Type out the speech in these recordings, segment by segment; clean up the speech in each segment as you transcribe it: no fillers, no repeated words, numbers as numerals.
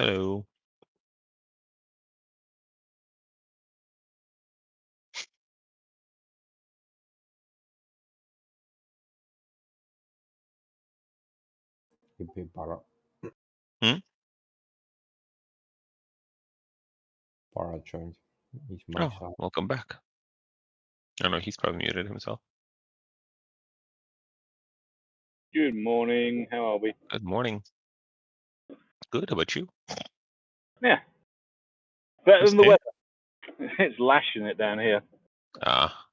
Hello. Para joined. He's Oh, welcome back. I know he's probably muted himself. Good morning. How are we? Good morning. Good. How about you? Yeah. Better than the Okay. weather. It's lashing it down here. Ah.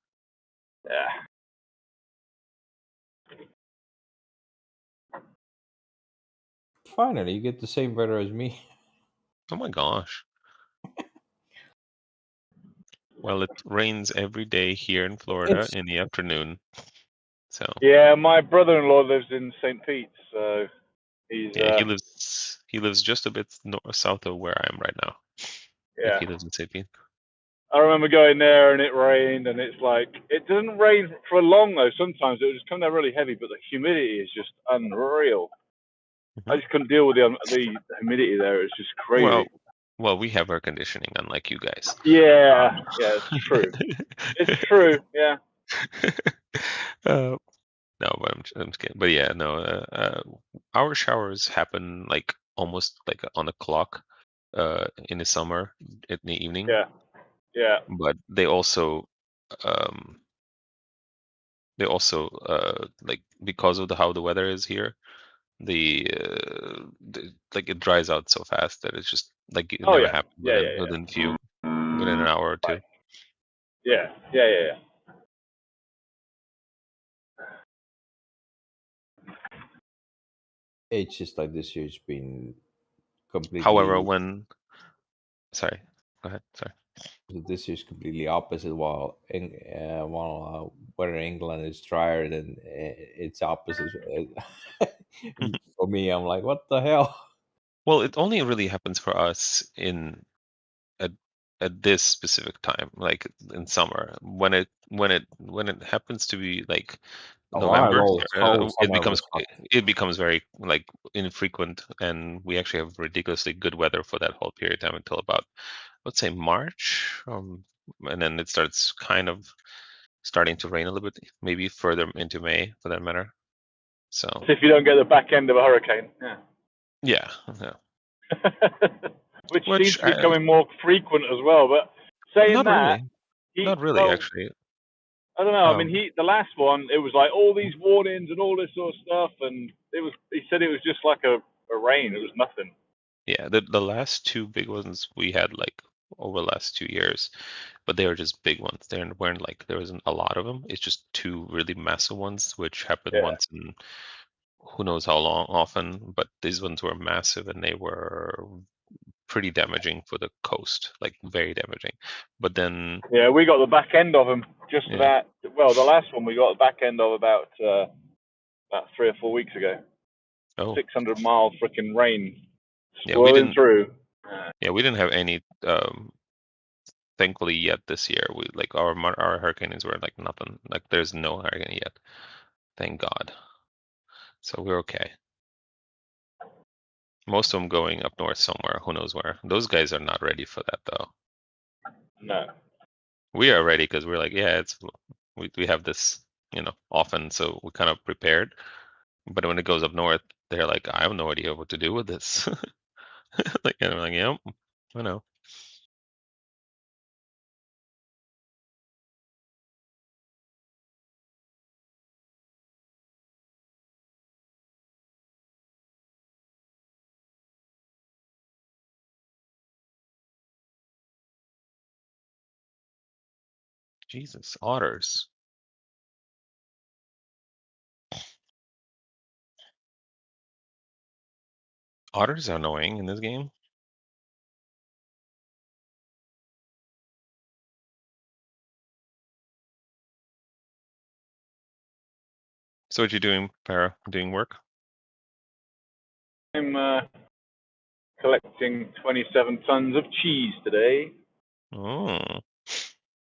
Yeah. Finally, you get the same weather as me. Oh my gosh. Well, it rains every day here in Florida in the afternoon. So Yeah, my brother-in-law lives in St. Pete, so he's yeah, he lives just a bit south of where I am right now. yeah. If he lives in St. Pete. I remember going there and it rained, and it's like it doesn't rain for long though. Sometimes it would just come down really heavy, but the humidity is just unreal. Mm-hmm. I just couldn't deal with the humidity there. It's just crazy. Well, we have air conditioning, unlike you guys. Yeah, yeah, it's true. It's true. Yeah. No, but I'm just kidding. But yeah, no. Our showers happen like almost like on the clock, in the summer, in the evening. Yeah. Yeah. But they also, like because of how the weather is here, the like it dries out so fast that it's just like it Oh never yeah. happened Yeah. within an hour or two. Right. Yeah. Yeah. It's just like this year's been completely. However, sorry, go ahead. Sorry. This year's completely opposite. While weather in England is drier than it's opposite. For me, I'm like, what the hell? Well, it only really happens for us at at this specific time, like in summer, when it happens to be like November, Whole it summer was hot. becomes very like infrequent, and we actually have ridiculously good weather for that whole period of time until about, let's say, March, and then it starts kind of starting to rain a little bit, maybe further into May for that matter. So If you don't get the back end of a hurricane, yeah. which seems Which to be becoming more frequent as well. But saying not that, really actually. I don't know. I mean, the last one, it was like all these warnings and all this sort of stuff, and he said it was just like a rain. It was nothing. Yeah, the last two big ones we had like over the last 2 years, but they were just big ones. They weren't like there wasn't a lot of them. It's just two really massive ones, which happened once in who knows how long often. But these ones were massive and they were pretty damaging for the coast, like very damaging. But then yeah, we got the back end of them just about. Well, the last one we got the back end of about 3 or 4 weeks ago. 600 miles freaking rain swirling through. Yeah, we didn't have any. Thankfully, yet this year, we like our hurricanes were like nothing. Like there's no hurricane yet. Thank God. So we're okay. Most of them going up north somewhere. Who knows where? Those guys are not ready for that though. No. We are ready because we're like, yeah, we have this, often, so we're kind of prepared. But when it goes up north, they're like, I have no idea what to do with this. Like, and I'm like, yeah, I know. Jesus, otters. Otters are annoying in this game. So what you doing, Para? Doing work? I'm collecting 27 tons of cheese today. Oh.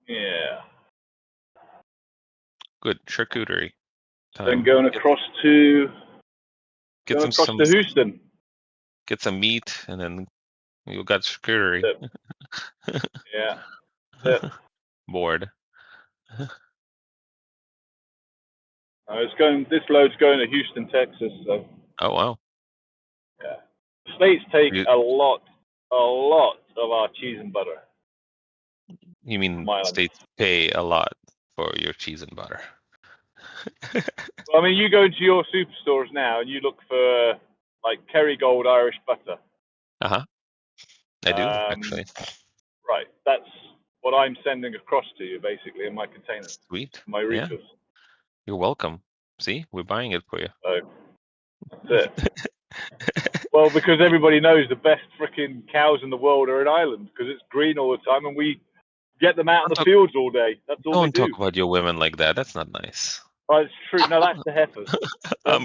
Yeah. Good charcuterie time. Then going across to Houston. Get some meat and then You got security. Yeah. That's it. Bored. It's going. This load's going to Houston, Texas. So. Oh wow. Yeah. The States take a lot of our cheese and butter. You mean states pay a lot for your cheese and butter? Well, I mean, you go into your superstores now and you look for like Kerrygold Irish butter. I do actually. Right, that's what I'm sending across to you, basically, in my containers. Sweet. My reefers. Yeah. You're welcome. See, we're buying it for you. So that's it. Well, because everybody knows the best freaking cows in the world are in Ireland because it's green all the time, and we get them out in the fields all day. That's all they do. Don't talk about your women like that. That's not nice. Oh, it's true. No, that's the heifers.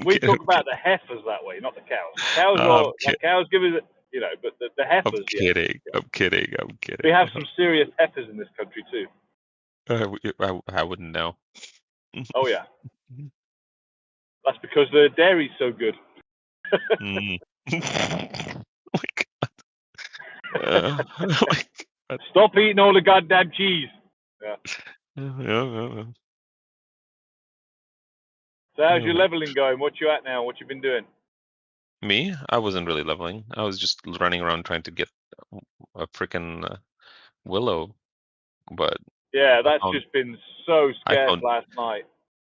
We talk about the heifers that way, not the cows. Cows give us, but the heifers. I'm kidding. Yeah. I'm kidding. We have some serious heifers in this country too. I wouldn't know. Oh yeah. That's because the dairy's so good. Oh my God. Oh my God. Stop eating all the goddamn cheese. Yeah. So how's your leveling going? What you at now? What you been doing? Me? I wasn't really leveling. I was just running around trying to get a freaking willow, but yeah, that's just been so scarce last night.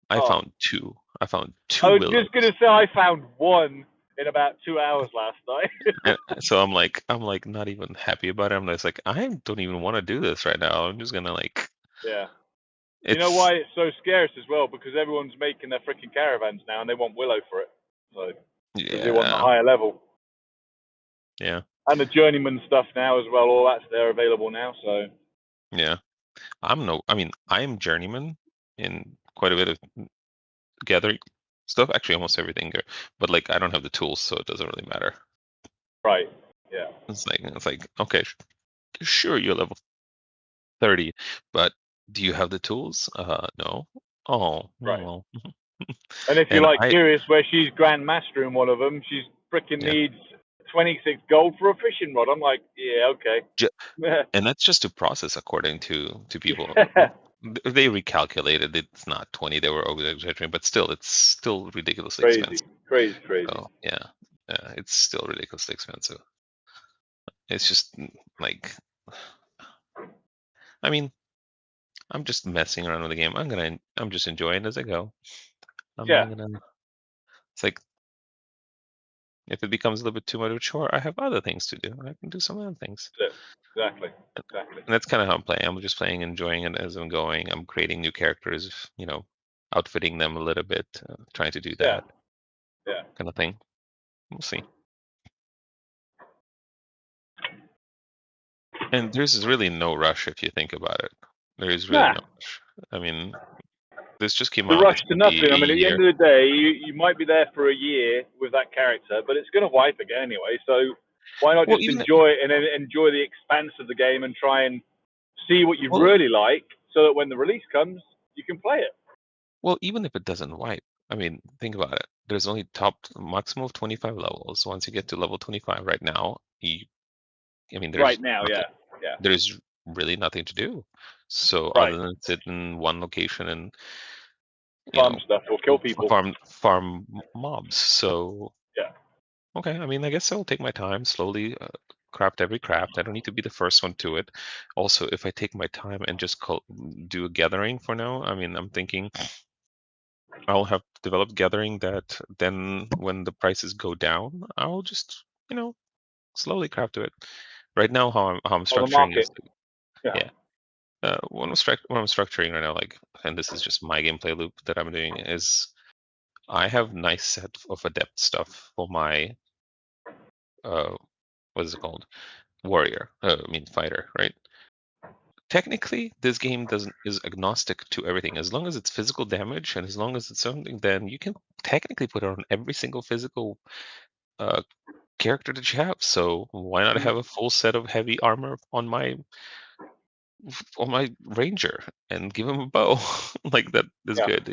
I found two. I found two. I was willows. just gonna say I found one in about 2 hours last night. So I'm like not even happy about it. I'm just like, I don't even want to do this right now. I'm just gonna like. Yeah. You know why it's so scarce as well? Because everyone's making their freaking caravans now, and they want willow for it. So they want the higher level. Yeah. And the journeyman stuff now as well. All that's there available now. So. Yeah. I'm journeyman in quite a bit of gathering stuff. Actually, almost everything. But like, I don't have the tools, so it doesn't really matter. Right. Yeah. It's like okay, sure, you're level 30, but do you have the tools? No. Oh. Right. Well. And if you're curious where she's Grandmaster in one of them, she's freaking needs 26 gold for a fishing rod. I'm like, yeah, okay. And that's just to process according to people. They recalculated. It's not 20. They were over exaggerating, but still, it's still ridiculously expensive. Crazy. So, yeah, it's still ridiculously expensive. It's just like, I mean, I'm just messing around with the game. I'm just enjoying it as I go. I'm not gonna. It's like, if it becomes a little bit too much of a chore, I have other things to do. I can do some other things. Exactly. And that's kind of how I'm playing. I'm just playing, enjoying it as I'm going. I'm creating new characters, outfitting them a little bit, trying to do that. Yeah. Kind of thing. We'll see. And there's really no rush if you think about it. There is really no rush. I mean, this just came out. The rush to nothing. I mean, at the end of the day, you might be there for a year with that character, but it's going to wipe again anyway. So why not just enjoy it and enjoy the expanse of the game and try and see what you really like, so that when the release comes, you can play it. Well, even if it doesn't wipe, I mean, think about it. There's only maximum of 25 levels. Once you get to level 25 right now, there's right now, yeah. There's really nothing to do. So other than sit in one location and farm stuff or kill people, farm mobs. So yeah. Okay, I mean, I guess I'll take my time, slowly craft every craft. I don't need to be the first one to it. Also, if I take my time and just do a gathering for now, I mean, I'm thinking I'll have developed gathering that then when the prices go down, I'll just, slowly craft to it. Right now, how I'm structuring is, what I'm structuring right now, and this is just my gameplay loop that I'm doing, is I have nice set of adept stuff for my what is it called? Warrior. Fighter, right? Technically, this game is agnostic to everything. As long as it's physical damage and as long as it's something, then you can technically put it on every single physical character that you have. So why not have a full set of heavy armor on my ranger and give him a bow? Like that is good,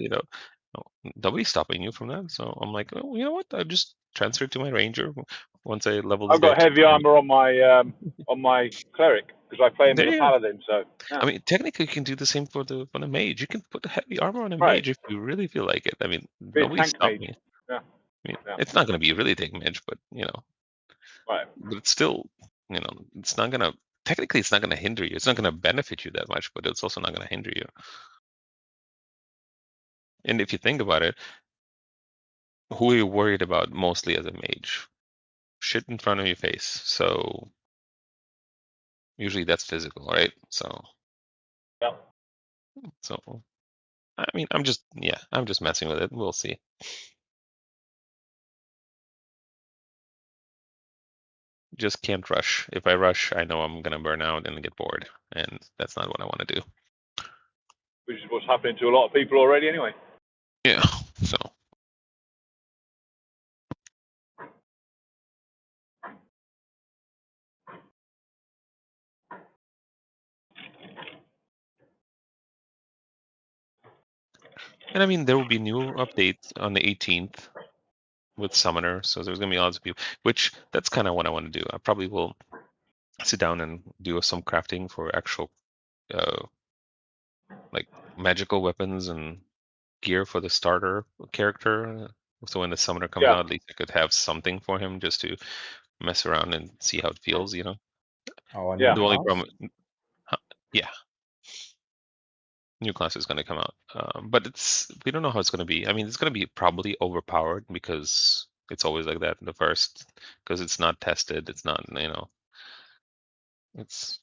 Nobody's stopping you from that. So I'm like, oh, you know what? I just transfer it to my ranger. once I level I've this guy. got heavy armor on my cleric because I play him as a paladin. So I mean, technically, you can do the same for the mage. You can put heavy armor on a right. mage if you really feel like it. I mean, Be a nobody's tank stopping mage. you. Yeah. I mean, Yeah. it's not going to be a really tank mage, but you know, Right. but it's still, you know, it's not going to. Technically, it's not going to hinder you. It's not going to benefit you that much, but it's also not going to hinder you. And if you think about it, who are you worried about mostly as a mage? Shit in front of your face. So usually that's physical, right? So Yeah. so I mean, I'm just messing with it. We'll see. Just can't rush. If I rush, I know I'm gonna burn out and get bored, and that's not what I want to do. Which is what's happening to a lot of people already, anyway. Yeah. So. And I mean, there will be new updates on the 18th with Summoner, so there's gonna be lots of people. Which that's kind of what I want to do. I probably will sit down and do some crafting for actual, like magical weapons and gear for the starter character. So when the Summoner comes out, at least I could have something for him just to mess around and see how it feels. You know. Oh, a Yeah. new The only class? problem, yeah, new class is going to come out, but we don't know how it's going to be. I mean, it's going to be probably overpowered because it's always like that in the first, because it's not tested. It's not, you know, it's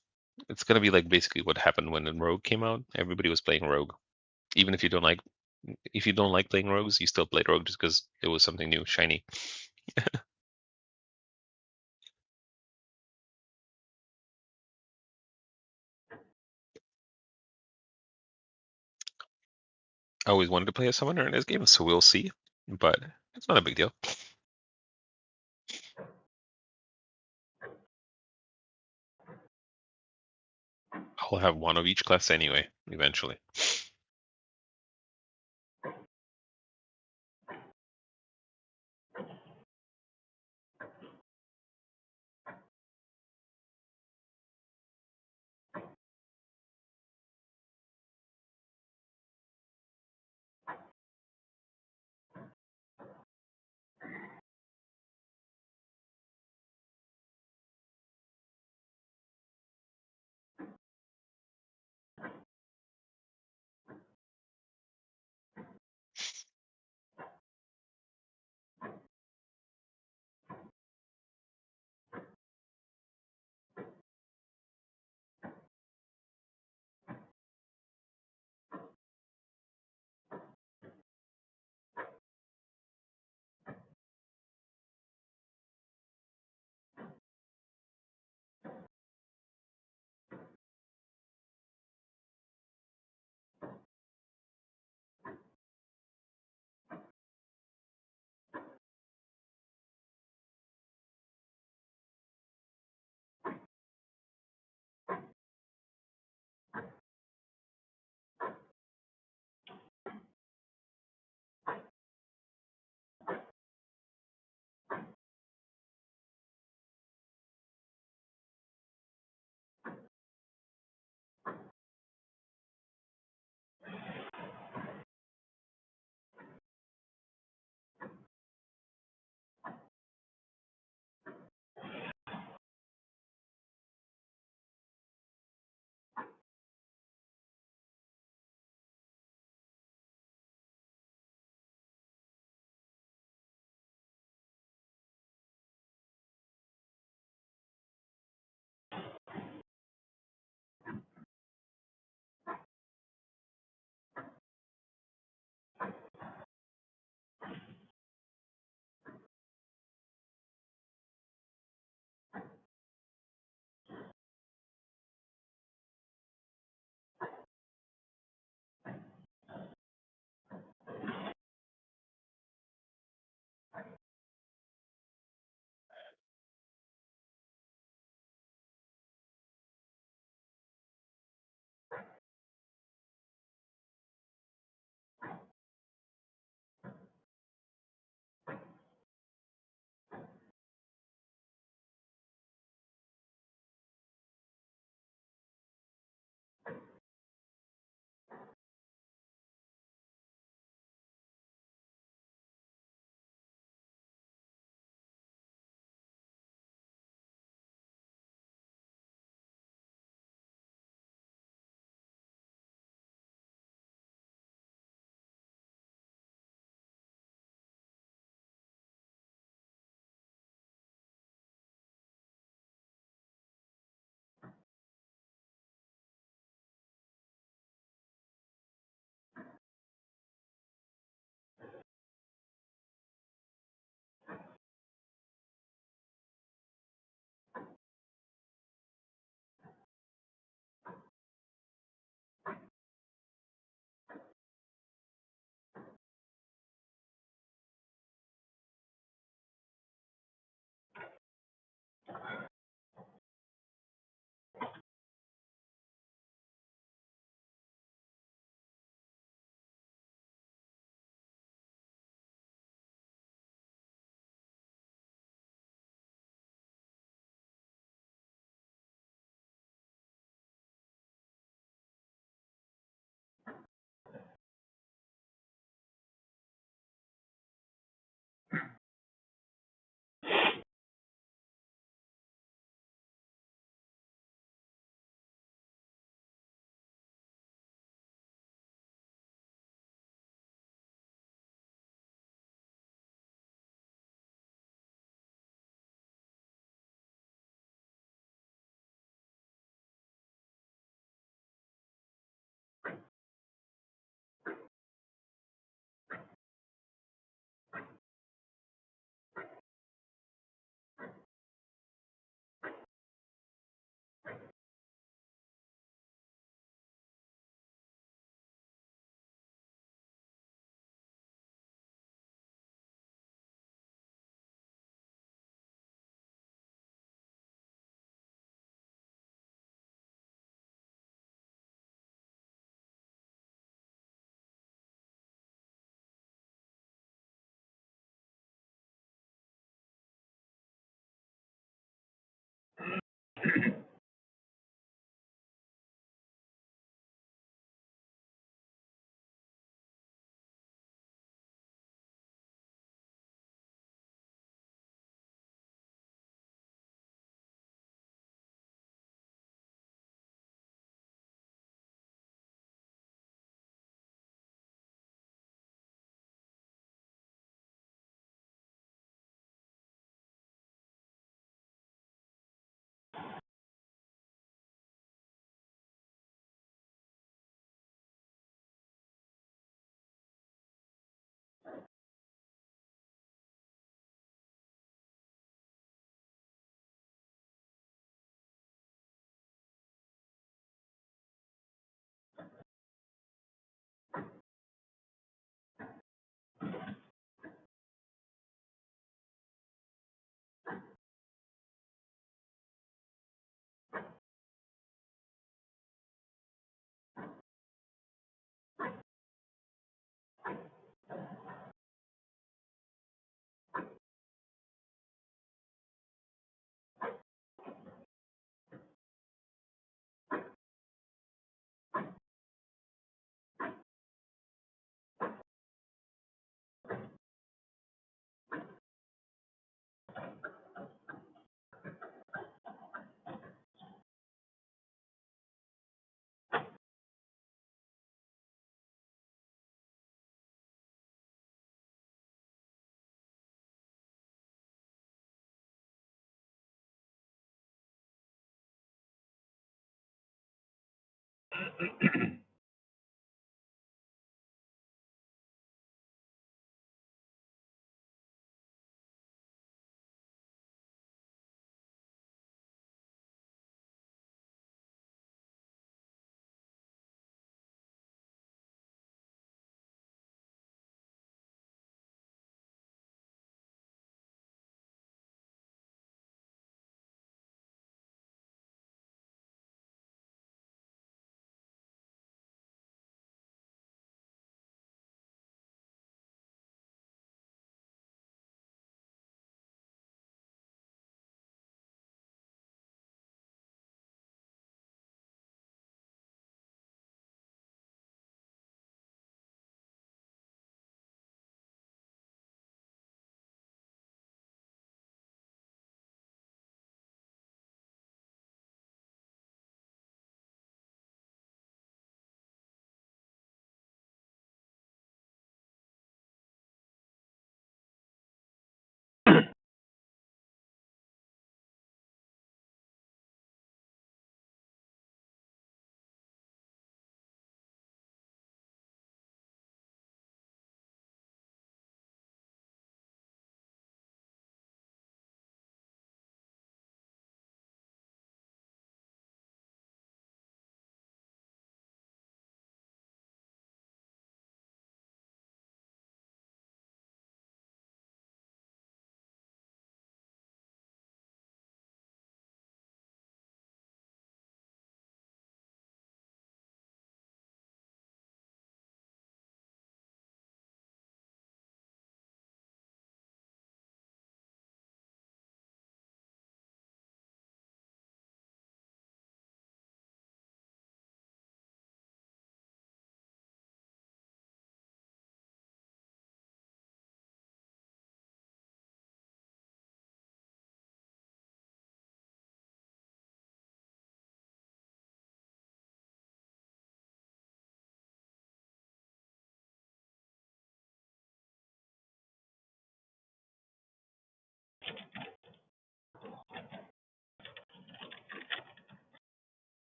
going to be like basically what happened when the Rogue came out. Everybody was playing Rogue, even if you don't like playing rogues, you still played Rogue just because it was something new, shiny. I always wanted to play a summoner in this game, so we'll see. But it's not a big deal. I'll have one of each class anyway, eventually.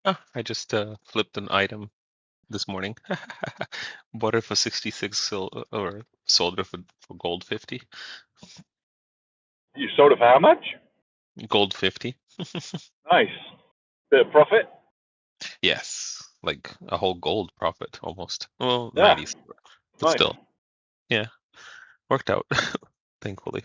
Oh, I just flipped an item this morning. Bought it for 66 or sold it for gold 50. You sold it for how much? Gold 50. Nice. Bit of profit? Yes, like a whole gold profit almost. Well, Yeah. 90s, but Nice. still, yeah, worked out, thankfully.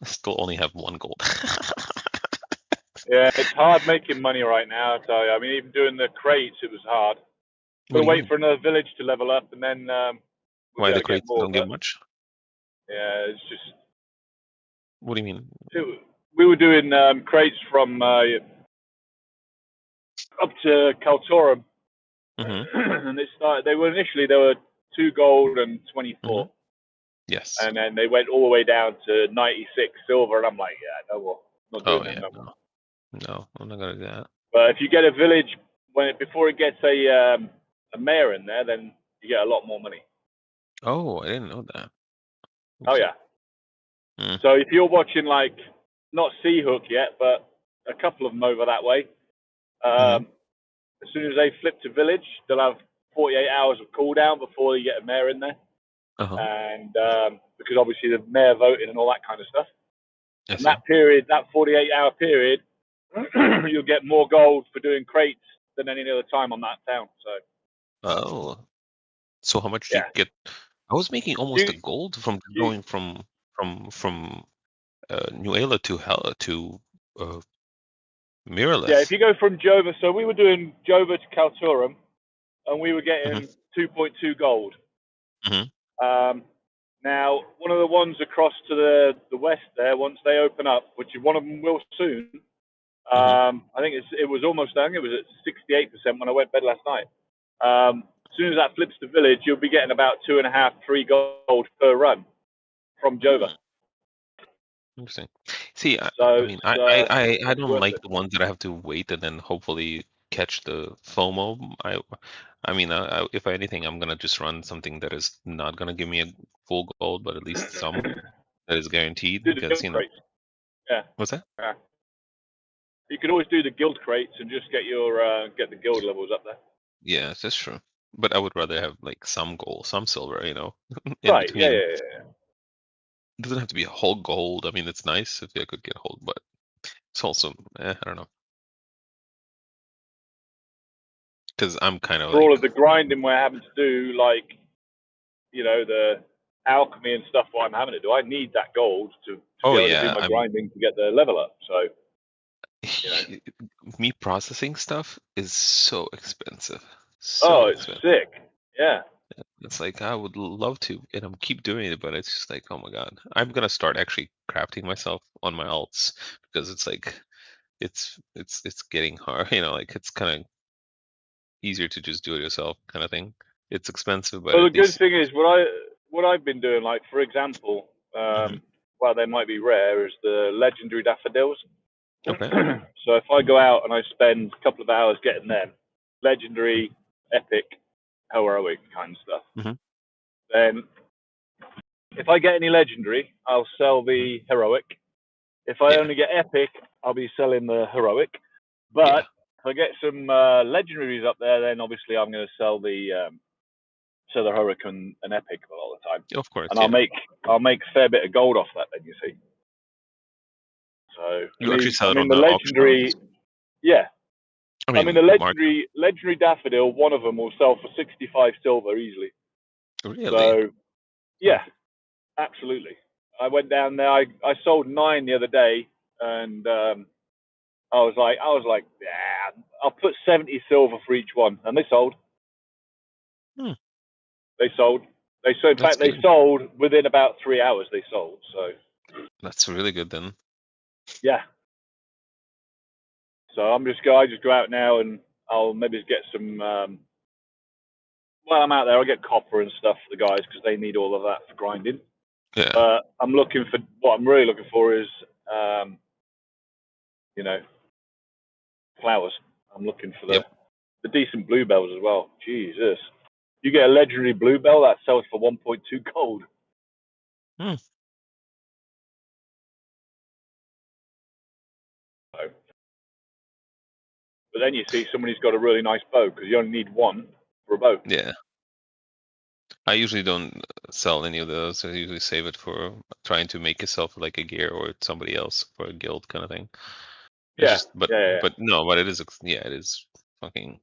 I still only have 1 gold. Yeah, it's hard making money right now, I tell you. I mean, even doing the crates, it was hard. What Gotta do you wait mean? for another village to level up, and then we'll be Why able the to get crates more. don't give much? Yeah, it's just... What do you mean? We were doing crates from up to Kaltorum, and they were initially, there were 2 gold and 24. Yes. And then they went all the way down to 96 silver, and I'm like, yeah, no more. Not doing that no more. No, I'm not gonna do that. But if you get a village before it gets a mayor in there, then you get a lot more money. Oh, I didn't know that. Oh yeah. So if you're watching, like, not Seahook yet, but a couple of them over that way, as soon as they flip to village, they'll have 48 hours of cooldown before you get a mayor in there. And because obviously the mayor voting and all that kind of stuff. And that period, that 48-hour period, you'll get more gold for doing crates than any other time on that town. So how much do you get? I was making almost a gold from going from New Ayla to Mirrorless. Yeah, if you go from Jova, so we were doing Jova to Kalturum, and we were getting 2.2 gold. Now, one of the ones across to the west there, once they open up, which one of them will soon, I think it was almost done. It was at 68% when I went to bed last night. As soon as that flips to village, you'll be getting about 2.5, 3 gold per run from Jova. Interesting. See, I mean, I don't like the ones that I have to wait and then hopefully catch the FOMO. I mean, if anything, I'm gonna just run something that is not gonna give me a full gold, but at least some that is guaranteed. Because yeah. What's that? Yeah. You could always do the guild crates and just get your get the guild levels up there. Yeah, that's true. But I would rather have like some gold, some silver, in right. between. Yeah. It doesn't have to be a whole gold. I mean, it's nice if I could get a whole, but it's also, I don't know. Because I'm kind of for all of the grinding we're having to do, like, the alchemy and stuff, what I'm having to do, I need that gold to be able to do my grinding to get the level up. So, me processing stuff is so expensive. It's sick. Yeah. It's like I would love to, and I'm keep doing it, but it's just like, oh my god, I'm gonna start actually crafting myself on my alts because it's like, it's getting hard. Like it's kind of easier to just do it yourself, kind of thing. It's expensive, but well, the good thing is what I've been doing, like, for example, well, they might be rare, is the legendary daffodils. Okay. So if I go out and I spend a couple of hours getting them, legendary, epic, heroic kind of stuff, then if I get any legendary, I'll sell the heroic. If I only get epic, I'll be selling the heroic. But if I get some legendaries up there, then obviously I'm going to sell the heroic and epic a lot of the time. Of course. And I'll make a fair bit of gold off that. Then you see. So you actually sell it on the legendary. auction? Yeah. I mean, the legendary daffodil, one of them will sell for 65 silver easily. Really? So, yeah, absolutely. I went down there. I sold 9 the other day, and I was like, yeah, I'll put 70 silver for each one, and they sold. They sold. In fact, they sold within about 3 hours. They sold. So that's really good then. Yeah. So I just go out now, and I'll maybe get some. While I'm out there, I'll get copper and stuff for the guys because they need all of that for grinding. Yeah. I'm looking for what I'm really looking for is, flowers. I'm looking for the decent bluebells as well. Jesus, you get a legendary bluebell that sells for 1.2 gold. So, but then you see somebody's got a really nice bow because you only need one for a bow. Yeah. I usually don't sell any of those. I usually save it for trying to make yourself like a gear or somebody else for a guild kind of thing. It's but it is fucking.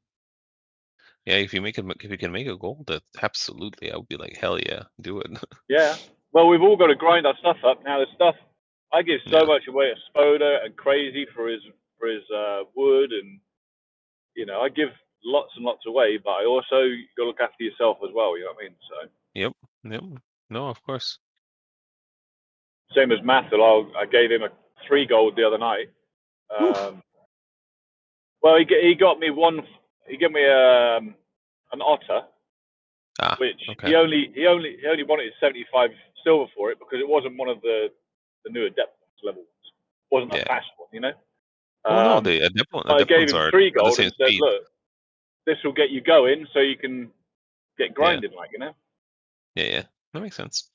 Yeah, if you can make a gold, that absolutely, I would be like, hell yeah, do it. Yeah. Well, we've all got to grind our stuff up now. The stuff I give so much away to Spoda and Crazy for his wood, and I give lots and lots away, but I also got to look after yourself as well. You know what I mean? So. Yep. No, of course. Same as Mathil, I gave him 3 gold the other night. Well, he got me one. He gave me an otter, which he only wanted 75 silver for it because it wasn't one of the newer depth level ones. It wasn't a fast one, no, the adept ones I gave him 3 gold and said, speed. "Look, this will get you going, so you can get grinding, Yeah, that makes sense.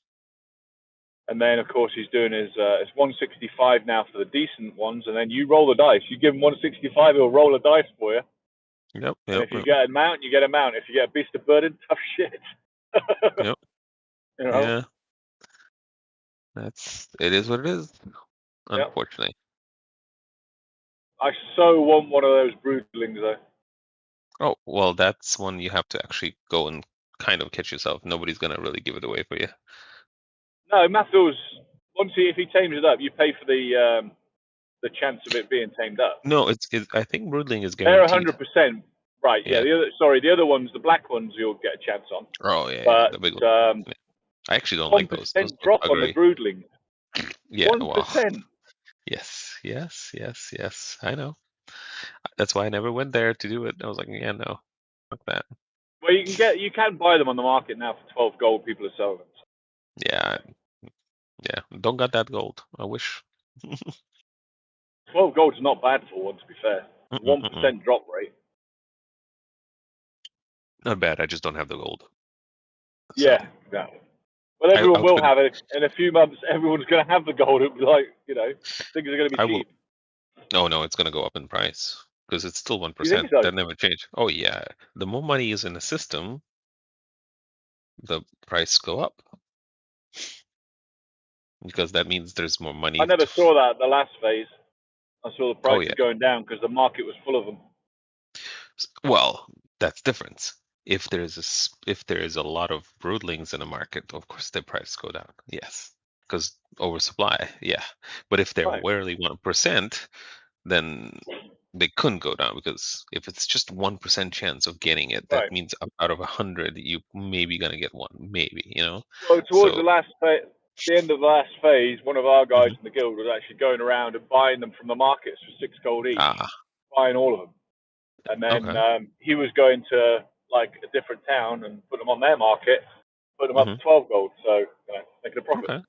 And then, of course, he's doing his it's 165 now for the decent ones, and then you roll the dice. You give him 165, he'll roll a dice for you. Yep. And if you get a mount, you get a mount. If you get a beast of burden, tough shit. Yep. Yeah. It is what it is. Unfortunately. I so want one of those broodlings though. Oh, well, that's one you have to actually go and kind of catch yourself. Nobody's gonna really give it away for you. No, Mathil's if he tames it up, you pay for the chance of it being tamed up. No, it's I think broodling is guaranteed. They're 100%. Right, yeah. The other ones, the black ones, you'll get a chance on. Oh yeah, but, the big one. I actually don't like those. 1% drop on the broodling. Yeah, 1%. Well, yes. I know. That's why I never went there to do it. I was like, yeah, no, fuck that. Well, you can buy them on the market now for 12 gold. People are selling them. Yeah. Don't got that gold. I wish. 12 gold's not bad for one, to be fair. 1% drop rate. Not bad. I just don't have the gold. So. Yeah, exactly. Well, everyone will have it. In a few months, everyone's going to have the gold. It'll be like, things are going to be cheap. Oh, no, it's going to go up in price because it's still 1%. So? That never changed. Oh, yeah. The more money is in the system, the price go up. Because that means there's more money. I never saw that the last phase. I saw the prices going down because the market was full of them. Well, that's different. If there is a lot of broodlings in the market, of course the price go down. Yes, because oversupply. Yeah, but if they're rarely 1%, then they couldn't go down because if it's just 1% chance of getting it, that means out of 100, you maybe gonna get one. Maybe Well, towards the end of the last phase, one of our guys in the guild was actually going around and buying them from the markets for 6 gold each, buying all of them. And then he was going to like a different town and put them on their market, put them up to 12 gold, so making a profit. Okay.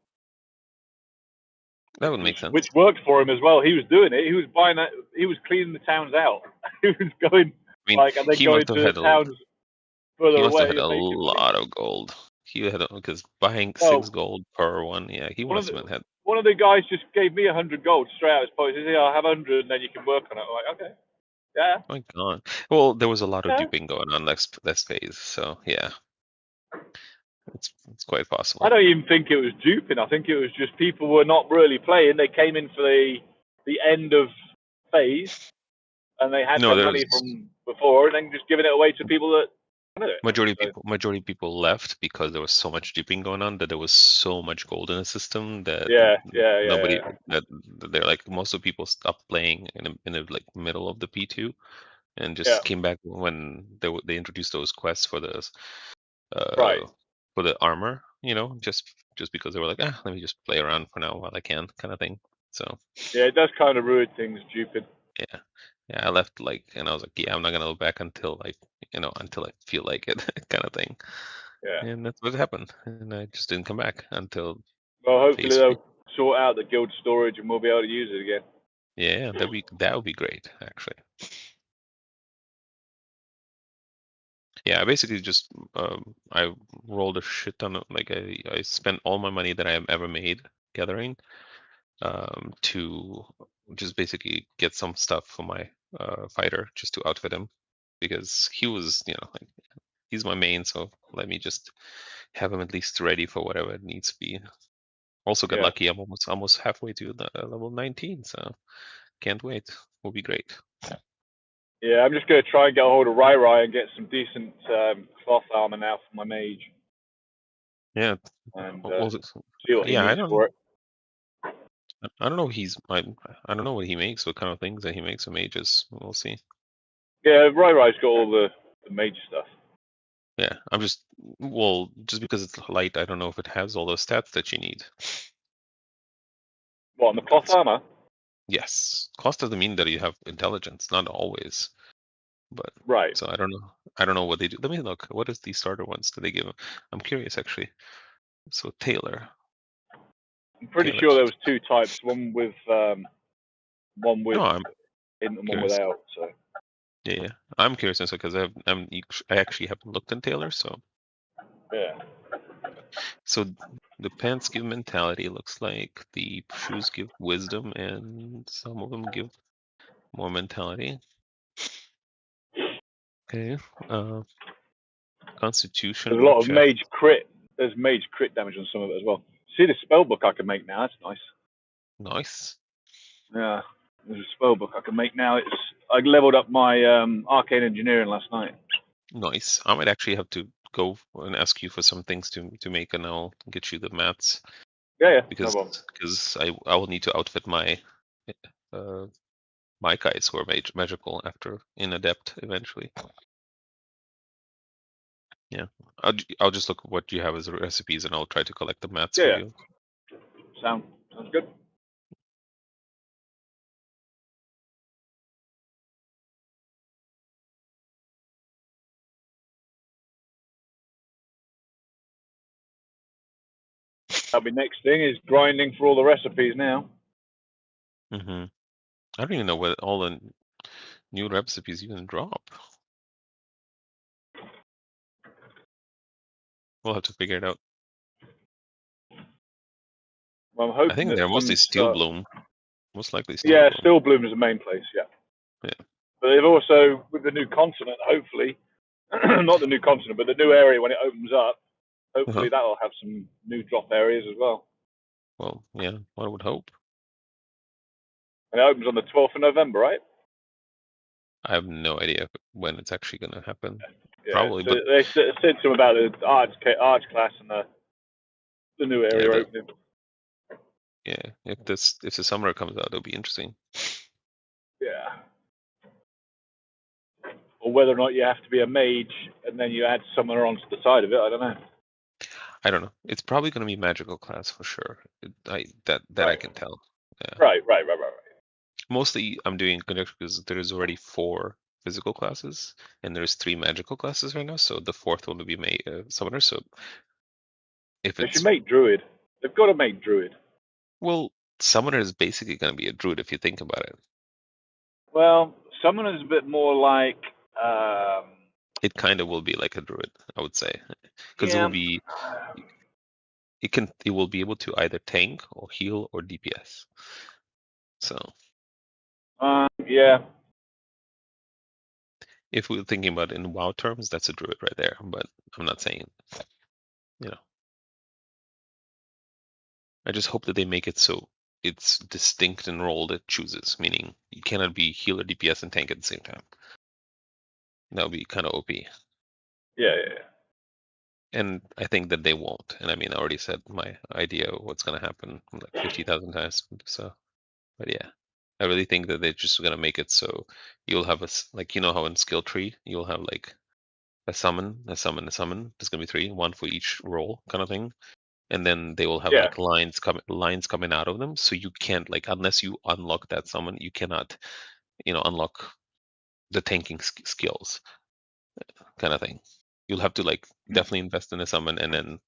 That would make sense. Which worked for him as well. He was doing it. He was buying that. He was cleaning the towns out. He was going and then going to the towns further away. He must have had a lot of gold. he had because buying 6 gold per one. Yeah, he must have had. One of the guys just gave me 100 gold straight out of his pocket. He said, "Yeah, I'll have 100, and then you can work on it." I'm like, okay, yeah. My God. Well, there was a lot of duping going on next phase, so yeah, it's quite possible. I don't even think it was duping. I think it was just people were not really playing. They came in for the end of phase, and they had their money from before, and then just giving it away to people that wanted it. Majority of people left because there was so much duping going on that there was so much gold in the system that nobody that they're like most of the people stopped playing in the like middle of the P2 and just came back when they introduced those quests for the for the armor, you know, just because they were like, let me just play around for now while I can, kind of thing. So yeah, it does kind of ruin things, duping. Yeah, I left and I was like, yeah, I'm not gonna look back until until I feel like it, kind of thing. Yeah, and that's what happened, and I just didn't come back until. Well, hopefully they'll sort out the guild storage and we'll be able to use it again. Yeah, that would be great, actually. Yeah, I basically just I rolled a shit ton of I spent all my money that I have ever made gathering to just basically get some stuff for my fighter just to outfit him because he was like he's my main, so let me just have him at least ready for whatever it needs to be. Also got lucky. I'm almost halfway to the level 19, so can't wait. Will be great. Yeah, I'm just going to try and get a hold of Rai and get some decent cloth armor now for my mage. Yeah. And see what he needs for it. I don't know. I don't know what he makes. What kind of things that he makes for mages? We'll see. Yeah, Rai's got all the mage stuff. Yeah, just because it's light, I don't know if it has all those stats that you need. What, on the cloth armor? Yes. Cost doesn't mean that you have intelligence, not always. But right. So I don't know what they do. Let me look. What is the starter ones that they give? I'm curious actually. So Taylor. I'm pretty sure there was 2 types, one with in and one without. So. Yeah, I'm curious also because I actually haven't looked in Taylor, so. Yeah. So the pants give mentality. Looks like the shoes give wisdom, and some of them give more mentality. Okay. Constitution. There's a lot of mage crit. There's mage crit damage on some of it as well. See the spell book I can make now. That's nice. Nice. Yeah, there's a spell book I can make now. I leveled up my arcane engineering last night. Nice. I might actually have to go and ask you for some things to make, and I'll get you the mats. Yeah. Because I will need to outfit my my guys who are magical after in adept eventually. Yeah, I'll just look what you have as recipes, and I'll try to collect the mats for you. Sounds good. That'll be next thing is grinding for all the recipes now. I don't even know what all the new recipes even drop. We'll have to figure it out. Well, I'm hoping I think they're mostly Steel Bloom. Most likely Steel Bloom. Steel Bloom is the main place, yeah. But they've also, with the new continent, hopefully, not the new continent, but the new area when it opens up, hopefully that'll have some new drop areas as well. Well, yeah, one would hope. And it opens on the 12th of November, right? I have no idea when it's actually going to happen. Yeah, probably. So but they said something about the arch class and the new area opening. Yeah, if the summer comes out, it'll be interesting. Yeah. Or whether or not you have to be a mage and then you add summoner onto the side of it, I don't know. I don't know. It's probably going to be magical class for sure. I can tell. Yeah. Right. Mostly, I'm doing because there's already 4 physical classes and there's 3 magical classes right now. So the 4th one will be summoner. So if they should make druid. They've got to make druid. Well, summoner is basically going to be a druid if you think about it. Well, summoner is a bit more like it kind of will be like a druid, I would say, because it will be it will be able to either tank or heal or DPS. So yeah. if we're thinking about it in WoW terms, that's a druid right there. But I'm not saying, you know. I just hope that they make it so it's distinct in role that chooses, meaning you cannot be healer, DPS, and tank at the same time. That would be kind of OP. Yeah. And I think that they won't. And I mean, I already said my idea of what's going to happen like 50,000 times. So, but yeah, I really think that they're just going to make it so you'll have like, you know how in skill tree, you'll have like a summon, a summon, a summon. There's going to be 3, 1 for each role kind of thing. And then they will have Yeah. like lines coming out of them. So you can't, like, unless you unlock that summon, you cannot, unlock the tanking skills kind of thing. You'll have to like definitely invest in a summon, and then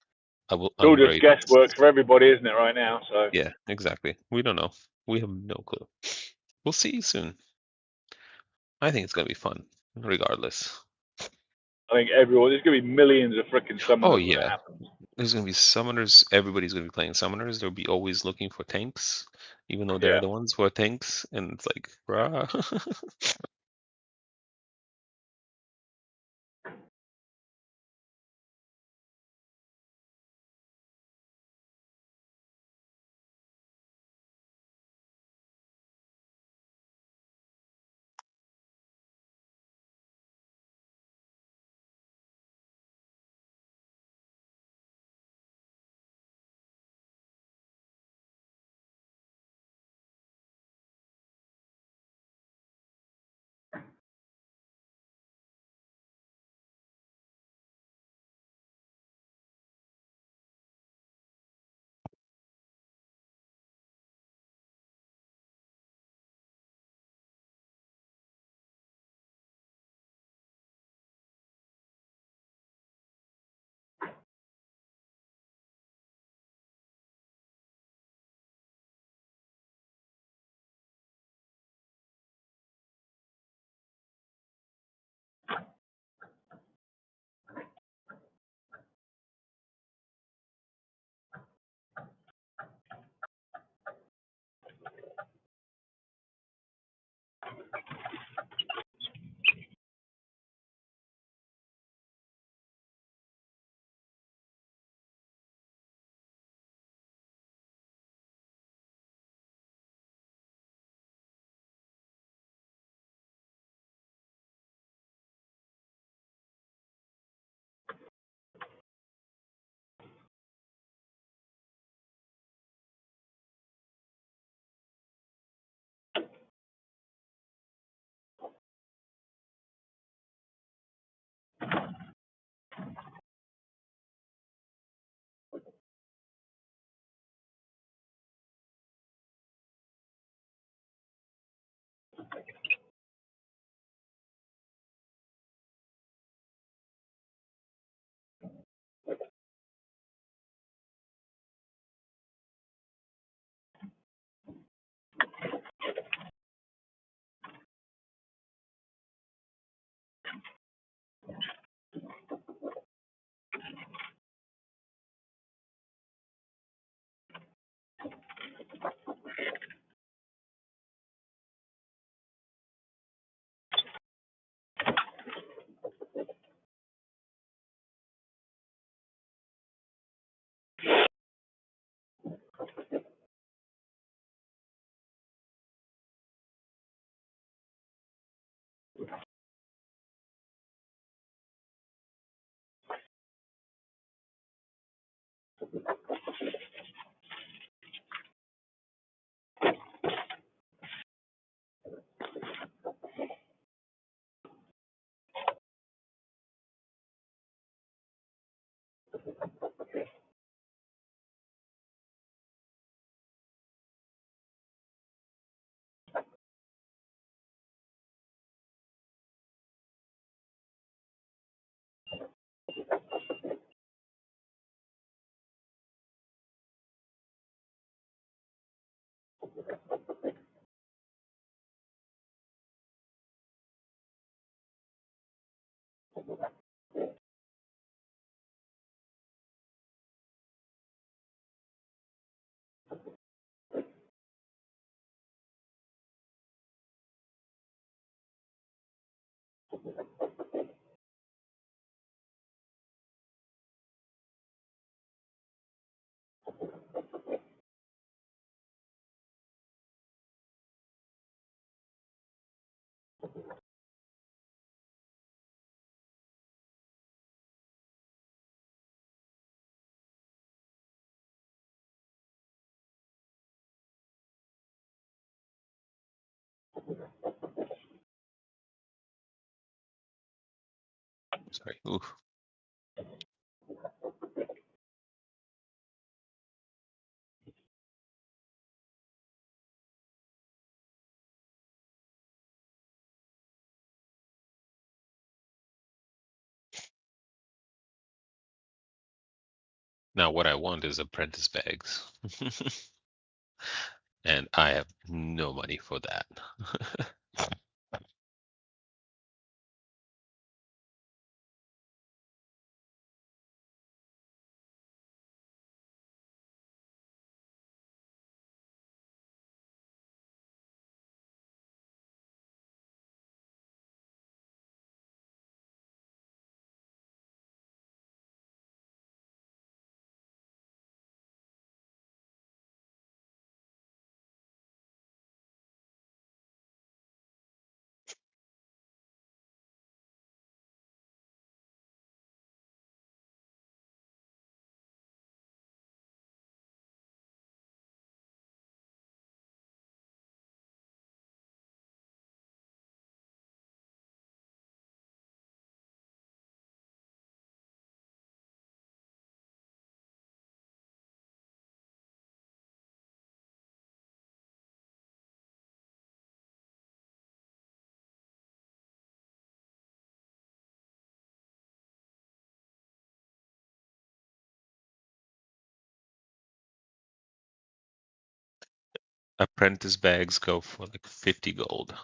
I will It's all just upgrade. guesswork for everybody, isn't it, right now? So Yeah, exactly. We don't know. We have no clue. We'll see soon. I think it's gonna be fun, regardless. I think there's going to be millions of freaking Oh summoners when it yeah, happens. there's gonna be summoners. Everybody's gonna be playing summoners. They'll be always looking for tanks, even though they're Yeah. the ones who are tanks. And it's like, bruh. Sorry. Ooh. Now what I want is apprentice bags. And I have no money for that. Apprentice bags go for like 50 gold.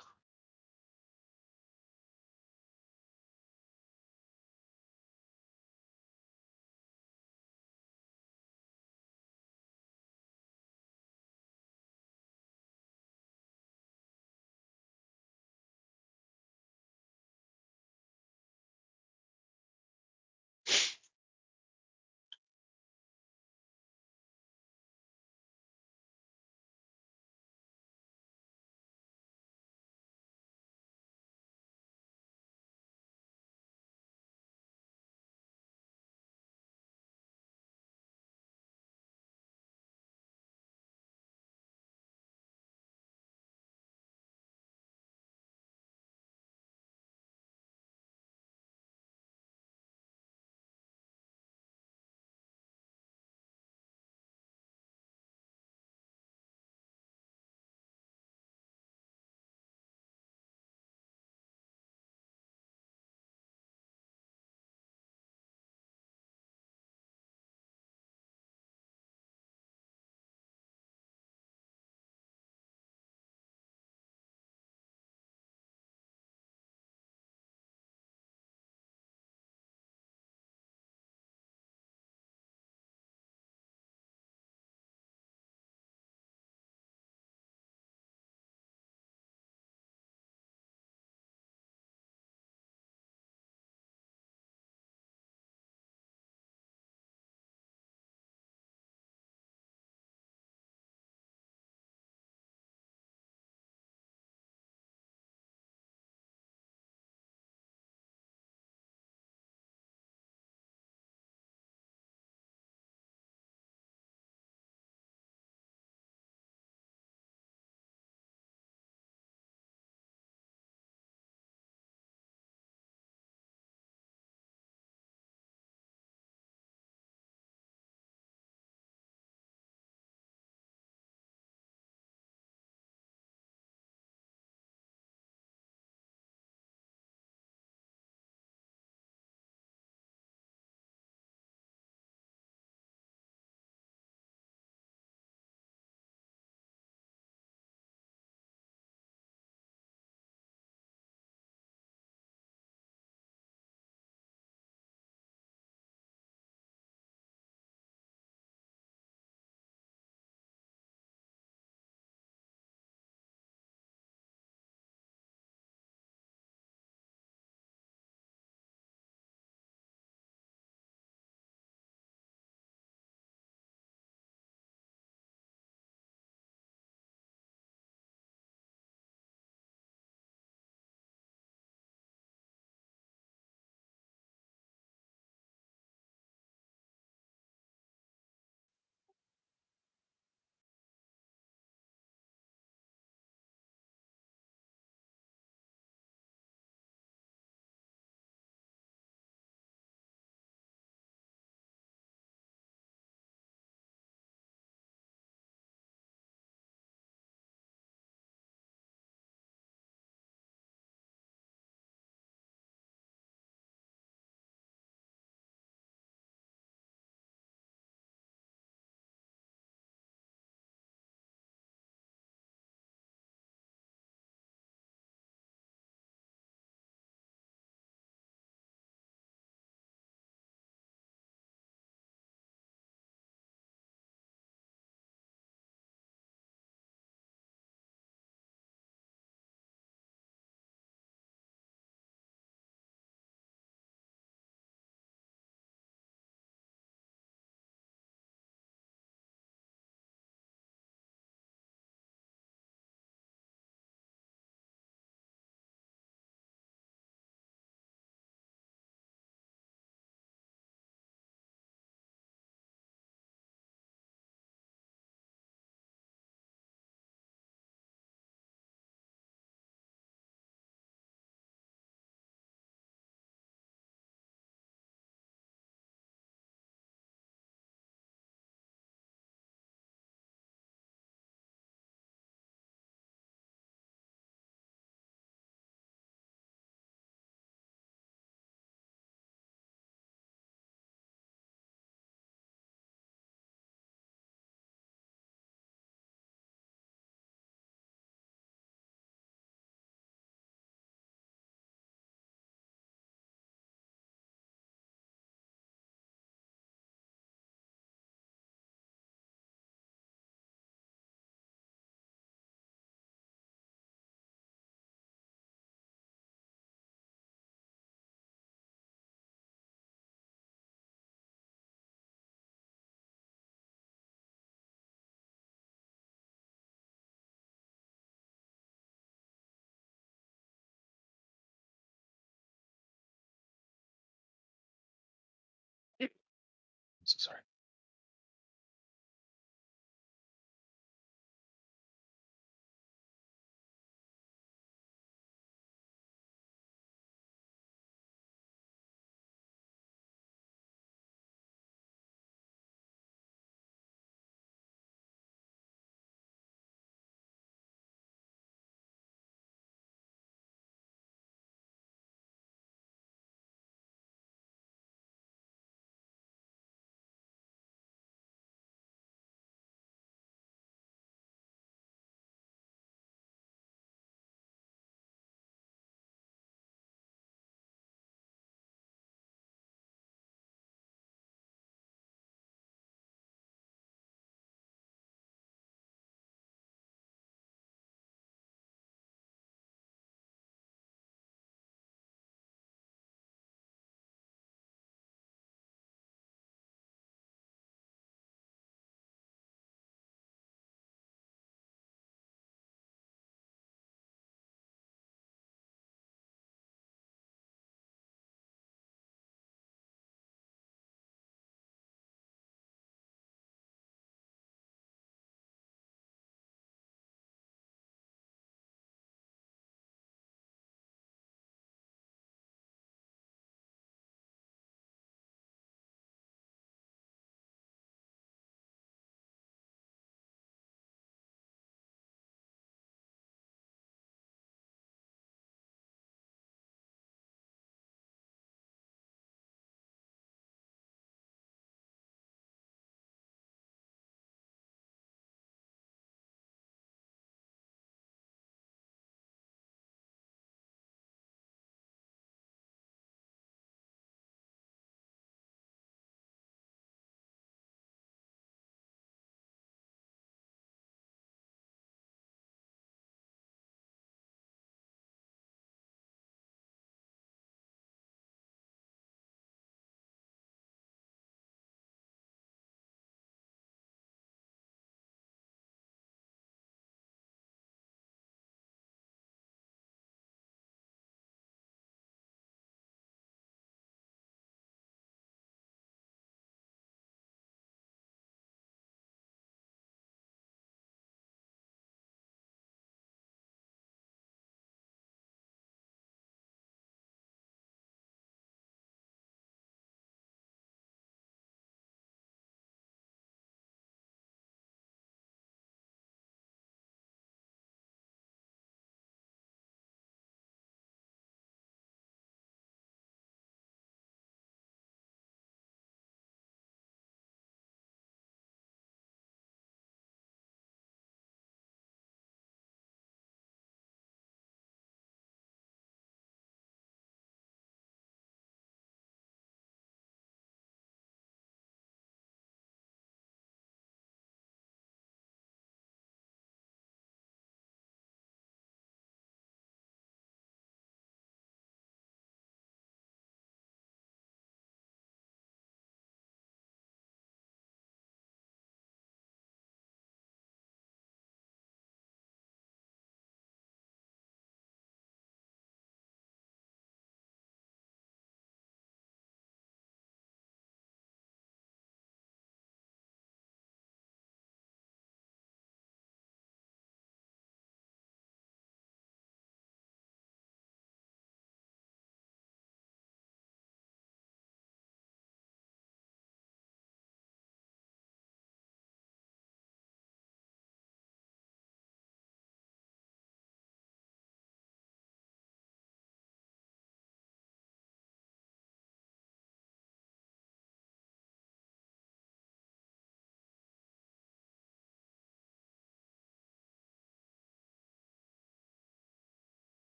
Sorry.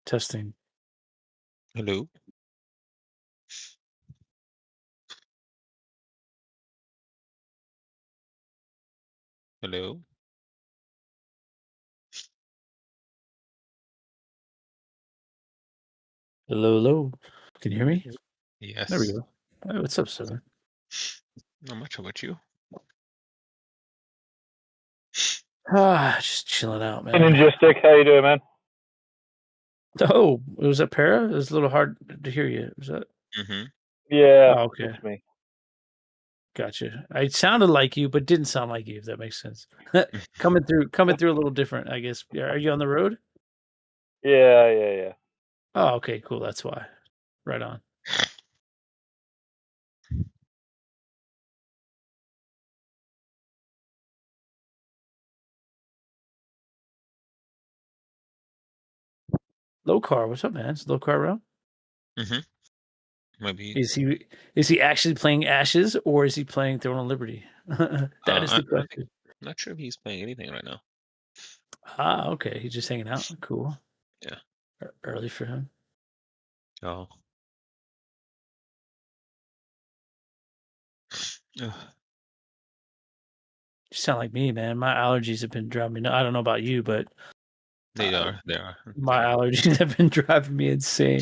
Testing. Hello. Hello. Hello, hello. Can you hear me? Yes. There we go. Hey, what's up, sir? Not much about you. Just chilling out, man. Ninja Stick, how you doing, man? Oh, was that Para? It was a little hard to hear you. Was that? Mm-hmm. Yeah. Oh, okay. It's me. Gotcha. I sounded like you, but didn't sound like you. If that makes sense. coming through a little different, I guess. Are you on the road? Yeah. Oh, okay, cool. That's why. Right on. Low car, what's up, man? Is Low car around? Mm-hmm. Maybe. Is he actually playing Ashes or is he playing Throne of Liberty? That is the question. I'm not sure if he's playing anything right now. Ah, okay. He's just hanging out. Cool. Yeah. Early for him. Oh. You sound like me, man. My allergies have been driving me. I don't know about you, but They are. My allergies have been driving me insane.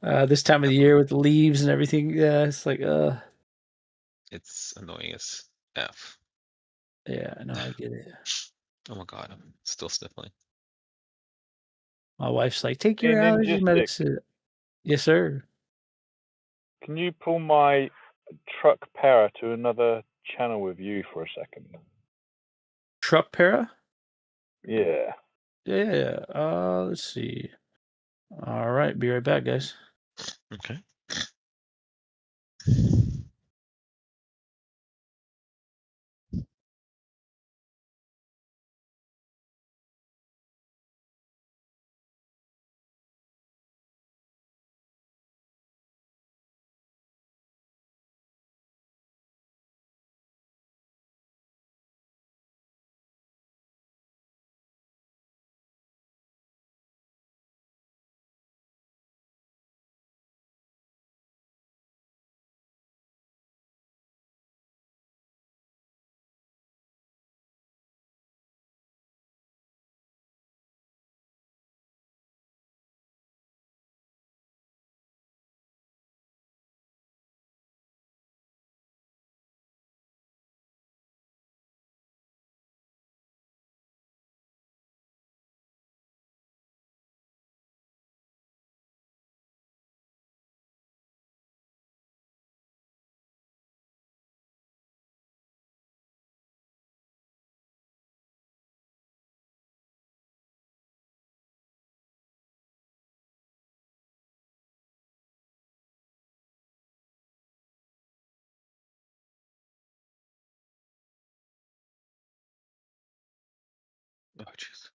This time of the year with the leaves and everything, yeah, it's like, It's annoying as F. Yeah, no, I get it. Oh my god, I'm still sniffling. My wife's like, take Hey, your Ninja allergy Stick. medicine. Yes, sir. Can you pull my truck para to another channel with you for a second? Truck para? Yeah. Yeah. Let's see. All right, be right back, guys. Okay. Oh jeez.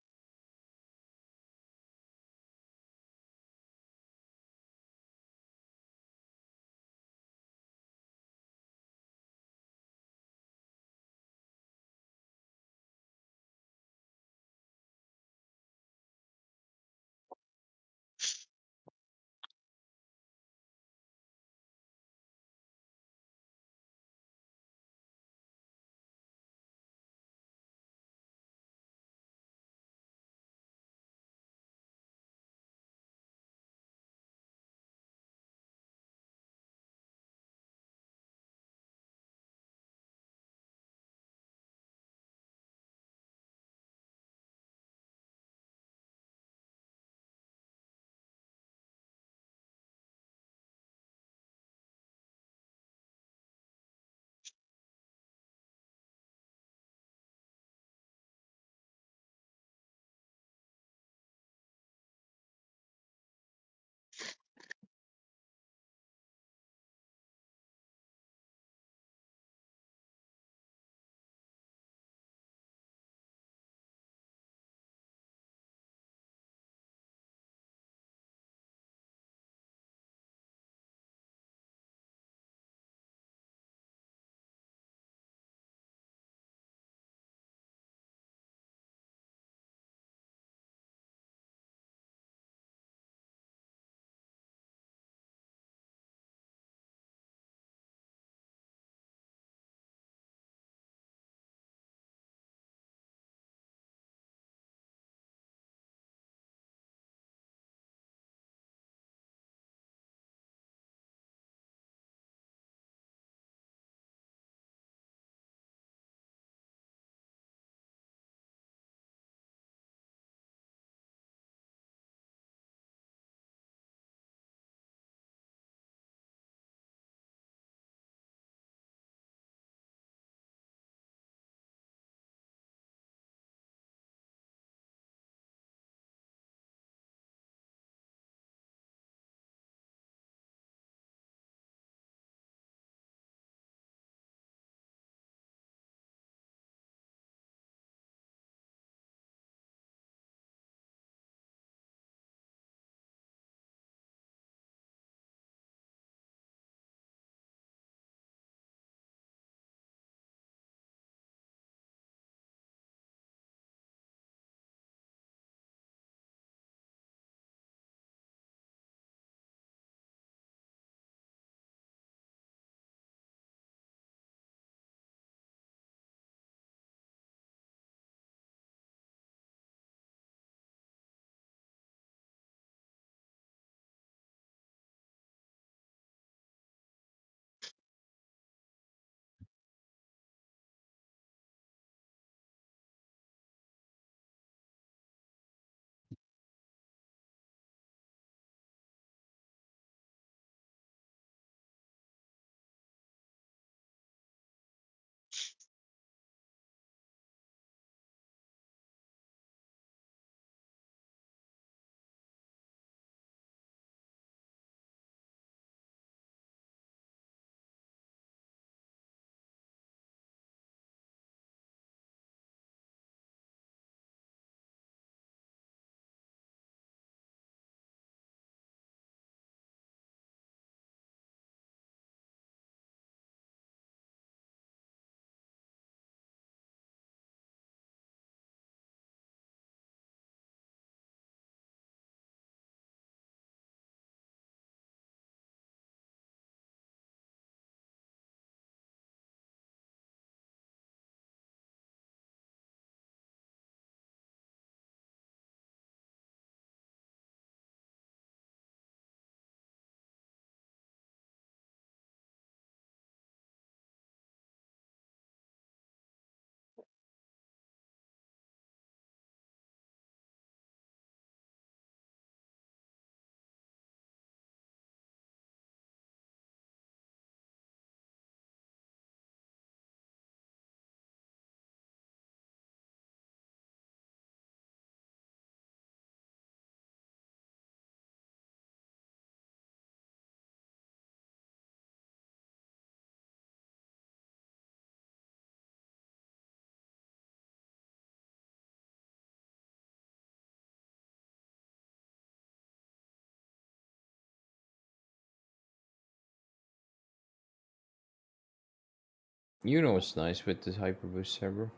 You know what's nice with this Hyperboost server?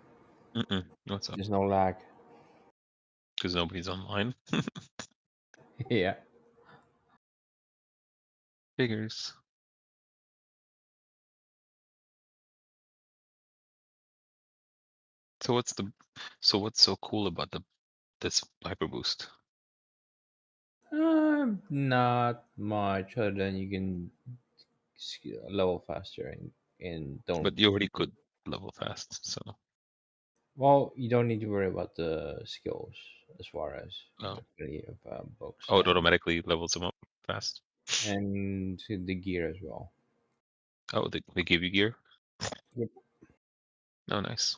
What's up? There's no lag. Because nobody's online. Yeah. Figures. So what's so cool about this Hyperboost? Not much other than you can level faster and don't. But you already could level fast, so Well, you don't need to worry about the skills as far as oh, plenty of books it automatically levels them up fast. and the gear as well. Oh, they give you gear? Yep. Oh, nice.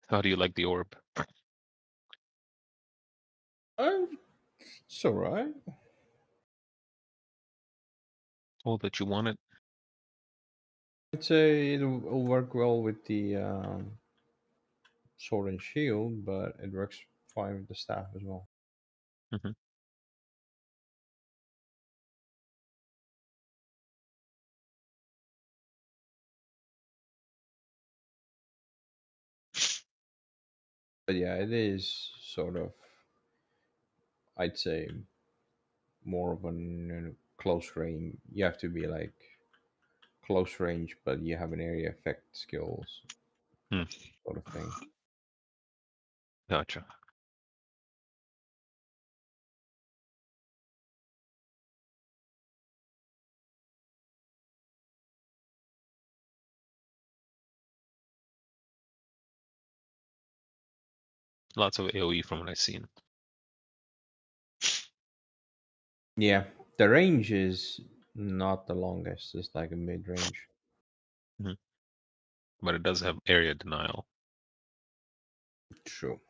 How do you like the orb? It's alright. All that you wanted? I'd say it'll work well with the sword and shield, but it works fine with the staff as well. Hmm. But yeah, it is sort of, I'd say, more of an close range. You have to be like close range, but you have an area effect skills Hmm. sort of thing. Gotcha. Lots of AoE from what I've seen. Yeah, the range is not the longest. It's like a mid range. Hmm. But it does have area denial. True.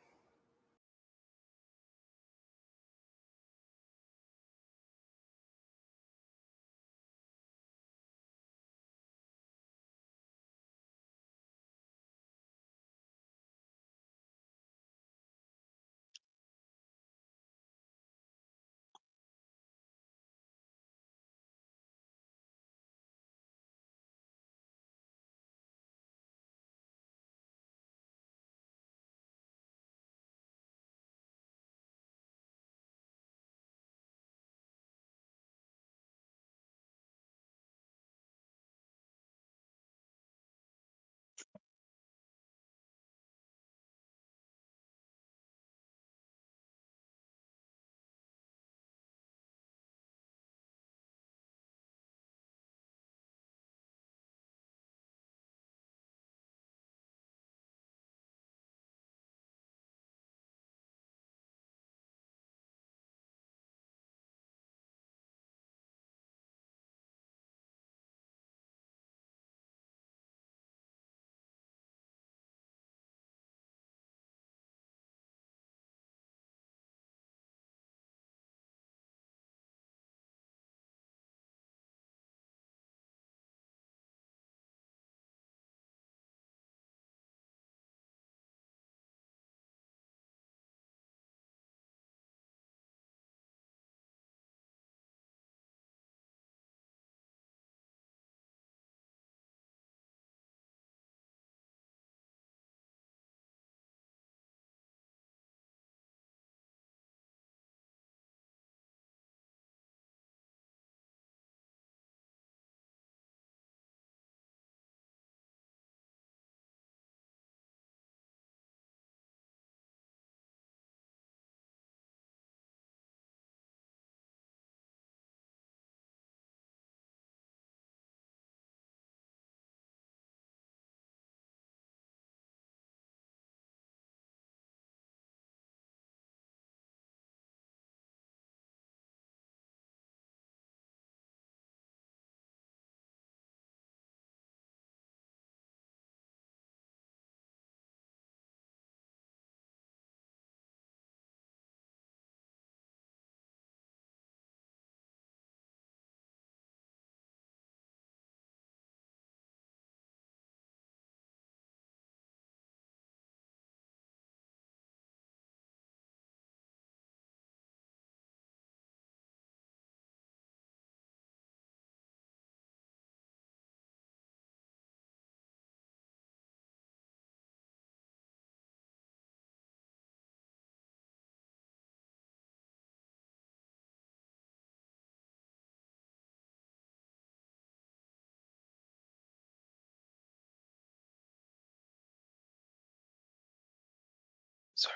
Sorry.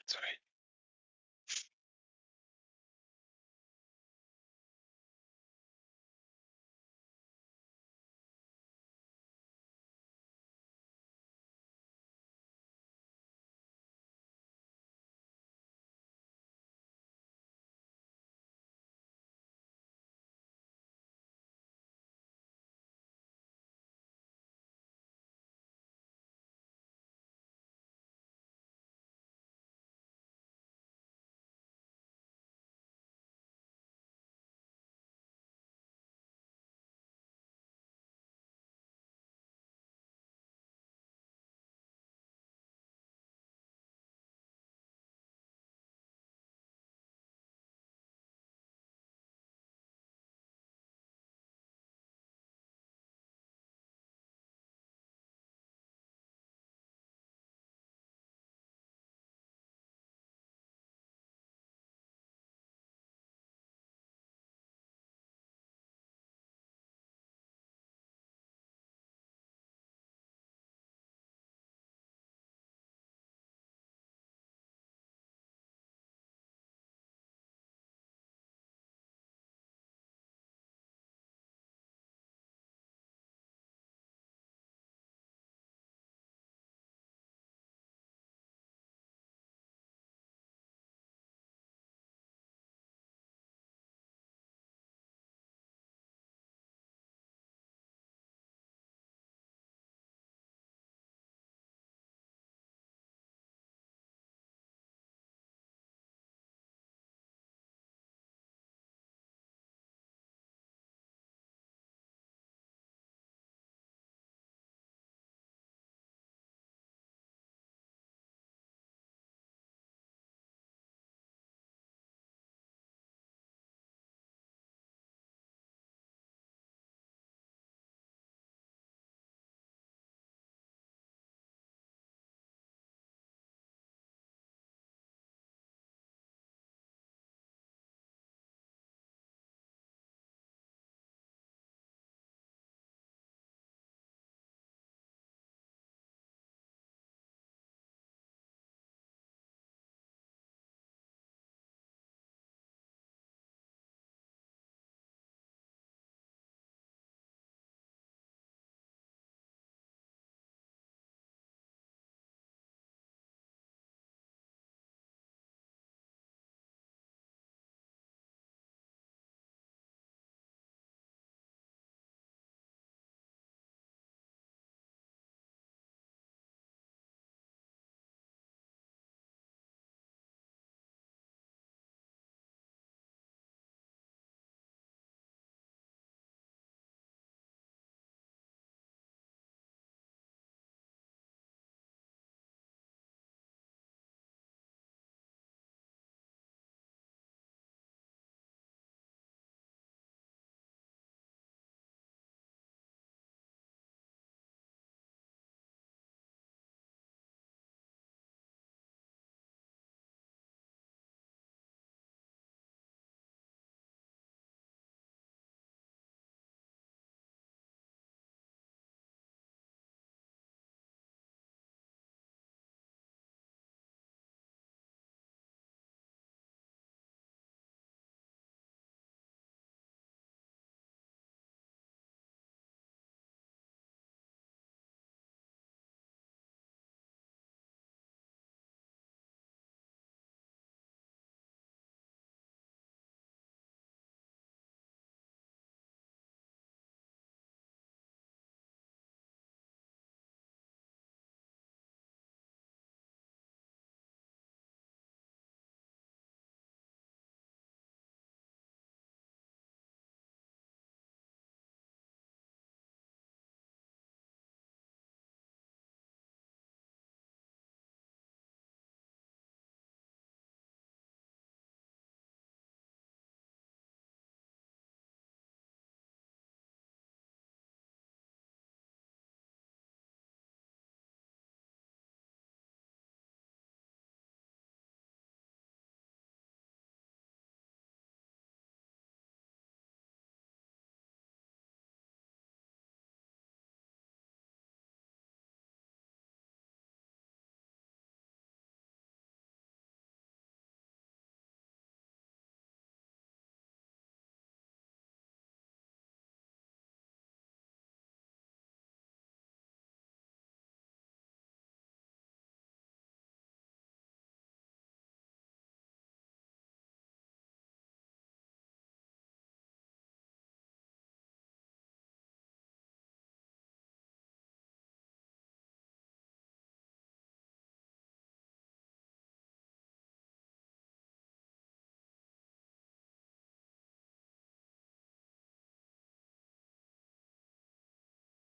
Sorry.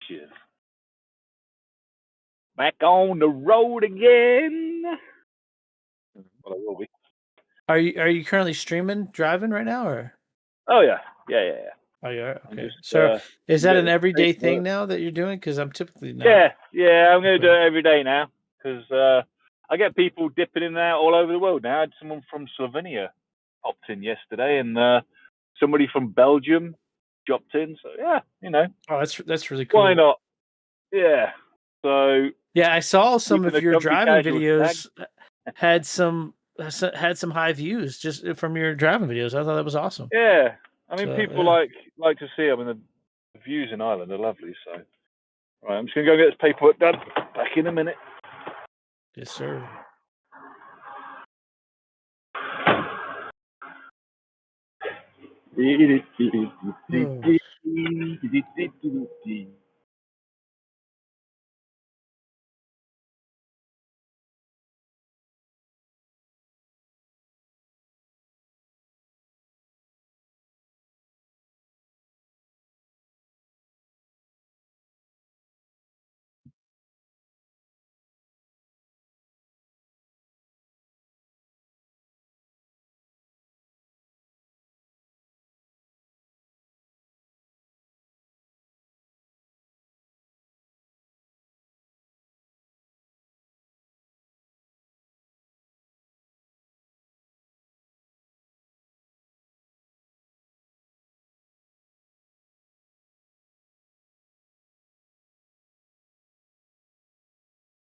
Cheers. Back on the road again. Well, I will be. Are you currently streaming, driving right now, or? Oh yeah. Oh, yeah. Okay. Just, So is that an everyday paperwork. thing now that you're doing? Because I'm typically not. Yeah. I'm going to do it every day now because I get people dipping in and out all over the world now. I had someone from Slovenia popped in yesterday, and somebody from Belgium dropped in. So yeah, Oh, that's really cool. Why not? Yeah. So yeah, I saw some of your driving videos had some high views just from your driving videos. I thought that was awesome. Yeah, I mean, people like to see them, and the views in Ireland are lovely. So, right, I'm just gonna go get this paperwork done. Back in a minute. Yes, sir.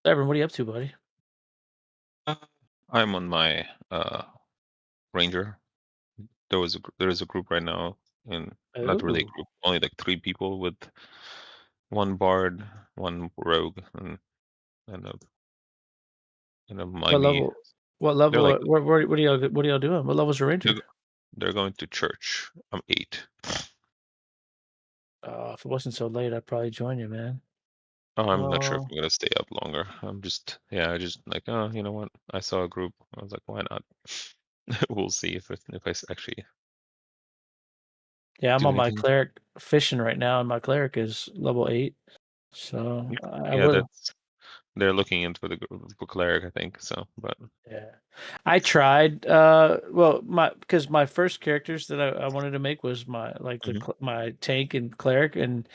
Evan, what are you up to, buddy? I'm on my Ranger. There is a group right now, and not really a group, only like 3 people with 1 bard, 1 rogue, and a Mimey. What level? Like, what are y'all doing? What level's your Ranger? They're going to church. I'm 8. If it wasn't so late, I'd probably join you, man. Oh, I'm not sure if I'm gonna stay up longer. I just like, oh, you know what? I saw a group. I was like, why not? We'll see if I actually. Yeah, I'm on my cleric fishing right now, and my cleric is level 8. So they're looking into the cleric, I think. So, but yeah, I tried. Because my first characters that I wanted to make was my my tank and cleric, and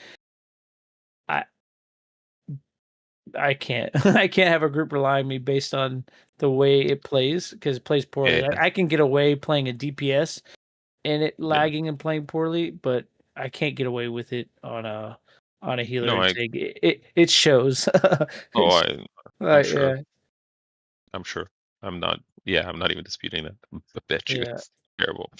I can't I can't have a group rely on me based on the way it plays because it plays poorly. Yeah. I can get away playing a DPS and it lagging and playing poorly, but I can't get away with it on a healer. No, it shows. I'm sure. Yeah. I'm sure. I'm not even disputing that. I bet you it's terrible.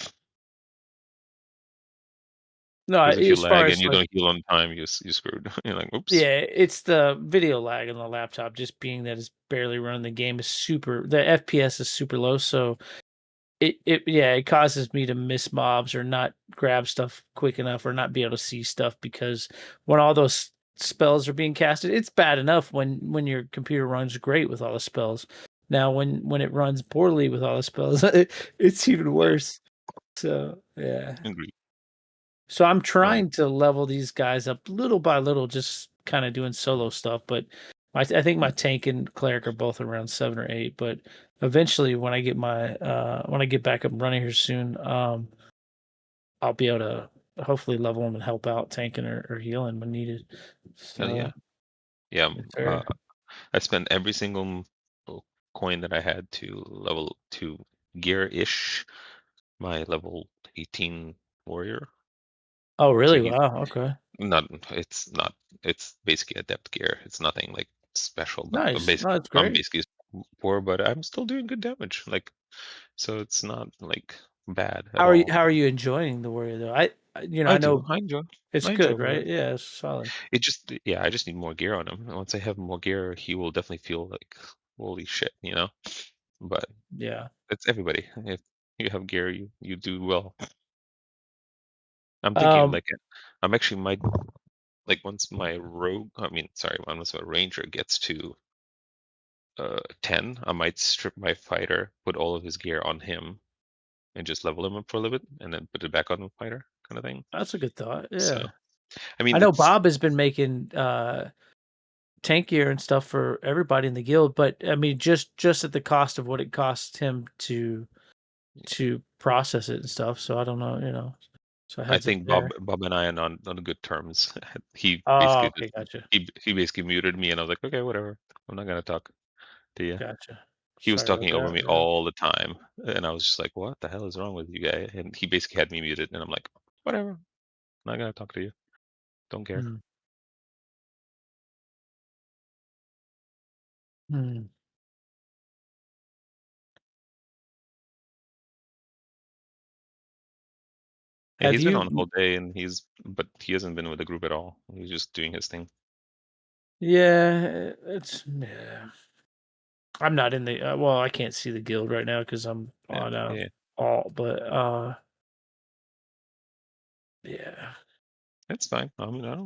No, if you lag and you don't heal on time, you're screwed. You're like, oops. Yeah, it's the video lag on the laptop. Just being that it's barely running the game is the FPS is super low, so it causes me to miss mobs or not grab stuff quick enough or not be able to see stuff because when all those spells are being casted, it's bad enough when your computer runs great with all the spells. Now when it runs poorly with all the spells, it's even worse. So yeah. Agreed. So I'm trying to level these guys up little by little, just kind of doing solo stuff. But I think my tank and cleric are both around 7 or 8. But eventually, when I get back up and running here soon, I'll be able to hopefully level them and help out tanking or healing when needed. So, yeah. I spent every single coin that I had to level to gear-ish my level 18 warrior. Oh, really? Wow. Okay. It's basically adept gear. It's nothing like special. Nice. Basically, great. I'm basically poor, but I'm still doing good damage. Like, so it's not like bad at all. How are you enjoying the warrior though? I know I enjoy. it's good, right? Yeah, it's solid. I just need more gear on him. And once I have more gear, he will definitely feel like holy shit, But yeah, it's everybody. If you have gear, you do well. I'm thinking I'm actually once my once my ranger gets to 10, I might strip my fighter, put all of his gear on him, and just level him up for a little bit, and then put it back on the fighter, kind of thing. That's a good thought. Yeah. So I mean, I know Bob has been making tank gear and stuff for everybody in the guild, but I mean, just at the cost of what it costs him to process it and stuff. So I don't know, you know. So I heads up think there. Bob and I are on good terms. He Oh, basically okay, gotcha. he basically muted me, and I was like, okay, whatever. I'm not gonna talk to you. Gotcha. He was Sorry about talking over that. me all the time, and I was just like, what the hell is wrong with you guy? And he basically had me muted, and I'm like, whatever. I'm not gonna talk to you. Don't care. Hmm. Hmm. Yeah, Have he's been on you? all day, and but he hasn't been with the group at all. He's just doing his thing. Yeah, it's yeah. I'm not in the well, I can't see the guild right now because I'm on Yeah. all, but yeah. That's fine. I mean, I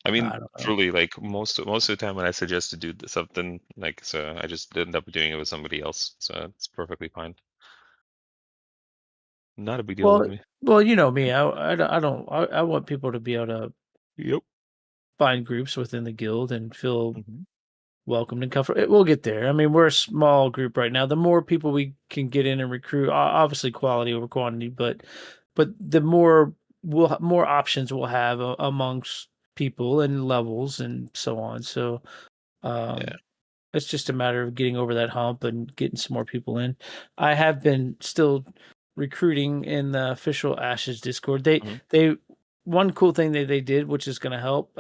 I mean, don't know. truly, like most of the time when I suggest to do something, like, so I just end up doing it with somebody else. So it's perfectly fine. Not a big deal with me. Well, you know me. I want people to be able to Yep. find groups within the guild and feel hmm welcomed and comfortable. We'll get there. I mean, we're a small group right now. The more people we can get in and recruit, obviously quality over quantity, but the more more options we'll have amongst people and levels and so on. So Yeah. it's just a matter of getting over that hump and getting some more people in. I have been still recruiting in the official Ashes Discord. hmm They one cool thing that they did, which is going to help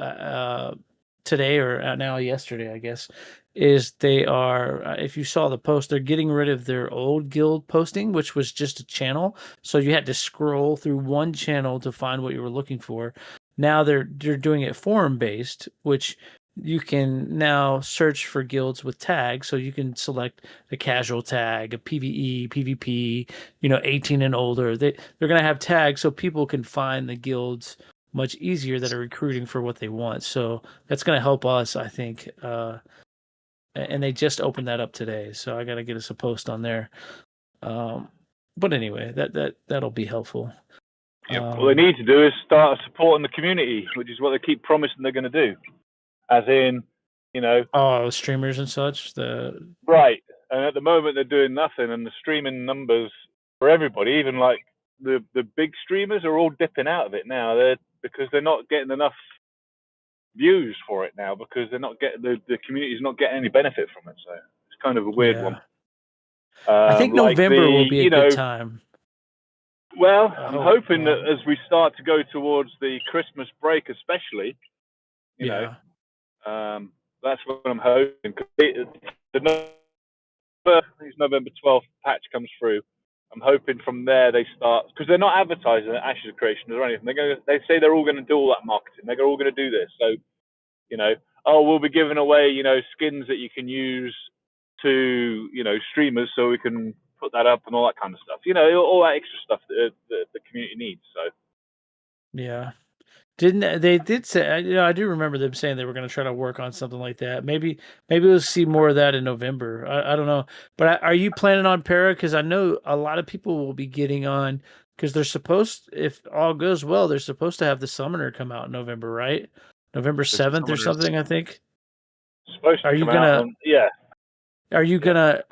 today or now yesterday, I guess, is they are. If you saw the post, they're getting rid of their old guild posting, which was just a channel. So you had to scroll through one channel to find what you were looking for. Now they're doing it forum based, which you can now search for guilds with tags. So you can select a casual tag, a PvE, PvP, 18 and older. They're going to have tags so people can find the guilds much easier that are recruiting for what they want. So that's going to help us, I think. And they just opened that up today. So I got to get us a post on there. But anyway, that'll be helpful. Yep. What they need to do is start supporting the community, which is what they keep promising they're going to do. As in, streamers and such. Right. And at the moment, they're doing nothing, and the streaming numbers for everybody, even like the big streamers, are all dipping out of it now. Because they're not getting enough views for it now, because they're not getting the community's not getting any benefit from it. So it's kind of a weird one. I think like November will be a good time. Well, I'm hoping that as we start to go towards the Christmas break, especially, that's what I'm hoping. November 12th patch comes through. I'm hoping from there they start, because they're not advertising at Ashes Creations or anything. They say they're all going to do all that marketing. They're all going to do this. So, we'll be giving away, skins that you can use to, streamers, so we can put that up and all that kind of stuff. All that extra stuff that the community needs. So. Yeah. They did say, I do remember them saying they were going to try to work on something like that. Maybe we'll see more of that in November. I don't know. But are you planning on Para? Because I know a lot of people will be getting on, because they're supposed, if all goes well, they're supposed to have the Summoner come out in November, right? November 7th or something, I think. Supposed to come out yeah. Are you gonna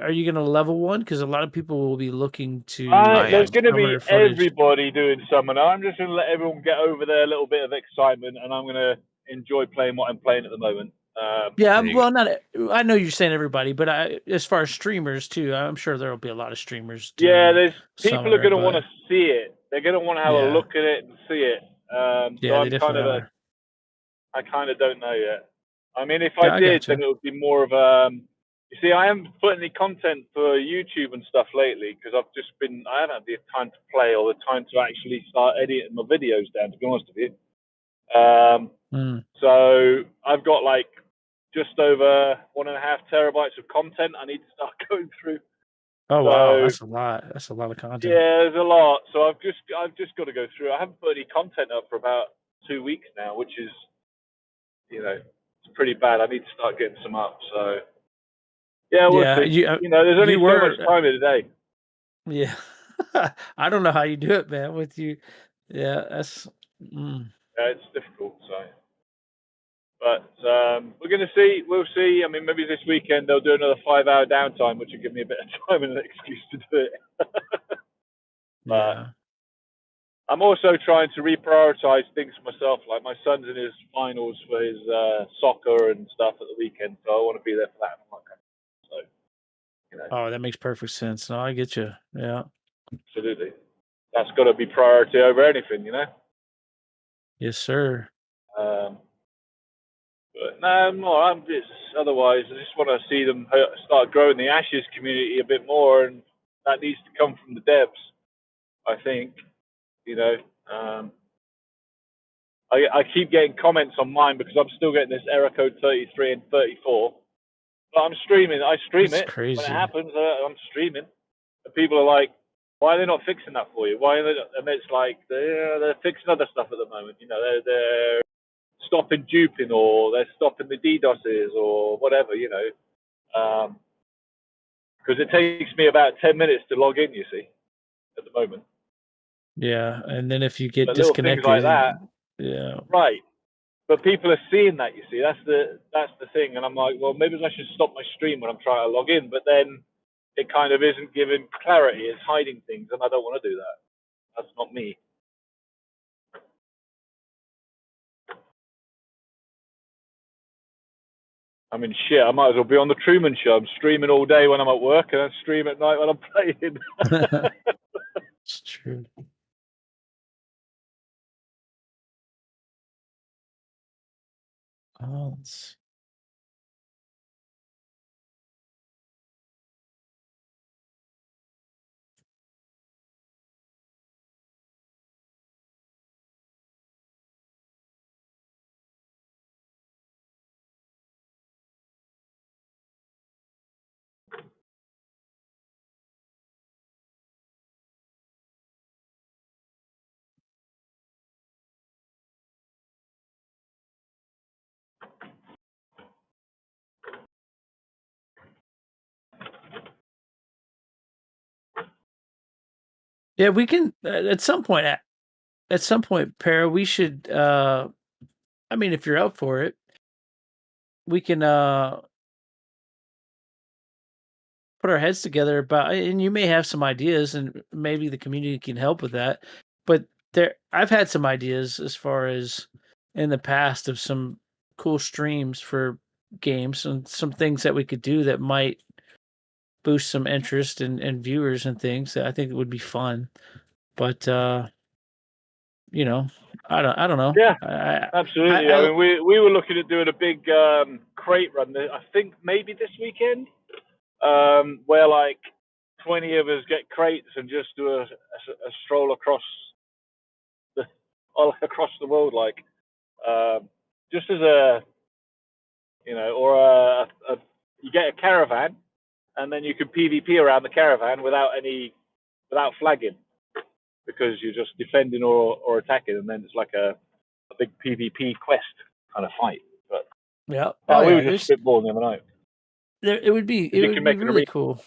level one? Because a lot of people will be looking to. There's going to be everybody doing Summoner. I'm just going to let everyone get over their little bit of excitement, and I'm going to enjoy playing what I'm playing at the moment. I know you're saying everybody, but as far as streamers too, I'm sure there will be a lot of streamers. There's people are going to want to see it. They're going to want to have a look at it and see it. So I'm I kind of don't know yet. I mean, if I did, then it would be more of you see, I haven't put any content for YouTube and stuff lately, because I haven't had the time to play or the time to actually start editing my videos down, to be honest with you. So I've got like just over 1.5 terabytes of content I need to start going through. Oh, wow, that's a lot. That's a lot of content. Yeah, there's a lot. So I've just got to go through. I haven't put any content up for about 2 weeks now, which is, it's pretty bad. I need to start getting some up. So yeah, we'll see. There's only so much time in a day. Yeah. I don't know how you do it, man, with you. Yeah, that's it's difficult. So, but we're going to see. We'll see. I mean, maybe this weekend they'll do another 5-hour downtime, which will give me a bit of time and an excuse to do it. Yeah. I'm also trying to reprioritize things for myself. Like my son's in his finals for his soccer and stuff at the weekend, so I want to be there for that. So, you know. Oh, that makes perfect sense. No, I get you. Yeah. Absolutely. That's got to be priority over anything, you know? Yes, sir. But no, I'm just, otherwise, I just want to see them start growing the Ashes community a bit more, and that needs to come from the devs, I think. You know, I keep getting comments on mine because I'm still getting this error code 33 and 34. But I'm streaming. I stream That's it crazy. when it happens. I'm streaming, and people are like, "Why are they not fixing that for you? Why?" Are they not? And it's like they're fixing other stuff at the moment. You know, they're stopping duping, or they're stopping the DDoSes, or whatever. You know, because it takes me about 10 minutes to log in. You see, at the moment. Yeah, and then if you get but disconnected, little things like that, yeah, right. But people are seeing that, you see. That's the thing. And I'm like, well, maybe I should stop my stream when I'm trying to log in. But then it kind of isn't giving clarity. It's hiding things, and I don't want to do that. That's not me. I mean, shit, I might as well be on the Truman Show. I'm streaming all day when I'm at work, and I stream at night when I'm playing. It's true. Oh, yeah, we can at some point. At some point, Para, we should. I mean, if you're up for it, we can put our heads together about, and you may have some ideas, and maybe the community can help with that. But I've had some ideas as far as in the past of some cool streams for games and some things that we could do that might boost some interest and viewers and things that I think would be fun. But you know, I don't know. Yeah, absolutely. I mean, we were looking at doing a big crate run. I think maybe this weekend, where like 20 of us get crates and just do a stroll across the world, like just as a, you know, or you get a caravan, and then you can PvP around the caravan without flagging, because you're just defending or attacking, and then it's like a big PvP quest kind of fight. But yeah, we were just spitballing the other night. It would be really cool.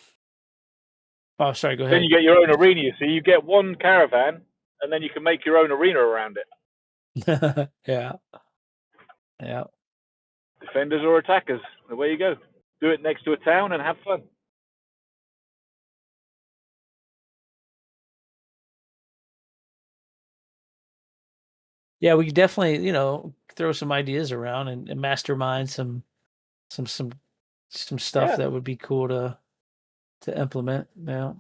Oh, sorry, go ahead. Then you get your own arena. So you get one caravan, and then you can make your own arena around it. Yeah. Defenders or attackers. Away you go. Do it next to a town and have fun. Yeah, we could definitely, you know, throw some ideas around and mastermind some stuff that would be cool to implement. Yeah.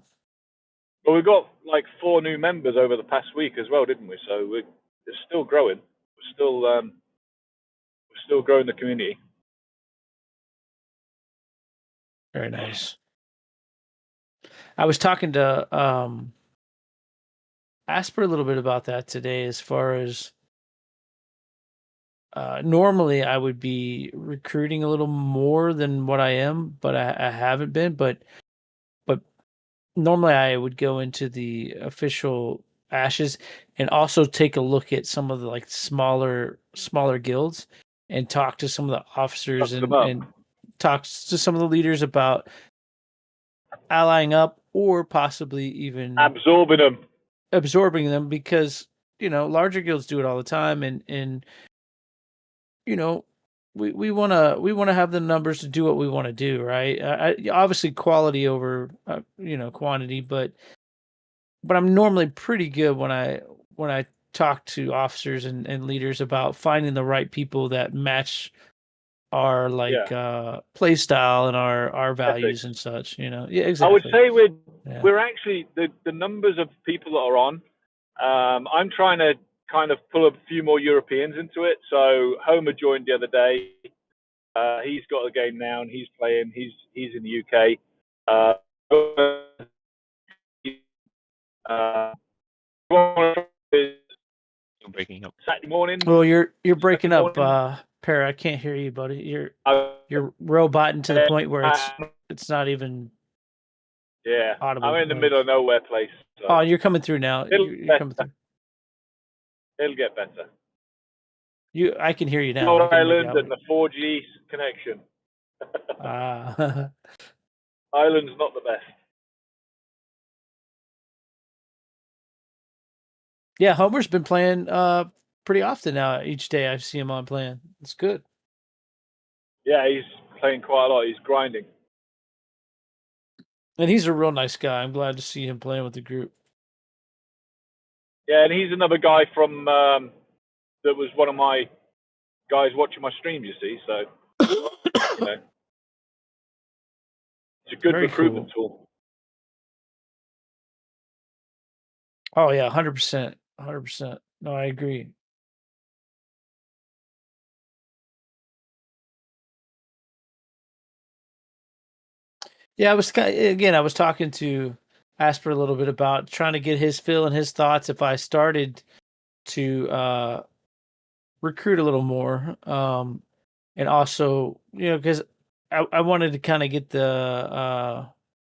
Well, we got like 4 new members over the past week as well, didn't we? So it's still growing. We're still growing the community. Very nice. I was talking to Asper a little bit about that today, as far as normally I would be recruiting a little more than what I am, but I haven't been. But normally I would go into the official Ashes and also take a look at some of the like smaller guilds and talk to some of the officers and talk to some of the leaders about allying up, or possibly even absorbing them, because larger guilds do it all the time, and we want to have the numbers to do what we want to do, right? Obviously quality over quantity, but I'm normally pretty good when I talk to officers and leaders about finding the right people that match our play style and our values and such. Yeah, exactly. I would say we're actually the numbers of people that are on. I'm trying to kind of pull a few more Europeans into it. So Homer joined the other day. He's got a game now and he's playing. He's in the UK. You're breaking up. Saturday morning. Well, you're breaking up, Para. I can't hear you, buddy. You're roboting to the point where it's not even. Yeah, audible. I'm in the middle of nowhere place. So. Oh, you're coming through now. You're coming through. It'll get better. I can hear you now. Rhode Island and the 4G connection. Ireland's not the best. Yeah, Homer's been playing pretty often now. Each day I see him on playing. It's good. Yeah, he's playing quite a lot. He's grinding. And he's a real nice guy. I'm glad to see him playing with the group. Yeah, and he's another guy from that was one of my guys watching my streams, you see. So, it's a good recruitment tool. Oh, yeah, 100%. 100%. No, I agree. Yeah, I was talking to Asper a little bit about trying to get his feel and his thoughts if I started to recruit a little more. And also, because I wanted to kind of get the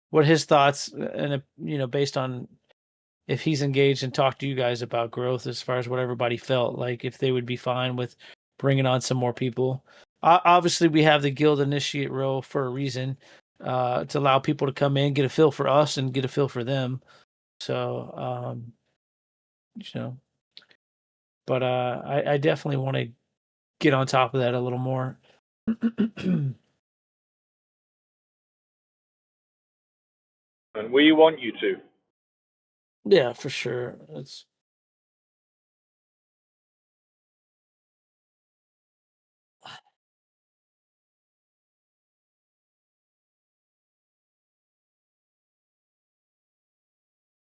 what his thoughts and based on if he's engaged and talked to you guys about growth as far as what everybody felt like, if they would be fine with bringing on some more people. Obviously, we have the guild initiate role for a reason, to allow people to come in, get a feel for us, and get a feel for them. So, but I definitely want to get on top of that a little more. And we want you to. Yeah, for sure. That's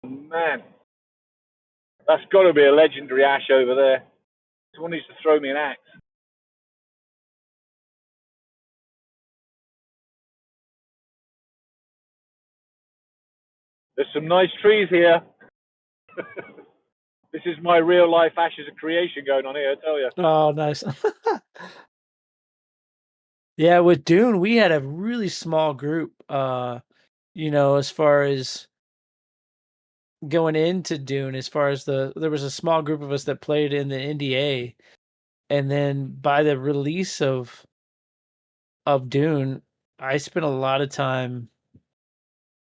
man. That's got to be a legendary Ash over there. Someone needs to throw me an axe. There's some nice trees here. This is my real life Ashes of Creation going on here, I tell you. Oh, nice. Yeah, with Dune, we had a really small group, as far as going into Dune, as far as there was a small group of us that played in the NDA, and then by the release of Dune, I spent a lot of time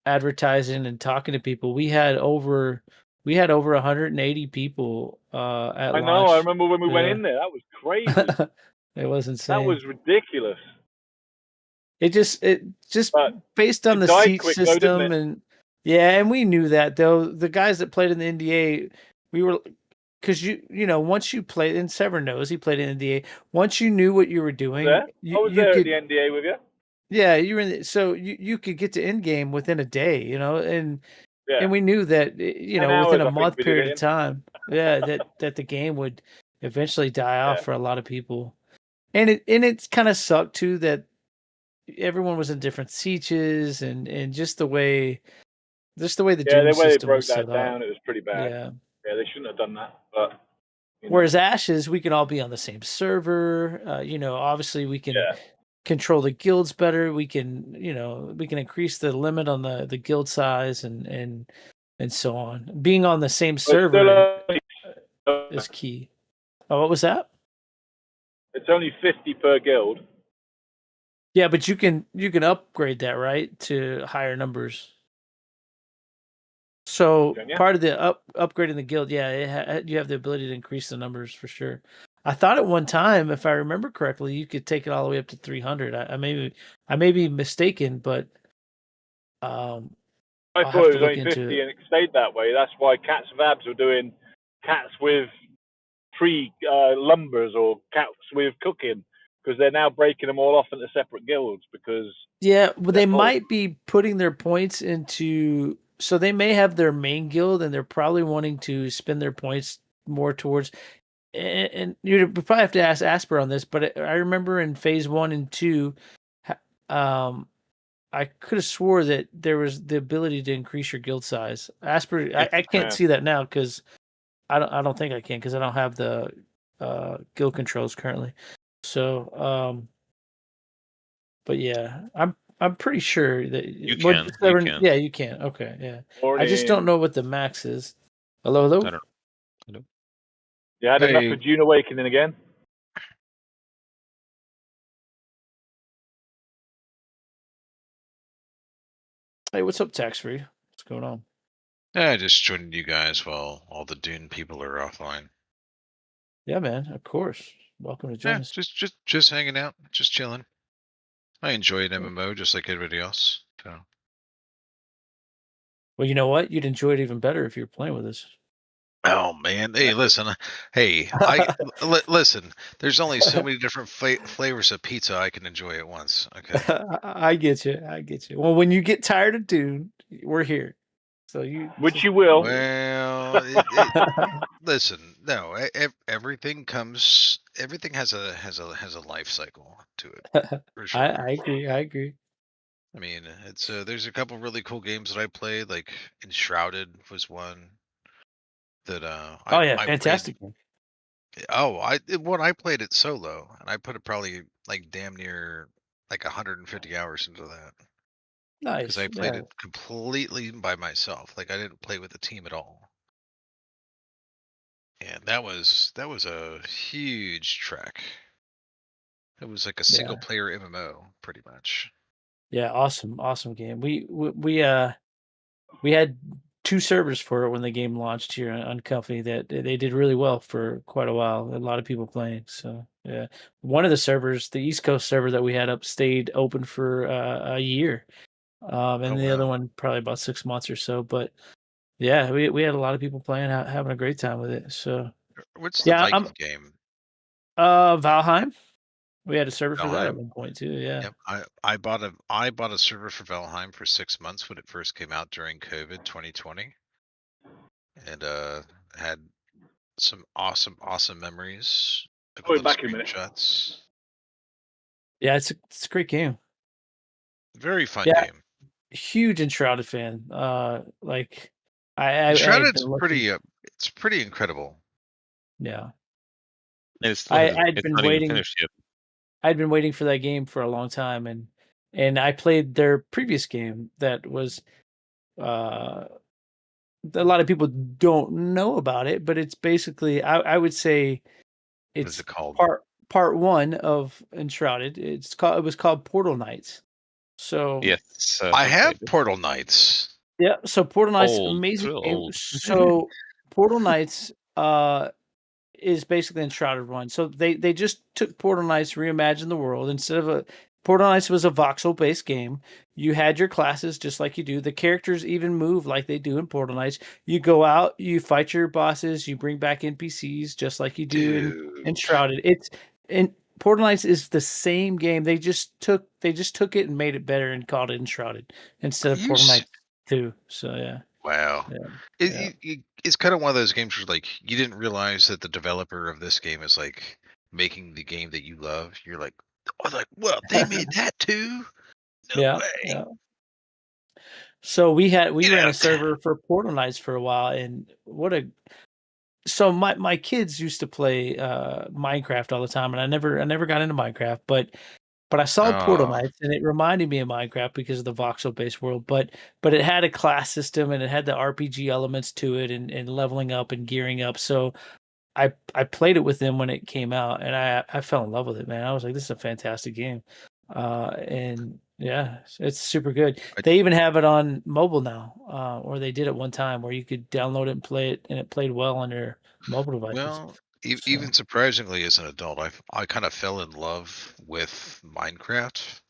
advertising and talking to people. We had over 180 people at launch. I know. I remember when we went in there. That was crazy. It was insane. That was ridiculous. It just based on the seat system, and and we knew that though. The guys that played in the NDA, we were, because once you played, and Severn knows he played in the NDA. Once you knew what you were doing, I was there at the NDA with you. Yeah, you were so you could get to end game within a day, and we knew that within a month period of time, that the game would eventually die off for a lot of people, and it's kind of sucked too that everyone was in different sieges and just the way the Doom system was set down, it was pretty bad. Yeah, they shouldn't have done that. But whereas Ashes, we can all be on the same server. Obviously we can control the guilds better. We can increase the limit on the guild size and so on. Being on the same server is key. Oh, what was that? It's only 50 per guild. Yeah, but you can upgrade that, right, to higher numbers. So Yeah. part of the upgrading the guild, yeah, you have the ability to increase the numbers for sure. I thought at one time, if I remember correctly, you could take it all the way up to 300. I may be mistaken, but I I'll thought have it to was look only into 50 it. and it stayed that way. That's why Cats with Abs were doing cats with tree lumbers or cats with cooking, because they're now breaking them all off into separate guilds because Yeah, well, they full. might be putting their points into. So they may have their main guild, and they're probably wanting to spend their points more towards. And you'd probably have to ask Asper on this, but I remember in phase 1 and 2, I could have swore that there was the ability to increase your guild size. Asper, I can't see that now because I don't think I can because I don't have the guild controls currently. So but yeah, I'm pretty sure that You can. Yeah, you can. Okay, yeah. Morning. I just don't know what the max is. Hello. I don't know. You had enough of June Awakening again? Hey, what's up, Tax Free? What's going on? Yeah, I just joined you guys while all the Dune people are offline. Yeah, man. Of course. Welcome to join us. Just hanging out, just chilling. I enjoy an MMO just like everybody else. So. Well, you know what? You'd enjoy it even better if you were playing with us. Oh man, hey, listen, listen. There's only so many different flavors of pizza I can enjoy at once. Okay, I get you. Well, when you get tired of Dune, we're here. So which you will. Well, listen, no, everything has a life cycle to it. For sure. I agree. I mean, it's there's a couple really cool games that I played, like Enshrouded was one that I fantastic. played. I played it solo, and I put it probably like damn near like 150 hours into that. Nice. Because I played it completely by myself. Like I didn't play with a team at all. And that was a huge trek. It was like a single player MMO, pretty much. Yeah, awesome game. We had 2 servers for it when the game launched here on Company that they did really well for quite a while. A lot of people playing. So yeah, one of the servers, the East Coast server that we had up, stayed open for a year, and the other one probably about 6 months or so. But yeah, we had a lot of people playing, having a great time with it. So what's the Viking game? Valheim. We had a server for that at one point too. Yeah. Yep. I bought a server for Valheim for 6 months when it first came out during COVID 2020, and had some awesome memories. Back in a minute. Shots. Yeah, it's a great game. Very fun game. Huge Enshrouded fan. Like Enshrouded's it's pretty incredible. Yeah. And it's not even finished yet. I'd been waiting for that game for a long time, and I played their previous game that was a lot of people don't know about it, but it's basically I would say it's what is it called? part 1 of Enshrouded. It was called Portal Knights. So yes, I have Portal Knights. Yeah, so Portal Knights, amazing game. So Portal Knights is basically Enshrouded 1. So they just took Portal Knights, reimagined the world. Instead of Portal Knights was a voxel-based game. You had your classes just like you do. The characters even move like they do in Portal Knights. You go out, you fight your bosses, you bring back NPCs just like you do in Enshrouded. Portal Knights is the same game. They just took it and made it better and called it Enshrouded instead of Portal Knights 2. So yeah. Wow. Yeah. It's kind of one of those games where like you didn't realize that the developer of this game is like making the game that you love. You're like, well, they made that too? No way. Yeah. So we ran a server for Portal Knights for a while, and so my kids used to play Minecraft all the time, and I never got into Minecraft, but I saw Portal Knights, and it reminded me of Minecraft because of the voxel-based world. But it had a class system, and it had the RPG elements to it, and leveling up and gearing up. So I played it with them when it came out, and I fell in love with it, man. I was like, this is a fantastic game. And yeah, it's super good. They even have it on mobile now, or they did it one time where you could download it and play it, and it played well on your mobile devices. Well, even surprisingly, as an adult, I kind of fell in love with Minecraft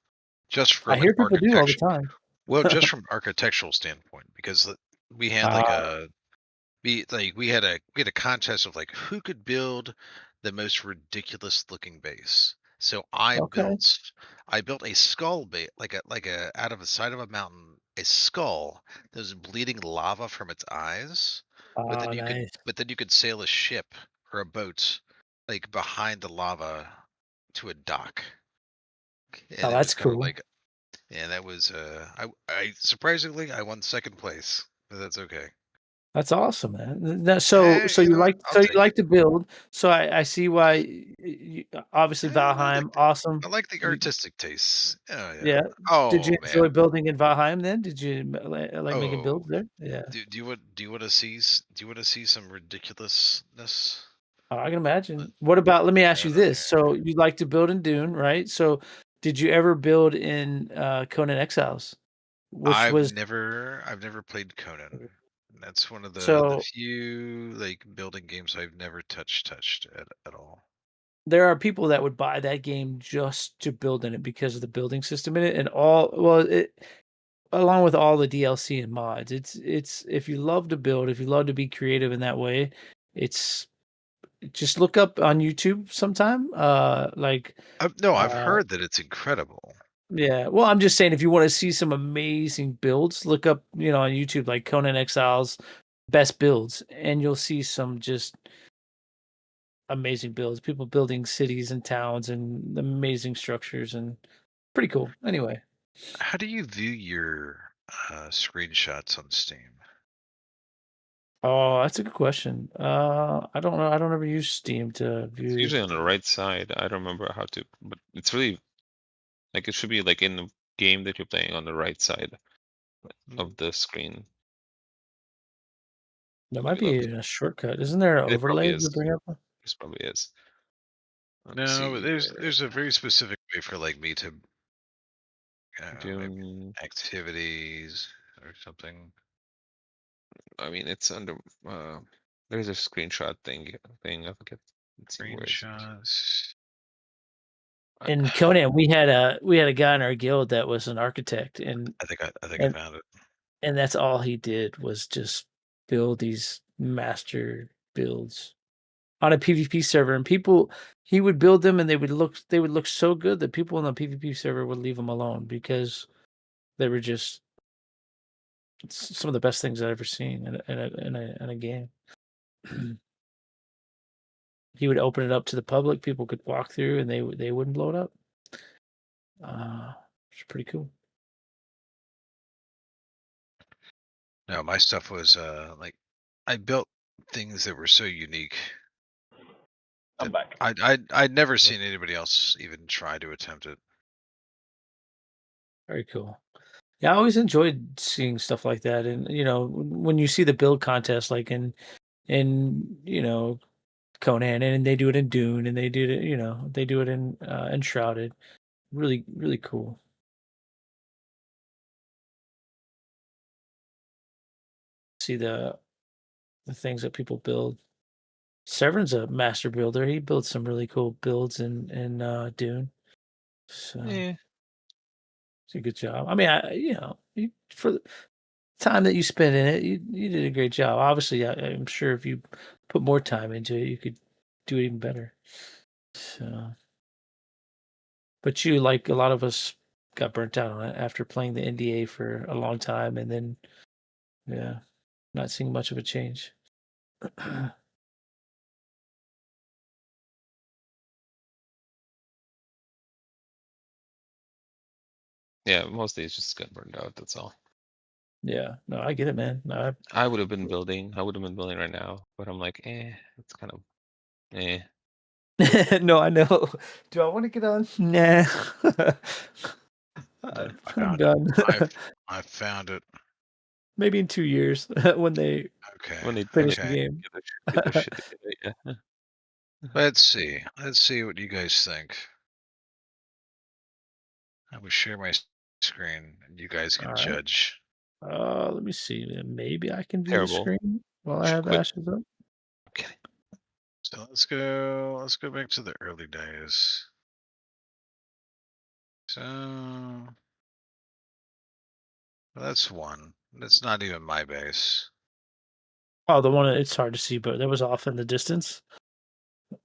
just from I hear people do all the architecture. time. Well, just from architectural standpoint, because we had like we had a contest of like who could build the most ridiculous looking base. So I built a skull base, like a out of the side of a mountain, a skull that was bleeding lava from its eyes. But then you could sail a ship or a boat like behind the lava to a dock. And it was that's kind of cool. like, and that was I surprisingly I won second place, but that's okay. That's awesome, man. So you like to build. So I see why. Obviously, Valheim, awesome. I like the artistic tastes. Oh yeah. Yeah. Oh Did you man. enjoy building in Valheim? Then did you like making builds there? Yeah. Do you want to see some ridiculousness? I can imagine. What about? Let me ask you this. So you like to build in Dune, right? So did you ever build in Conan Exiles? I've never played Conan. That's one of the few like building games I've never touched at all. There are people that would buy that game just to build in it because of the building system in it and along with all the DLC and mods. It's if you love to build, if you love to be creative in that way, it's just look up on YouTube sometime. I've heard that it's incredible. Yeah, well, I'm just saying if you want to see some amazing builds, look up, on YouTube like Conan Exiles best builds, and you'll see some just amazing builds. People building cities and towns and amazing structures, and pretty cool. Anyway, how do you view your screenshots on Steam? Oh, that's a good question. I don't know. I don't ever use Steam to view. It's usually on the right side. I don't remember how to, but it's really like it should be like in the game that you're playing on the right side of the screen. There might be a shortcut. Isn't there an overlay to bring up? This probably is. No, but there's a very specific way for like me to do activities or something. I mean, it's under. There's a screenshot thing. I forget. Let's see where Screenshots. In Conan, we had a guy in our guild that was an architect, and I think I found it. And that's all he did was just build these master builds on a PvP server, and he would build them, and they would look so good that people on the PvP server would leave them alone because they were just some of the best things I've ever seen in a game. He would open it up to the public; people could walk through, and they wouldn't blow it up. It's pretty cool. No, my stuff was like I built things that were so unique. I'm back. I'd never seen anybody else even try to attempt it. Very cool. Yeah, I always enjoyed seeing stuff like that, and when you see the build contest, like in Conan, and they do it in Dune, and they do it in Enshrouded. Really, really cool. See the things that people build. Severin's a master builder. He builds some really cool builds in Dune. So it's a good job. I mean, for the time that you spend in it, you did a great job. Obviously, I'm sure if you put more time into it, you could do it even better. So, but you, like a lot of us, got burnt out on it after playing the NDA for a long time, and then not seeing much of a change. Yeah, mostly it's just got burned out. That's all. Yeah, no, I get it, man. No, I would have been building. I would have been building right now, but I'm like, it's kind of, No, I know. Do I want to get on? Nah. I'm done. I found it. Maybe in 2 years when they finish the game. Get their shit together, yeah. Let's see what you guys think. I will share my screen, and you guys can judge. Let me see. Maybe I can view Terrible. the screen while I have ashes up. Okay. So let's go back to the early days. So well, that's one. That's not even my base. Oh, the one it's hard to see, but that was off in the distance.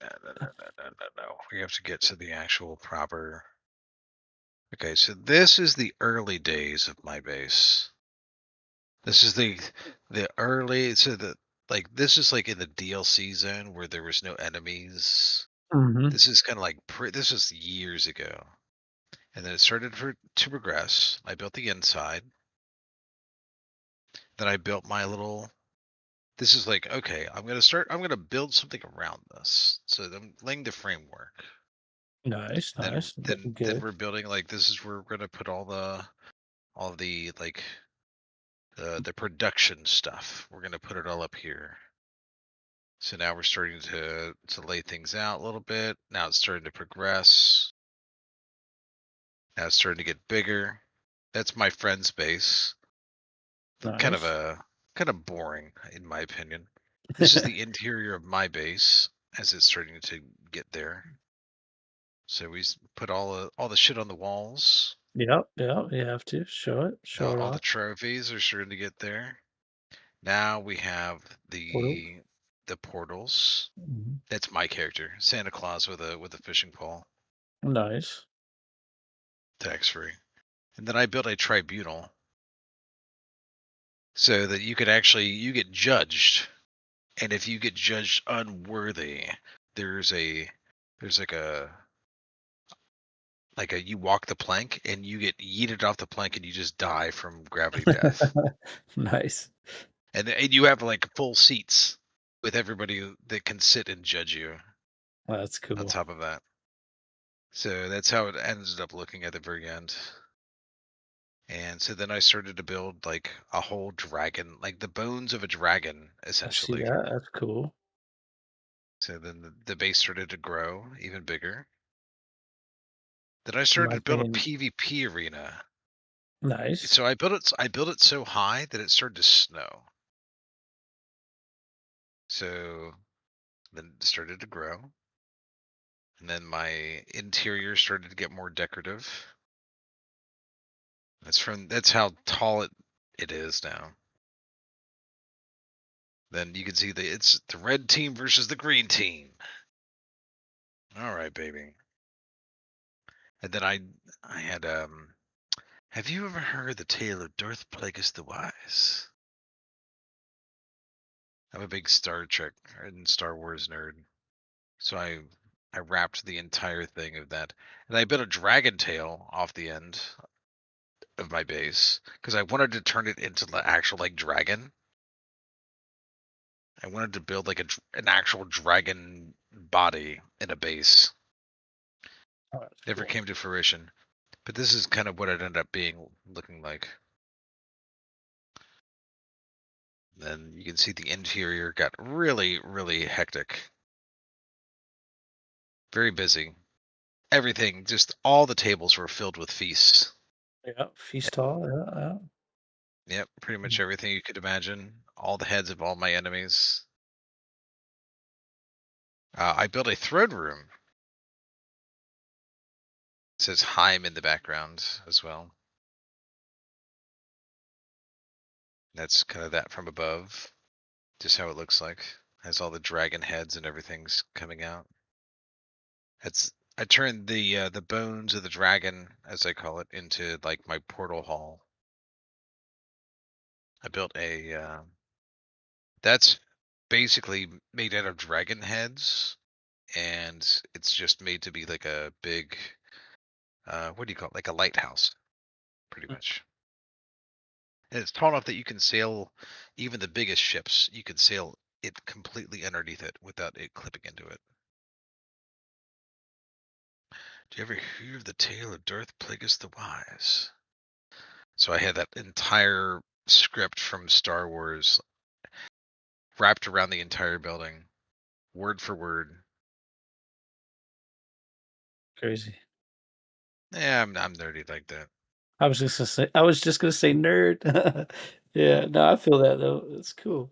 No. We have to get to the actual proper. Okay, so this is the early days of my base. This is the early. So this is like in the DLC zone where there was no enemies. Mm-hmm. This is kind of like this was years ago, and then it started to progress. I built the inside. Then I built my little. This is like, okay, I'm gonna build something around this. So I'm laying the framework. Nice. Then we're building, like, this is where we're gonna put all the like the production stuff. We're gonna put it all up here. So now we're starting to lay things out a little bit. Now it's starting to progress. Now it's starting to get bigger. That's my friend's base. Nice. Kind of boring, in my opinion. This is the interior of my base as it's starting to get there. So we put all the shit on the walls. Yep. You have to show it. Show it All off. the trophies are starting to get there. Now we have the portals. Mm-hmm. That's my character, Santa Claus with a fishing pole. Nice. Tax free. And then I built a tribunal so that you get judged, and if you get judged unworthy, there's like a you walk the plank and you get yeeted off the plank and you just die from gravity death. Nice. And you have like full seats with everybody that can sit and judge you. Oh, that's cool. On top of that. So that's how it ended up looking at the very end. And so then I started to build like a whole dragon, like the bones of a dragon, essentially. I see that. That's cool. So then the base started to grow even bigger. Then I started to build a PvP arena. Nice. So I built it so high that it started to snow. So then it started to grow. And then my interior started to get more decorative. That's how tall it is now. Then you can see it's the red team versus the green team. All right, baby. And then I had have you ever heard the tale of Darth Plagueis the Wise? I'm a big Star Trek and Star Wars nerd. So I wrapped the entire thing of that. And I built a dragon tail off the end of my base because I wanted to turn it into the actual like dragon. I wanted to build like an actual dragon body in a base. Never came to fruition. But this is kind of what it ended up looking like. Then you can see the interior got really, really hectic. Very busy. Everything, just all the tables were filled with feasts. Yeah, feast hall. Yeah. Yep, pretty much everything you could imagine. All the heads of all my enemies. I built a throne room. It says Heim in the background as well. That's kind of that from above. Just how it looks like. Has all the dragon heads and everything's coming out. I turned the bones of the dragon, as I call it, into like my portal hall. I built that's basically made out of dragon heads, and it's just made to be like a big, what do you call it? Like a lighthouse, pretty much. And it's tall enough that you can sail even the biggest ships. You can sail it completely underneath it without it clipping into it. Do you ever hear of the tale of Darth Plagueis the Wise? So I had that entire script from Star Wars wrapped around the entire building, word for word. Crazy. Yeah, I'm nerdy like that. I was just gonna say nerd. Yeah, no, I feel that though. It's cool.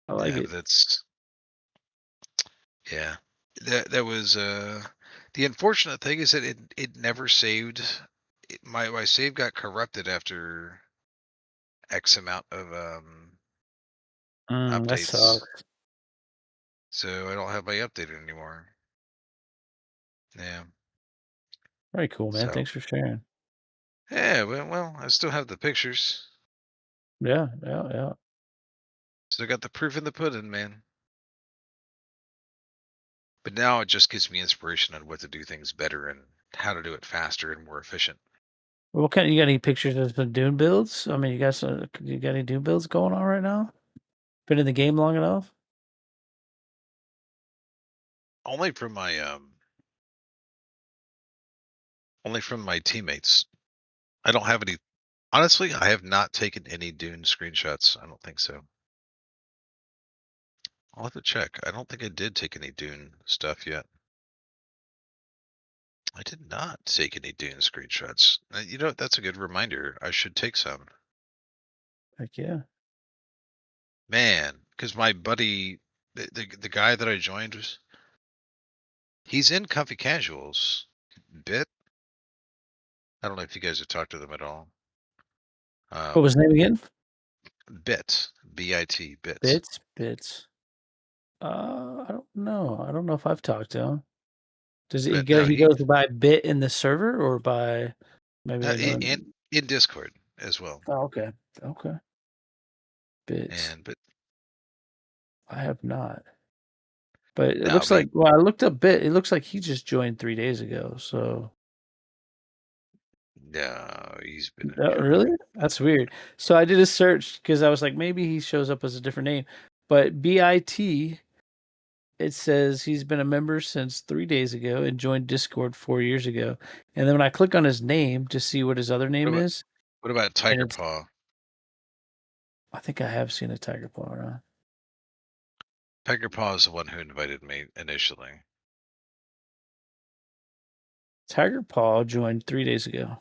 I like Yeah, it. but that's yeah. That was the unfortunate thing is that it never saved. My save got corrupted after X amount of That updates, sucks. so I don't have my updated anymore. Yeah. Very cool, man. So Thanks for sharing. yeah, well, I still have the pictures. Yeah, yeah, yeah. Still got the proof in the pudding, man. But now it just gives me inspiration on what to do things better and how to do it faster and more efficient. What kind? You got any pictures of some Dune builds? I mean, you got any Dune builds going on right now? Been in the game long enough? Only from my teammates. I don't have any. Honestly, I have not taken any Dune screenshots. I don't think so. I'll have to check. I don't think I did take any Dune stuff yet. I did not take any Dune screenshots. You know, that's a good reminder. I should take some. Heck yeah. Man, because my buddy, the guy that I joined he's in Comfy Casuals. Bit. I don't know if you guys have talked to them at all. What was his name again? Bit. B-I-T. Bit. Bits. I don't know. I don't know if I've talked to him. Does he But go? no, He goes by Bit in the server or by maybe I know. in Discord as well. Oh, okay. Okay. Bits. But I have not. But it no, looks like I looked up Bit. It looks like he just joined 3 days ago. So no, he's been really? That's weird. So I did a search because I was like, maybe he shows up as a different name. But BIT, it says he's been a member since 3 days ago and joined Discord 4 years ago. And then when I click on his name to see what his other name is, what about Tiger Paw? I think I have seen a Tiger Paw around. Tiger Paw is the one who invited me initially. Tiger Paw joined 3 days ago.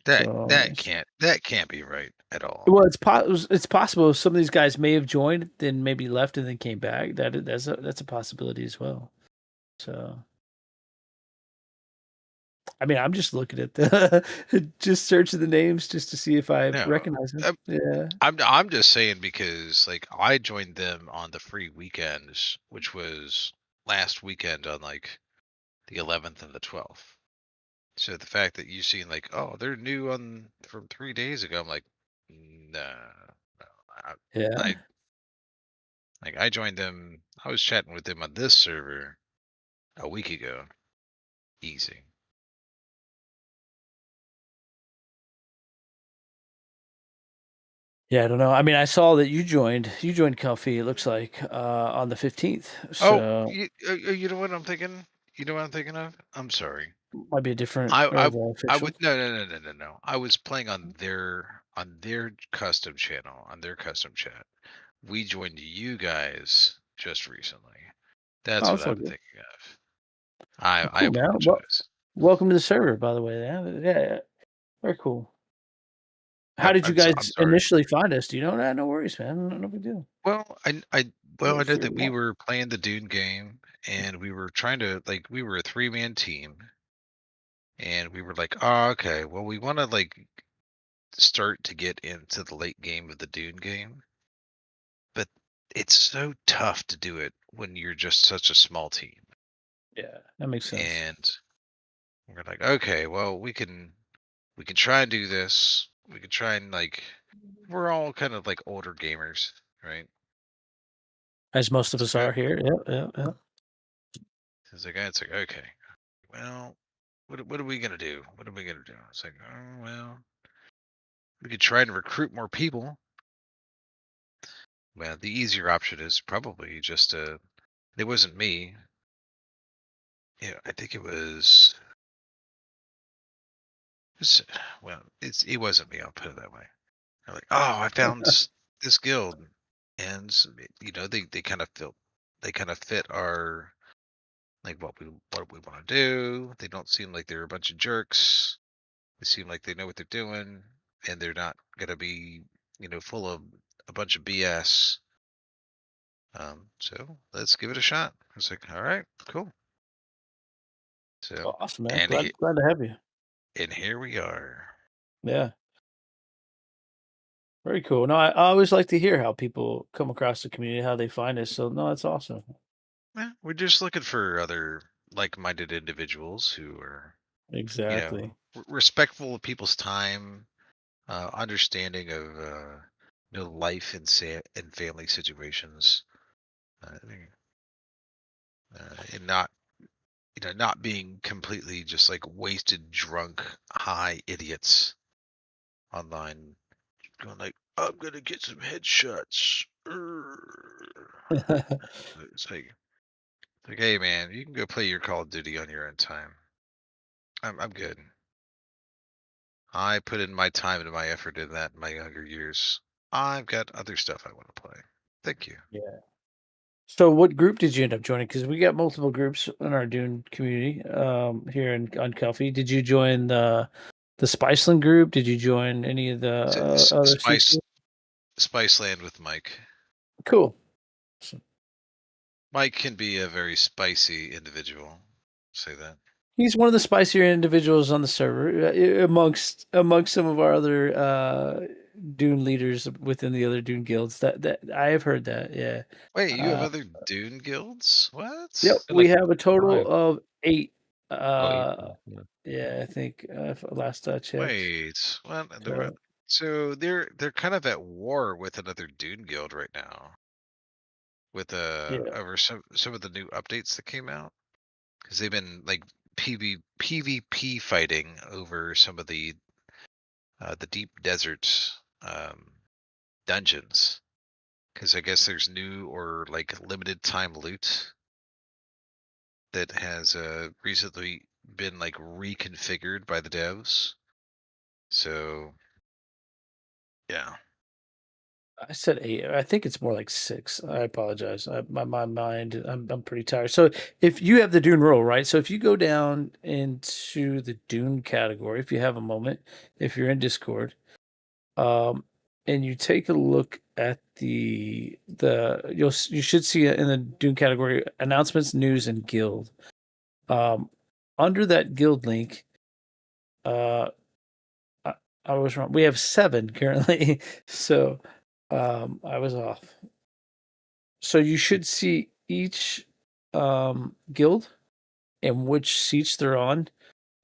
That can't be right at all. Well, it's possible some of these guys may have joined, then maybe left and then came back. That's a possibility as well. So, I mean, I'm just looking at the just searching the names just to see if I recognize them. Yeah, I'm just saying because like I joined them on the free weekends, which was last weekend on like the 11th and the 12th. So the fact that you've seen like, oh, they're new from 3 days ago, I'm like, no. yeah. I joined them. I was chatting with them on this server a week ago. Easy. Yeah, I don't know. I mean, I saw that you joined Comfy, it looks like, on the 15th. So you know what I'm thinking? You know what I'm thinking of? I'm sorry. Might be a different I would official. no. I was playing on their custom channel, on their custom chat. We joined you guys just recently. That's what I'm thinking of. I apologize. Welcome to the server, by the way. Yeah. Very cool. How did you guys initially find us? Do you know that? No worries, man. No big deal. Well, I know that we were playing the Dune game, and we were trying to we were a 3-man team, and we were like, oh, okay, well, we want to start to get into the late game of the Dune game, but it's so tough to do it when you're just such a small team. Yeah, that makes sense. And we're like, okay, well, we can try and do this. We can try and we're all kind of like older gamers, right? As most of us are here. Yeah. It's like, okay, well, what are we gonna do? What are we gonna do? It's like, oh well, we could try and recruit more people. Well, the easier option is probably just it wasn't me. Yeah, I think it was. Well, it wasn't me. I'll put it that way. They're like, oh, I found this guild, and they kind of fit our like what we want to do. They don't seem like they're a bunch of jerks. They seem like they know what they're doing, and they're not gonna be, full of a bunch of BS. So let's give it a shot. I was like, all right, cool. So Awesome, man. and Glad to have you. and here we are. Yeah. Very cool. No, I always like to hear how people come across the community, how they find us. So no, that's awesome. Yeah, we're just looking for other like-minded individuals who are, Exactly. respectful of people's time, understanding of life and family situations, and not being completely just like wasted, drunk, high idiots online, going like, I'm gonna get some headshots. It's like, hey man, you can go play your Call of Duty on your own time. I'm good. I put in my time and my effort in that in my younger years. I've got other stuff I want to play. Thank you. Yeah. So what group did you end up joining? Because we got multiple groups in our Dune community here on Coffee. Did you join the Spiceland group? Did you join any of the other Spiceland with Mike. Cool. Mike can be a very spicy individual. Say that. He's one of the spicier individuals on the server amongst some of our other Dune leaders within the other Dune guilds. That I have heard that. Yeah. Wait, you have other Dune guilds? What? Yep, we have a total of 8. Yeah, I think last I checked. Wait, what? So they're kind of at war with another Dune guild right now. With over some of the new updates that came out, because they've been like PvP fighting over some of the deep desert dungeons, because I guess there's new or like limited time loot that has recently been like reconfigured by the devs. So yeah, I said 8. I think it's more like 6. I apologize. My mind. I'm pretty tired. So if you have the Dune role, right? So if you go down into the Dune category, if you have a moment, if you're in Discord, and you take a look at you should see in the Dune category announcements, news, and guild. Under that guild link, I was wrong. We have 7 currently, so I was off. So you should see each guild and which seats they're on,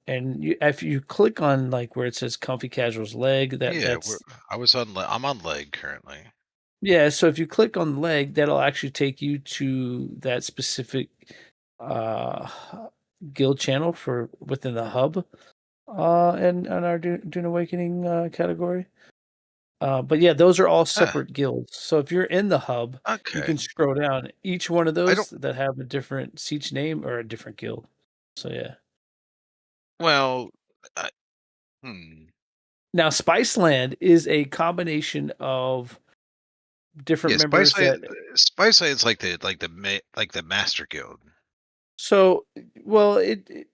and if you click on like where it says Comfy Casual's leg, I'm on leg currently. Yeah, so if you click on leg, that'll actually take you to that specific guild channel for within the hub, and our Dune Awakening category. But yeah, those are all separate guilds. So if you're in the hub, you can scroll down. Each one of those that have a different siege name or a different guild. So yeah. Well, now Spiceland is a combination of different members. Spiceland's like the master guild. So, well,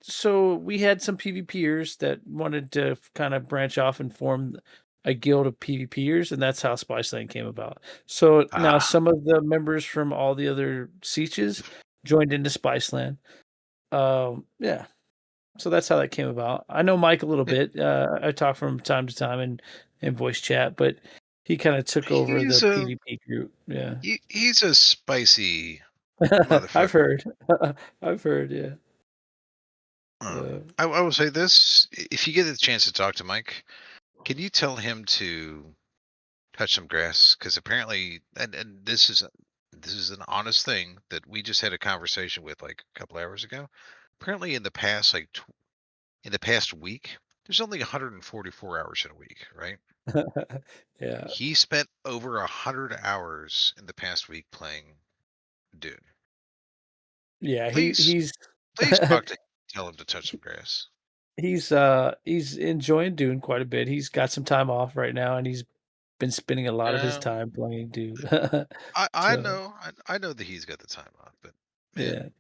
so we had some PvPers that wanted to kind of branch off and form a guild of PvPers, and that's how Spiceland came about. So now some of the members from all the other sieges joined into Spiceland. Yeah. So that's how that came about. I know Mike a little bit. I talk from time to time in voice chat, but he kind of took over the PvP group. Yeah. He's a spicy motherfucker. I've heard, yeah. I will say this: if you get the chance to talk to Mike, can you tell him to touch some grass? Because apparently, and this is an honest thing that we just had a conversation with like a couple hours ago. Apparently, in the past week, there's only 144 hours in a week, right? Yeah. He spent over 100 hours in the past week playing Dune. Yeah, please talk to him, tell him to touch some grass. He's enjoying Dune quite a bit. He's got some time off right now, and he's been spending a lot of his time playing Dune. I know that he's got the time off, but man,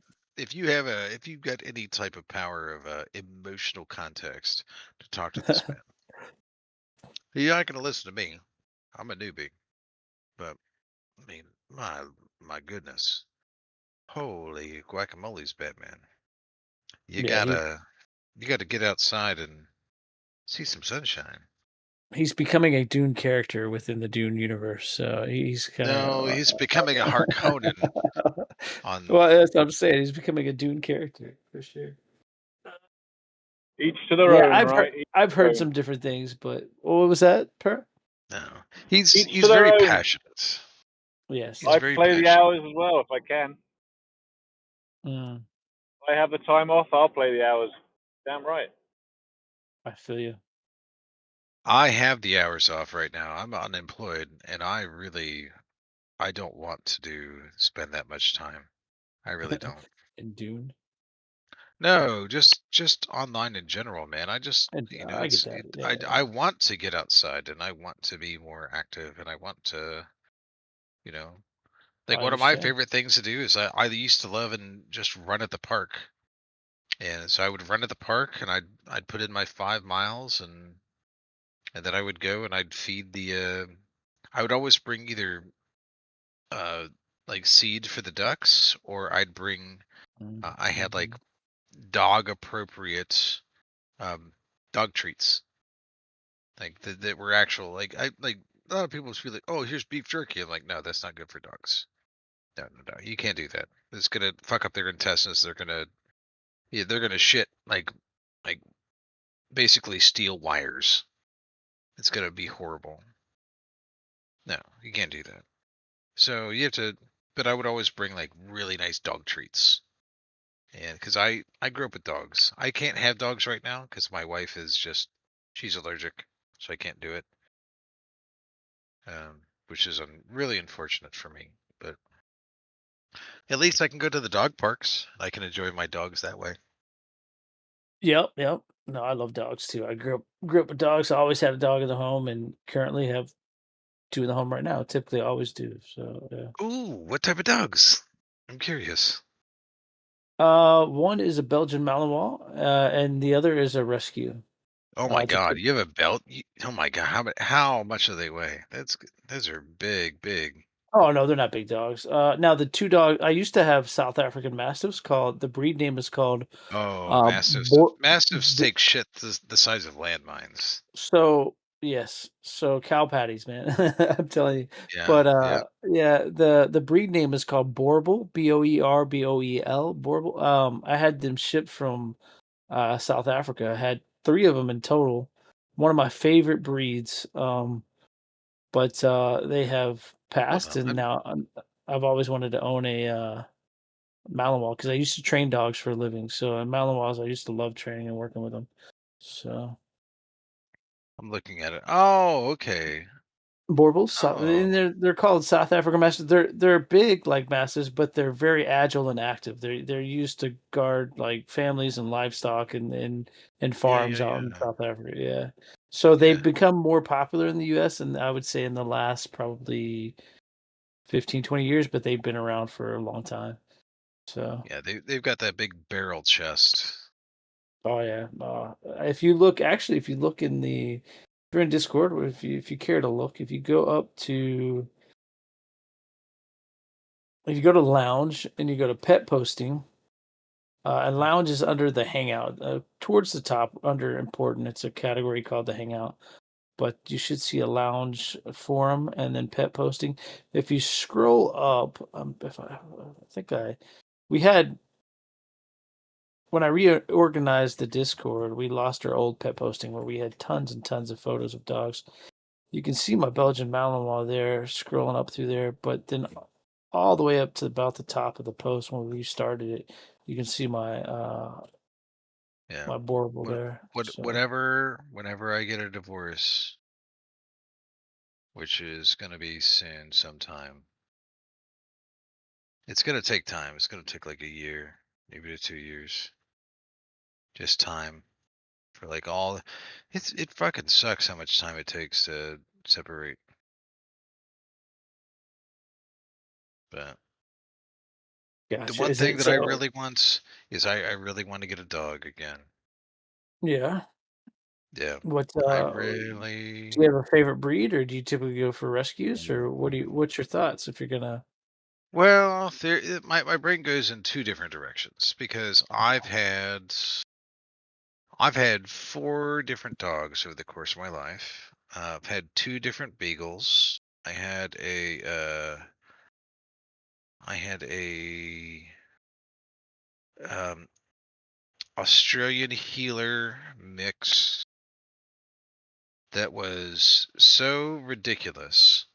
if you've got any type of power of emotional context to talk to this man, you're not gonna listen to me. I'm a newbie, but I mean, my goodness, holy guacamole's Batman! You Yeah, gotta get outside and see some sunshine. he's becoming a Dune character within the Dune universe. So he's kind No, of. he's becoming a Harkonnen on. Well, that's what I'm saying. He's becoming a Dune character for sure. Each to their Yeah, own, right? I've heard some different things, but what was that, Per? No, Each he's to their very own. passionate. Yes. He's I very play the passionate. hours as well if I can. Mm, If I have the time off, I'll play the hours. Damn right. I feel you. I have the hours off right now. I'm unemployed, and I don't want to spend that much time. I really don't. In Dune. No, just online in general, man. I just, And I get that. Yeah. I want to get outside, and I want to be more active, and I want to, I like one of my understand. favorite things to do is I used to love and just run at the park. And so I would run at the park, and I'd put in my 5 miles, and then I would go and I'd feed the. I would always bring either like seed for the ducks, or I'd bring. I had like dog appropriate dog treats, like that were actual. Like a lot of people feel like, oh, here's beef jerky. I'm like, no, that's not good for dogs. No, you can't do that. It's gonna fuck up their intestines. They're gonna shit like basically steel wires. It's gonna be horrible. No, you can't do that. So you have to. But I would always bring like really nice dog treats, and because I grew up with dogs, I can't have dogs right now because my wife is she's allergic, so I can't do it. Which is really unfortunate for me. But at least I can go to the dog parks. I can enjoy my dogs that way. Yep. No, I love dogs too. I grew up with dogs. I always had a dog in the home, and currently have 2 in the home right now. Typically, always do. So yeah. Ooh, what type of dogs? I'm curious. One is a Belgian Malinois, and the other is a rescue. Oh my It's a God, you have a belt? Oh my God, how much do they weigh? Those are big. Oh no, they're not big dogs. Now the 2 dogs I used to have South African Mastiffs. The breed name is called Oh, mastiffs. Bor- Mastiffs take shit the size of landmines. So yes, so cow patties, man. I'm telling you. Yeah, But yeah. yeah, the breed name is called Boerboel, Boerboel. Boerboel. I had them shipped from South Africa. I had 3 of them in total. One of my favorite breeds. But they have passed, and now I've always wanted to own a Malinois because I used to train dogs for a living. So Malinois, I used to love training and working with them. So I'm looking at it. Oh, okay. Borbals, and Oh, they're called South African Mastiffs. They're big like Mastiffs, but they're very agile and active. They're used to guard like families and livestock and farms out in yeah. South Africa. Yeah, so they've Yeah. become more popular in the U.S. and I would say in the last probably 15, 20 years, but they've been around for a long time. So Yeah, they've got that big barrel chest. oh yeah, if you look in the if you're in Discord, or if you care to look, if you go up to if you go to lounge and you go to pet posting, and lounge is under the hangout, towards the top under important. It's a category called the hangout, but you should see a lounge forum and then pet posting. If you scroll up, if I think we had when I reorganized the Discord, we lost our old pet posting where we had tons and tons of photos of dogs. You can see my Belgian Malinois there scrolling up through there, but then all the way up to about the top of the post when we started it, you can see my my Boerboel there. So Whenever I get a divorce, which is gonna be soon sometime. It's gonna take time. It's gonna take like a year, maybe to 2 years. Just time for like all. It fucking sucks how much time it takes to separate. But Gotcha. The one Is thing it that I so? really want is I really want to get a dog again. Yeah. Yeah. What I do really. you have a favorite breed, or do you typically go for rescues, or what's your thoughts if you're gonna? Well, my brain goes in two different directions because I've had 4 different dogs over the course of my life. I've had 2 different beagles. I had a um, Australian healer mix that was so ridiculous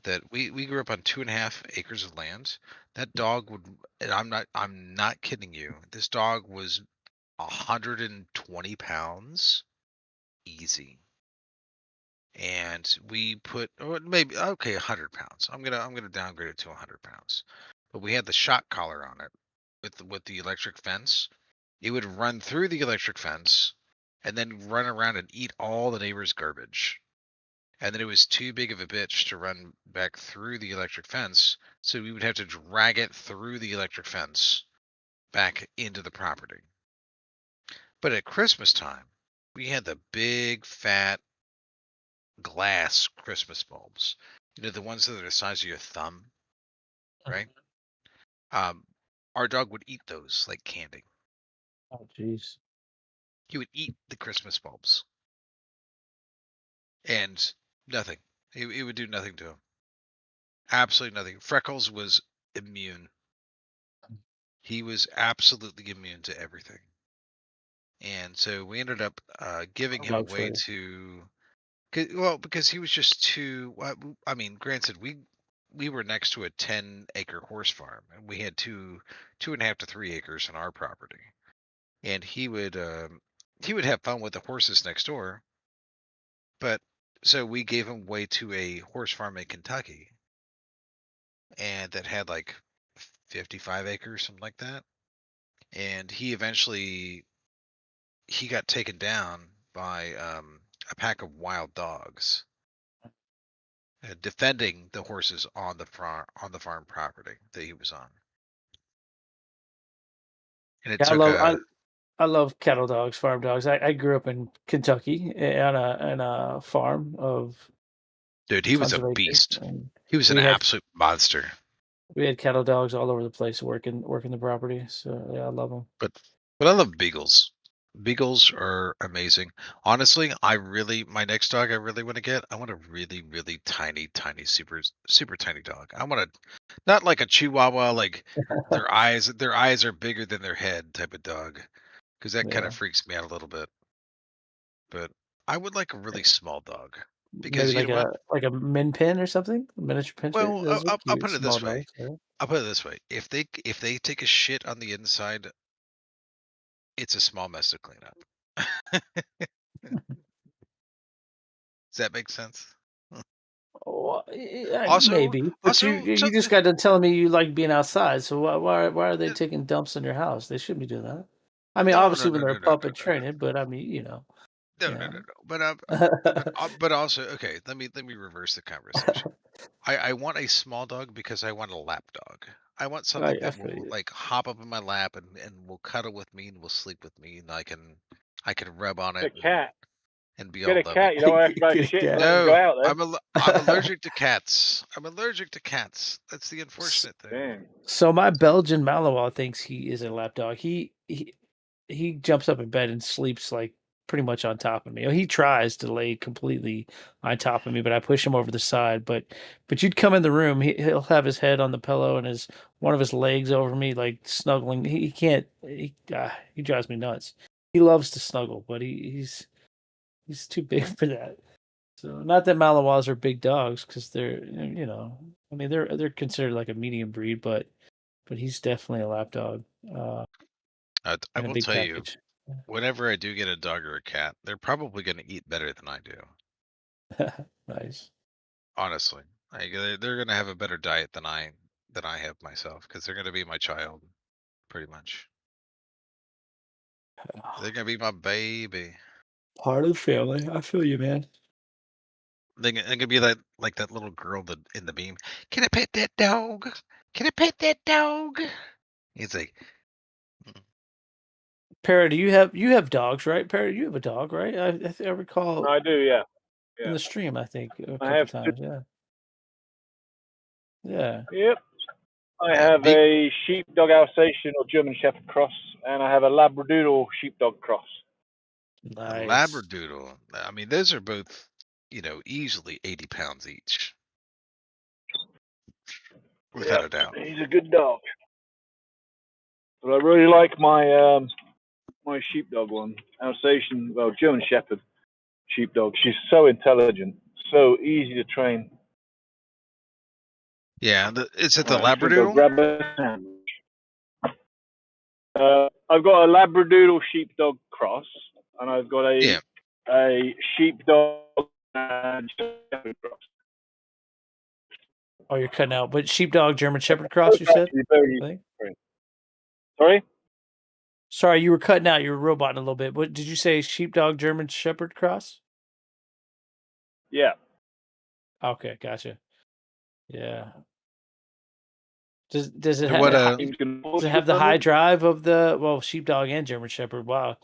that we grew up on 2.5 acres of land. That dog would, and I'm not kidding you. This dog was 120 pounds easy. And we put, or maybe, okay, 100 pounds. I'm gonna downgrade it to 100 pounds. But we had the shock collar on it with the electric fence. It would run through the electric fence and then run around and eat all the neighbors' garbage. And then it was too big of a bitch to run back through the electric fence, so we would have to drag it through the electric fence back into the property. But at Christmas time, we had the big fat glass Christmas bulbs. You know, the ones that are the size of your thumb, right? Our dog would eat those like candy. Oh, jeez. He would eat the Christmas bulbs. And nothing. It would do nothing to him. Absolutely nothing. Freckles was immune. He was absolutely immune to everything. And so we ended up giving him away to, because he was just too. I mean, granted, we were next to a 10-acre horse farm, and we had 2.5 to 3 acres on our property, and he would have fun with the horses next door. But so we gave him away to a horse farm in Kentucky, and that had like 55 acres, something like that. And he eventually got taken down by a pack of wild dogs defending the horses on the farm property that he was on. And it Yeah, took I love cattle dogs, farm dogs. I grew up in Kentucky on a farm of dude, he was tons a of acres, beast. and He was an absolute monster. we had cattle dogs all over the place working the property. So yeah, I love them. But I love beagles. Beagles are amazing. Honestly, my next dog I really want to get, I want a really, really tiny, super, super tiny dog. I want not like a Chihuahua, like their eyes are bigger than their head type of dog, because that kind Yeah. of freaks me out a little bit. But I would like a really small dog because Maybe you know what? a min pin or something, a miniature pincher. Well, Those are I'll cute, put it this small way. dogs. Yeah. I'll put it this way. If they take a shit on the inside, it's a small mess to clean up. Does that make sense? Well, Also, maybe, but you just got done telling me you like being outside. So why are they taking dumps in your house? They shouldn't be doing that. I mean, obviously when they're a pup and training, but I mean, you know. No. But also, okay. Let me reverse the conversation. I want a small dog because I want a lap dog. I want something that will like hop up in my lap and will cuddle with me and will sleep with me, and I can rub on it. A cat. And be Get all a loving. cat. You don't have to about shit. No, go out there. I'm allergic to cats. I'm allergic to cats. That's the unfortunate thing. Damn. So my Belgian Malinois thinks he is a lap dog. He jumps up in bed and sleeps like pretty much on top of me. He tries to lay completely on top of me, but I push him over the side. But you'd come in the room, he'll have his head on the pillow and one of his legs over me, like snuggling. He can't. He drives me nuts. He loves to snuggle, but he's too big for that. So not that Malinois are big dogs, because they're, you know, I mean they're considered like a medium breed, but he's definitely a lap dog. I will tell you, whenever I do get a dog or a cat, they're probably going to eat better than I do. Nice. Honestly, like, they're going to have a better diet than I have myself, because they're going to be my child, pretty much. They're going to be my baby. Part of the family. I feel you, man. They're going to be that little girl in the beam. Can I pet that dog? Can I pet that dog? It's like, Parrot, do you have dogs, right? Parrot, you have a dog, right? I think I recall I do, yeah. in the stream. I think a I couple have times. Yeah. Yeah. Yep. I yeah, have a sheepdog Alsatian or German Shepherd cross, and I have a Labradoodle sheepdog cross. a Nice. Labradoodle. I mean, those are both, easily 80 pounds each. Without a doubt. He's a good dog. But I really like my my sheepdog one, Alsatian, well, German Shepherd sheepdog. She's so intelligent, so easy to train. Yeah, is it the Right, I'm go Labradoodle? grab a sandwich. I've got a Labradoodle sheepdog cross, and I've got Yeah. a sheepdog and shepherd cross. Oh, you're cutting out. But sheepdog, German Shepherd cross, you said? Sorry? Sorry, you were cutting out. You were roboting a little bit. What did you say? Sheepdog, German Shepherd cross? Yeah. Okay, gotcha. Yeah. Does it What, have the high drive of the sheepdog and German Shepherd? Wow.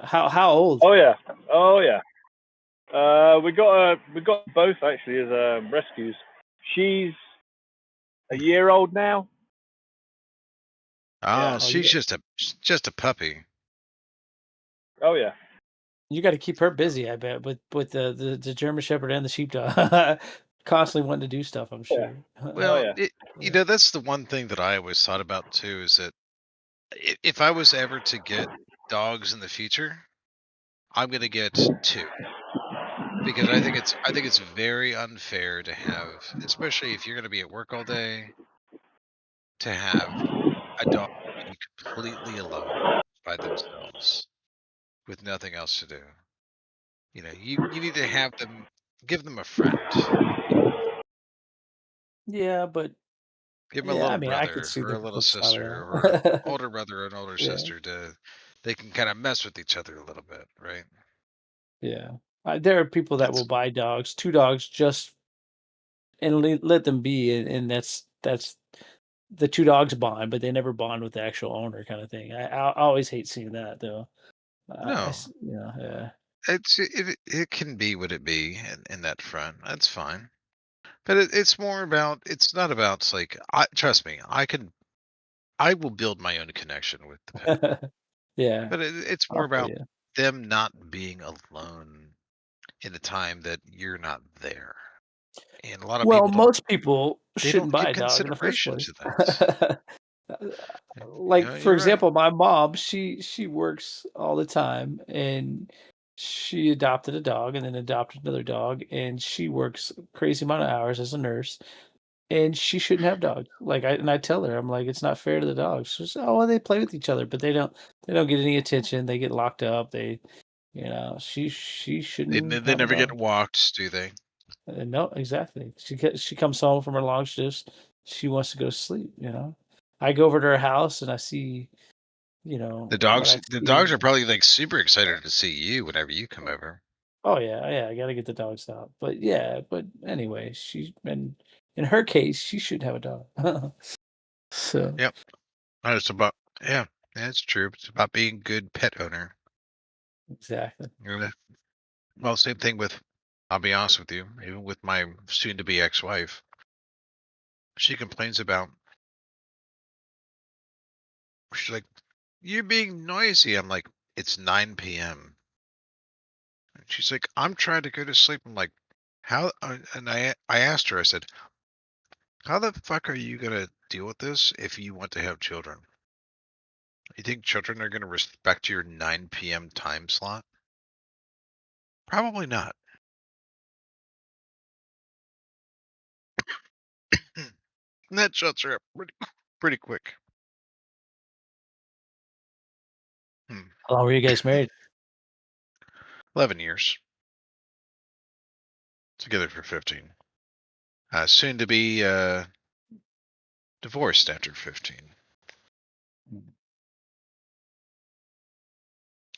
How old? Oh yeah. We got both actually as rescues. She's a year old now. Oh, Yeah. she's just a puppy. Oh yeah. You got to keep her busy, I bet, with the German Shepherd and the sheepdog, constantly wanting to do stuff. I'm sure. Well, yeah. that's the one thing that I always thought about too, is that if I was ever to get dogs in the future, I'm gonna get 2. Because I think it's very unfair to have, especially if you're gonna be at work all day, to have a dog be completely alone by themselves with nothing else to do. You need to have them, give them a friend. Yeah, but Give them a yeah, I little mean, I could brother see or the a little flip side sister of or an that. older brother or an older Yeah. sister they can kind of mess with each other a little bit, right? Yeah, there are people that will buy dogs, 2 dogs, just and let them be, and that's the 2 dogs bond, but they never bond with the actual owner, kind of thing. I always hate seeing that though. No, Yeah. it can be what it be in that front. That's fine. But it's more about, it's not about like, trust me, I will build my own connection with the pet. Yeah. But it's more I'll feel about you. them not being alone in the time that you're not there. And a lot of Well, people most people they shouldn't don't buy give a dog in the first consideration place. to that. Like, for You're right. example, my mom, she works all the time, and she adopted a dog and then adopted another dog, and she works a crazy amount of hours as a nurse, and she shouldn't have dogs. Like, I tell her, I'm like, it's not fair to the dogs. She says, oh, well, they play with each other, but they don't get any attention. They get locked up. She shouldn't They have a never get dog. walked, do they? No, exactly. She comes home from her long shifts. She wants to go to sleep. I go over to her house and I see, The what dogs I the see. dogs are probably like super excited to see you whenever you come over. Oh yeah. I gotta get the dogs out. But yeah, but anyway, in her case, she should have a dog. So Yep. It's about, yeah, that's true. It's about being a good pet owner. exactly. Well, same thing with, I'll be honest with you, even with my soon to be ex-wife, she complains about, she's like, you're being noisy. I'm like, it's 9 p.m. And she's like, I'm trying to go to sleep. I'm like, how? And I asked her, I said, how the fuck are you going to deal with this if you want to have children? You think children are going to respect your 9 p.m. time slot? Probably not. And that shuts her up pretty quick. How long were you guys married? 11 years. Together for 15. Soon to be divorced after 15.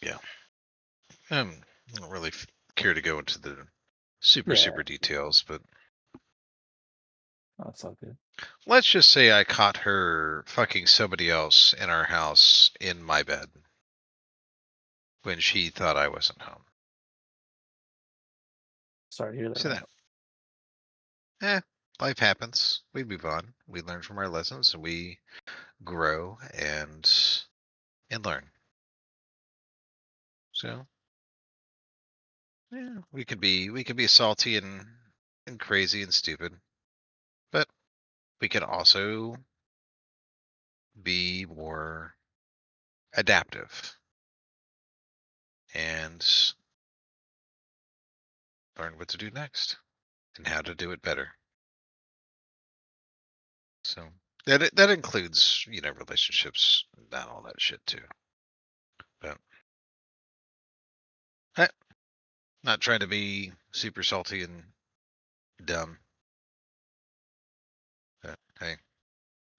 Yeah. I don't really care to go into the super details, but That's all good. Let's just say I caught her fucking somebody else in our house in my bed when she thought I wasn't home. Sorry to hear that. So life happens. We move on. We learn from our lessons, and we grow and learn. So yeah, we could be salty and crazy and stupid, but we can also be more adaptive and learn what to do next and how to do it better. So that includes, relationships, not all that shit too. But not trying to be super salty and dumb. But hey,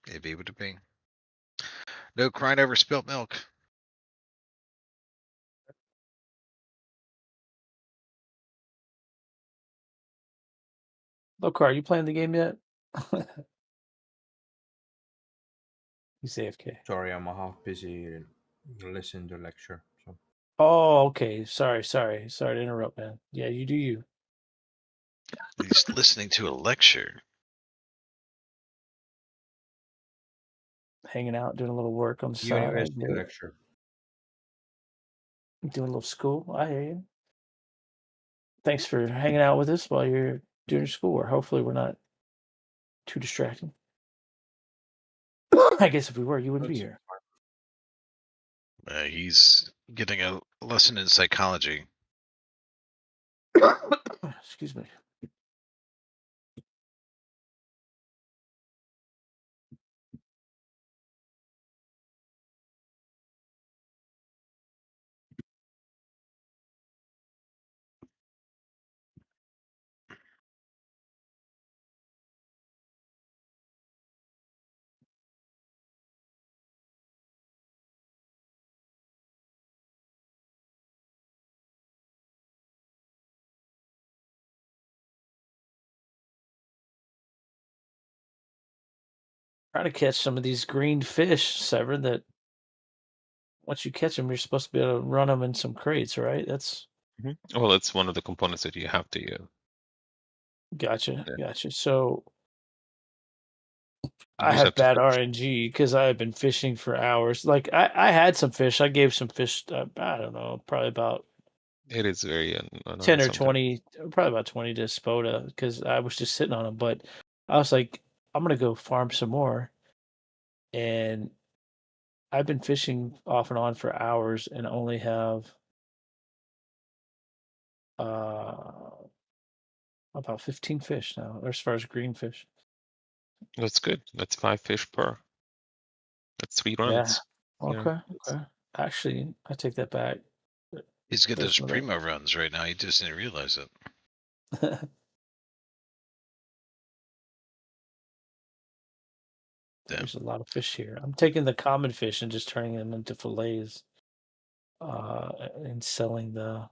it be what it be. No crying over spilt milk. Look, are you playing the game yet? He's AFK. Sorry, I'm half busy listening to lecture. So. Oh, okay. Sorry to interrupt, man. Yeah, you do you. He's listening to a lecture. Hanging out, doing a little work on the side. University lecture. Doing a little school. I hear you. Thanks for hanging out with us while you're doing your schoolwork. Hopefully, we're not too distracting. I guess if we were, you wouldn't be here. He's getting a lesson in psychology. Excuse me. Trying to catch some of these green fish, Severin, that once you catch them, you're supposed to be able to run them in some crates, right? That's well, it's one of the components that you have to use. Gotcha. Yeah. So You I just have have to bad finish. RNG because I have been fishing for hours. Like I had some fish. I gave some fish. I don't know, probably about It is very 10 or sometimes. 20, probably about 20 to Spoda because I was just sitting on them. But I was like, I'm gonna go farm some more, and I've been fishing off and on for hours and only have about 15 fish now, as far as green fish. That's good. That's 5 fish per. That's 3 Yeah. runs. Okay. Actually, I take that back. He's got There's those primo runs right now. He just didn't realize it. There's a lot of fish here. I'm taking the common fish and just turning them into fillets, and selling the.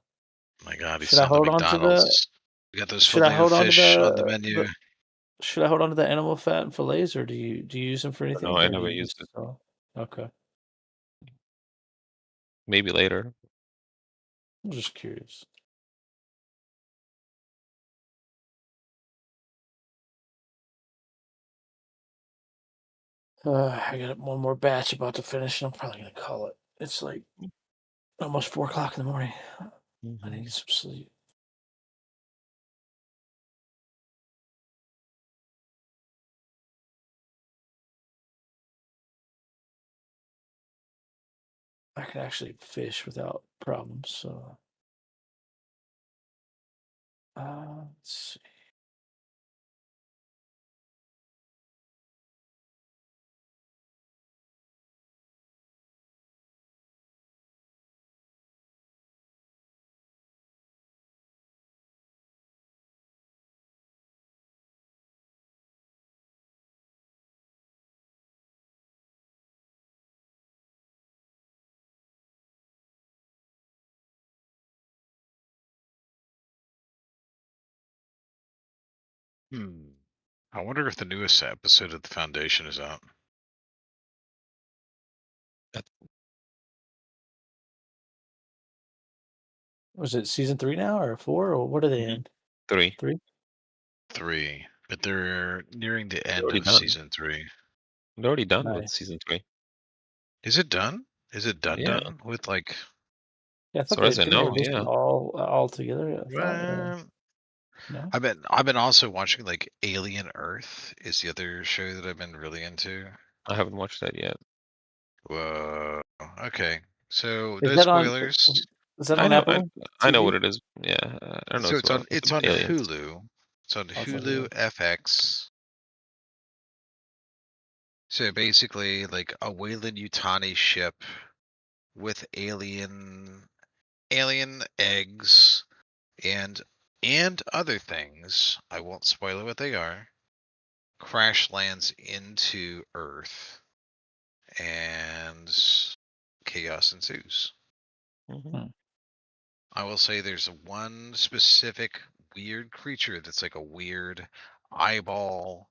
My God, he's Should I selling to hold on to the? McDonald's. We got those Should I filet of hold on to fish on the menu. Should I hold on to the animal fat and fillets, or do you use them for anything? No, I Or do never you used just it. sell? Okay, Maybe later. I'm just curious. I got one more batch about to finish, and I'm probably gonna call it. It's like almost 4 o'clock in the morning. I need to get some sleep. I can actually fish without problems. So, let's see. I wonder if the newest episode of The Foundation is out. Was it season 3 now or 4 or what are they in? 3. 3, but they're nearing the end already of done. season 3. They're already done with Nice. season 3. Is it done? Is it done? Yeah. Done with like? Yeah, I thought So as I didn't they know, release it yeah. all together. I thought, Well, no. I've been also watching like Alien Earth is the other show that I've been really into. I haven't watched that yet. Whoa. Okay. So Is no that on? spoilers. Is that I on know. Apple? I know TV? what it is. Yeah. I don't know So as well. it's on Aliens. Hulu. It's on Oh, it's on Hulu Hulu. FX. So basically, like a Weyland Yutani ship with alien eggs and other things. I won't spoil what they are. Crash lands into Earth, and chaos ensues. Mm-hmm. I will say there's one specific weird creature that's like a weird eyeball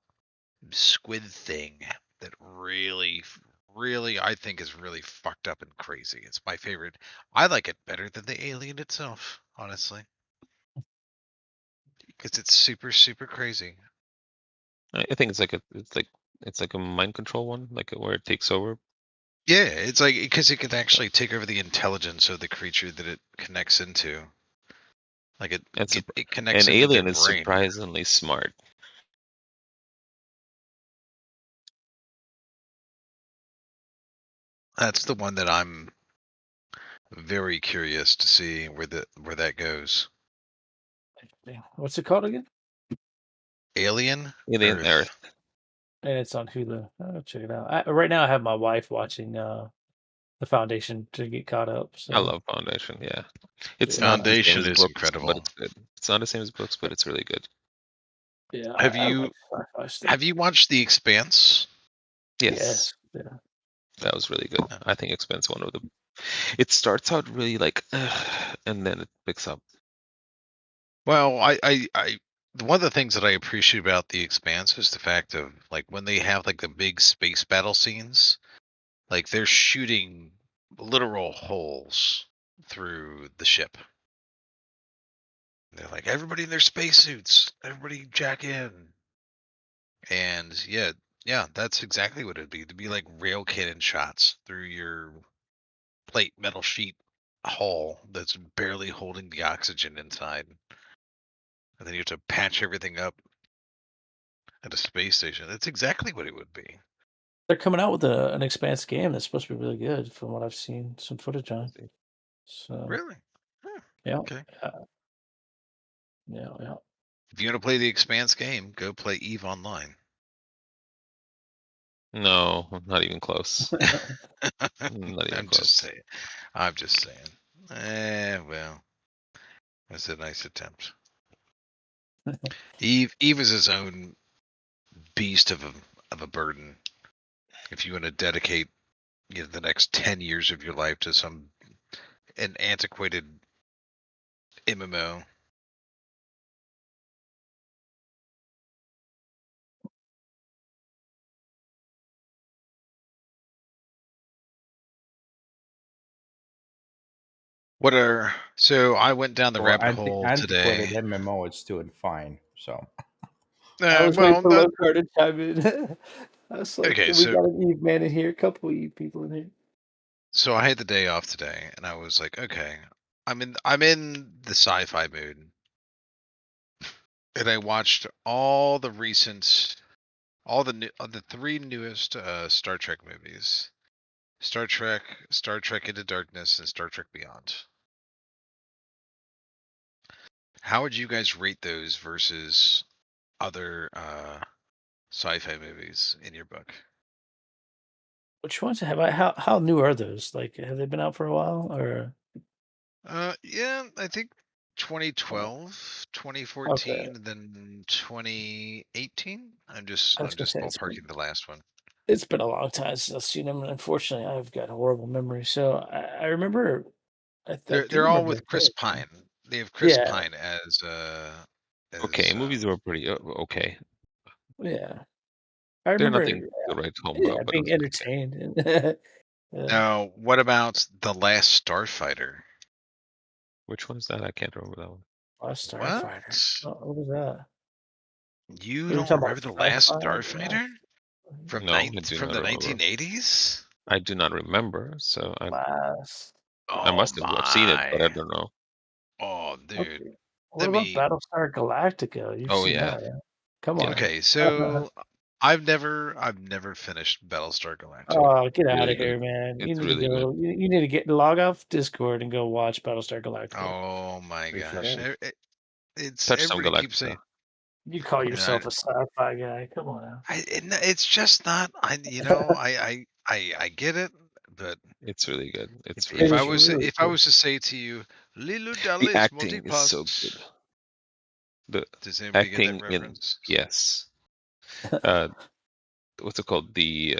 squid thing that really I think is really fucked up and crazy. It's my favorite. I like it better than the alien itself, honestly, because it's super crazy. I think it's like a mind control one, like where it takes over. Yeah, it's like because it can actually take over the intelligence of the creature that it connects into. Like it connects An into their alien is brain. surprisingly smart. That's the one that I'm very curious to see where that goes. What's it called again? Alien Earth. And it's on Hulu. I'll check it out. Right now, I have my wife watching The Foundation to get caught up. So I love Foundation. Yeah, it's Yeah. not the same Foundation as is books, incredible. but it's good. It's not the same as books, but it's really good. yeah, Have I you like sci-fi stuff. have you watched The Expanse? Yes. Yeah. That was really good. I think Expanse one of the. It starts out really like, and then it picks up. Well, I one of the things that I appreciate about The Expanse is the fact of like when they have like the big space battle scenes, like they're shooting literal holes through the ship. They're like, everybody in their spacesuits, everybody jack in. And yeah, that's exactly what it'd be. To be like rail cannon shots through your plate metal sheet hull that's barely holding the oxygen inside. And then you have to patch everything up at a space station. That's exactly what it would be. They're coming out with an Expanse game that's supposed to be really good, from what I've seen some footage on. So Really? yeah. Okay. Yeah. If you want to play the Expanse game, go play EVE Online. No, not even close. Not even close. I'm just saying. Well, that's a nice attempt. Eve is his own beast of a burden. If you want to dedicate the next 10 years of your life to an antiquated MMO. So I went down the rabbit hole today. Antiquated MMO is doing fine. So I was waiting for Lockhart to chime in. I was like, okay, we got an Eve man in here, a couple Eve people in here. So I had the day off today, and I was like, okay, I'm in the sci-fi mood, and I watched all the three newest Star Trek movies: Star Trek Into Darkness, and Star Trek Beyond. How would you guys rate those versus other sci-fi movies in your book? Which ones have I? How new are those? Like, have they been out for a while, or? Yeah, I think 2012, 2014, Okay. and then 2018. I'm just ballparking the last one. It's been a long time since I've seen them, and unfortunately, I've got a horrible memory. So I remember. They're all with Chris Pine. They have Chris Pine as okay, movies were pretty okay. Yeah, I They're remember. nothing to write home Yeah, about, but it being was a good game. entertained. Now, what about The Last Starfighter? Which one is that? I can't remember that one. Starfighter. What? What was that? You We were don't talking remember The about Last Starfighter. Starfighter from No, I do from not the remember. 1980s? I do not remember, so I Oh must have seen it, but I my! don't know. Oh, dude. Okay. What Let about me. Battlestar Galactica? You've Oh seen yeah, that, yeah? Come yeah, on. Okay, so I've never finished Battlestar Galactica. Oh, get out really of good. here, man! You It's need to really good. go. You need to log off Discord and go watch Battlestar Galactica. Oh my gosh! Refresh. It's Touch some everybody keeps saying, Galactica. You call you know, yourself a sci-fi guy? Come on now. it's just not. I get it, but It's really good. It's if really It I is good. was really if I cool. was to say to you, Lilo The Dallas acting is so good. Multipass, The does anybody get that acting in reference? yes. Uh, what's it called? The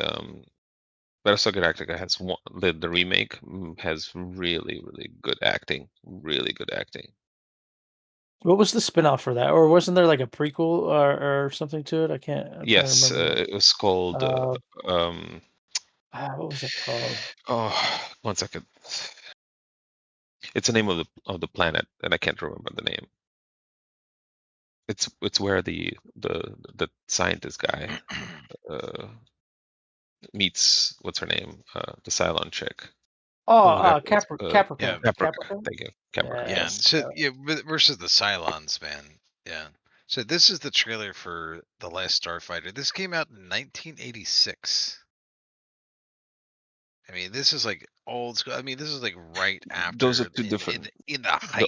Battlestar Galactica has the remake has really good acting. Really good acting. What was the spinoff for that? Or wasn't there like a prequel or something to it? I'm trying to Yes, remember. it was called. Um, what was it called? Oh, 1 second. It's the name of the planet, and I can't remember the name. It's where the scientist guy meets what's her name, the Cylon chick. Oh, Who Yeah, Caprica. Caprica. Caprica? Thank you, Caprica. yeah. Yeah. Yes. So yeah, versus the Cylons, man. Yeah. So this is the trailer for The Last Starfighter. This came out in 1986. I mean, this is like old school. I mean, this is like right Those are after two different. in the The height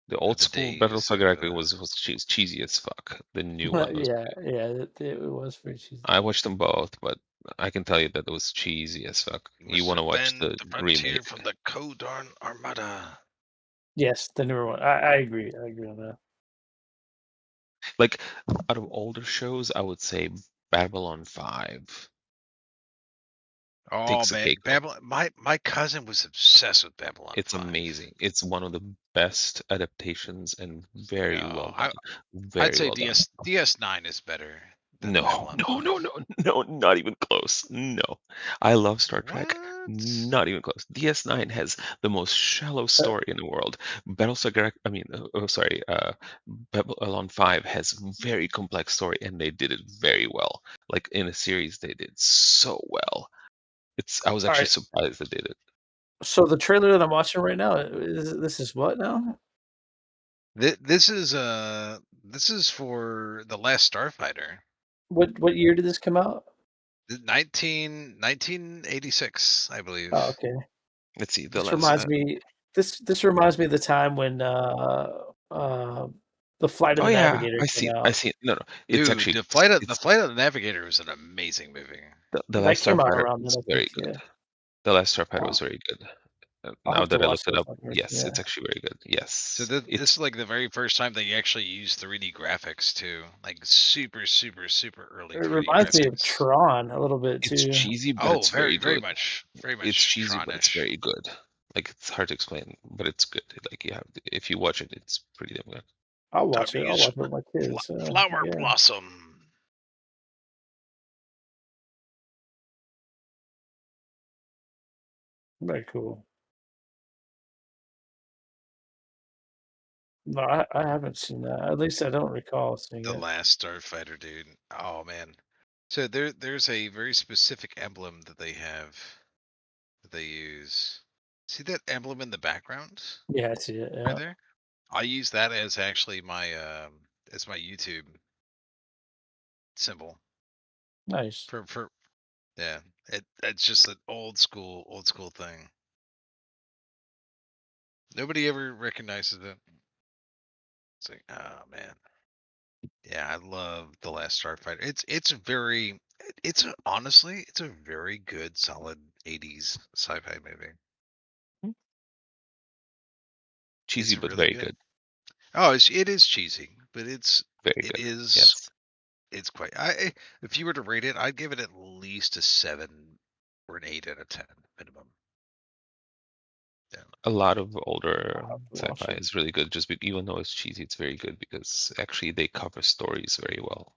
the of old the school days Battlestar of Galactica was cheesy as fuck. The new one was. Yeah, it was pretty cheesy. I watched them both, but I can tell you that it was cheesy as fuck. You must want to watch defend the the frontier remake? from the Kodarn Armada. Yes, the newer one. I agree. I agree on that. Like out of older shows, I would say Babylon 5 Oh takes the man, cake. Babylon. My cousin was obsessed with Babylon It's 5. amazing. It's one of the best adaptations and very No, well done. I'd Very say well done. DS9 is better than No, Babylon no, 5. no, no, no, not even close. No. I love Star Trek. What? Not even close. DS9 has the most shallow story in the world. Battlestar Galactica, I mean, sorry, Babylon 5 has very complex story and they did it very well. Like in a series, they did so well. I was All actually right. surprised they did it. So the trailer that I'm watching right now, this is what now? This is for The Last Starfighter. What year did this come out? 1986, I believe. Oh, okay. Let's see. This reminds me. This reminds me of the time when the Flight of Oh the yeah, Navigator I came see. I out. see. No, no. It's Dude, actually the flight of it's the Navigator was an amazing movie. the That Last came out Starfighter around then, is I think. very Yeah. good. The Last Starfighter I'll, was very good. I'll Now have to that I watch looked it those up, numbers. yes, Yeah. it's actually very good. So Yes, this is like the very first time they actually used 3D graphics too, like super early It 3D reminds me of graphics. Tron a little bit it's too. cheesy, but Oh, it's very very good. much It's cheesy, but it's Tronish. very good. Like it's hard to explain, but it's good. Like if you watch it, it's pretty damn good. I'll Time watch to it. I'll use watch it with my kids. flower Yeah. blossom. Very cool. No, I haven't seen that. At least I don't recall seeing The it. Last Starfighter, dude. Oh man. So there's a very specific emblem that they have that they use. See that emblem in the background? Yeah, I see it. Right Yeah. there? I use that as actually my YouTube symbol Nice. for yeah. It's just an old school thing. Nobody ever recognizes it. It's like, oh man. Yeah, I love The Last Starfighter. Honestly, it's a very good, solid 80s sci-fi movie. Cheesy, It's but really very good. good. Oh, it is cheesy, but Very good. Yes. it's quite. If you were to rate it, I'd give it at least a 7 or an 8 out of 10 minimum. Yeah. A lot of older I'll have to watch sci-fi it. is really good. Even though it's cheesy, it's very good because actually they cover stories very well.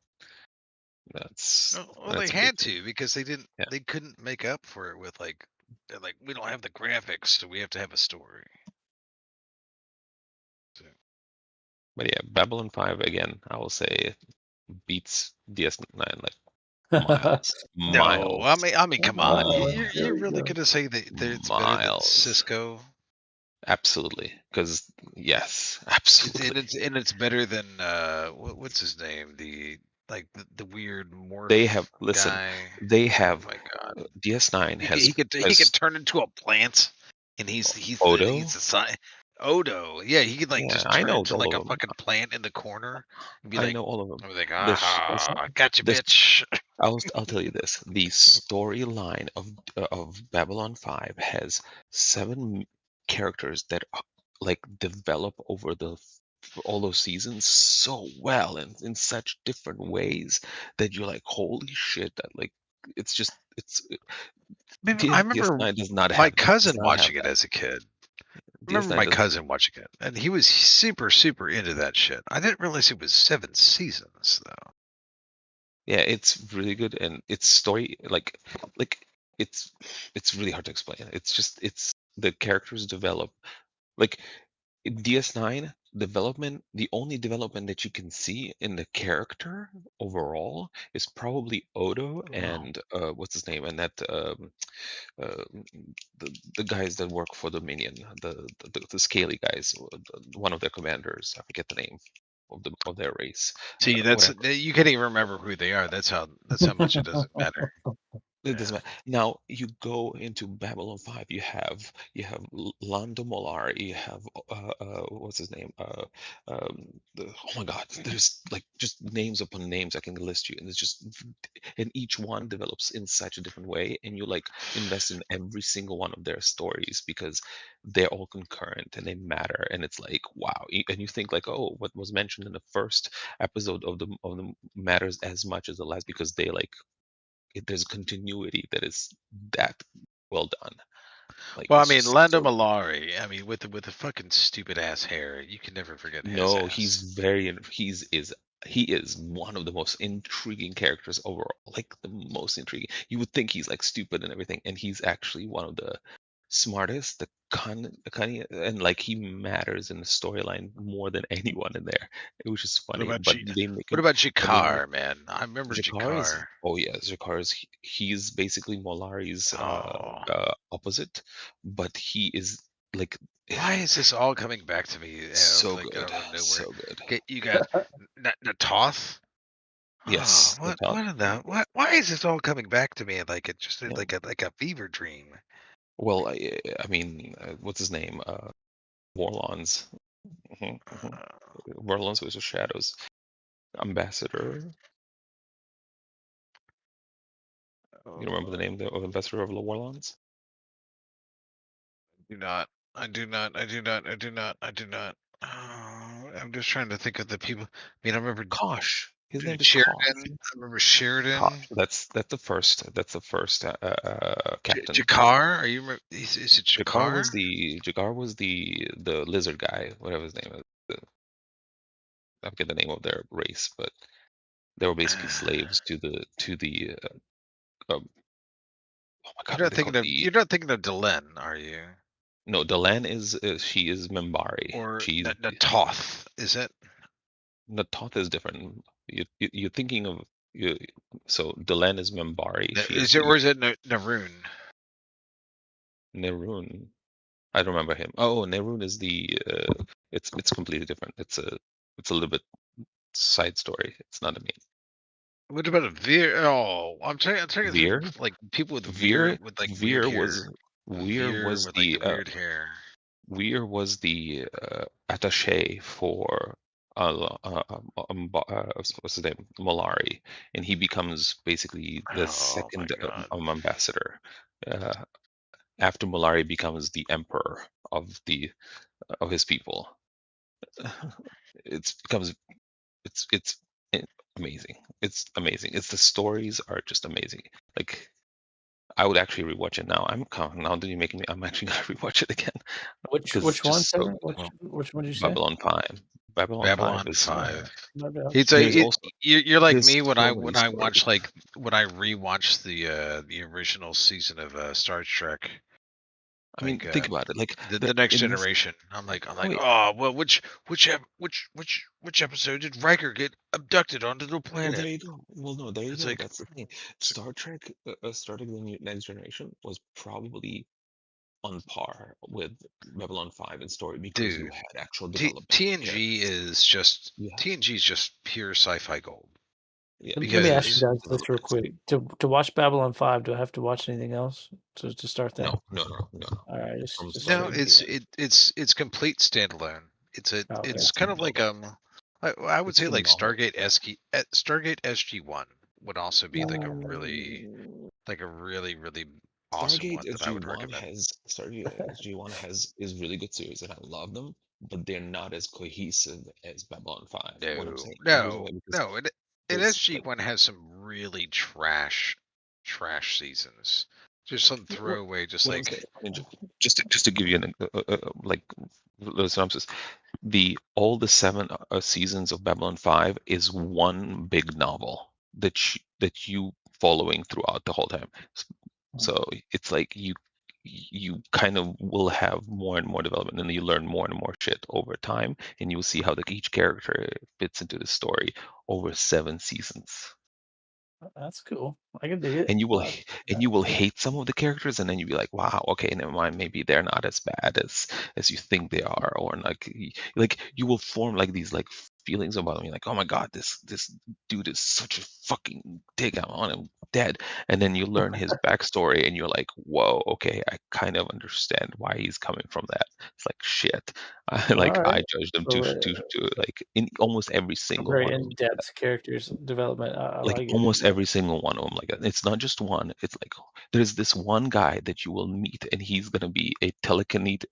Well, they had to because they didn't. Yeah. They couldn't make up for it with like we don't have the graphics, so we have to have a story. So. But yeah, Babylon 5 again. I will say beats DS9 like miles. No, I mean, come on. You're really gonna say that it's better than Cisco? Absolutely, because yes, absolutely. And it's better than what's his name? The weird morph. They have guy. They have. Oh my god. DS9 he could turn into a plant, and he's Odo. He's a sign. Odo, yeah, he could just turn into like a fucking plant in the corner. And be I know all of them. I'm like, gotcha, bitch. I'll tell you this: the storyline of Babylon 5 has 7 characters that like develop over all those seasons so well and in such different ways that you're like, holy shit! That like it's I remember does not my cousin watching it as a kid. I remember my cousin watching it, and he was super, super into that shit. I didn't realize it was 7 seasons, though. Yeah, it's really good, and its story, like it's really hard to explain. It's the characters develop, like in DS9 development. The only development that you can see in the character overall is probably Odo and what's his name, and that the guys that work for Dominion, the scaly guys, one of their commanders. I forget the name of their race. See, you can't even remember who they are. That's how much it doesn't matter. It doesn't matter. Now you go into Babylon 5. You have Lando Mollari. You have what's his name? Oh my God! There's like just names upon names I can list you, and it's just, and each one develops in such a different way, and you like invest in every single one of their stories because they're all concurrent and they matter, and it's like wow. And you think like, oh, what was mentioned in the first episode of the matters as much as the last because they like. There's continuity that is that well done. Like, well, I mean, Lando Mollari. I mean, with the fucking stupid ass hair, you can never forget his ass. He is one of the most intriguing characters overall. Like the most intriguing. You would think he's like stupid and everything, and he's actually one of the smartest, the cunning, and like he matters in the storyline more than anyone in there, which is funny. What about Jakar, man? I remember Jakar. Oh yes, Jakar is he's basically Mollari's opposite, but he is like. Why is this all coming back to me? So like, good, so good. Okay, you got Natoth. Yes. Oh, why is this all coming back to me like it's just like a fever dream? Well, I mean, what's his name? Warlons. Warlons was the Shadows ambassador. You remember the name of ambassador of the Warlons? I do not. Oh, I'm just trying to think of the people. I mean, I remember Kosh. His name is Sheridan. Kosh. I remember Sheridan. Kosh. That's the first. That's the first captain. Jakar? Are you? Is it Jakar? Jakar was the lizard guy. Whatever his name is. I forget the name of their race, but they were basically slaves to the. Oh my God! You're not thinking of Delenn, are you? No, Delenn she is Membari. Or Natoth, is it? Natoth is different. You're thinking of so Delenn is Membari. Or is it Naroon? Neroon. I don't remember him. Oh, Neroon is the. It's completely different. It's a little bit side story. It's not a main. What about a Veer? Oh, I'm trying to think like people with Veer with like Veer weird was hair. Veer was with, the like, weird hair. Veer was the attaché for what's his name, Mollari, and he becomes basically the second ambassador after Mollari becomes the emperor of his people. It's amazing. It's amazing. The stories are just amazing. Like I would actually rewatch it now. Now that you're making me, I'm actually gonna rewatch it again. Which one, so which one did you say? Babylon 5. Babylon 5 is 5. Babylon. It's there's also you're like there's me when so I many watch stories. when I rewatch the original season of Star Trek. I mean, think about it. Like the Next in this, Generation. I'm like, wait, oh well, which episode did Riker get abducted onto the well, planet? there you go. Well, no, there you It's go. like, That's the thing. Star Trek, Star Trek: The Next Generation was probably on par with Babylon 5 in story because you dude, had actual development of TNG characters. is just Yeah, TNG is just pure sci-fi gold. yeah, Let me ask you Because guys this real quick. To watch Babylon 5, do I have to watch anything else to start that? no. All right, From just no, starting to checking. it's complete standalone. Okay. It's kind of like I would It's say a like novel. Stargate SG-1 would also be like a really awesome one Stargate that I would SG-1 recommend. is really good series and I love them, but they're not as cohesive as Babylon 5. What I'm saying, the reason why because And there's like SG-1 has some really trash seasons. Just some what, throwaway, just what I'm like saying. I mean, just to give you an like little synopsis, all the 7 seasons of Babylon 5 is one big novel that you following throughout the whole time. So it's like you kind of will have more and more development, and you learn more and more shit over time, and you'll see how each character fits into the story over 7 seasons. That's cool. I can dig it. And you will hate some of the characters, and then you'll be like, wow, okay, never mind, maybe they're not as bad as you think they are, or like you will form like these like feelings about me, like, oh my god, this dude is such a fucking dick, I want him dead. And then you learn his backstory and you're like, whoa, okay, I kind of understand why he's coming from that. It's like shit. All Like right. I judged them So, to like in almost every single very one of them. in-depth characters development. I Like like it. almost every single one of them. Like it's not just one. It's like there's this one guy that you will meet, and he's gonna be a telekinetic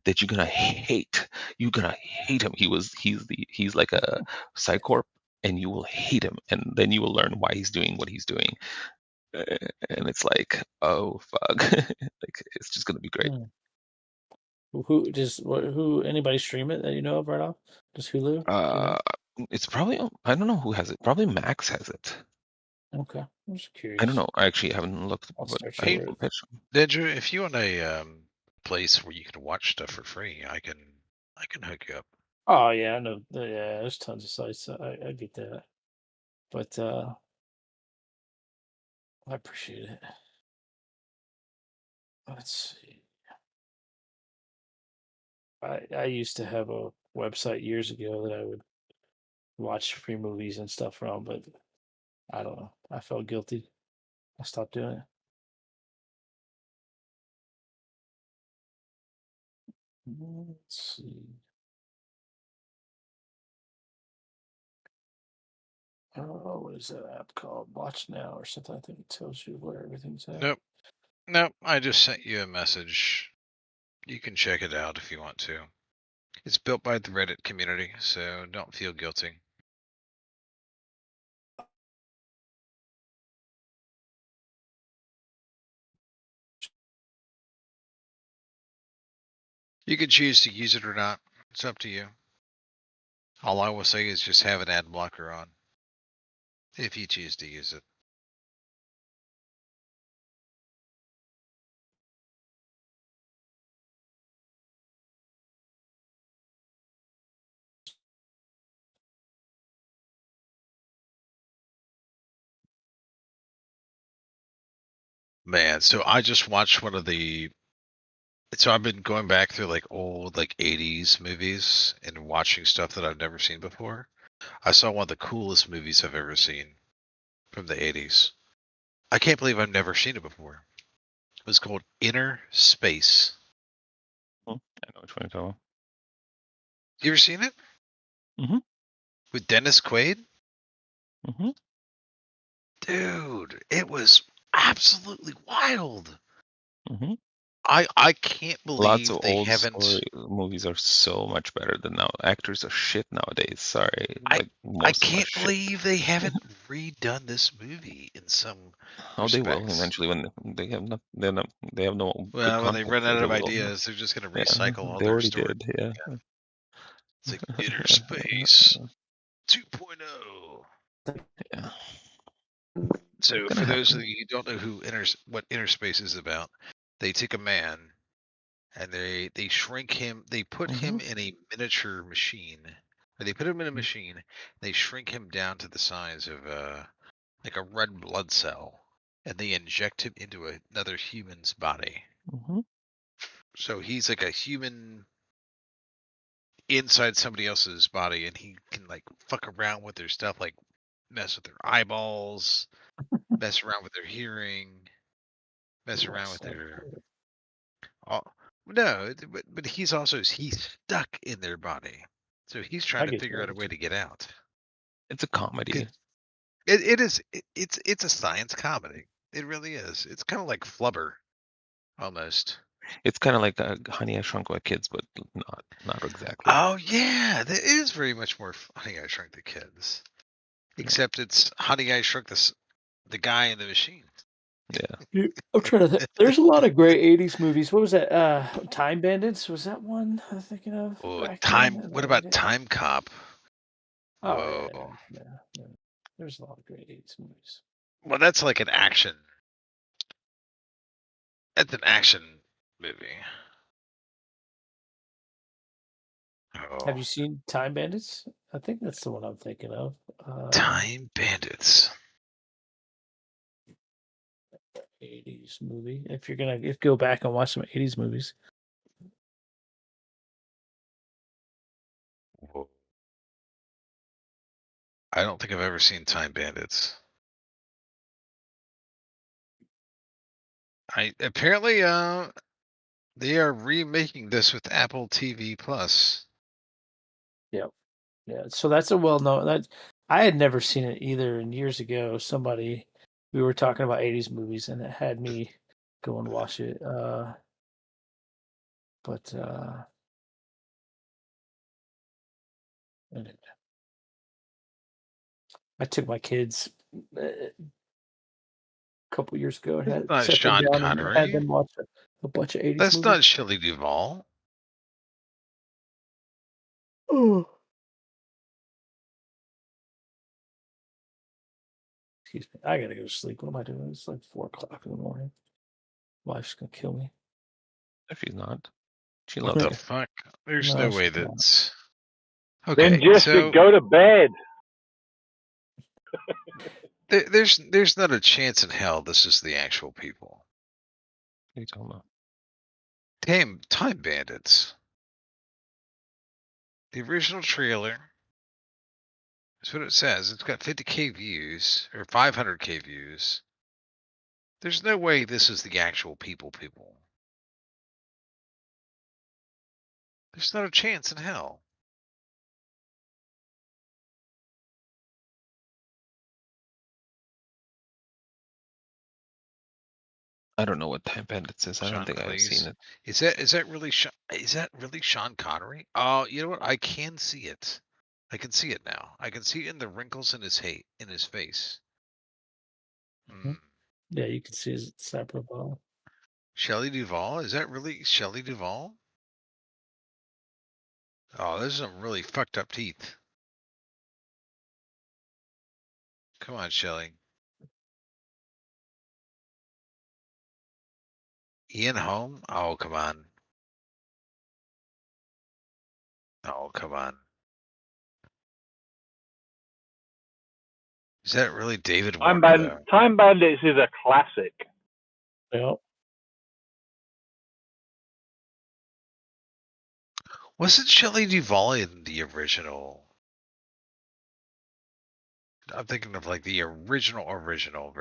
that you're gonna hate. You're gonna hate him. He's like a psycorp, and you will hate him, and then you will learn why he's doing what he's doing. And it's like, oh fuck, like it's just gonna be great. Who anybody stream it that you know of right off? Just Hulu? Do you know? It's probably I don't know who has it. Probably Max has it. Okay, I'm just curious. I don't know. I actually haven't looked, I'll but search I for it. will pitch. Ninja, if you want a place where you can watch stuff for free, I can hook you up. Oh yeah, I know. Yeah, there's tons of sites. I get that, but I appreciate it. Let's see. I used to have a website years ago that I would watch free movies and stuff from, but I don't know. I felt guilty. I stopped doing it. Let's see. Oh, what is that app called? Watch Now or something. I think it tells you where everything's at. Nope. I just sent you a message. You can check it out if you want to. It's built by the Reddit community, so don't feel guilty. You can choose to use it or not. It's up to you. All I will say is just have an ad blocker on if you choose to use it. Man, so I just watched one of the. So I've been going back through like old like 80s movies and watching stuff that I've never seen before. I saw one of the coolest movies I've ever seen from the 80s. I can't believe I've never seen it before. It was called Inner Space. I know which one you're talking about. You ever seen it? Mm-hmm. With Dennis Quaid? Mm-hmm. Dude, it was absolutely wild. Mm-hmm. I can't Lots believe of they old haven't. story movies are so much better than now. Actors are shit nowadays. Sorry, like I most of them are can't shit. believe they haven't redone this movie in some Oh, they will respects. eventually when they have not. They have no good Well, when they content, run so out they of will. ideas, they're just going to Yeah, recycle all they their already stories. did. Yeah. It's like Inner Yeah. Space 2.0. Yeah. So, It's for gonna those of happen. you who don't know what Inner Space is about, they take a man and they shrink him. They put him in a miniature machine, or they put him in a machine. They shrink him down to the size of like a red blood cell, and they inject him into another human's body. Mm-hmm. So he's like a human inside somebody else's body, and he can like fuck around with their stuff, like mess with their eyeballs, mess around with their hearing, mess around with their. No, but he's stuck in their body, so he's trying to figure out a way to get out. It's a comedy. It's a science comedy. It really is. It's kind of like Flubber, almost. It's kind of like Honey, I Shrunk My Kids, but not exactly. Oh yeah, that is very much more Honey, I Shrunk the Kids. Except it's Honey, I Shrunk the guy in the machine. Yeah. I'm trying to think. There's a lot of great 80s movies. What was that? Time Bandits? Was that one I'm thinking of? Oh, Back Time. then? What about Time Cop? Oh, Whoa. yeah. There's a lot of great 80s movies. Well, that's like an action. That's an action movie. Oh. Have you seen Time Bandits? I think that's the one I'm thinking of. Time Bandits. 80s movie. If you're gonna go back and watch some 80s movies. Whoa. I don't think I've ever seen Time Bandits. Apparently they are remaking this with Apple TV Plus. Yep. Yeah. So that's a well-known that I had never seen it either. And years ago, we were talking about 80s movies, and it had me go and watch it. But I took my kids a couple years ago and That's not set them Sean down and had Connery. them watch a bunch of 80s That's movies. not Shelley Duvall. Oh. Excuse me. I gotta go to sleep. What am I doing? It's like 4:00 in the morning. Wife's gonna kill me. If he's not, she What loves the you. fuck? There's No, no way she's not. that's okay. Then just So go to bed. there's not a chance in hell this is the actual people. What are you talking about? Damn, Time Bandits. The original trailer. That's what it says. It's got 50K views or 500K views. There's no way this is the actual people. There's not a chance in hell. I don't know what Time Bandits is. I don't think I've seen it. Is that really Sean Connery? Oh, you know what? I can see it. I can see it now. I can see it in the wrinkles in his face. Yeah, you can see his profile. Shelley Duvall? Is that really Shelley Duvall? Oh, there's some really fucked up teeth. Come on, Shelley. Ian Holm? Oh, come on. Oh, come on. Is that really David Warner? Time Bandits is a classic. Yep. Wasn't Shelley Duvall in the original? I'm thinking of like the original version of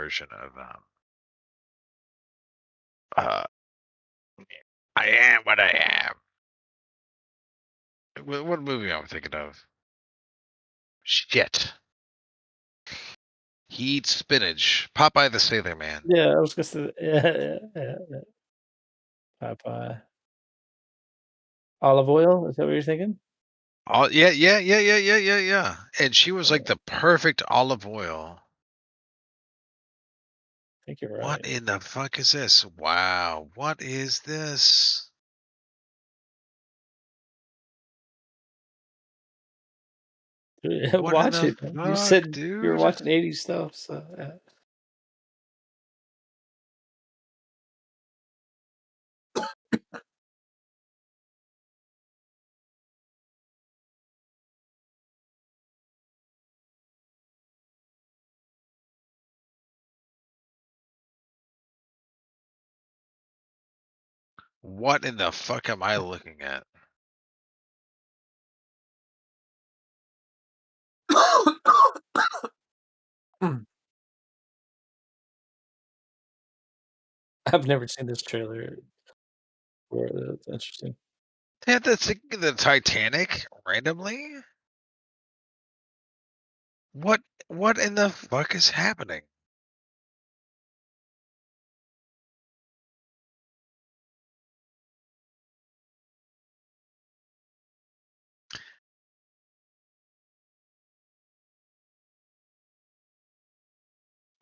I am what I am. What movie am I thinking of? Shit. He eats spinach. Popeye the Sailor Man. Yeah, I was gonna say. Yeah. Popeye. Olive oil? Is that what you're thinking? Oh yeah. And she was like the perfect olive oil. I think you're right. What in the fuck is this? Wow, what is this? Watch it. Fuck, You said dude? you were watching 80s stuff, so yeah. What in the fuck am I looking at? I've never seen this trailer. That's interesting. They had the Titanic randomly? What in the fuck is happening?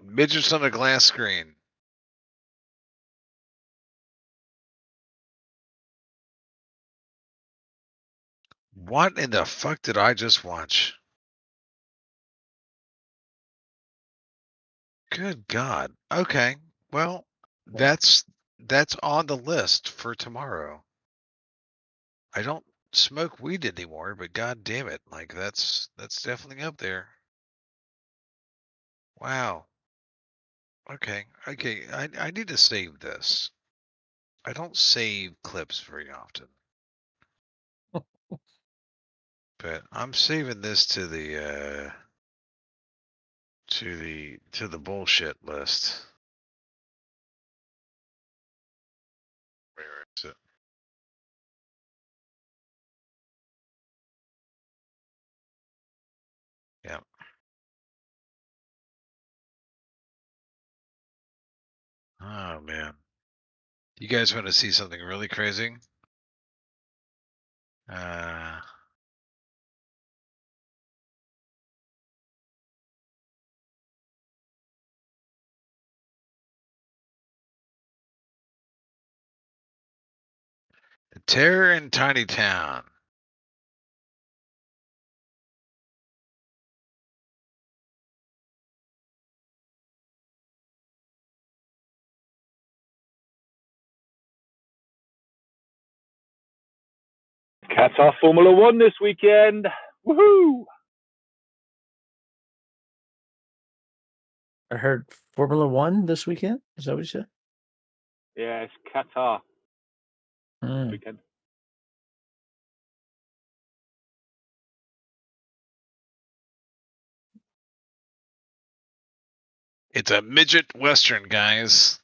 Midgets on a glass screen. What in the fuck did I just watch? Good God. Okay. Well, that's on the list for tomorrow. I don't smoke weed anymore, but god damn it, like that's definitely up there. Wow. Okay. I need to save this. I don't save clips very often. But I'm saving this to the to the bullshit list. Where is it? Yeah. Oh man. You guys want to see something really crazy? Terror in Tiny Town. Qatar Formula One this weekend. Woohoo! I heard Formula One this weekend. Is that what you said? Yeah, it's Qatar this weekend. It's a midget western, guys.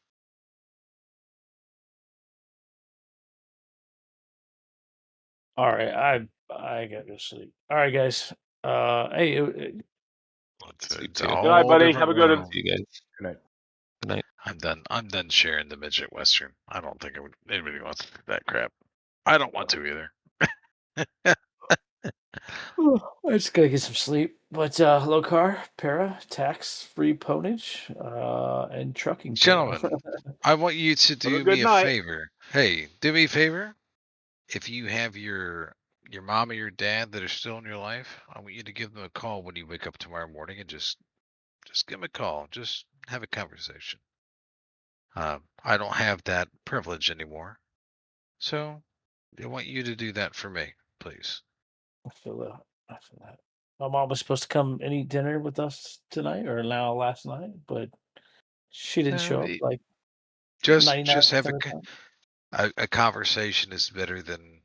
All right, I gotta go sleep. All right, guys. Hey, It's Good night, buddy. Have a good one. See you guys. Good night. Good night. I'm done sharing the midget western. I don't think anybody wants to do that crap. I don't want to either. I just gotta get some sleep. But low car, para, tax-free ponage, and trucking. Gentlemen, I want you to do me a favor. Hey, do me a favor. If you have your mom or your dad that are still in your life, I want you to give them a call when you wake up tomorrow morning and just give them a call. Just have a conversation. I don't have that privilege anymore. So I want you to do that for me, please. I feel that. My mom was supposed to come and eat dinner with us tonight, or now last night, but she didn't show up. Like just 99% have of the time. a conversation is better than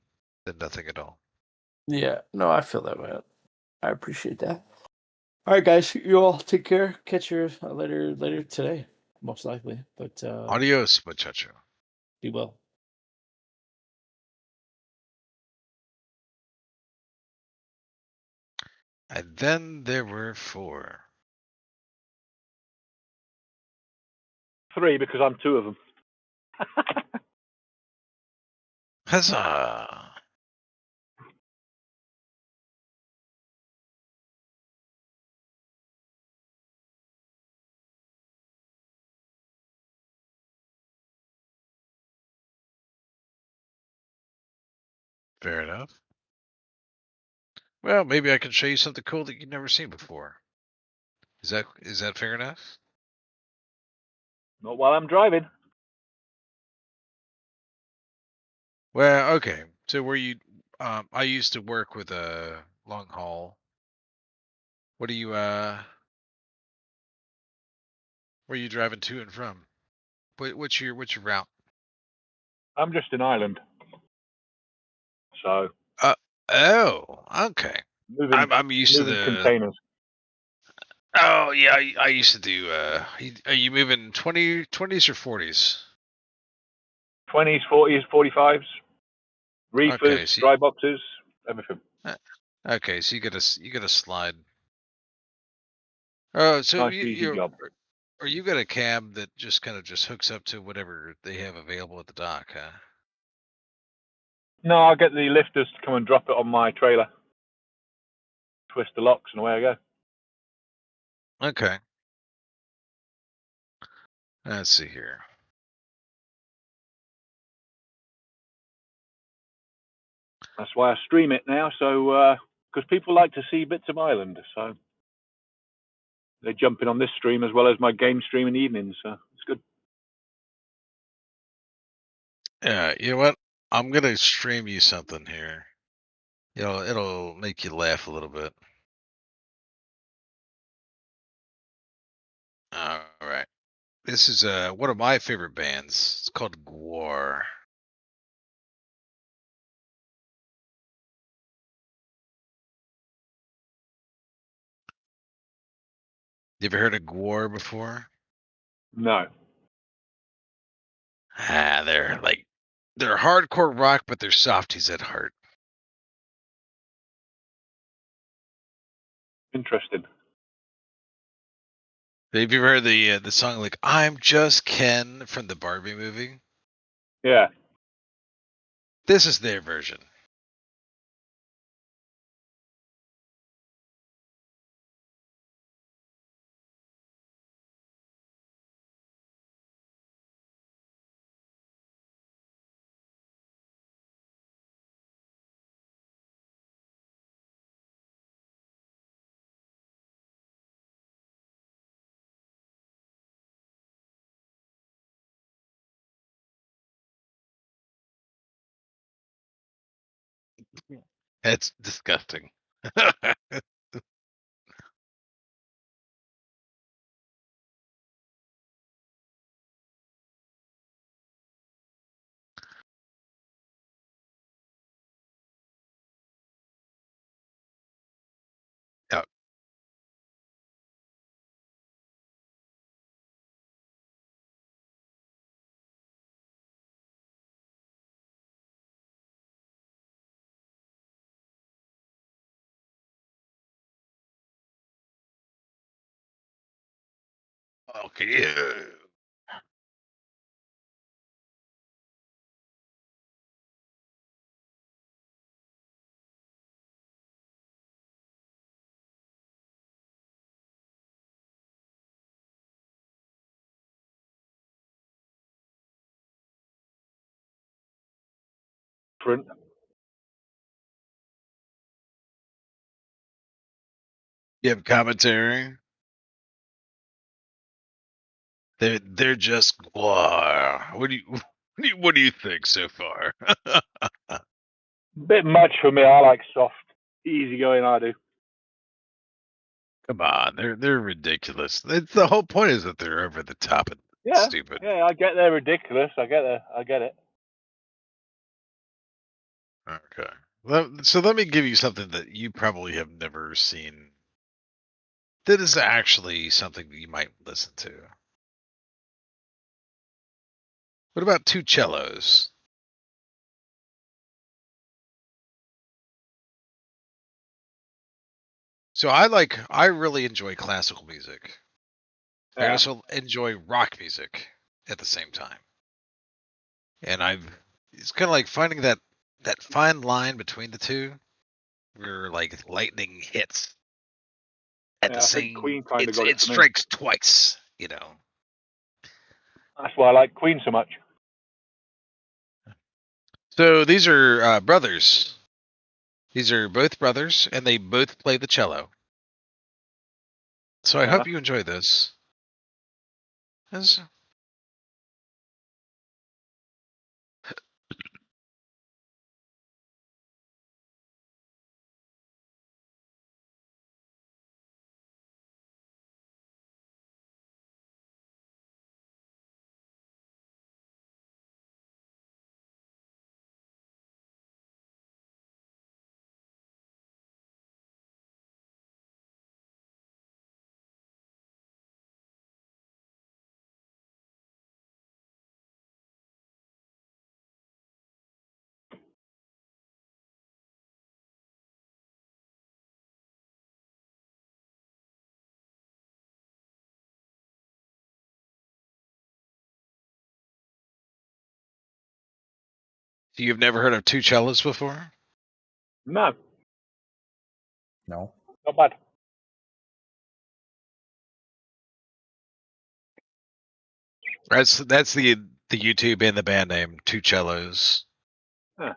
nothing at all. Yeah, no, I feel that way. I appreciate that. All right, guys, you all take care. Catch you later today, most likely. But adios, muchacho. Be well. And then there were 4. 3 because I'm 2 of them. Huzzah! Fair enough. Well, maybe I can show you something cool that you've never seen before. Is that fair enough? Not while I'm driving. Well, okay. So where you? I used to work with a long haul. What are you? Where are you driving to and from? What's your route? I'm just in Ireland. So. Oh, okay. I'm used to moving the. containers. Oh yeah, I used to do. Are you moving 20s or 40s? 20s, 40s, 45s, reefers, Okay, so dry boxes, everything. Okay, so you got a slide. Oh, so Nice, easy job. or you got a cab that just kind of just hooks up to whatever they have available at the dock, huh? No, I'll get the lifters to come and drop it on my trailer. Twist the locks and away I go. Okay. Let's see here. That's why I stream it now, so because people like to see bits of Ireland, so they're jumping on this stream as well as my game stream in the evenings, so it's good. Yeah, you know what? I'm gonna stream you something here. It'll make you laugh a little bit. All right. This is one of my favorite bands. It's called Gwar. You ever heard of Gwar before? No. They're hardcore rock, but they're softies at heart. Interesting. Have you ever heard the song like "I'm Just Ken" from the Barbie movie? Yeah. This is their version. It's disgusting. Yeah. Okay. Different. You have commentary. They're just Gwar. What do you think so far? Bit much for me. I like soft, easy going. I do. Come on, they're ridiculous. The whole point is that they're over the top and stupid. Yeah, I get they're ridiculous. I get it. Okay. So let me give you something that you probably have never seen. That is actually something that you might listen to. What about two cellos? So I really enjoy classical music. I also enjoy rock music at the same time. And it's kind of like finding that fine line between the two, where like lightning hits at the I think same. Queen kind of got It it for me. strikes twice. You know. That's why I like Queen so much. So these are brothers. These are both brothers, and they both play the cello. So I hope you enjoy this. You've never heard of two cellos before? No. No. Not bad. That's the YouTube and the band name, Two Cellos. Huh.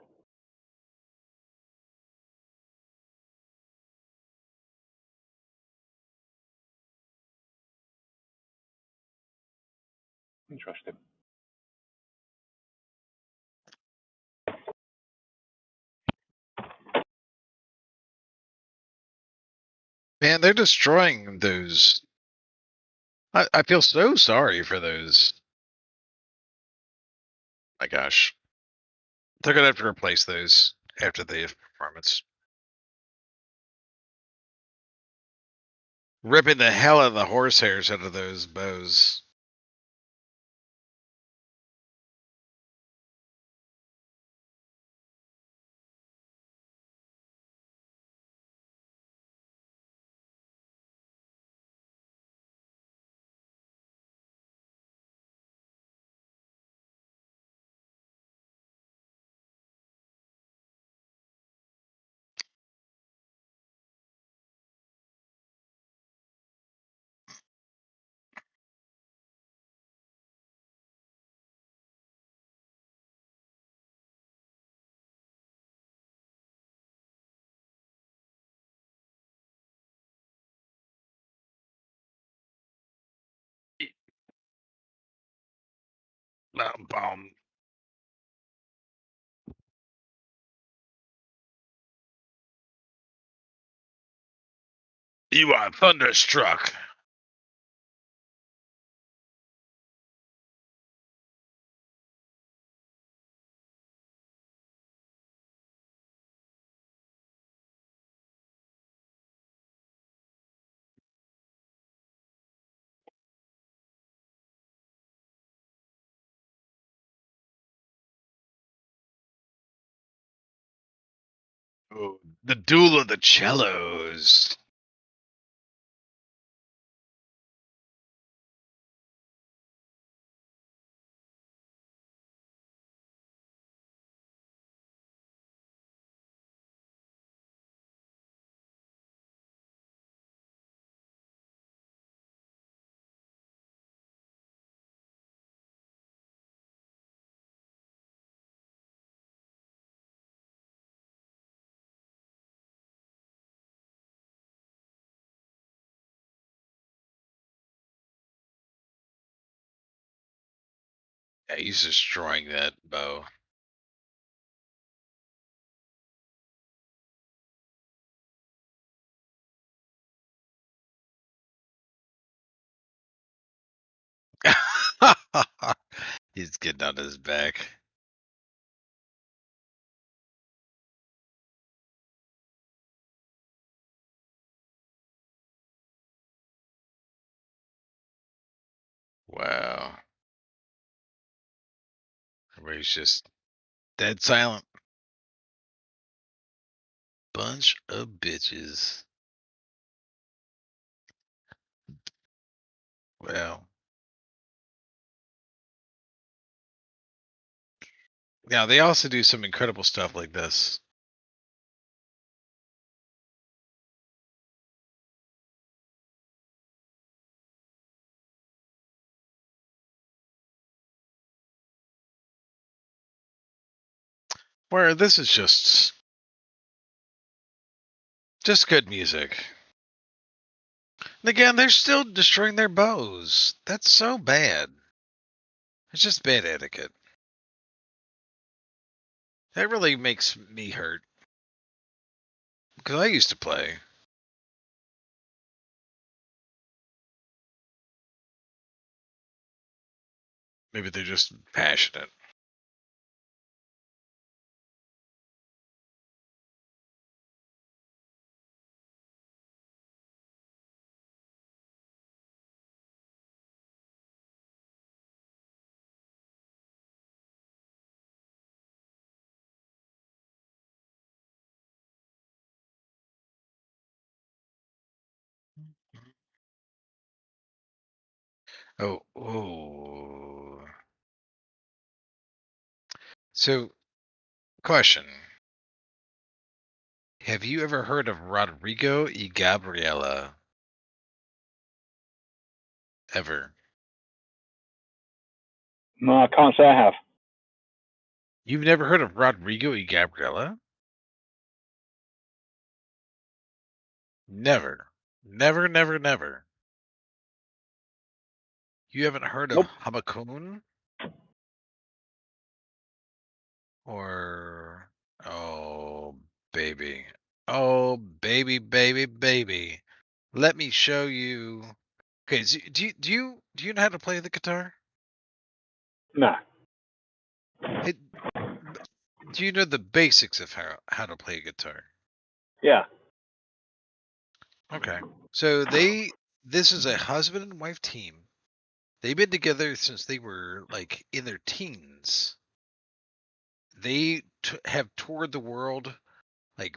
Interesting. Man, they're destroying those. I feel so sorry for those. My gosh. They're going to have to replace those after the performance. Ripping the hell out of the horsehairs out of those bows. Bomb. You are thunderstruck. Oh, the duel of the cellos. Yeah, he's destroying that bow. He's getting on his back. Wow. Everybody's just dead silent. Bunch of bitches. Well. Now they also do some incredible stuff like this. Where this is just good music. And again, they're still destroying their bows. That's so bad. It's just bad etiquette. That really makes me hurt. Because I used to play. Maybe they're just passionate. Oh. So, question. Have you ever heard of Rodrigo y Gabriela? Ever? No, I can't say I have. You've never heard of Rodrigo y Gabriela? Never. Never. You haven't heard of Hamakun? Or oh baby. Oh baby. Let me show you. Okay, do you know how to play the guitar? Nah. Hey, do you know the basics of how to play a guitar? Yeah. Okay. So this is a husband and wife team. They've been together since they were like in their teens. They have toured the world like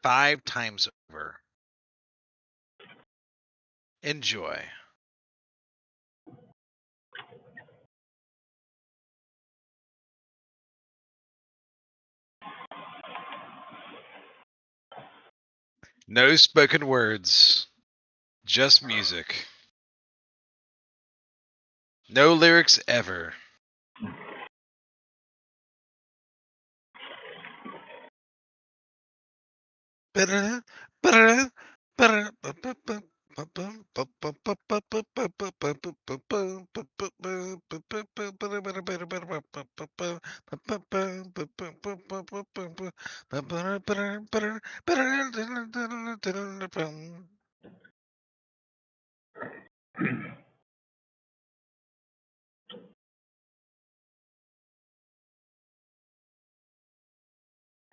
5 times over. Enjoy. No spoken words, just music. No lyrics ever.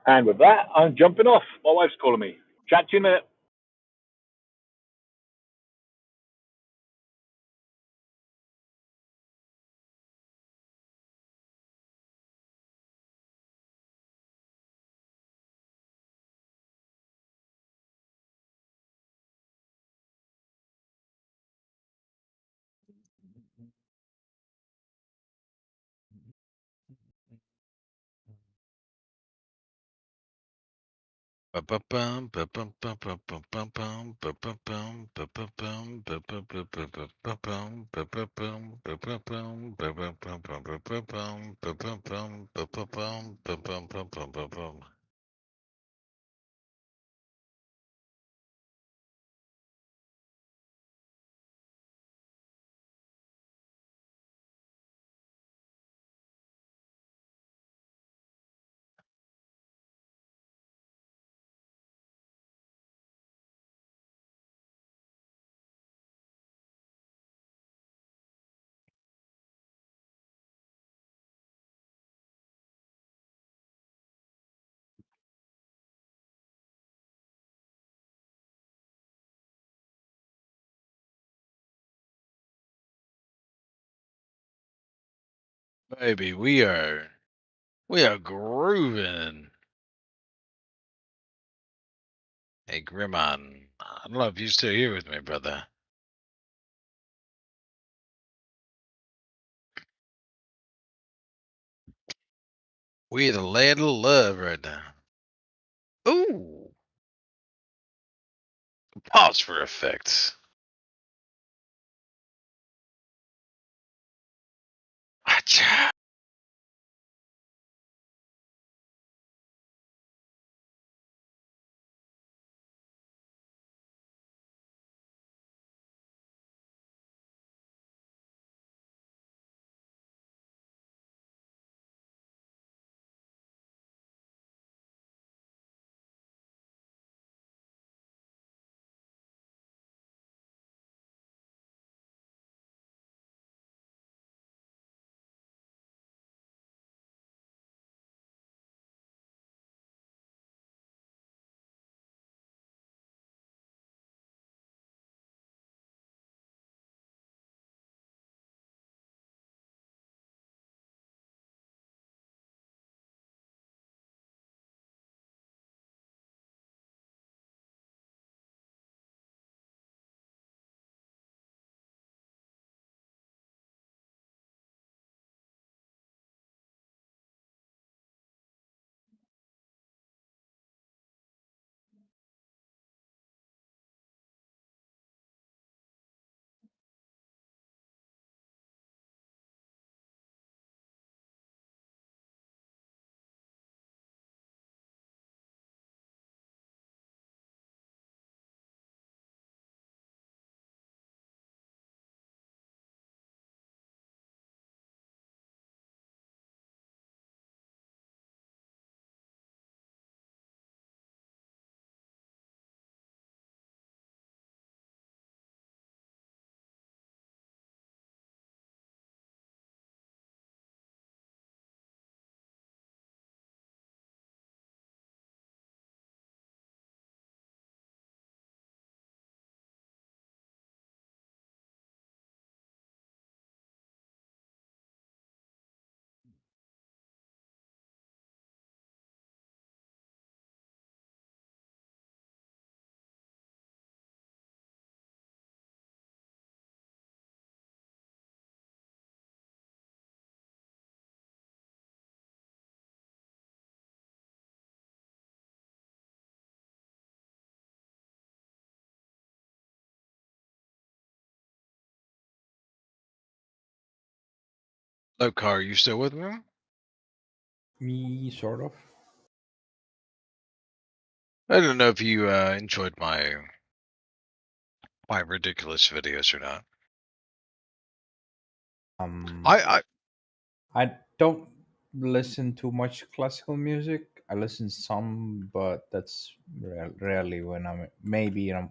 And with that, I'm jumping off. My wife's calling me. Chat to you in a minute. Baby, we are grooving. Hey, Grimon, I don't know if you're still here with me, brother. We the land of love right now. Ooh. Pause for effects. Achha. Hello, Car. You still with me? Me, sort of. I don't know if you enjoyed my ridiculous videos or not. I don't listen to much classical music. I listen some, but that's rarely when I'm maybe in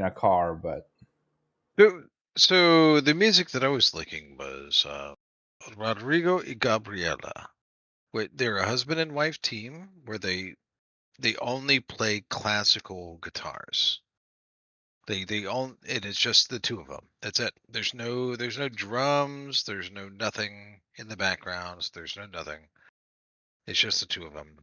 a car. But So the music that I was liking was Rodrigo y Gabriela. They're a husband and wife team where they only play classical guitars. They own it. It's just the two of them. That's it. There's no drums. There's no nothing in the backgrounds. There's no nothing. It's just the two of them.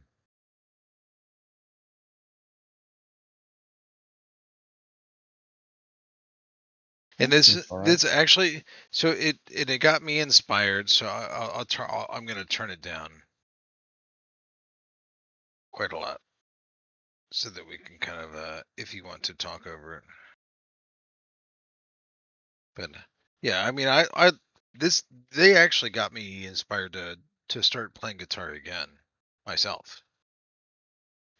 And this actually, so it got me inspired. So I'm gonna turn it down quite a lot so that we can kind of if you want to talk over it. But yeah, I mean, they actually got me inspired to start playing guitar again myself,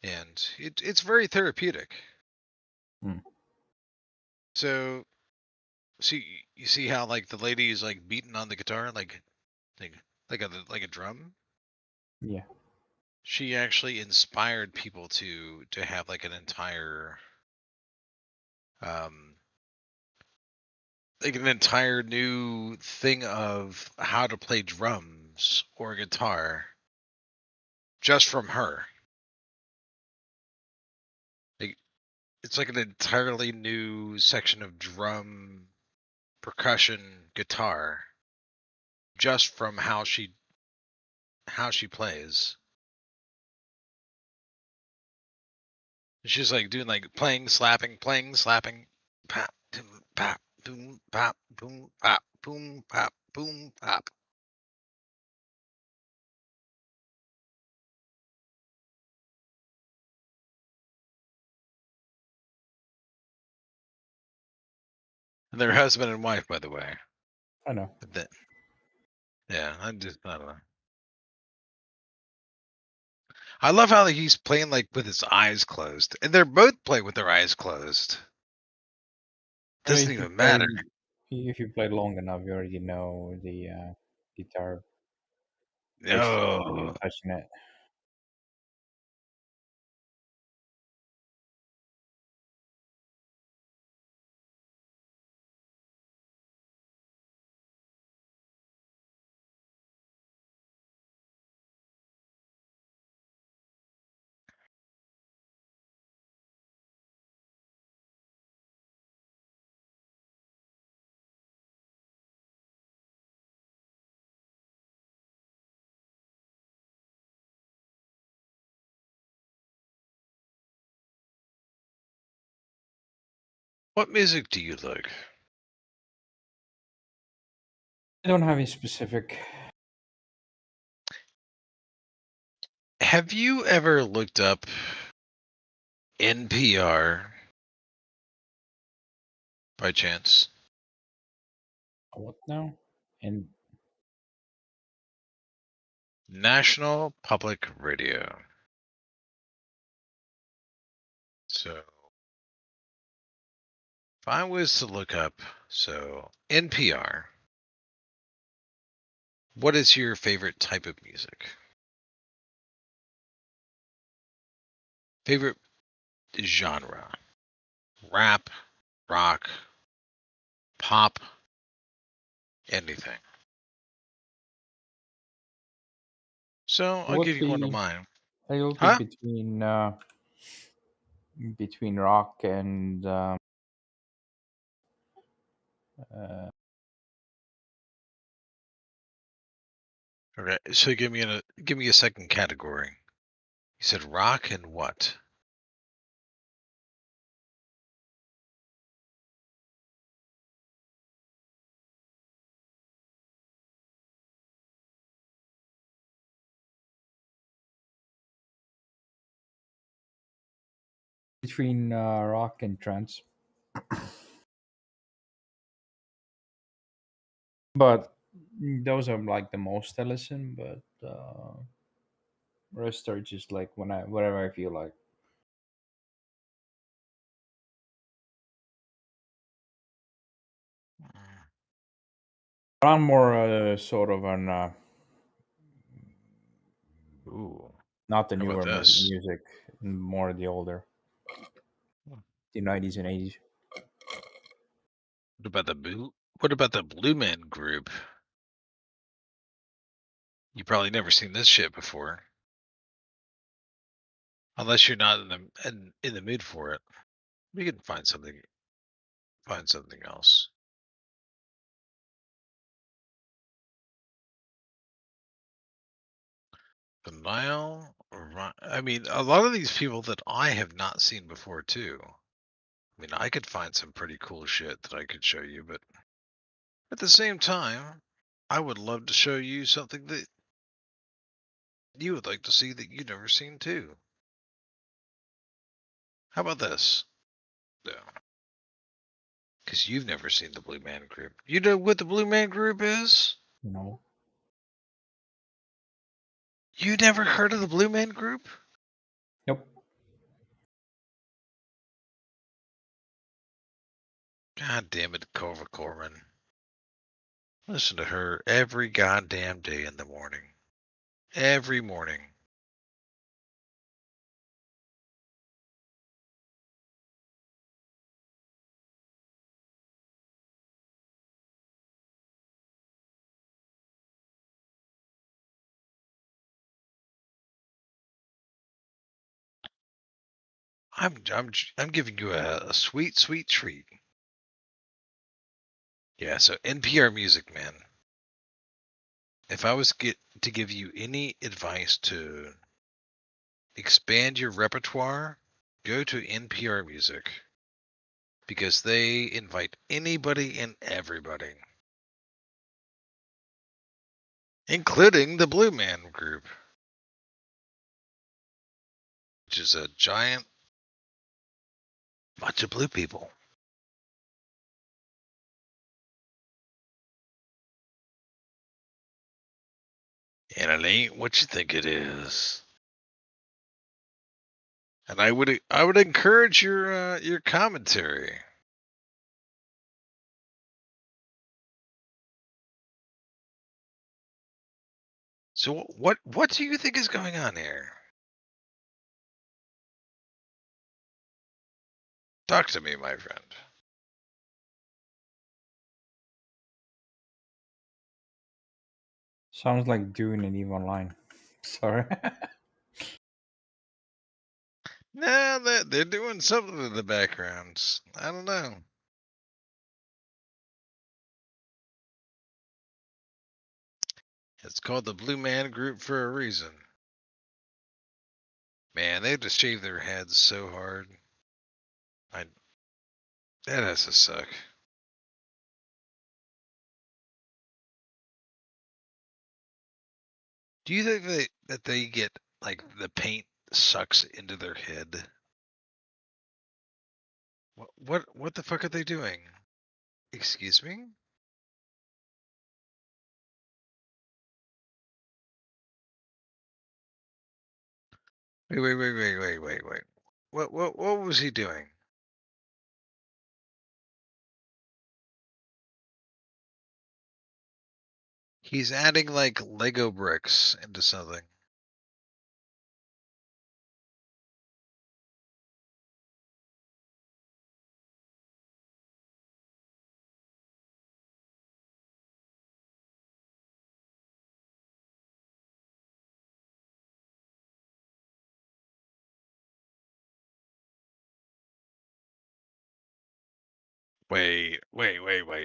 and it's very therapeutic. So you see how like the lady is like beating on the guitar like a drum. Yeah. She actually inspired people to have like an entire new thing of how to play drums or guitar just from her. Like, it's like an entirely new section of drum, percussion, guitar just from how she plays. She's like doing like playing, slapping, pop, boom, pop, boom, pop, boom, pop, boom, pop, boom, pop. And they're husband and wife, by the way. I know. Yeah, I don't know. I love how he's playing like with his eyes closed, and they're both playing with their eyes closed. Doesn't even matter. If you play long enough, you already know the guitar. No. Touching it. What music do you like? I don't have a specific. Have you ever looked up NPR by chance? What now? And National Public Radio. So, if I was to look up, NPR, what is your favorite type of music? Favorite genre? Rap, rock, pop, anything. So I'll give you one of mine. I will be between rock and Okay, so give me a second category. You said rock and what? between rock and trance. But those are like the most I listen. But rest are just like whatever I feel like. I'm more sort of an Ooh, not the how about newer this? music, more the older, the 90s and 80s. What about the Blue Man Group? You probably never seen this shit before, unless you're not in the mood for it. We can find something else. The Nile. I mean, a lot of these people that I have not seen before too. I mean, I could find some pretty cool shit that I could show you, but at the same time, I would love to show you something that you would like to see that you've never seen too. How about this? Yeah. Because you've never seen the Blue Man Group. You know what the Blue Man Group is? No. You never heard of the Blue Man Group? Nope. God damn it, Cova Corman. Listen to her every goddamn day in the morning. Every morning. I'm giving you a sweet, sweet treat. Yeah, so NPR music, man. If I was to give you any advice to expand your repertoire, go to NPR music. Because they invite anybody and everybody. Including the Blue Man Group. Which is a giant bunch of blue people. And it ain't what you think it is. And I would encourage your commentary. So what do you think is going on here? Talk to me, my friend. Sounds like doing an EVE Online. Sorry. No, they're doing something in the background. I don't know. It's called the Blue Man Group for a reason. Man, they have to shave their heads so hard. That has to suck. Do you think that they get like the paint sucks into their head? What the fuck are they doing? Excuse me? Wait. What was he doing? He's adding like Lego bricks into something. Wait.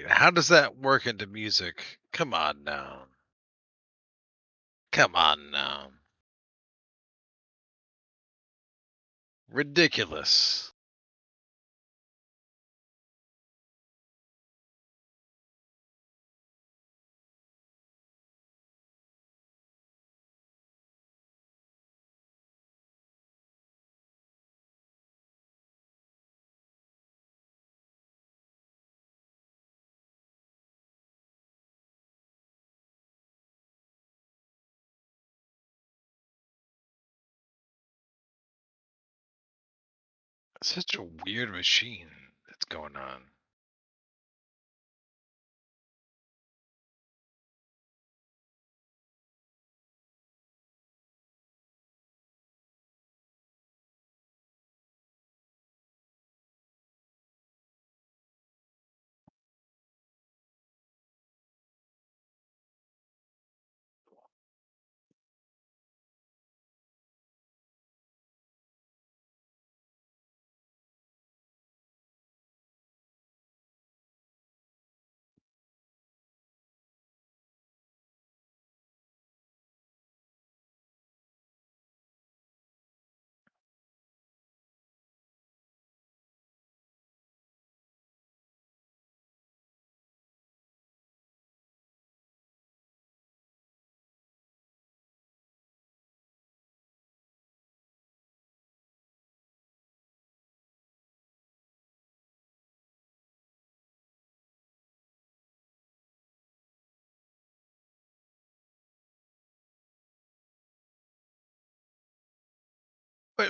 How does that work into music? Come on now. Ridiculous. Such a weird machine that's going on.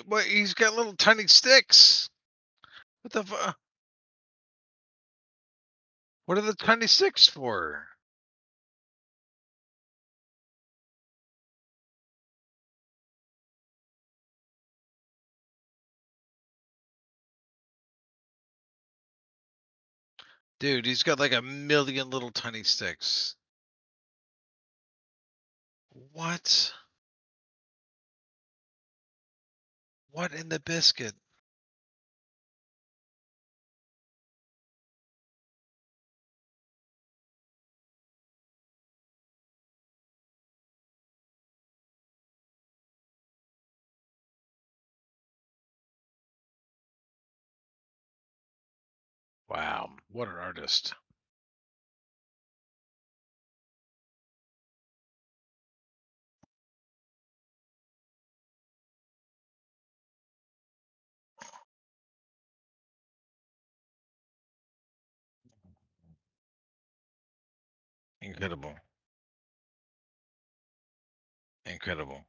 But he's got little tiny sticks. What the fuck? What are the tiny sticks for? Dude, he's got like a million little tiny sticks. What? What in the biscuit? Wow, what an artist. Incredible. Incredible.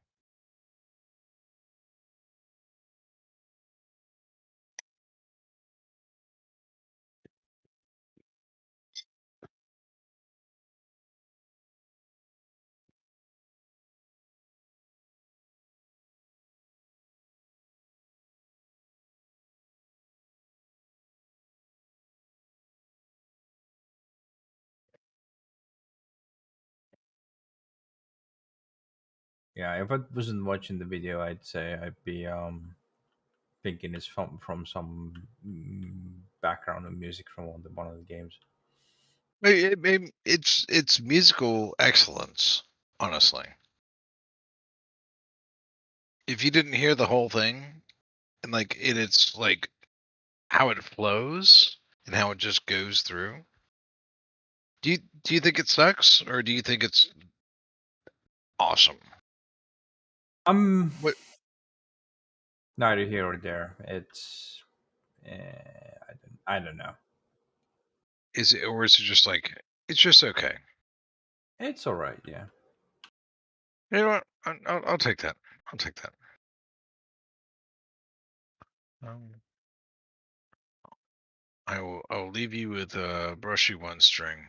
Yeah, if I wasn't watching the video, I'd say I'd be thinking it's from some background of music from one of the games. It's musical excellence, honestly. If you didn't hear the whole thing, and like it's like how it flows and how it just goes through. Do you think it sucks, or do you think it's awesome? What Neither here or there. It's I don't know. is it, or is it just like it's just okay? It's all right. Yeah. You know what? I'll take that. I'll take that. I'll leave you with a brushy one string.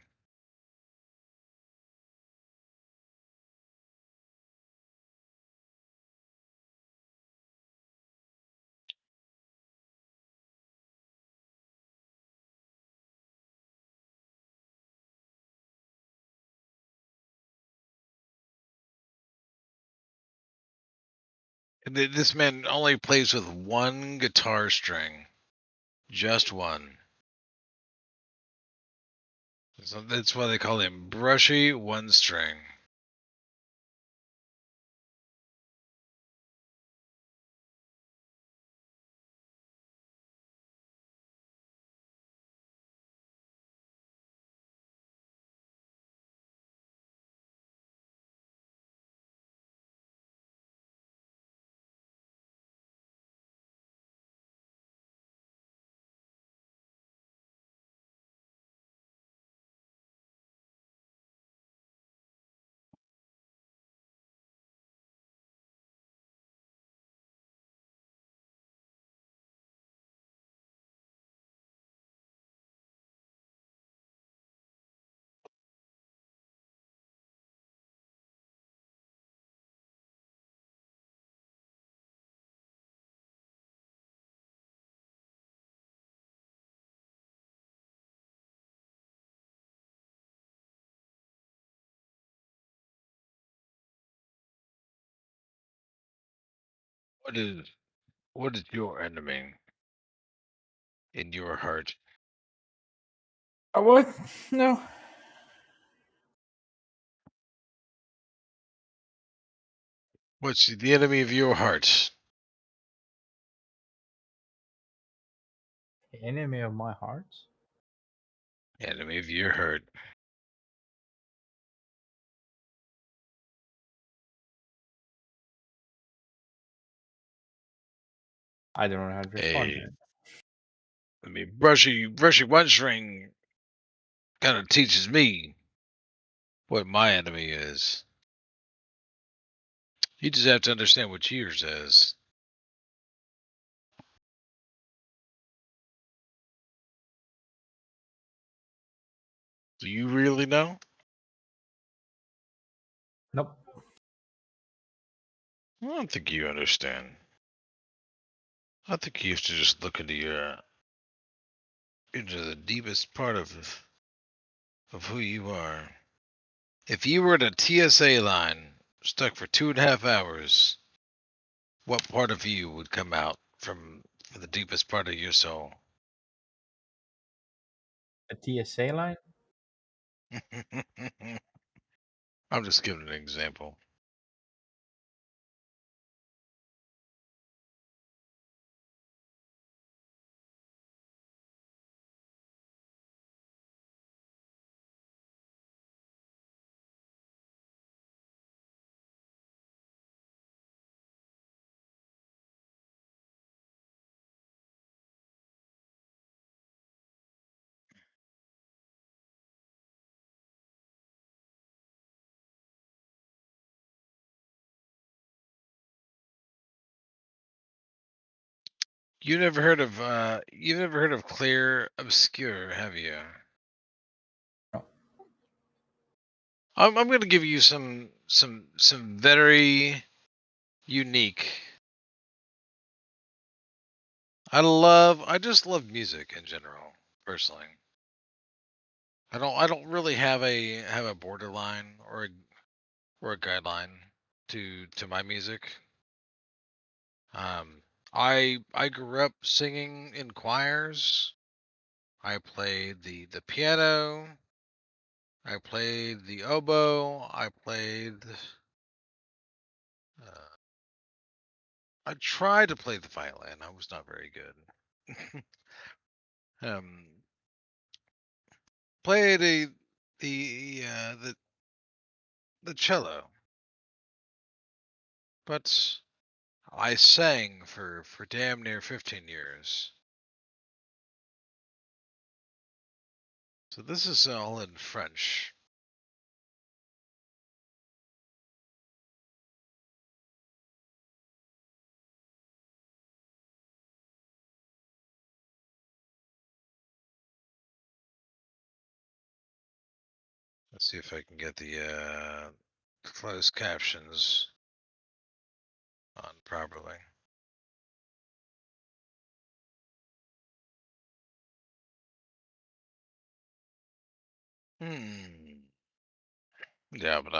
And this man only plays with one guitar string, just one. So that's why they call him brushy one string. What is your enemy in your heart? What? No. What's the enemy of your heart? Enemy of my heart? Enemy of your heart. I don't know how to respond to Hey, it. I mean, brushy one string kind of teaches me what my enemy is. You just have to understand what yours is. Do you really know? Nope. I don't think you understand. I think you have to just look into the deepest part of who you are. If you were in a TSA line stuck for 2.5 hours, what part of you would come out from the deepest part of your soul? A TSA line? I'm just giving an example. You've never heard of Clear Obscure, have you? No. I'm going to give you some very unique. I just love music in general, personally. I don't really have a borderline or a guideline to my music. I grew up singing in choirs. I played the piano. I played the oboe. I tried to play the violin. I was not very good. Played the cello, but I sang for damn near 15 years. So this is all in French. Let's see if I can get the closed captions on properly. Yeah, but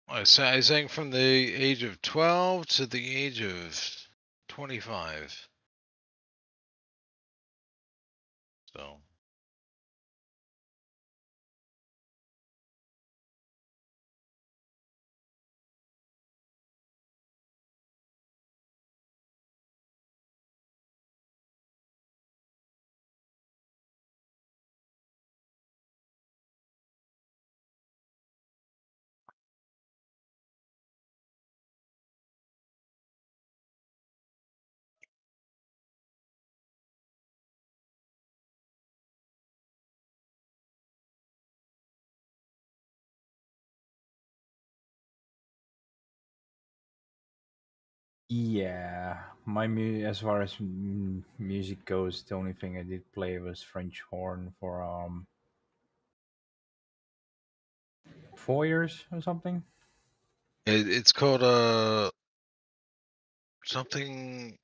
I sang from the age of 12 to the age of 25. So. Yeah, as far as music goes, the only thing I did play was French horn for 4 years or something. It's called something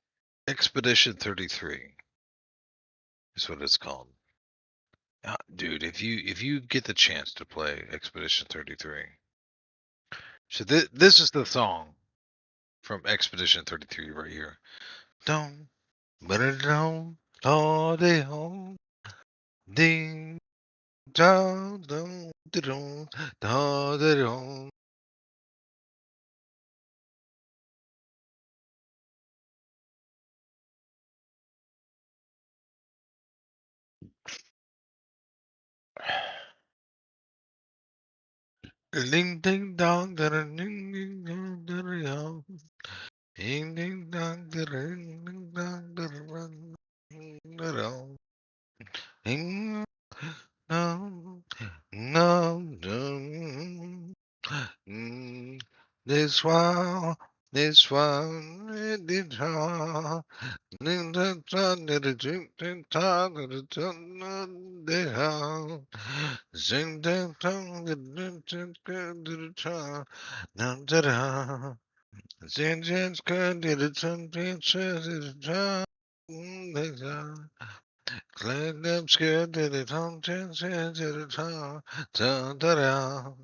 Expedition 33 is what it's called. Dude, if you get the chance to play Expedition 33. So this is the song from Expedition 33 right here. Don't but it don't all day home. Ding dong dong dong dong dong. Ding ding dong ding ding dong dong. Ding ding dong ding ding dong dong. Ding no no no. This one it did all. Ding ding dong ding ding ding dong ding ding dong. Sing ding dong ding ding ding ding dong dong dong. Sing good did it something says it's dong. Clean them scared did it something says it's dong dong dong.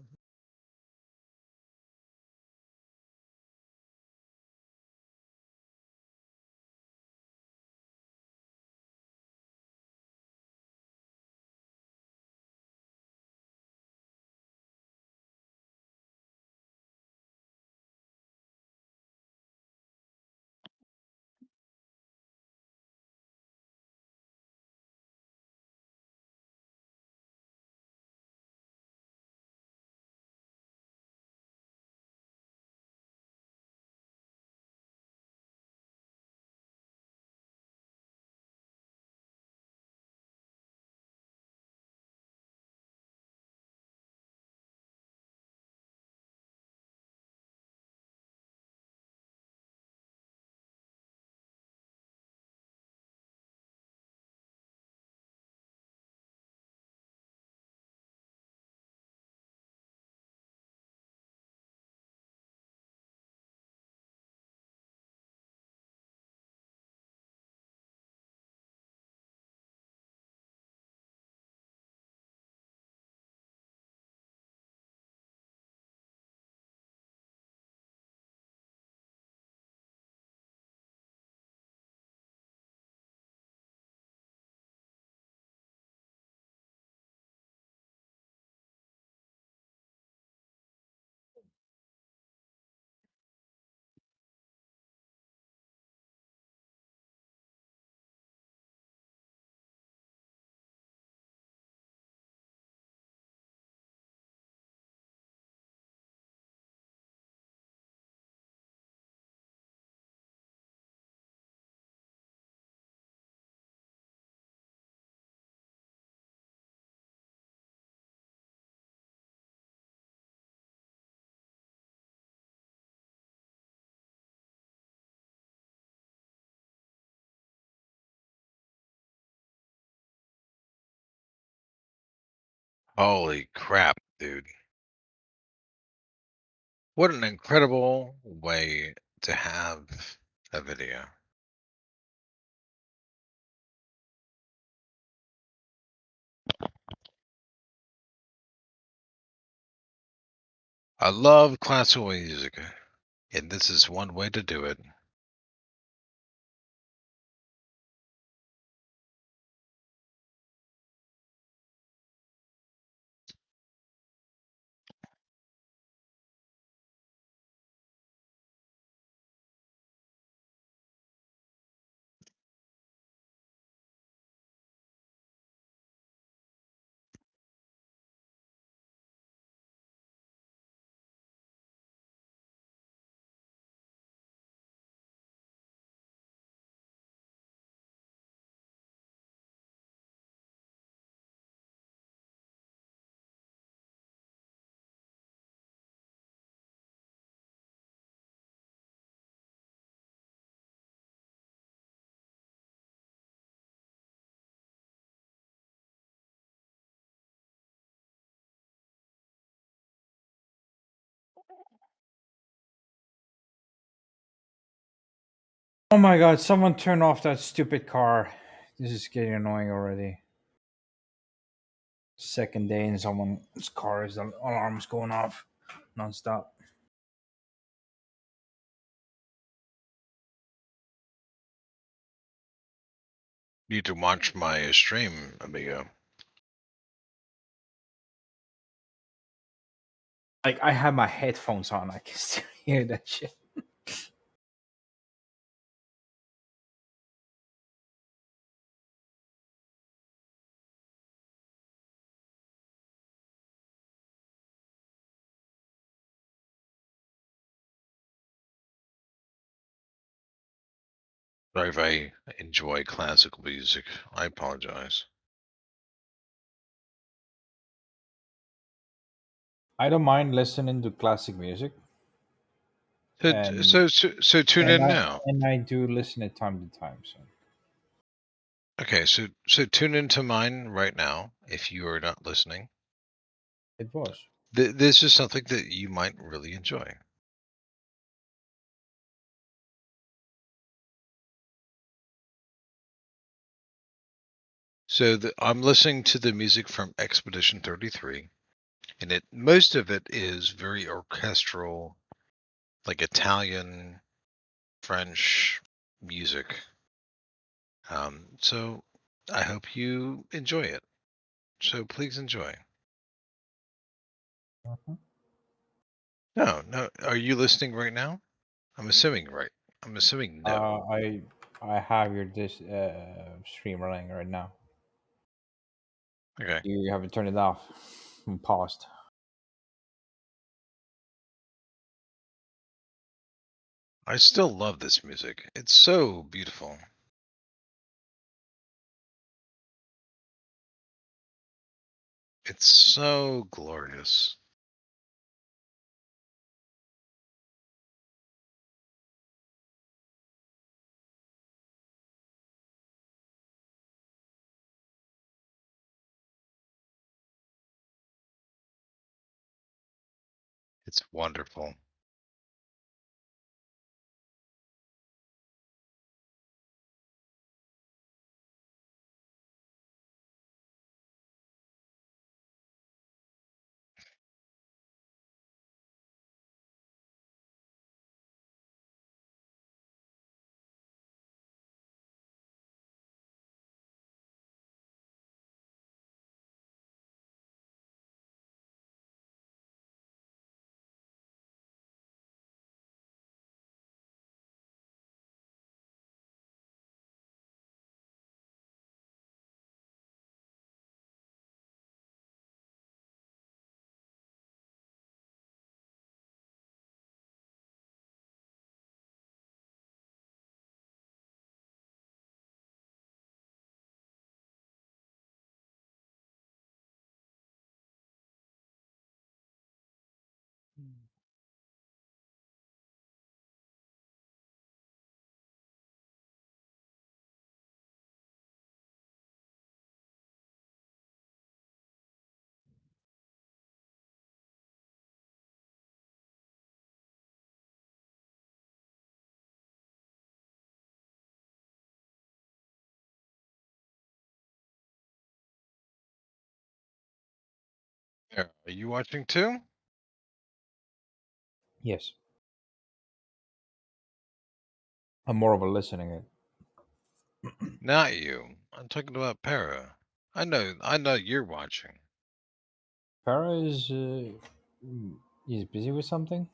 Holy crap, dude. What an incredible way to have a video. I love classical music, and this is one way to do it. Oh my god, someone turn off that stupid car. This is getting annoying already. Second day and someone's car's alarm's going off non-stop. Need to watch my stream, amigo. Like, I have my headphones on, I can still hear that shit. Sorry if I enjoy classical music. I apologize. I don't mind listening to classic music. So tune in now. And I do listen at time to time. So. Okay, so tune into mine right now if you are not listening. It was. This is something that you might really enjoy. So I'm listening to the music from Expedition 33, and most of it is very orchestral, like Italian, French music. So I hope you enjoy it. So please enjoy. Mm-hmm. No. Are you listening right now? I'm assuming right. I'm assuming no. I have your stream running right now. Okay. You haven't turned it off and paused. I still love this music. It's so beautiful. It's so glorious. It's wonderful. Are you watching too? Yes. I'm more of a listening. Not you. I'm talking about Para. I know you're watching. Para is he's busy with something.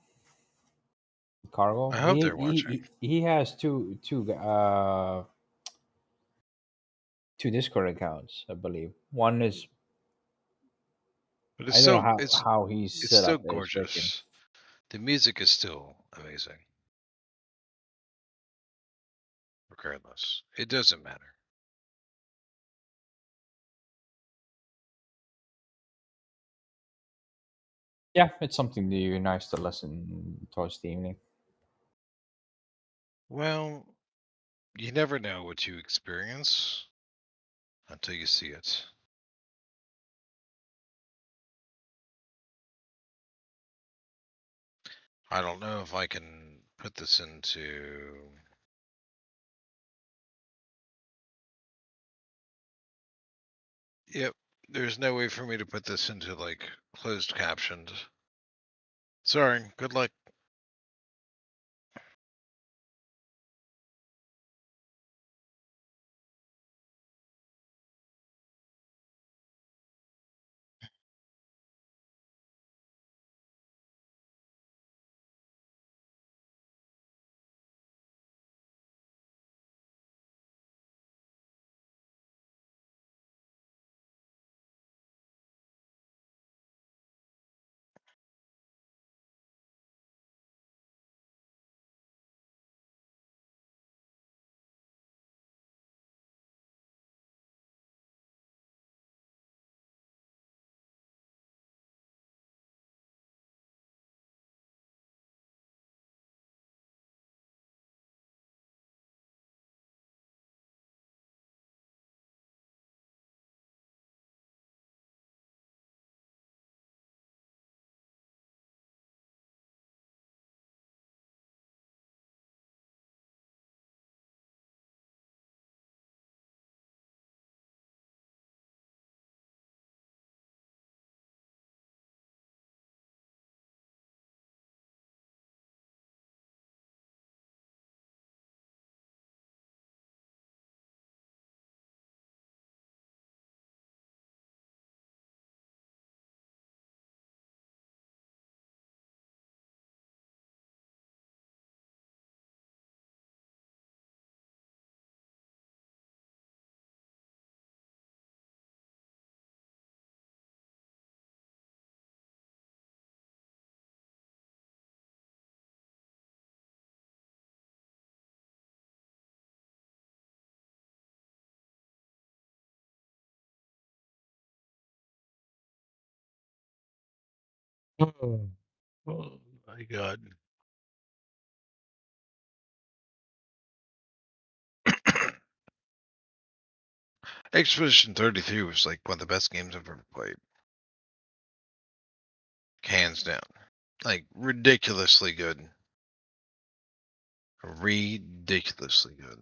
Cargo. I hope they're watching. He has two Discord accounts, I believe. One is But I don't know how he's it's set still up his working. gorgeous. The music is still amazing. Regardless, it doesn't matter. Yeah, it's something nice to listen towards the evening. Well, you never know what you experience until you see it. I don't know if I can put this into... Yep, there's no way for me to put this into, like, closed captioned. Sorry, good luck. Oh my god. Expedition 33 was like one of the best games I've ever played. Hands down. Like, ridiculously good. Ridiculously good.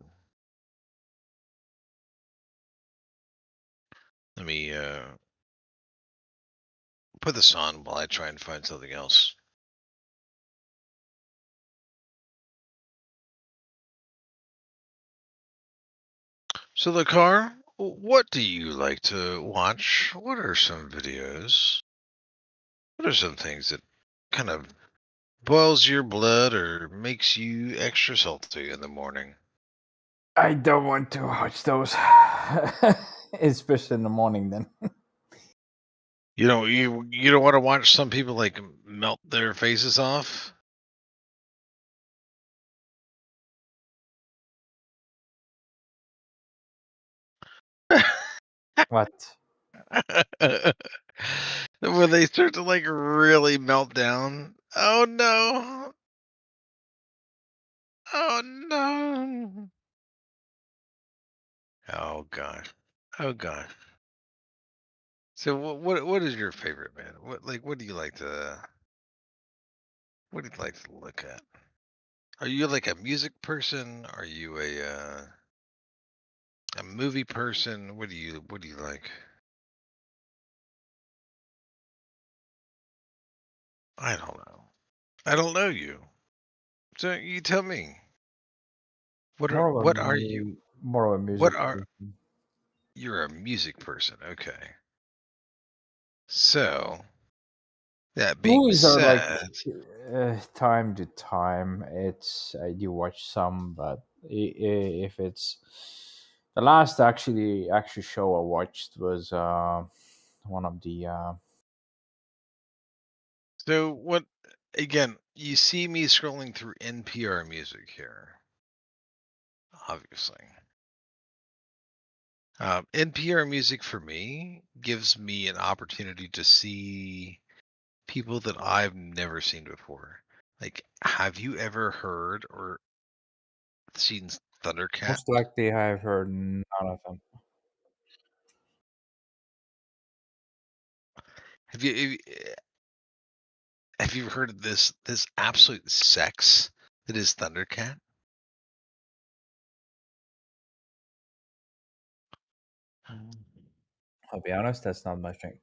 Let me put this on while I try and find something else. So, the car, what do you like to watch? What are some videos? What are some things that kind of boils your blood or makes you extra salty in the morning? I don't want to watch those, especially in the morning. Then You don't want to watch some people like melt their faces off. what? When they start to like really melt down. Oh no. Oh no. Oh gosh. Oh gosh. So what is your favorite, man? What do you like to look at? Are you like a music person? Are you a movie person? What do you like? I don't know. I don't know you. So you tell me. What are you? More of a music What are person. You're a music person, okay. So that being Movies are like said, time to time. It's I do watch some, but if it's the last actually show I watched was one of the so what again, you see me scrolling through NPR music here. Obviously. NPR music for me gives me an opportunity to see people that I've never seen before. Like, have you ever heard or seen Thundercat? most likely I've heard none of them. Have you heard of this absolute sex that is Thundercat? I'll be honest, that's not my thing.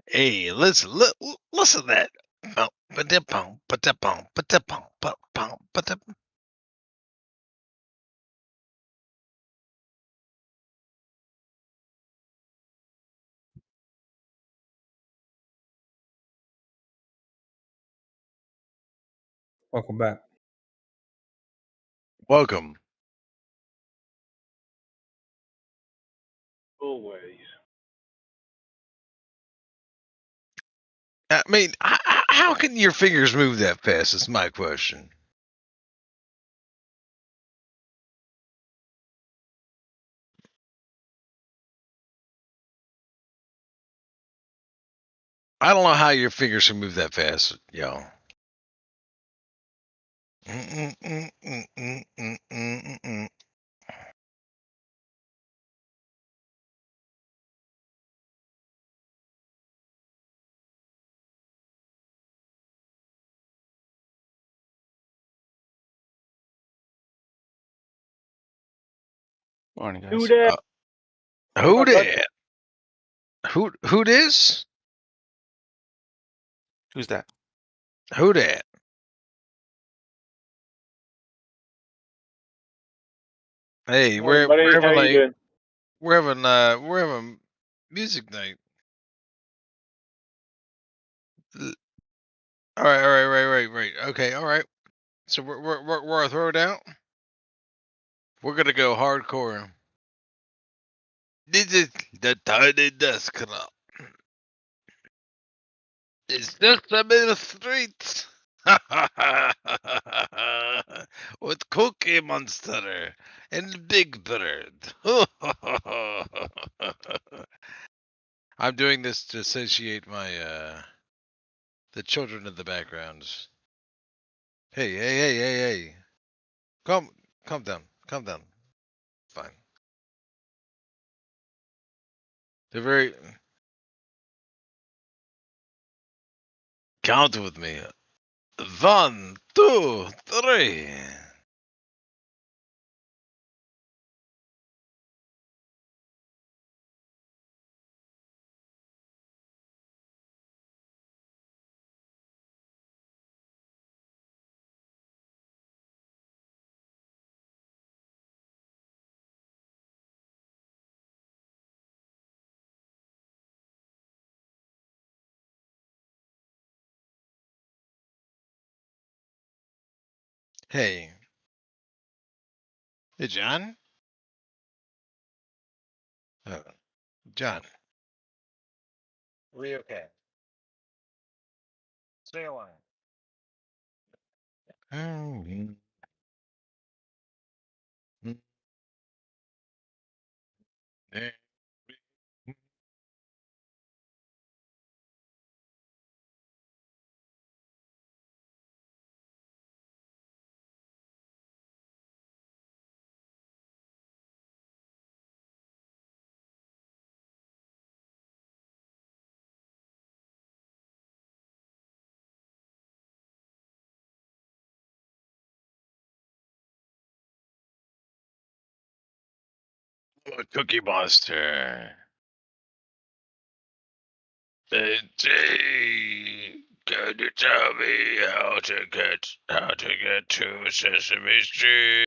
Hey, listen to that. Welcome back. Welcome. Always. I mean, how can your fingers move that fast? Is my question. I don't know how your fingers can move that fast, yo. Morning, Who guys. there? Who Hi, bud. that? Who this? Who's that? Who that? Hey, Morning, buddy. How you doing? we're having music night. All right. Okay, all right. So we're a throwdown. We're gonna go hardcore. This is the Tiny Desk Club. It's just a middle street. With Cookie Monster and Big Bird. I'm doing this to associate my the children in the background. Hey. Calm down. Fine. They're very count with me. 1, 2, 3. Hey, John. John. We okay? Stay alive. Cookie Monster. Jay, can you tell me how to get to Sesame Street?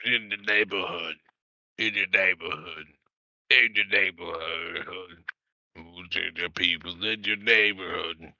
In the neighborhood. In the neighborhood. In the neighborhood. Who's in the people in your neighborhood?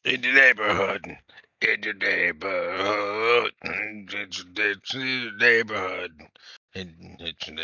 In the neighborhood. In the neighborhood. It's the neighborhood. It's the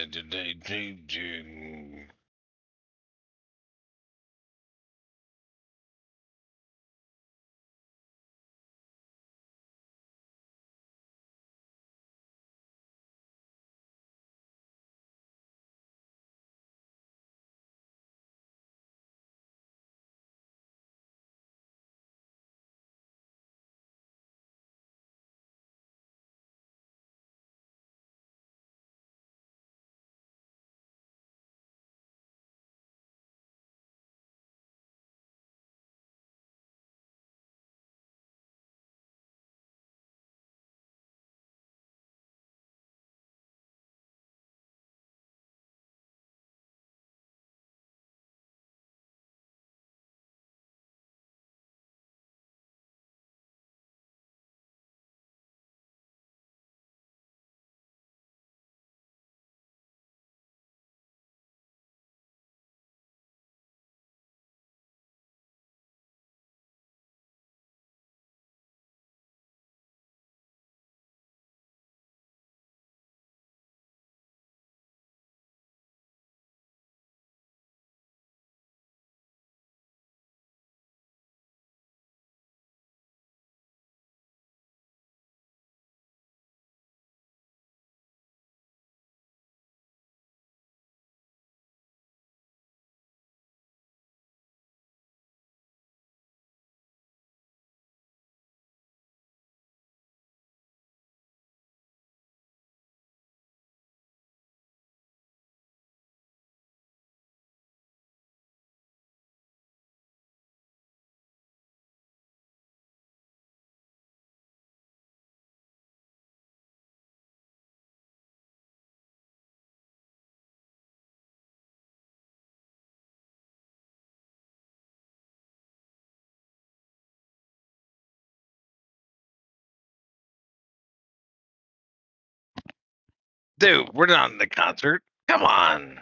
Dude, we're not in the concert. Come on.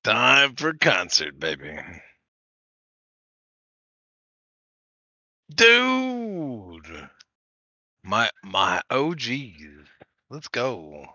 Time for concert, baby. Dude. My OGs. Let's go.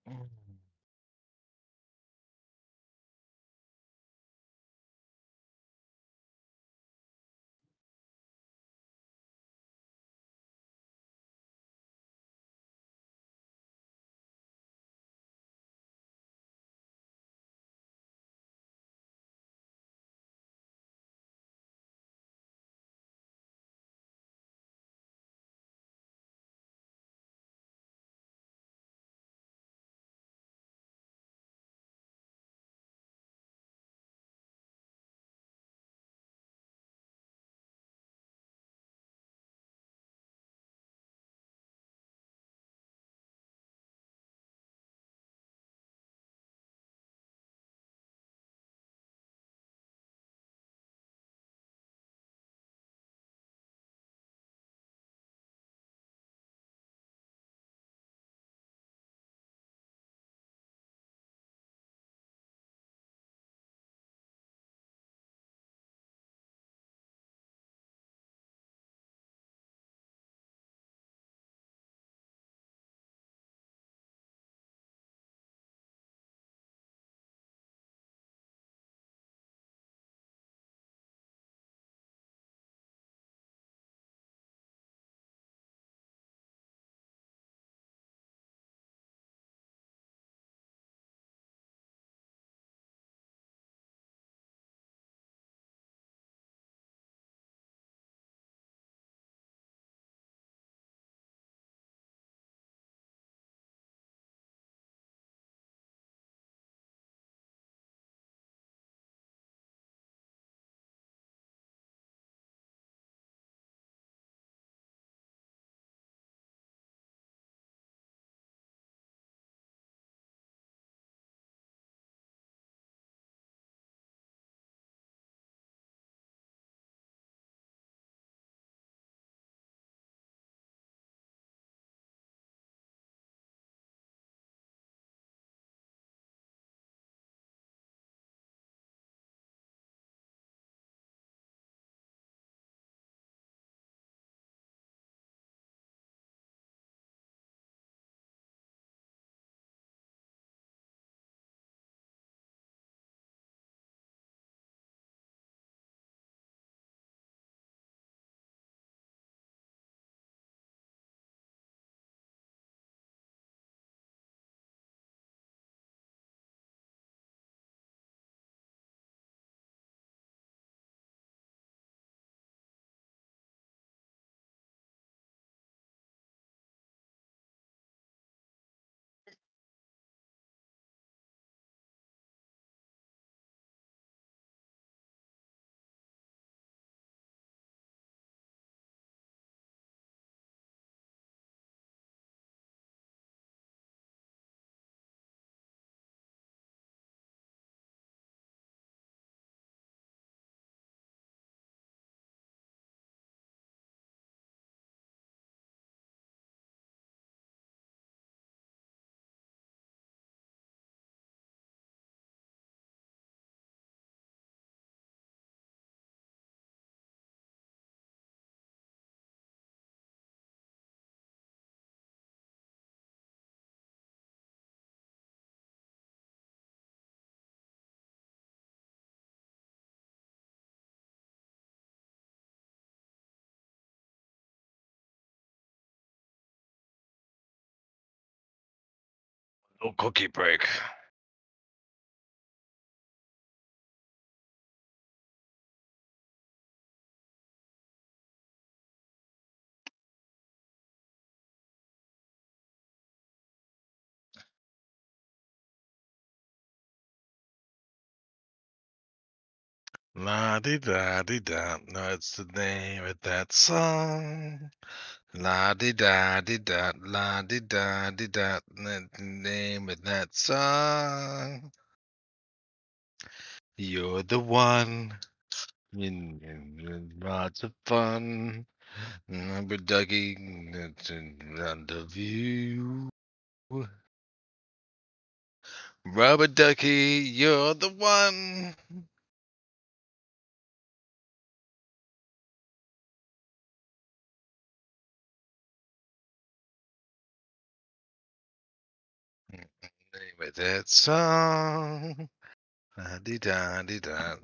No cookie break. La di da di da. That's the name of that song. La di da di da. La di da di da. That's the name of that song. You're the one. In lots of fun. Rubber ducky. That's under view. Rubber ducky, you're the one. with that song. Da-dee-da-dee-da,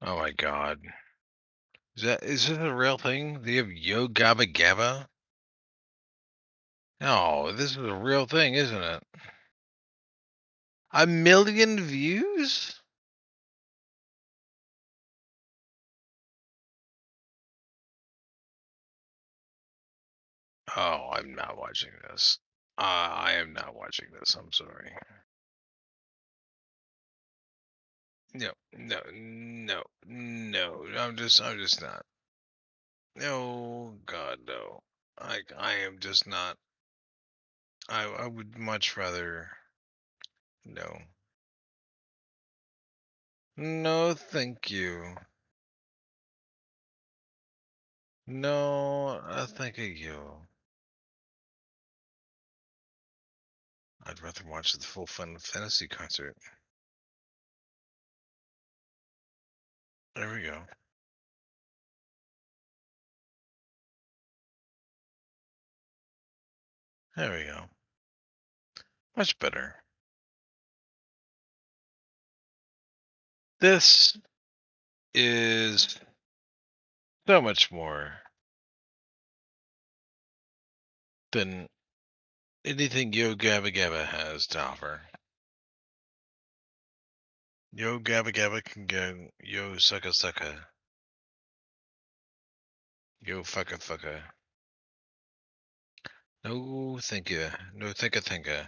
Oh my god. Is this a real thing? Do you have Yo Gabba Gabba? No, this is a real thing, isn't it? 1 million views? Oh, I'm not watching this. I am not watching this. I'm sorry. No, no, no, no. I'm just not. No, God, no. I am just not. I would much rather. No. No, thank you. No, thank you. I'd rather watch the full Final Fantasy concert. There we go. There we go. Much better. This is so much more than anything Yo Gabba Gabba has to offer. Yo Gabba Gabba can go Yo Sucka Sucka. Yo Fucka Fucka. No thank you. No thinka thinka.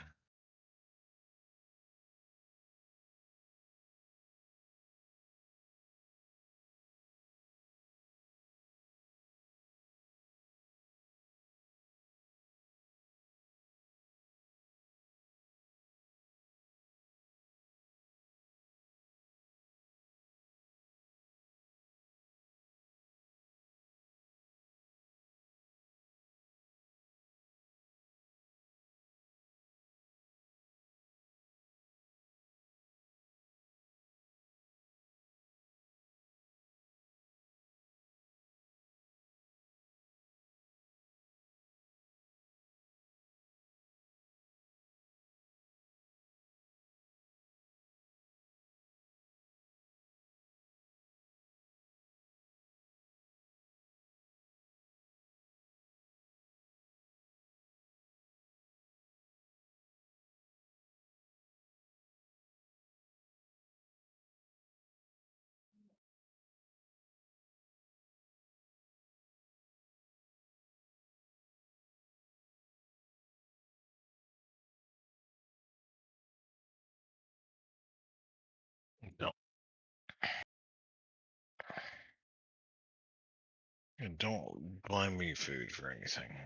And don't buy me food for anything.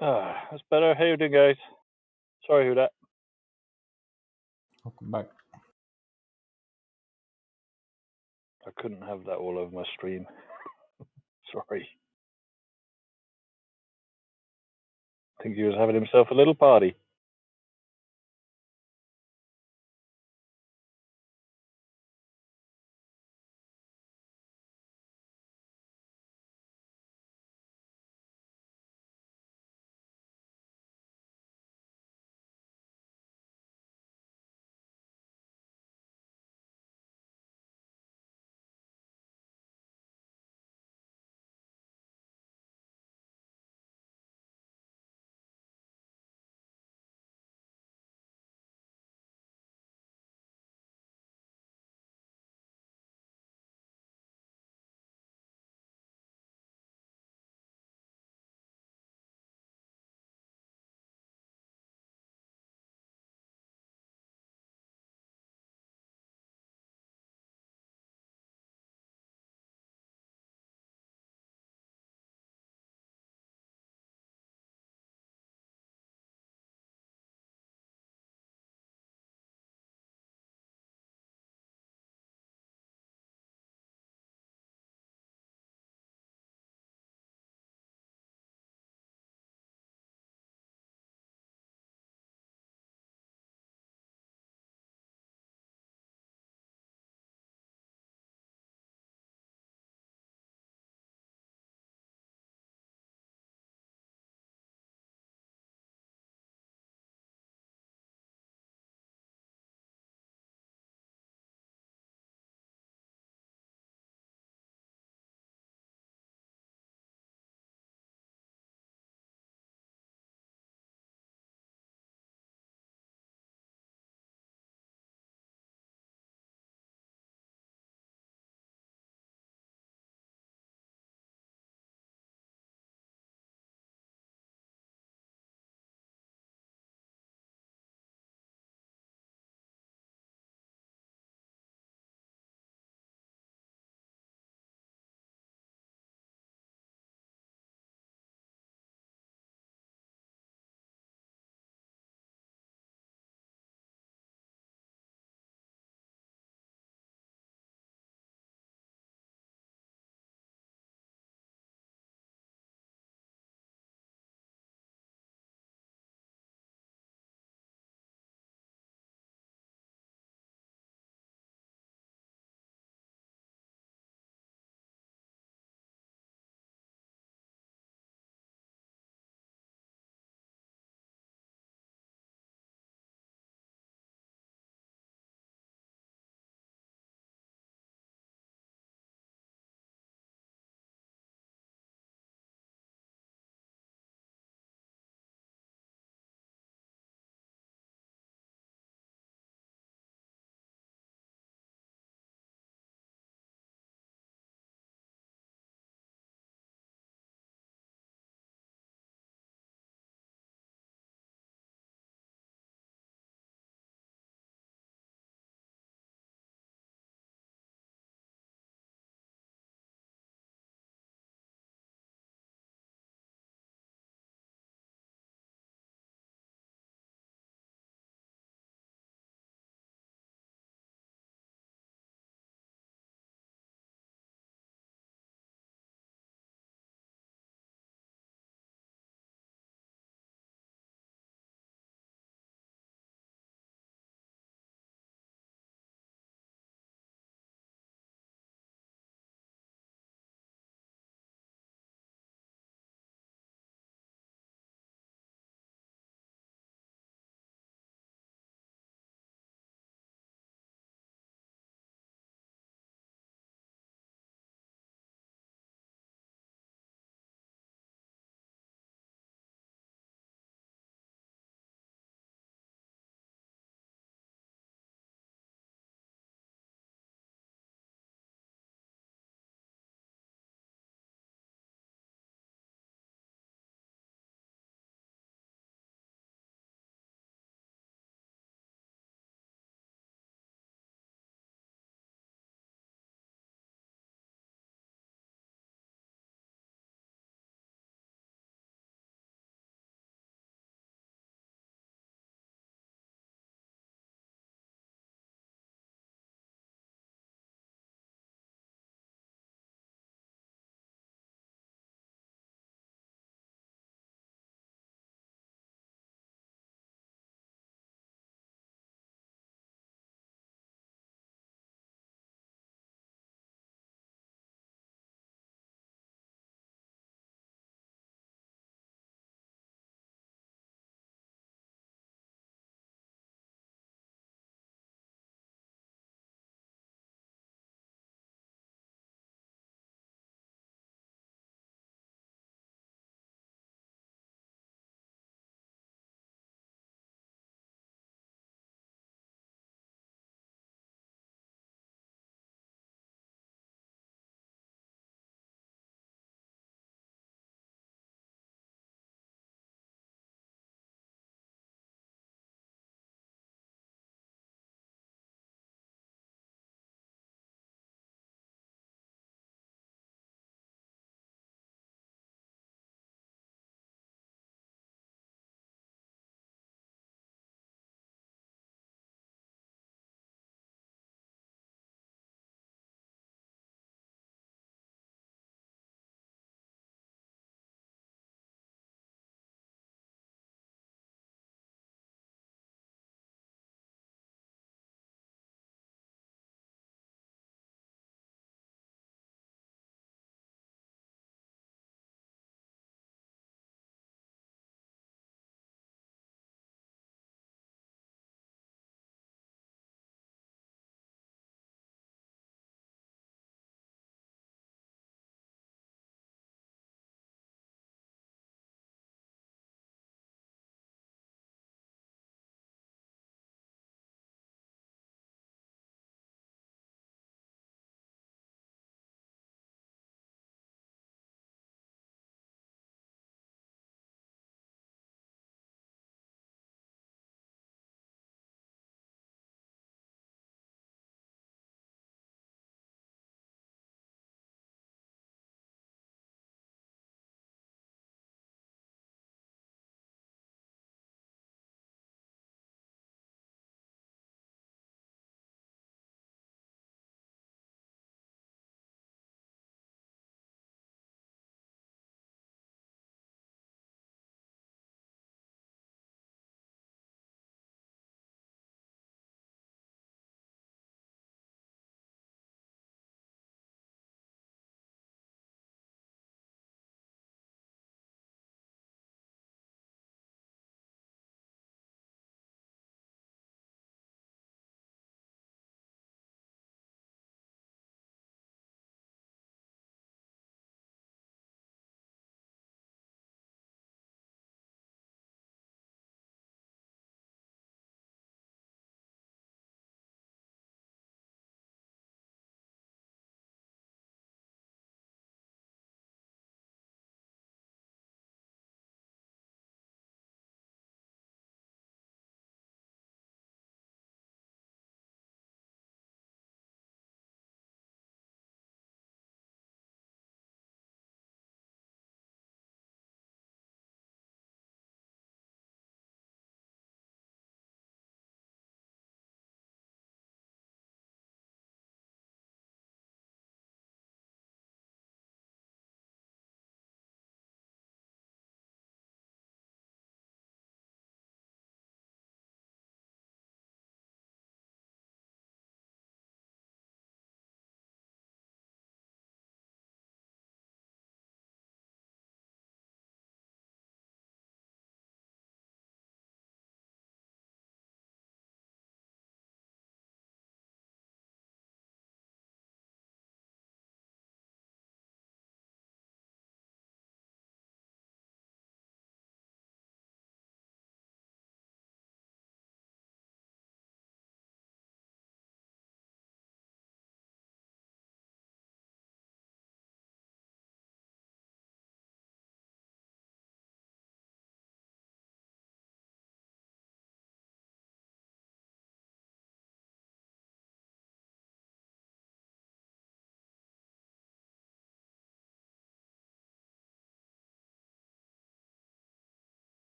That's better. How you doing, guys? Sorry, who that? Welcome back. I couldn't have that all over my stream. Sorry. I think he was having himself a little party.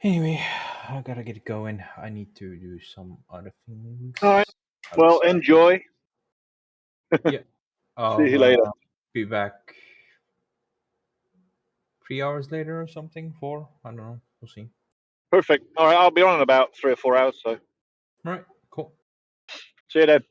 Anyway, I gotta get going. I need to do some other things. All right. Well, enjoy. Yeah. See you later. Be back 3 hours later or something. 4. I don't know. We'll see. Perfect. All right. I'll be on in about 3 or 4 hours. So. All right. Cool. See you then.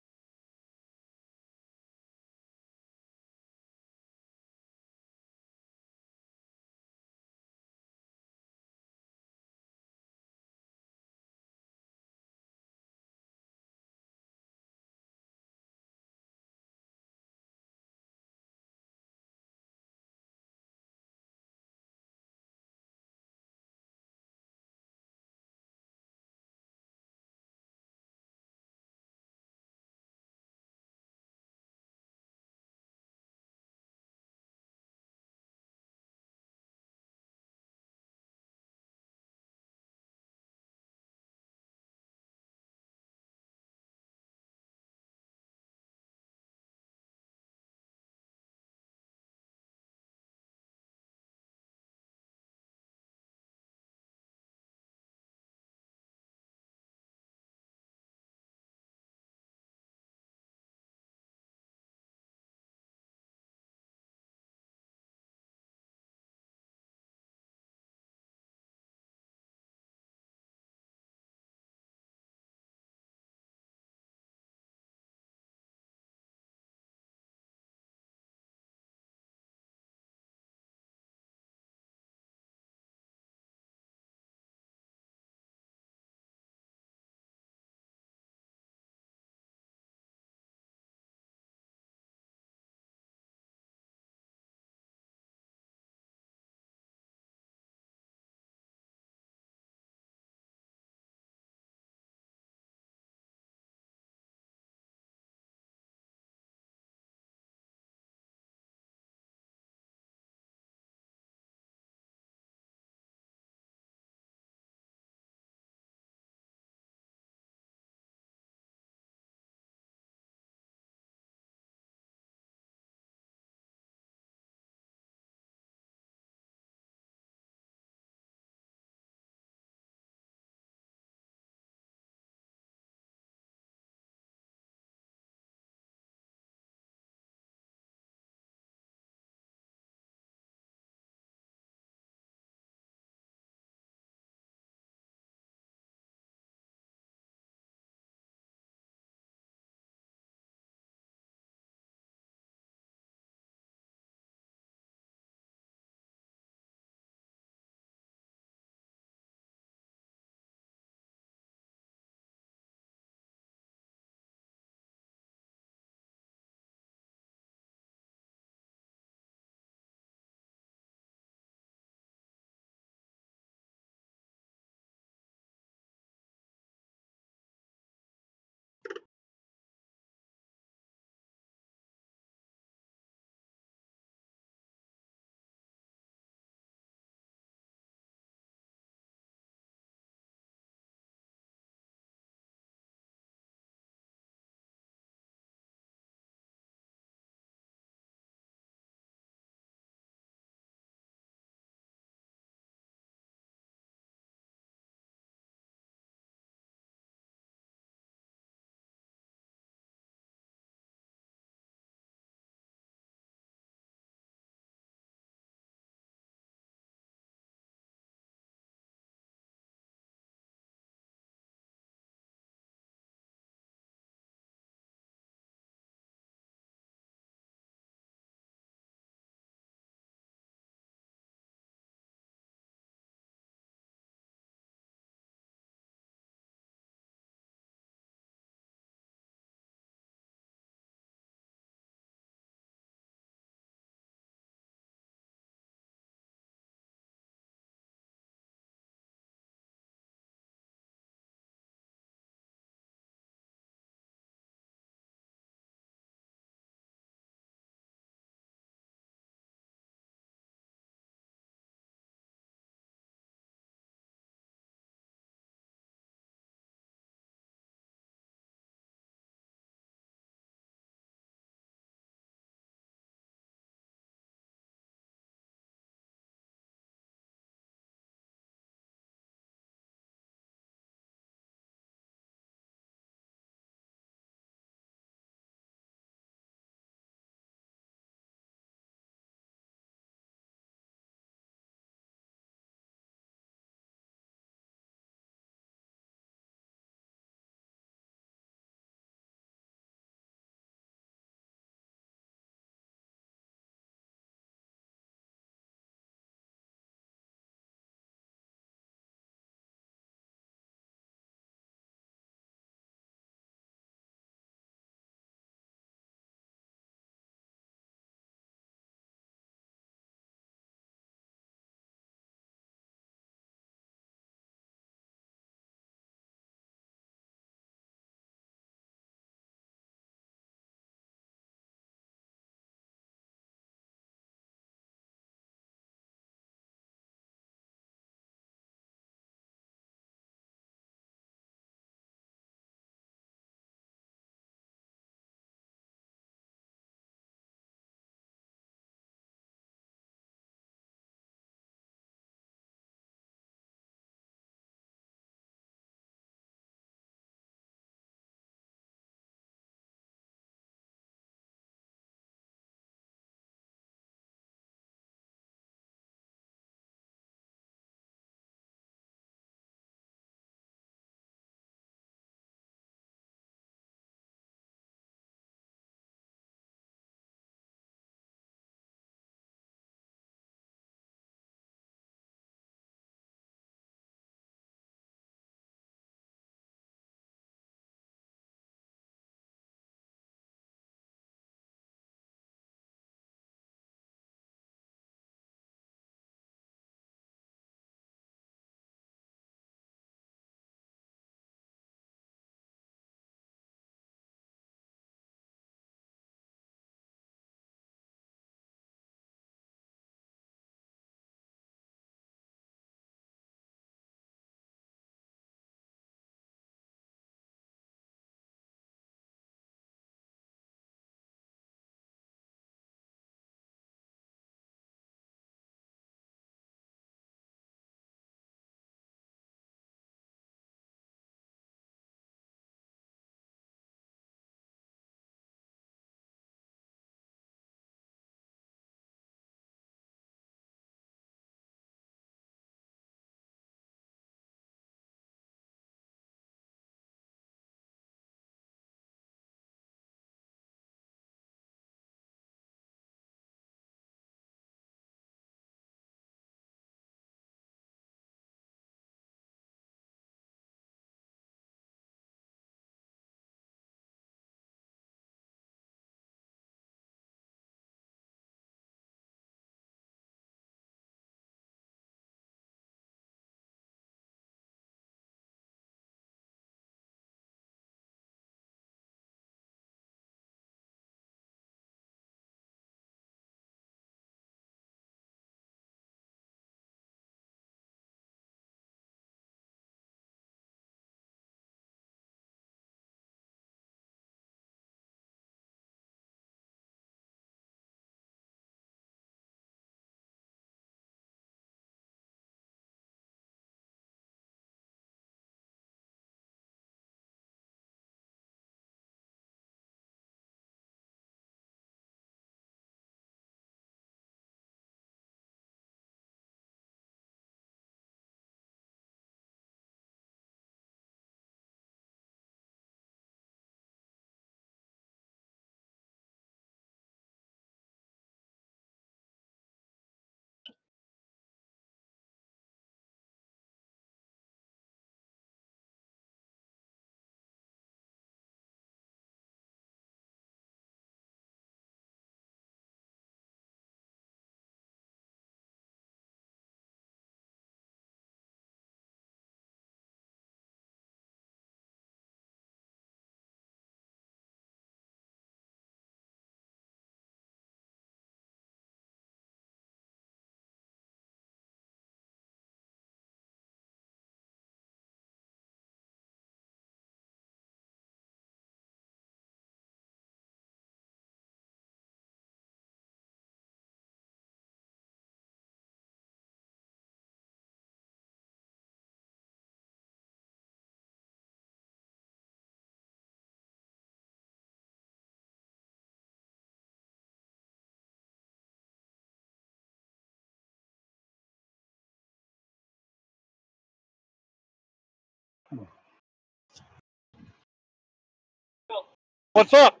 What's up?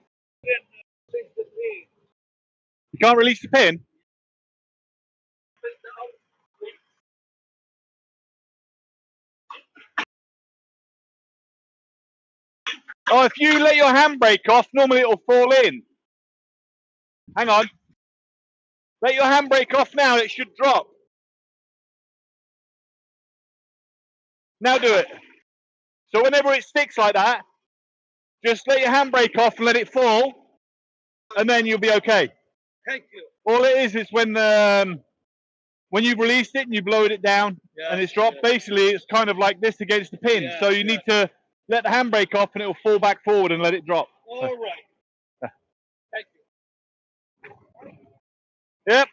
You can't release the pin? Oh, if you let your handbrake off, normally it'll fall in. Hang on. Let your handbrake off now, it should drop. Now do it. So whenever it sticks like that, just let your handbrake off and let it fall, and then you'll be okay. Thank you. All it is when you've released it and you've lowered it down and it's dropped, basically it's kind of like this against the pin. So you need to let the handbrake off and it will fall back forward and let it drop. All right. Thank you. Yep.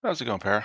How's it going, Para?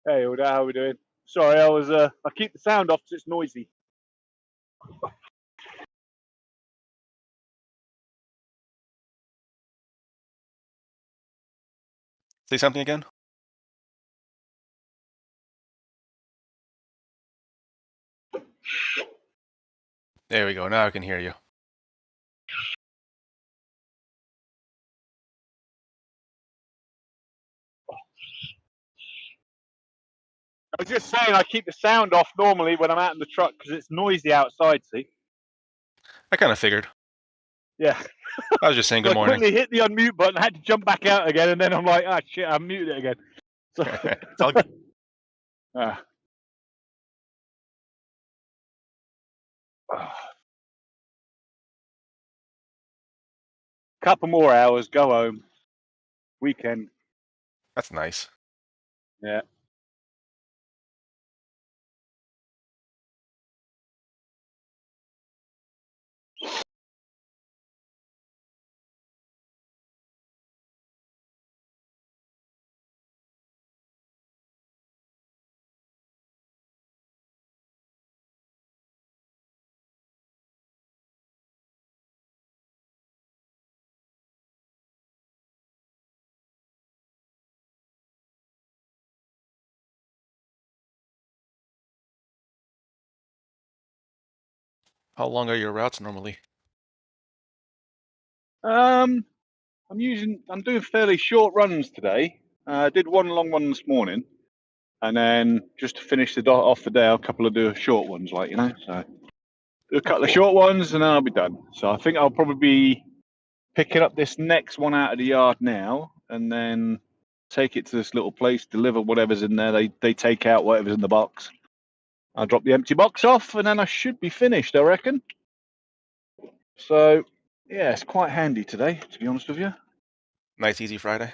Hey, Uda, how are we doing? Sorry, I keep the sound off because it's noisy. Say something again? There we go. Now I can hear you. I was just saying I keep the sound off normally when I'm out in the truck because it's noisy outside, see? I kind of figured. Yeah. I was just saying good I morning. quickly hit the unmute button, had to jump back out again, and then I'm like, ah, shit, I muted it again. So, It's all good. Couple more hours, go home. Weekend. That's nice. Yeah. How long are your routes normally? I'm doing fairly short runs today. I did one long one this morning, and then just to finish off the day, a couple of do short ones, like, you know. So do a couple of short ones, and then I'll be done. So I think I'll probably be picking up this next one out of the yard now, and then take it to this little place, deliver whatever's in there. They take out whatever's in the box. I'll drop the empty box off, and then I should be finished, I reckon. So yeah, it's quite handy today, to be honest with you. Nice, easy Friday.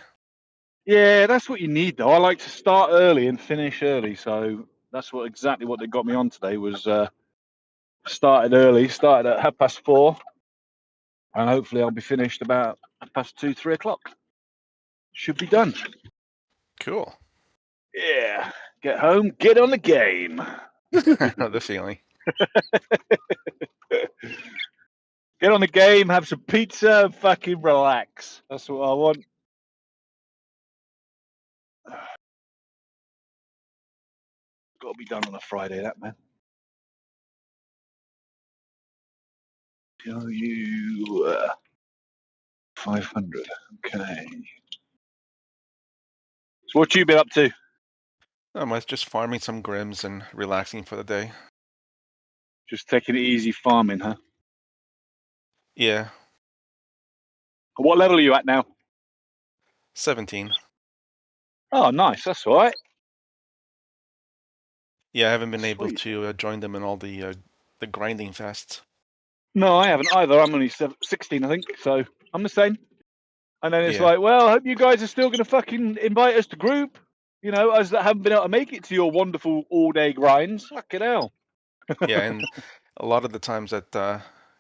Yeah, that's what you need, though. I like to start early and finish early, so that's exactly what they got me on today. Was started early, started at 4:30, and hopefully I'll be finished about 2:30, 3 o'clock. Should be done. Cool. Yeah, get home, get on the game. I know the feeling. Get on the game, have some pizza, and fucking relax. That's what I want. Got to be done on a Friday, that, man. Tell you. 500. Okay. So what you been up to? I'm just farming some grims and relaxing for the day. Just taking it easy farming, huh? Yeah, What level are you at now? 17. Oh, nice. That's all right. Yeah, I haven't been able Sweet. to join them in all the grinding fests. No, I haven't either. I'm only 16, I think. So I'm the same. And then it's Yeah. like, well, I hope you guys are still going to fucking invite us to group. You know, us that haven't been able to make it to your wonderful all-day grinds. Fucking hell. Yeah, and a lot of the times that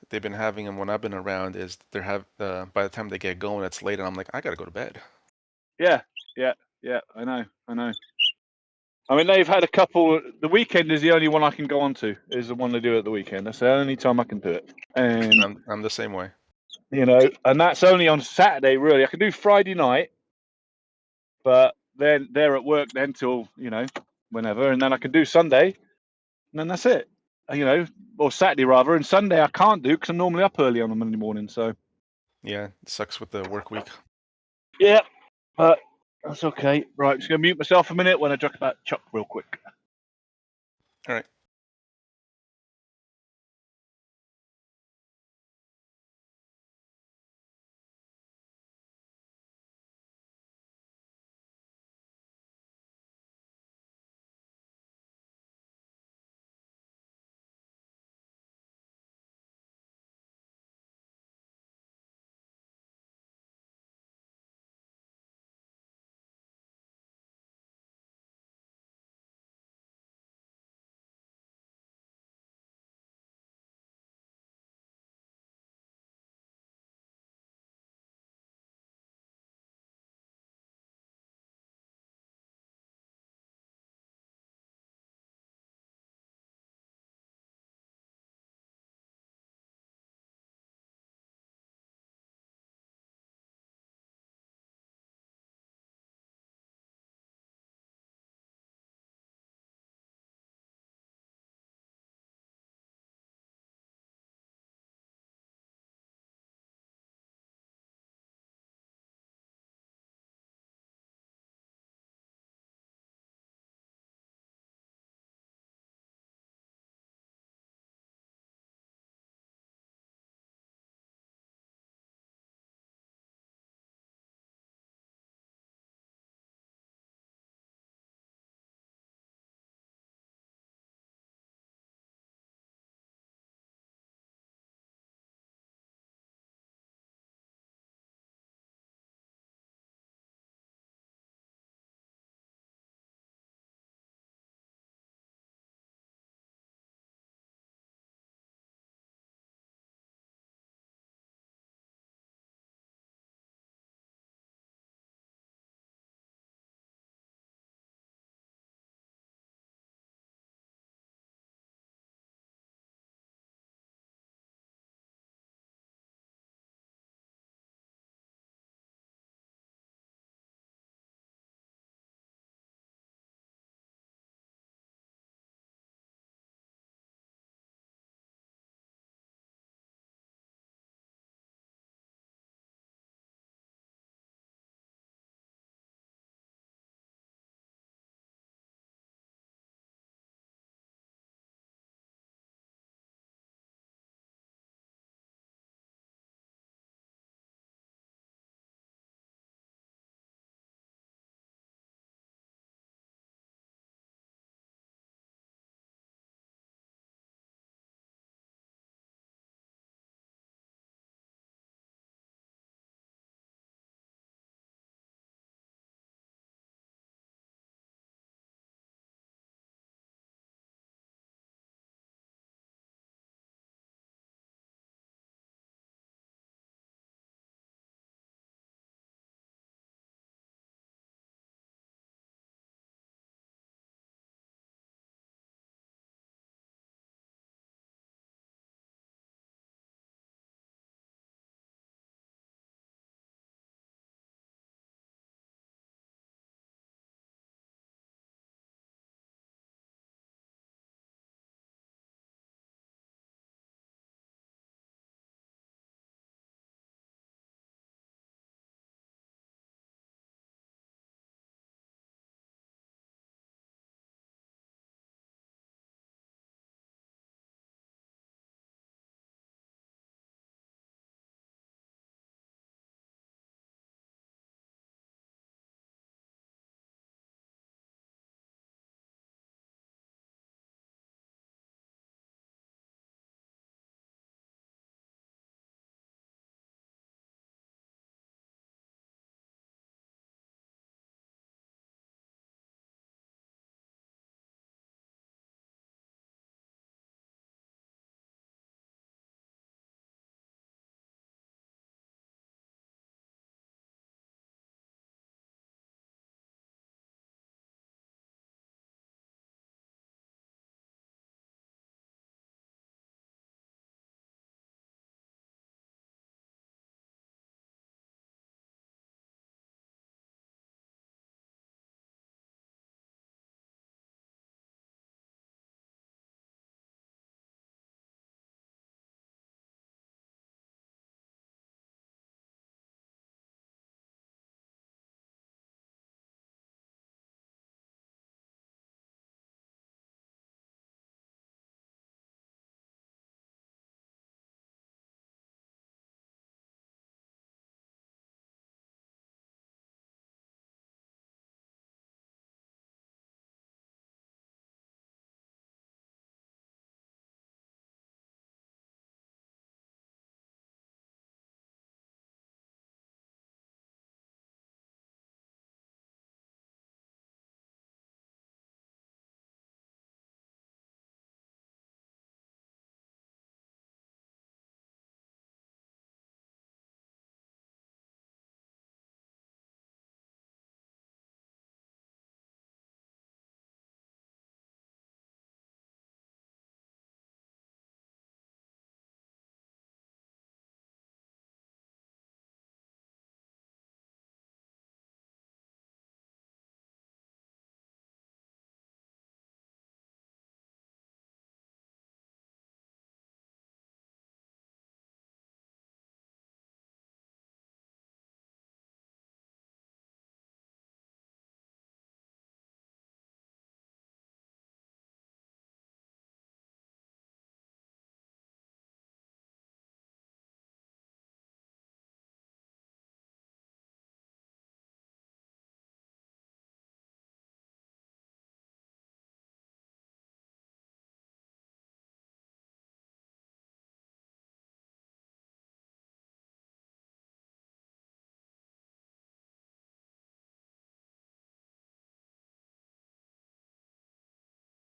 they've been having them when I've been around is by the time they get going, it's late, and I'm like, I gotta go to bed. Yeah. I know. I mean, they've had a couple. The weekend is the only one I can go on to. Is the one they do at the weekend. That's the only time I can do it. And I'm the same way. you know, and that's only on Saturday. Really, I can do Friday night, but then they're at work then till whenever, and then I can do Sunday, and then that's it. You know, or Saturday rather, and Sunday I can't do because I'm normally up early on a Monday morning. So Yeah, it sucks with the work week. yeah, but that's okay. Right, I'm just gonna mute myself a minute when I talk about Chuck real quick. All right.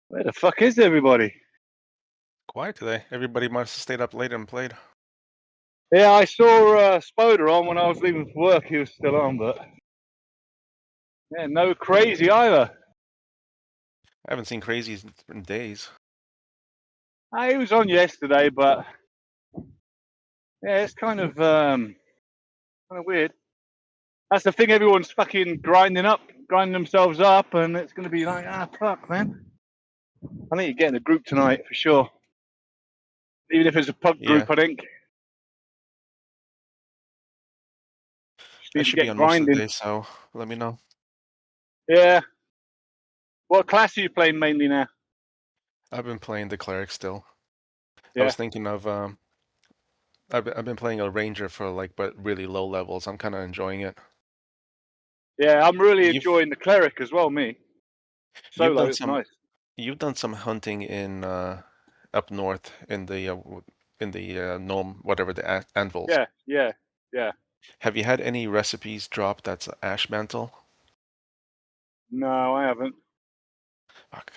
Where the fuck is everybody? Quiet today. Everybody must have stayed up late and played. Yeah, I saw Spoder on when I was leaving for work. He was still on, but yeah, no Crazy either. I haven't seen Crazy in days. He was on yesterday, but yeah, it's kind of weird. That's the thing. Everyone's fucking grinding themselves up, and it's going to be like, fuck, man. I think you're getting a group tonight for sure. Even if it's a pub group, Yeah. I think. Just I need to should be get on most of the grinding. day, so let me know. Yeah. What class are you playing mainly now? I've been playing the cleric still. Yeah. I was thinking of I've been playing a ranger for but really low levels. I'm kind of enjoying it. Yeah, I'm really enjoying the cleric as well. Me. Solo, it's nice. You've done some hunting in up north in the gnome, whatever, the anvils. Yeah. Have you had any recipes drop that's ash mantle? No, I haven't. Fuck.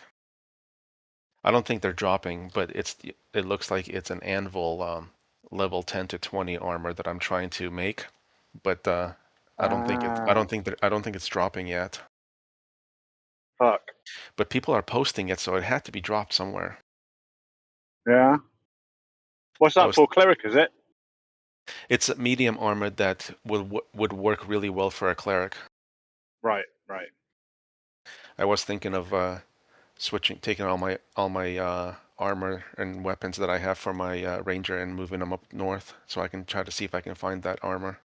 I don't think they're dropping, but it looks like it's an anvil level 10 to 20 armor that I'm trying to make, but I don't think it's dropping yet. Fuck. But people are posting it, so it had to be dropped somewhere. Yeah. What's that for? Cleric, is it? It's a medium armor that would work really well for a cleric. Right. I was thinking of taking all my armor and weapons that I have for my ranger and moving them up north, so I can try to see if I can find that armor.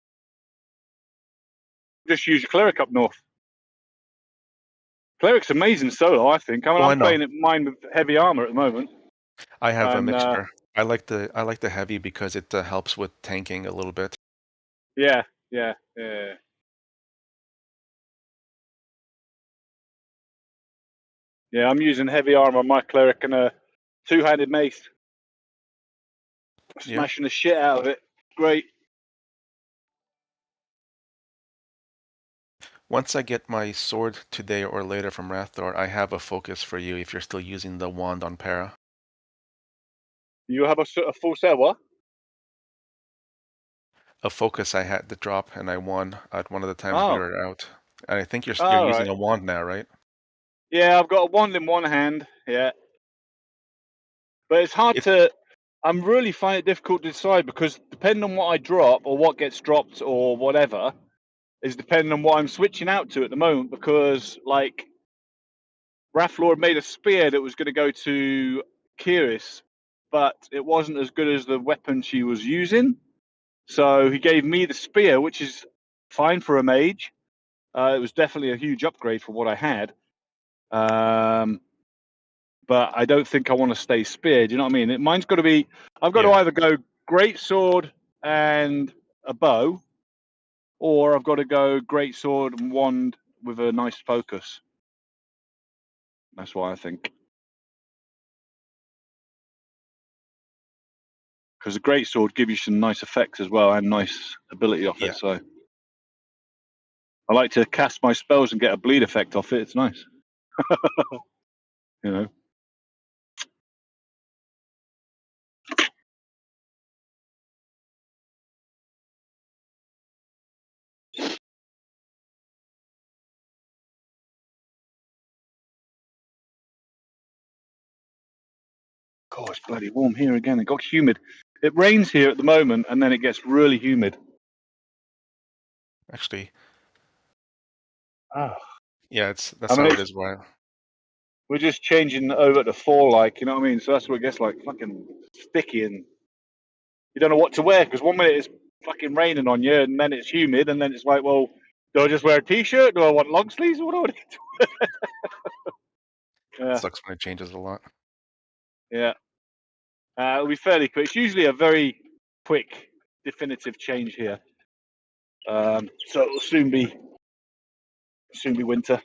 Just use your cleric up north. Cleric's amazing solo, I think. I'm playing mine with heavy armor at the moment. I have a mixture. I like the heavy because it helps with tanking a little bit. Yeah. Yeah, I'm using heavy armor on my cleric and a two-handed mace. Smashing the shit out of it. Great. Once I get my sword today or later from Rathor, I have a focus for you if you're still using the wand on Para. You have a full set, what? A focus I had to drop and I won at one of the times we were out. And I think you're using a wand now, right? Yeah, I've got a wand in one hand, yeah. But it's hard to... I'm really finding it difficult to decide because depending on what I drop or what gets dropped or whatever is depending on what I'm switching out to at the moment because, like, Raflor made a spear that was going to go to Kiris, but it wasn't as good as the weapon she was using. So he gave me the spear, which is fine for a mage. It was definitely a huge upgrade for what I had. But I don't think I want to stay speared. You know what I mean? Mine's got to be... I've got to either go great sword and a bow, or I've got to go great sword and wand with a nice focus. That's what I think. Because the great sword gives you some nice effects as well and nice ability off it. So I like to cast my spells and get a bleed effect off it. It's nice. You know. God, it's bloody warm here again. It got humid. It rains here at the moment, and then it gets really humid. Actually. Oh. Yeah, that's how it is. Right. We're just changing over to fall, like, you know what I mean? So that's what it gets like, fucking sticky, and you don't know what to wear because 1 minute it's fucking raining on you, and then it's humid, and then it's like, well, do I just wear a t-shirt? Do I want long sleeves? What do I do? Yeah. It sucks when it changes a lot. Yeah. It'll be fairly quick. It's usually a very quick, definitive change here. So it'll soon be winter.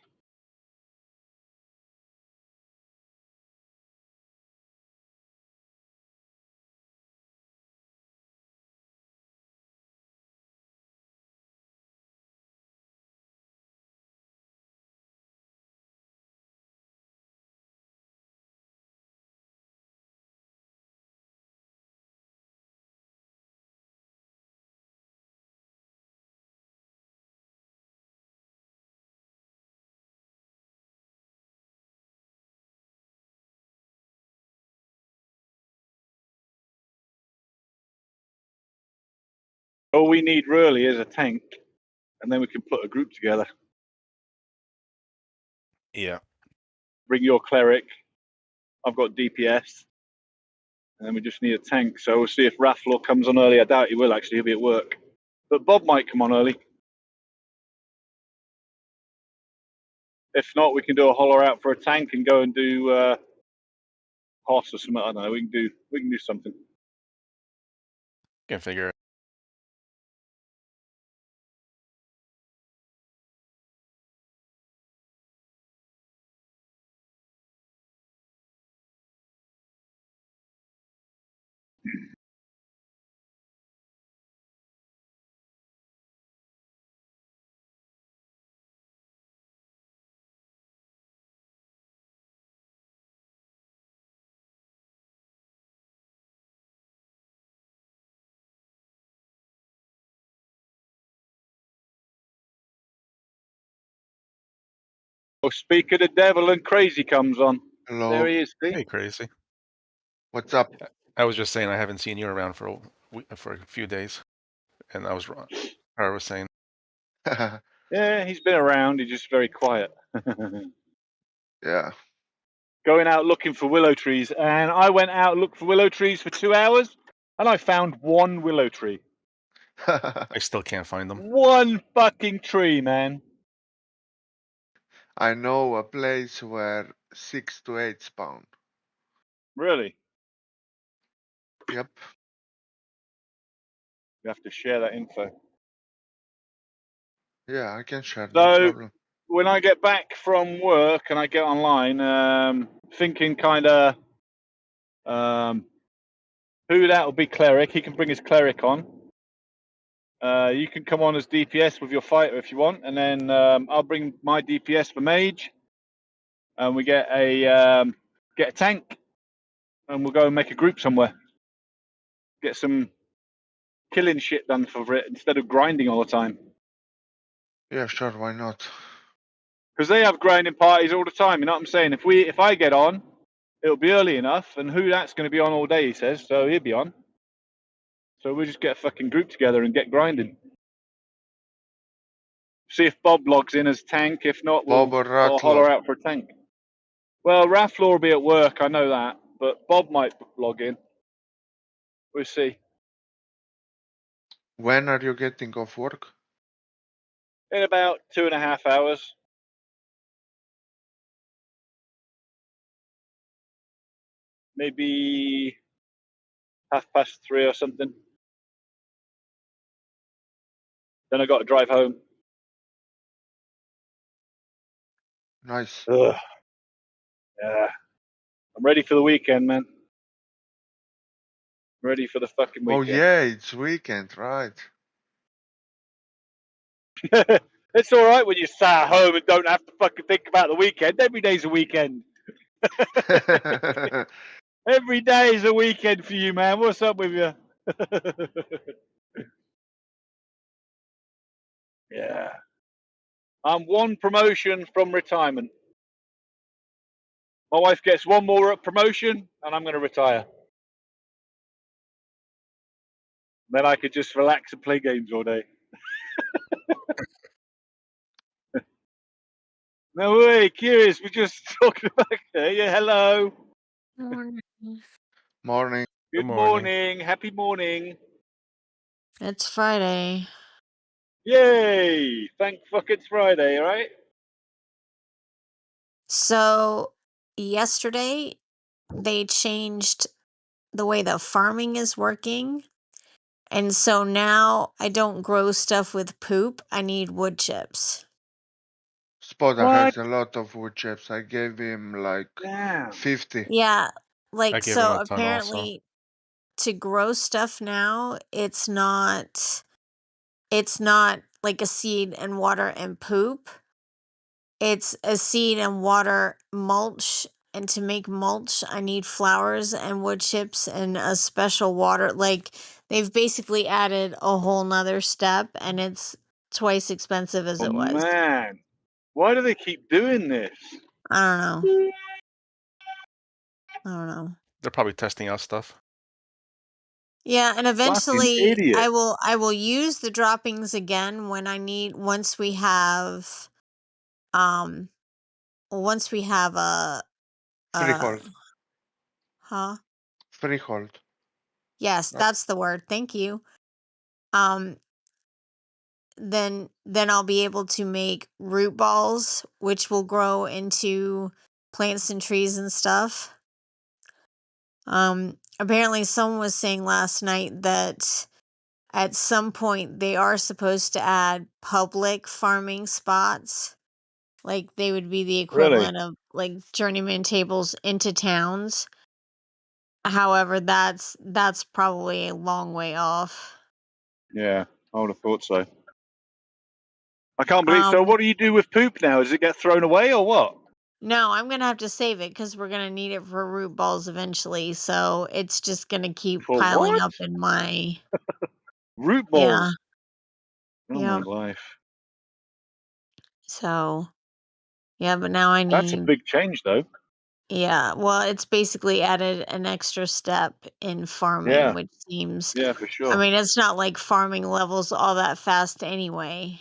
All we need really is a tank, and then we can put a group together. Yeah. Bring your cleric. I've got DPS. And then we just need a tank. So we'll see if Rafflaw comes on early. I doubt he will, actually. He'll be at work. But Bob might come on early. If not, we can do a holler out for a tank and go and do Hoss or something. I don't know. We can do something. Can figure it. Oh, speak of the devil, and Crazy comes on. Hello. There he is. See? Hey, Crazy. What's up? I was just saying I haven't seen you around for a few days, and I was wrong. I was saying. Yeah, he's been around. He's just very quiet. Yeah. Going out looking for willow trees, and I went out and looked for willow trees for 2 hours, and I found one willow tree. I still can't find them. One fucking tree, man. I know a place where 6 to 8 spawn. Really? Yep. You have to share that info. Yeah, I can share, So, no problem. when I get back from work and I get online, thinking kind of who that will be cleric. He can bring his cleric on. You can come on as DPS with your fighter if you want, and then I'll bring my DPS for mage, and we get a tank, and we'll go and make a group somewhere. Get some killing shit done for it instead of grinding all the time. Yeah, sure, why not? Because they have grinding parties all the time. You know what I'm saying? If I get on, it'll be early enough, and who that's going to be on all day, he says, so he'll be on. So we'll just get a fucking group together and get grinding. See if Bob logs in as tank. If not, we'll holler out for a tank. Well, Rafflaw will be at work, I know that, but Bob might log in. We'll see. When are you getting off work? In about 2.5 hours. Maybe 3:30 or something. Then I got to drive home. Nice. Ugh. Yeah. I'm ready for the weekend, man. Ready for the fucking weekend. Oh yeah, it's weekend, right? It's all right when you're sat at home and don't have to fucking think about the weekend. Every day's a weekend. Every day is a weekend for you, man. What's up with you? Yeah. I'm one promotion from retirement. My wife gets one more promotion and I'm going to retire. Then I could just relax and play games all day. No way, curious. We're just talking about yeah, hello. Morning. Morning. Good morning. Happy morning. It's Friday. Yay. Thank fuck it's Friday, all right? So, yesterday, they changed the way the farming is working. And so now I don't grow stuff with poop. I need wood chips. Spoda has a lot of wood chips. I gave him like 50. Yeah, I like, gave him so a ton also. apparently to grow stuff now, it's not like a seed and water and poop. It's a seed and water mulch, and to make mulch, I need flowers and wood chips and a special water. Like, they've basically added a whole nother step, and it's twice expensive as it was. Man, why do they keep doing this? I don't know. They're probably testing out stuff. Yeah, and eventually idiot. I will use the droppings again when I need once we have a Freehold. huh? Freehold. Yes, that's the word. Thank you. Um then I'll be able to make root balls which will grow into plants and trees and stuff. Apparently someone was saying last night that at some point they are supposed to add public farming spots. Like they would be the equivalent of like journeyman tables into towns. However, that's probably a long way off. Yeah, I would have thought so. I can't believe. So, what do you do with poop now? Does it get thrown away or what? No, I'm gonna have to save it because we're gonna need it for root balls eventually. So it's just gonna keep For piling what? up in my Root balls. Yeah. Oh Yeah. my life. So yeah, but now I That's a need. big change, though. Yeah, well, it's basically added an extra step in farming, Yeah. which seems. Yeah, for sure. I mean, it's not like farming levels all that fast anyway.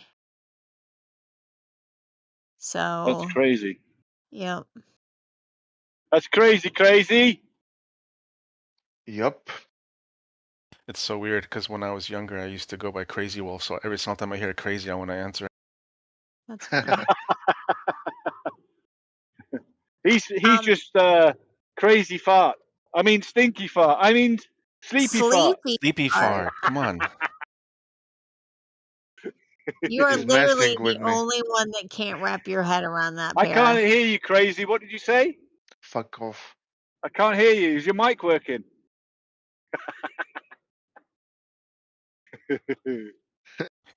So. That's crazy. Yep. That's crazy. Yup. It's so weird because when I was younger, I used to go by Crazy Wolf. So every single time I hear crazy, I want to answer. That's funny. He's just crazy fart. I mean stinky fart. I mean sleepy fart. Sleepy fart. Come on. You are He's literally messing with the me. only one that can't wrap your head around that, I Pear. can't hear you, crazy. What did you say? Fuck off. I can't hear you. Is your mic working?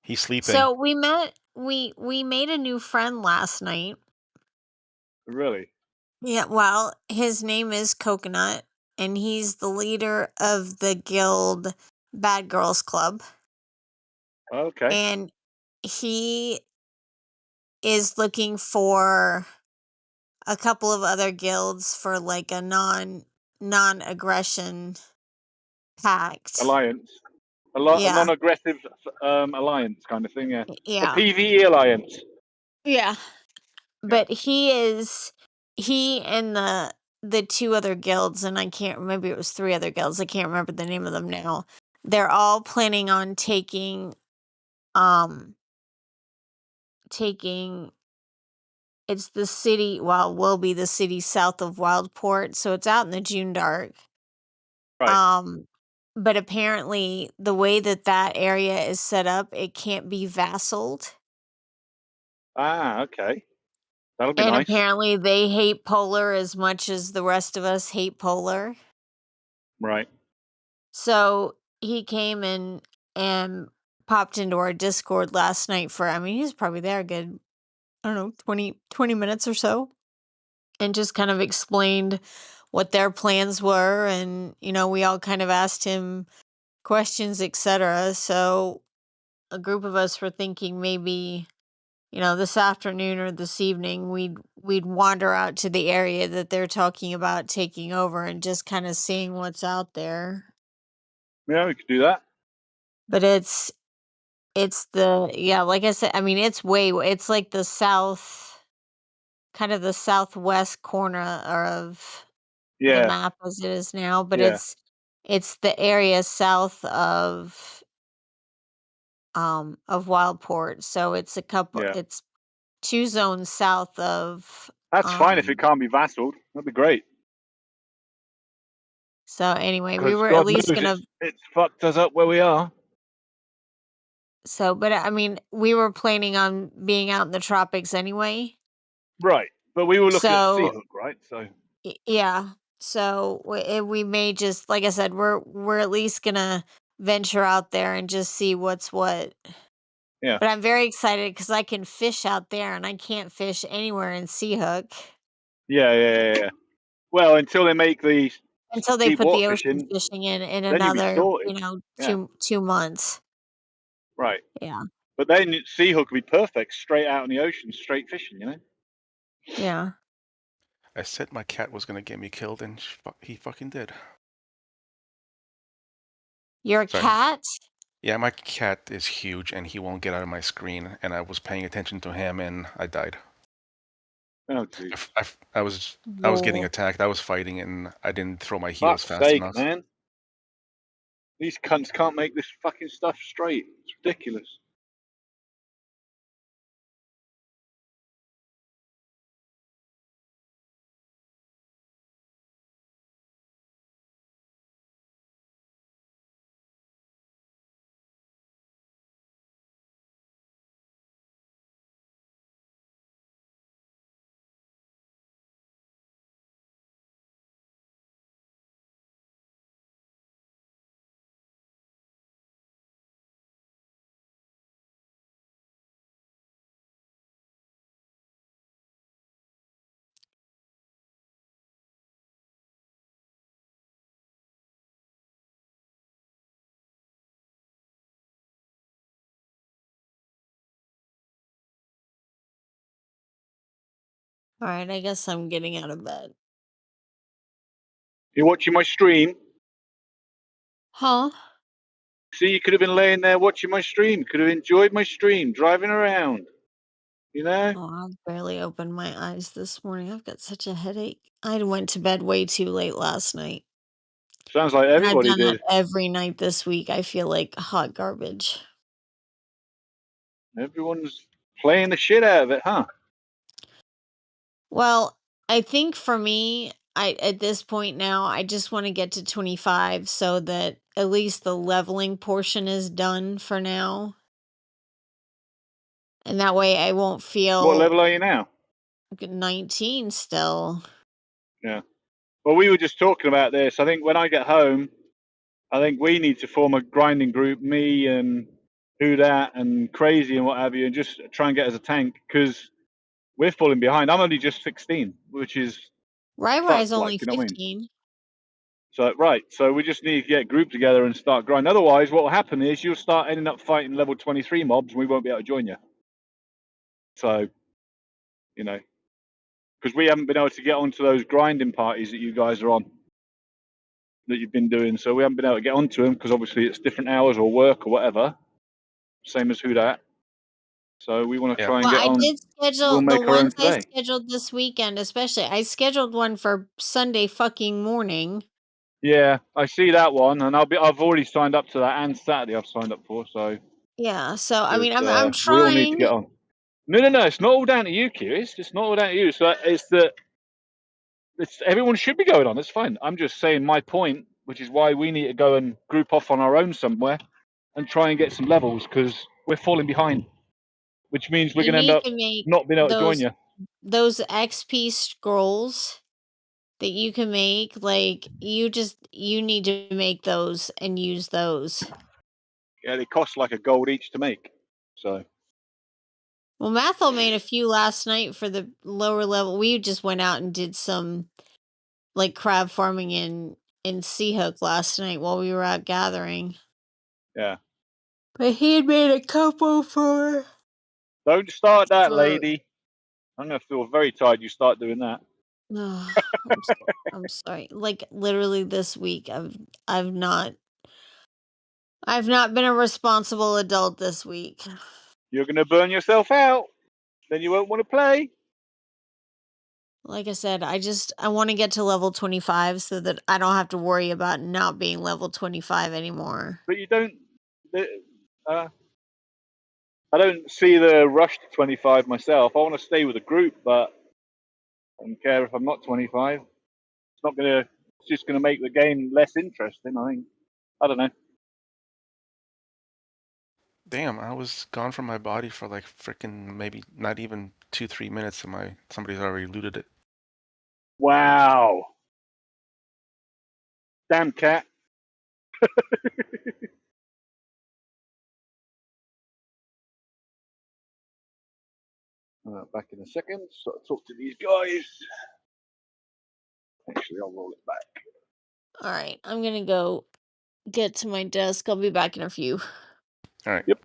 He's sleeping. So we made a new friend last night. Really? Yeah, well, his name is Coconut, and he's the leader of the guild Bad Girls Club. Okay. And he is looking for a couple of other guilds for like a non-aggression pact. Alliance. A Yeah. non-aggressive alliance kind of thing, yeah. Yeah. A PvE alliance. Yeah. But he and the two other guilds, and I can't, maybe it was three other guilds, I can't remember the name of them now. They're all planning on taking it's the city, well, will be the city south of Wildport, so it's out in the June dark. Right. But apparently the way that area is set up, it can't be vassaled. Ah, okay. That'll be And nice. apparently they hate Polar as much as the rest of us hate Polar. Right. So he came and popped into our Discord last night for, I mean, he was probably there a good, I don't know, 20 minutes or so. And just kind of explained what their plans were. And, you know, we all kind of asked him questions, etc. So a group of us were thinking maybe, you know, this afternoon or this evening we'd wander out to the area that they're talking about taking over and just kind of seeing what's out there. Yeah, we could do that. But it's the, yeah, like I said, I mean, it's like the kind of the southwest corner of the map as it is now, but it's the area south of Wildport. So it's it's 2 zones south of. That's fine if it can't be vassaled. That'd be great. So anyway, we Because were God at least knows gonna. it's fucked us up where we are. So, but I mean, we were planning on being out in the tropics anyway. Right, but we were looking at So Seahook, right? So yeah, so we may just, like I said, we're at least gonna venture out there and just see what's what. yeah. But I'm very excited because I can fish out there, and I can't fish anywhere in Seahook Yeah. Well, until they make the until they deep put the water ocean fishing, fishing in then you'll be another, sorted. you know, Yeah. 2 months. Right. Yeah. But then Seahook would be perfect, straight out in the ocean, straight fishing, you know? Yeah. I said my cat was gonna get me killed, and he fucking did. Your Sorry. cat? Yeah, my cat is huge and he won't get out of my screen. And I was paying attention to him and I died. Oh, jeez. I was getting attacked. I was fighting and I didn't throw my heals Fuck's fast sake, enough. man. These cunts can't make this fucking stuff straight. It's ridiculous. All right, I guess I'm getting out of bed. You watching my stream? Huh? See, you could have been laying there watching my stream. Could have enjoyed my stream, driving around. You know? Oh, I've barely opened my eyes this morning. I've got such a headache. I went to bed way too late last night. Sounds like And I've everybody done that did. every night this week. I feel like hot garbage. Everyone's playing the shit out of it, huh? Well, I think for me, at this point now, I just want to get to 25 so that at least the leveling portion is done for now. And that way I won't feel What level are you now? 19 still. Yeah. Well, we were just talking about this. I think when I get home, I think we need to form a grinding group, me and Who Dat and Crazy and what have you, and just try and get as a tank because we're falling behind. I'm only just 16, which is Rai-Rai's fucked, like, only you know what I mean? 15. So, right. So we just need to get grouped together and start grinding. Otherwise, what will happen is you'll start ending up fighting level 23 mobs and we won't be able to join you. So, you know, because we haven't been able to get onto those grinding parties that you guys are on, that you've been doing. So we haven't been able to get onto them because obviously it's different hours or work or whatever. Same as Who Dat. So we want to try and Well, get I on. did schedule We'll the make our own ones I today. scheduled this weekend, especially. I scheduled one for Sunday fucking morning. Yeah, I see that one, and I've already signed up to that, and Saturday I've signed up for. So Yeah, so I mean, I'm we all need to trying. get on. No. It's not all down to you, Curious. It's not all down to you. So it's that everyone should be going on. It's fine. I'm just saying my point, which is why we need to go and group off on our own somewhere and try and get some levels because we're falling behind, which means we're You going to end need up to make not being able to join you. those XP scrolls that you can make. Like you need to make those and use those. Yeah, they cost like a gold each to make. So. Well, Mathel made a few last night for the lower level. We just went out and did some like crab farming in Seahook last night while we were out gathering. Yeah. But he had made a couple for. Don't start that, lady. I'm gonna feel very tired. You start doing that. I'm sorry. Like literally this week, I've not been a responsible adult this week. You're gonna burn yourself out. Then you won't want to play. Like I said, I want to get to level 25 so that I don't have to worry about not being level 25 anymore. But you don't. I don't see the rush to 25 myself. I want to stay with a group, but I don't care if I'm not 25. It's not gonna. It's just gonna make the game less interesting. I think. I don't know. Damn, I was gone from my body for like freaking maybe not even 2-3 minutes, and somebody's already looted it. Wow. Damn cat. Back in a second. So I'll talk to these guys. Actually, I'll roll it back. All right, I'm gonna go get to my desk. I'll be back in a few. All right. Yep.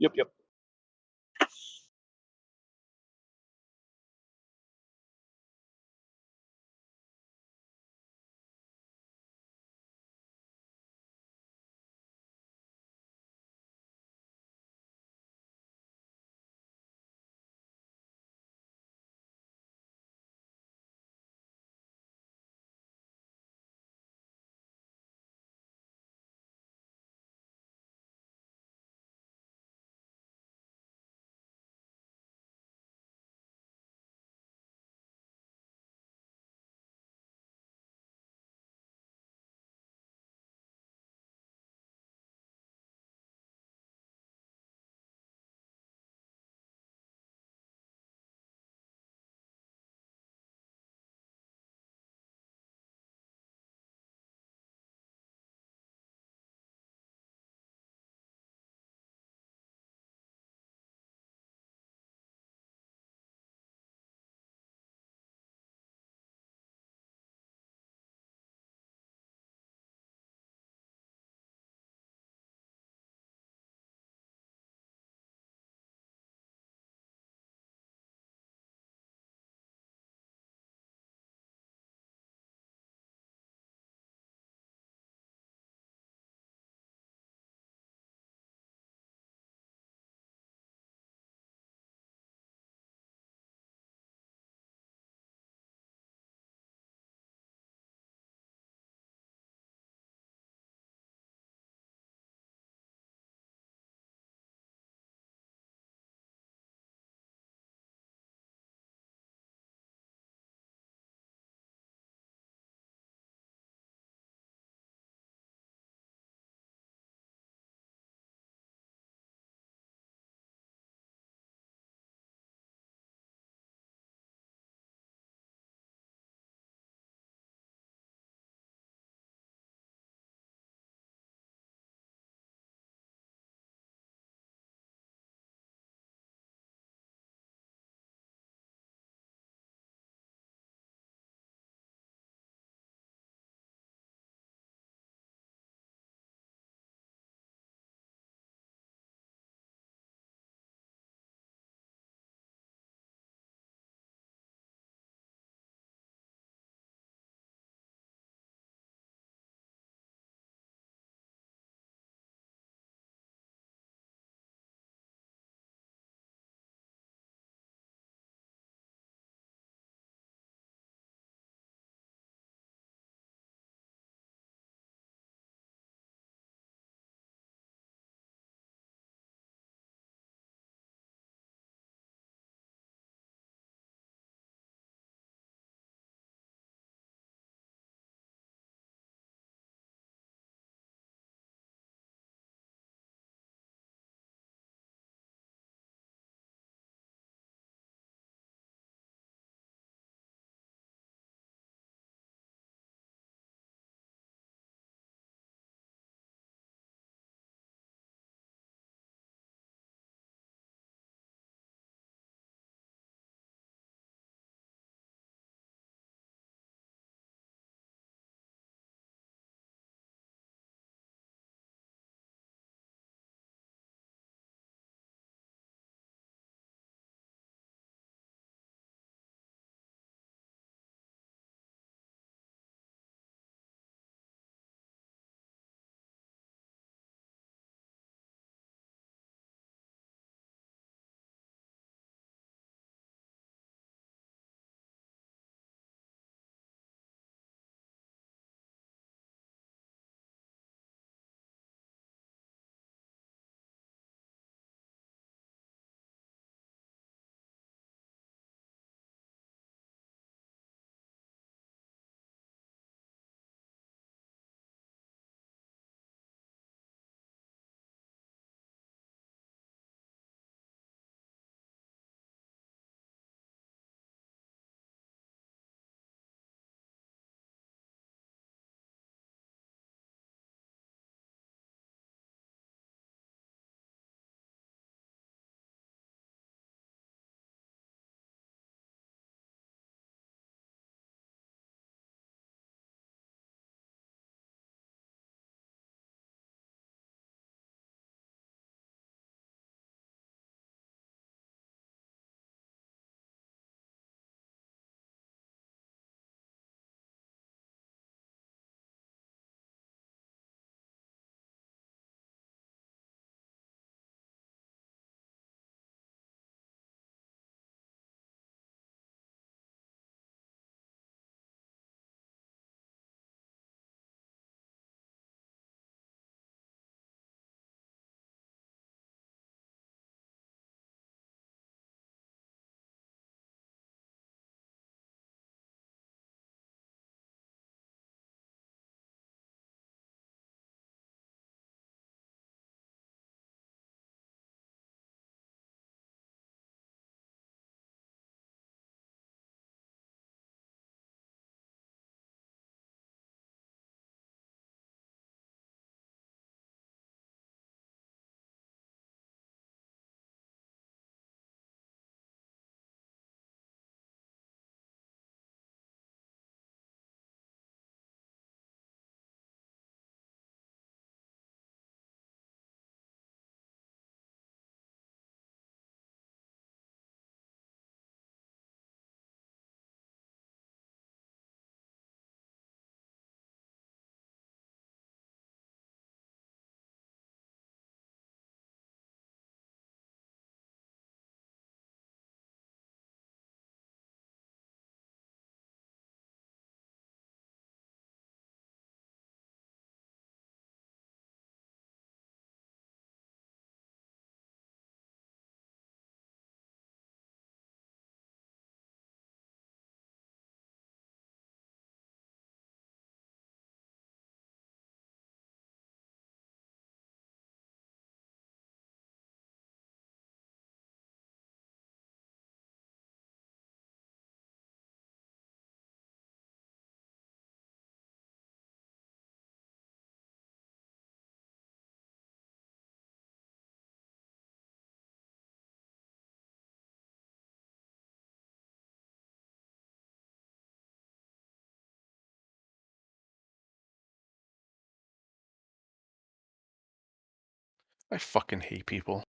I fucking hate people.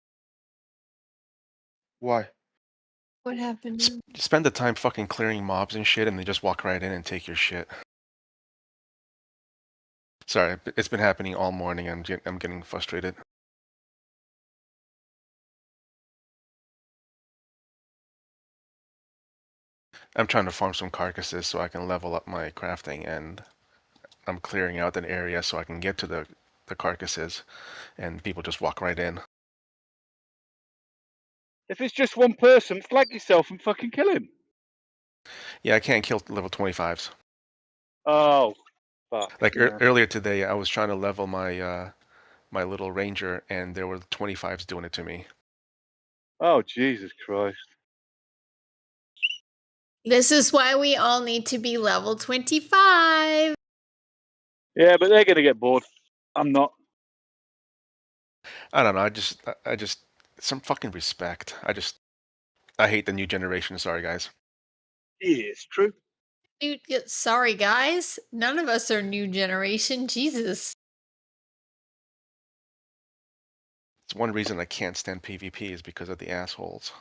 Why? What happened? Spend the time fucking clearing mobs and shit, and they just walk right in and take your shit. Sorry, it's been happening all morning. I'm getting frustrated. I'm trying to farm some carcasses so I can level up my crafting, and I'm clearing out an area so I can get to the carcasses, and people just walk right in. If it's just one person, flag yourself and fucking kill him. Yeah, I can't kill level 25s. Oh, fuck. Like Yeah. earlier today, I was trying to level my my little ranger, and there were 25s doing it to me. Oh, Jesus Christ. This is why we all need to be level 25. Yeah, but they're going to get bored. I'm not. I don't know. I just some fucking respect. I hate the new generation. Sorry, guys. Yeah, it's true. Dude, sorry, guys. None of us are new generation. Jesus. It's one reason I can't stand PvP is because of the assholes.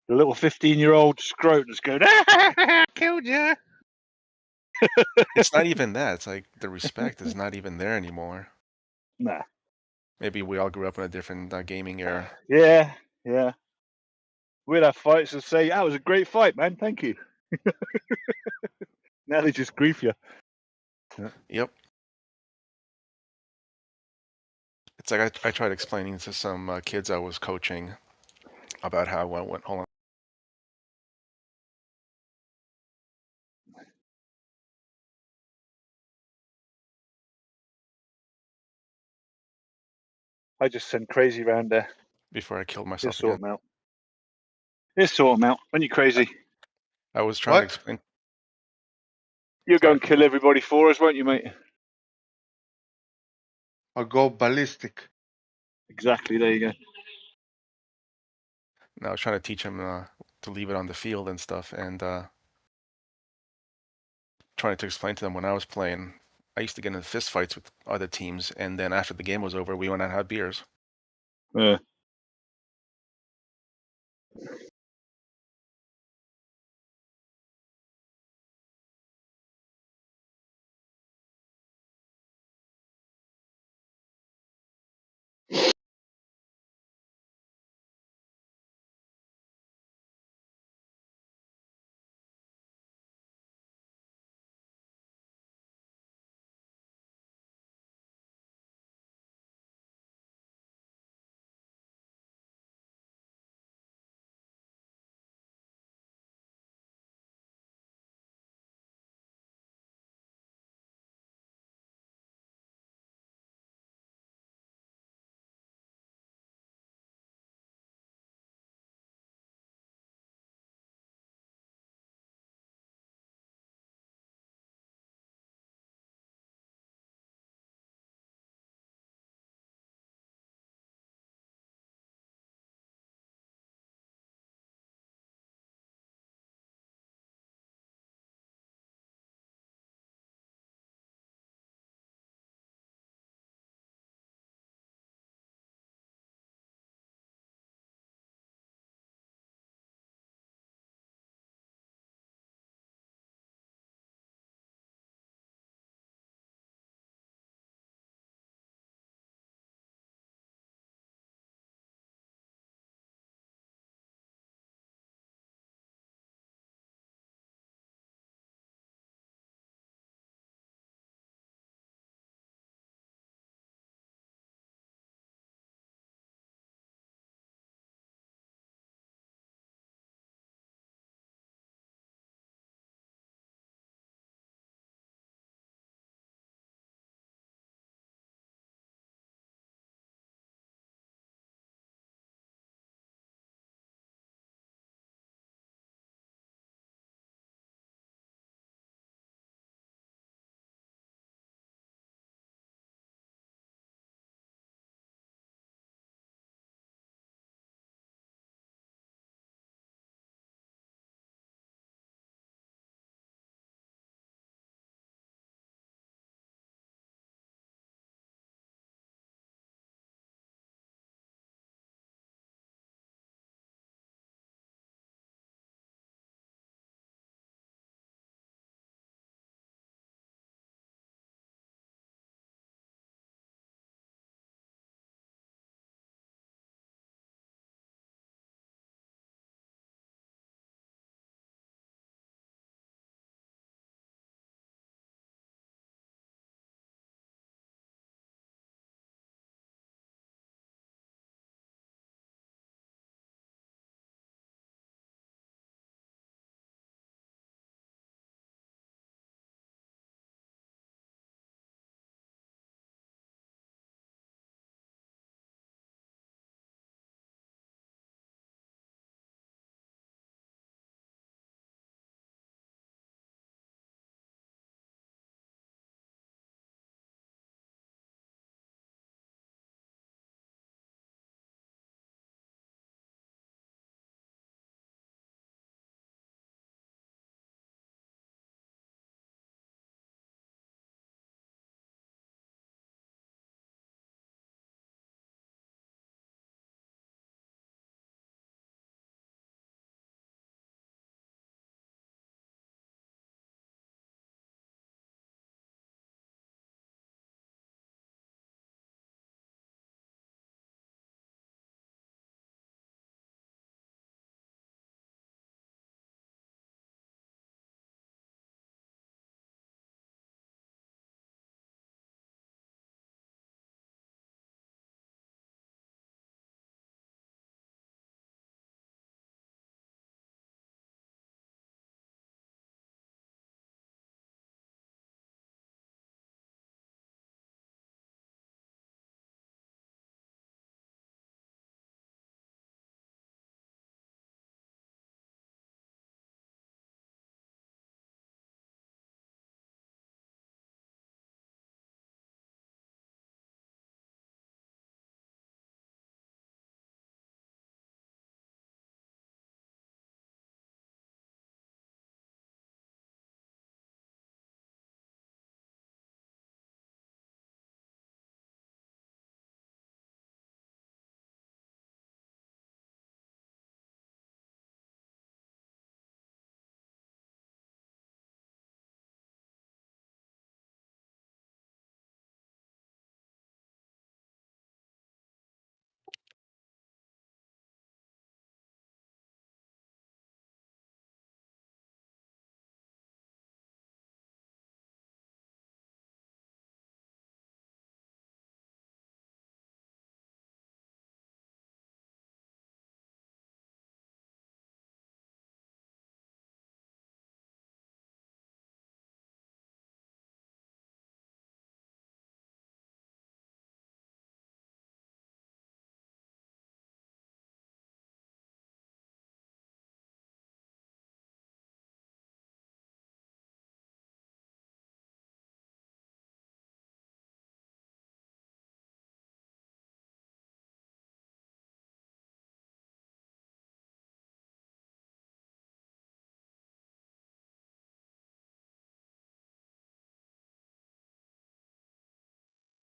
The little 15-year-old scrotum's going, ah, killed you. It's not even that. It's like the respect is not even there anymore. Nah. Maybe we all grew up in a different gaming era. Yeah, yeah. We'd have fights and say, that was a great fight, man. Thank you. Now they just grief you. Yep. It's like I tried explaining to some kids I was coaching about how I went. Hold on. I just send crazy round there. Before I killed He'll myself sort again. them out. He'll sort them out. When you're crazy, I was trying to What? explain. you'll go Sorry. and kill everybody for us, won't you, mate? I'll go ballistic. Exactly. There you go. And I was trying to teach him to leave it on the field and stuff, and trying to explain to them when I was playing. I used to get in fist fights with other teams, and then after the game was over, we went out and had beers. Yeah.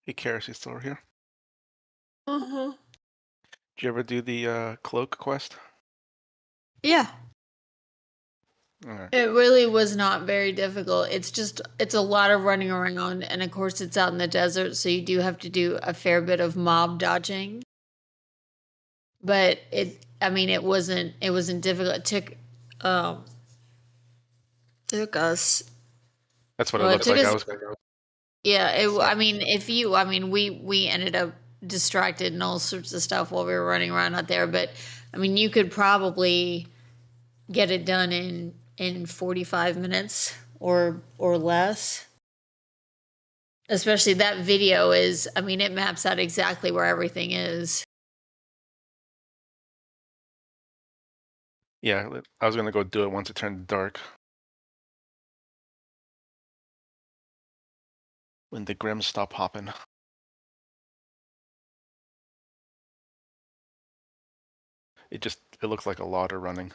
Hey, Karis, you still here? Uh-huh. Did you ever do the cloak quest? Yeah. Alright. It really was not very difficult. It's a lot of running around, and of course it's out in the desert, so you do have to do a fair bit of mob dodging. But it wasn't difficult. It took us. That's what Well, it it looks took like. us. Yeah, So- we ended up distracted and all sorts of stuff while we were running around out there, but I mean, you could probably get it done in 45 minutes or less. Especially that video is, I mean, it maps out exactly where everything is. Yeah, I was gonna go do it once it turned dark. When the Grims stop hopping. It looks like a lot of running.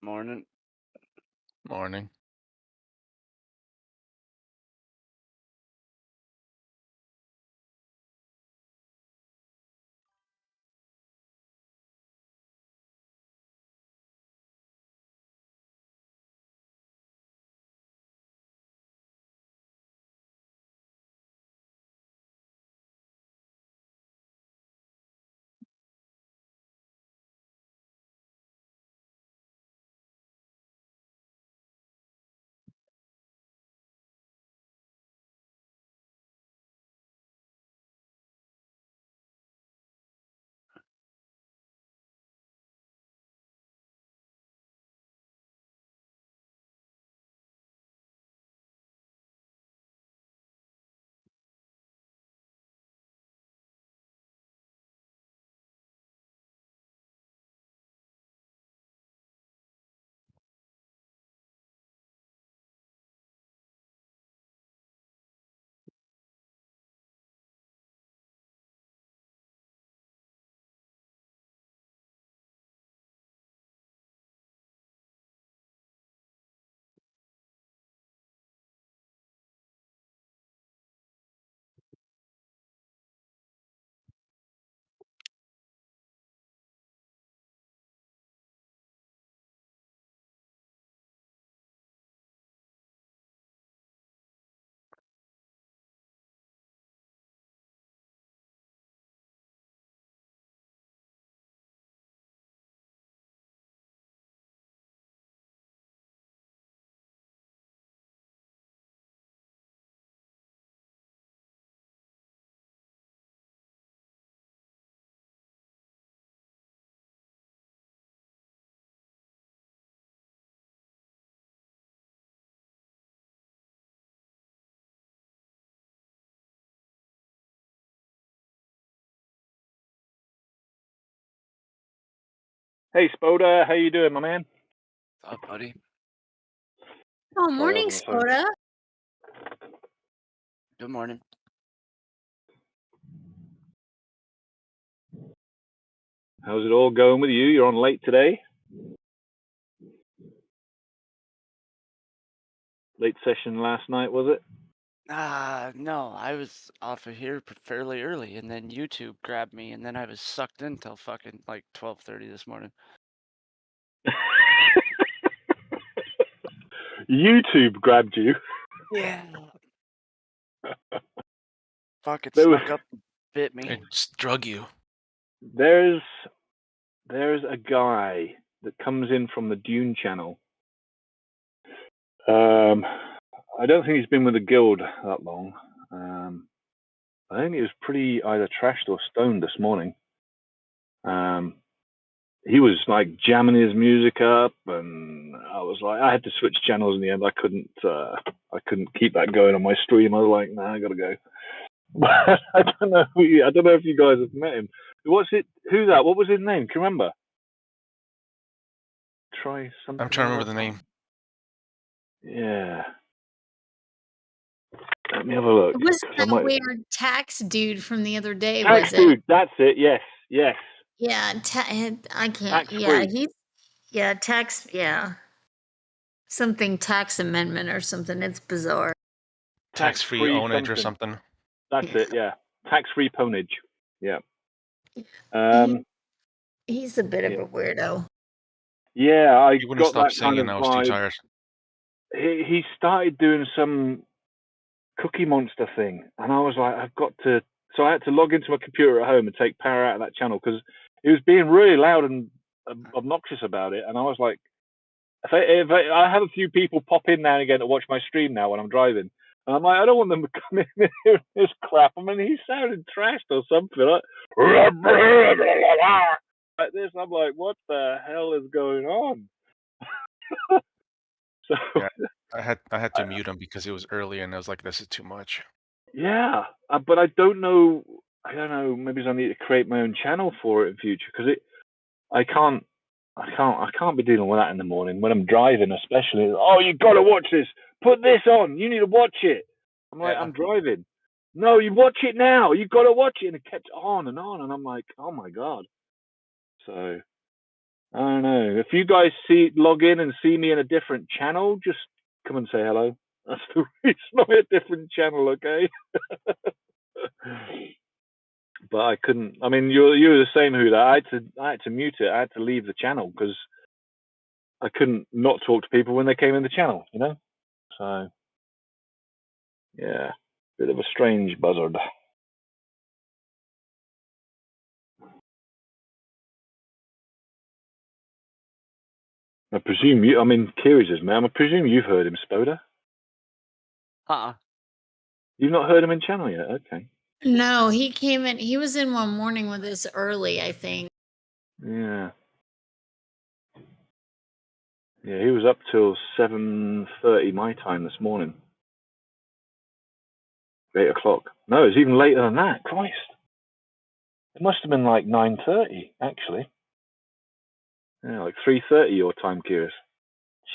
Morning. Morning. Hey, Spoda, how you doing, my man? What's up, buddy? Oh, Sorry, I morning, was on the phone. Spoda. Good morning. How's it all going with you? You're on late today? Late session last night, was it? No, I was off of here fairly early, and then YouTube grabbed me, and then I was sucked in till fucking like 12:30 this morning. YouTube grabbed you. Yeah. Fuck, it There was- snuck up and bit me. It just drug you. There's a guy that comes in from the Dune channel. I don't think he's been with the guild that long. I think he was pretty either trashed or stoned this morning. He was like jamming his music up, and I was like, I had to switch channels in the end. I couldn't keep that going on my stream. I was like, nah, I gotta go. I don't know if you guys have met him. What's it? Who's that? What was his name? Can you remember? Try something. I'm trying to remember the name. Yeah. Let me have a look. It was that weird tax dude from the other day, Tax was it? dude, that's it. Yes. Yeah, I can't. Tax Yeah, free. tax. Yeah, something tax amendment or something. It's bizarre. Tax-free ownage or something. That's it. Yeah, tax-free ponage. Yeah. He's a bit of a weirdo. Yeah, I He wouldn't got stop that kind singing. of I was too vibe. tired. He started doing some Cookie Monster thing, and I was like, I've got to. So I had to log into my computer at home and take power out of that channel because he was being really loud and obnoxious about it. And I was like, if I have a few people pop in now and again to watch my stream now when I'm driving, and I'm like, I don't want them to come in and hear this crap. I mean, he sounded trashed or something. Like this, I'm like, what the hell is going on? So yeah, I had to mute him because it was early, and I was like, this is too much. Yeah, but I don't know. Maybe I need to create my own channel for it in future because I can't be dealing with that in the morning when I'm driving, especially. Oh, you got to watch this. Put this on. You need to watch it. I'm like, I'm driving. No, you watch it now. You got to watch it, and it kept on, and I'm like, oh my god. So I don't know. If you guys log in and see me in a different channel, just come and say hello. That's the reason I'm in a different channel, okay? But I couldn't. I mean, you were the same, Huda. I had to mute it. I had to leave the channel because I couldn't not talk to people when they came in the channel. You know. So yeah, bit of a strange buzzard. I presume you. I mean, Kiri's his man. I presume you've heard him, Spoda. You've not heard him in channel yet. Okay. No, he came in. He was in one morning with us early, I think. Yeah. Yeah, he was up till 7:30 my time this morning. 8 o'clock. No, it was even later than that. Christ. It must have been like 9:30, actually. Yeah, like 3:30 your time, Kiris.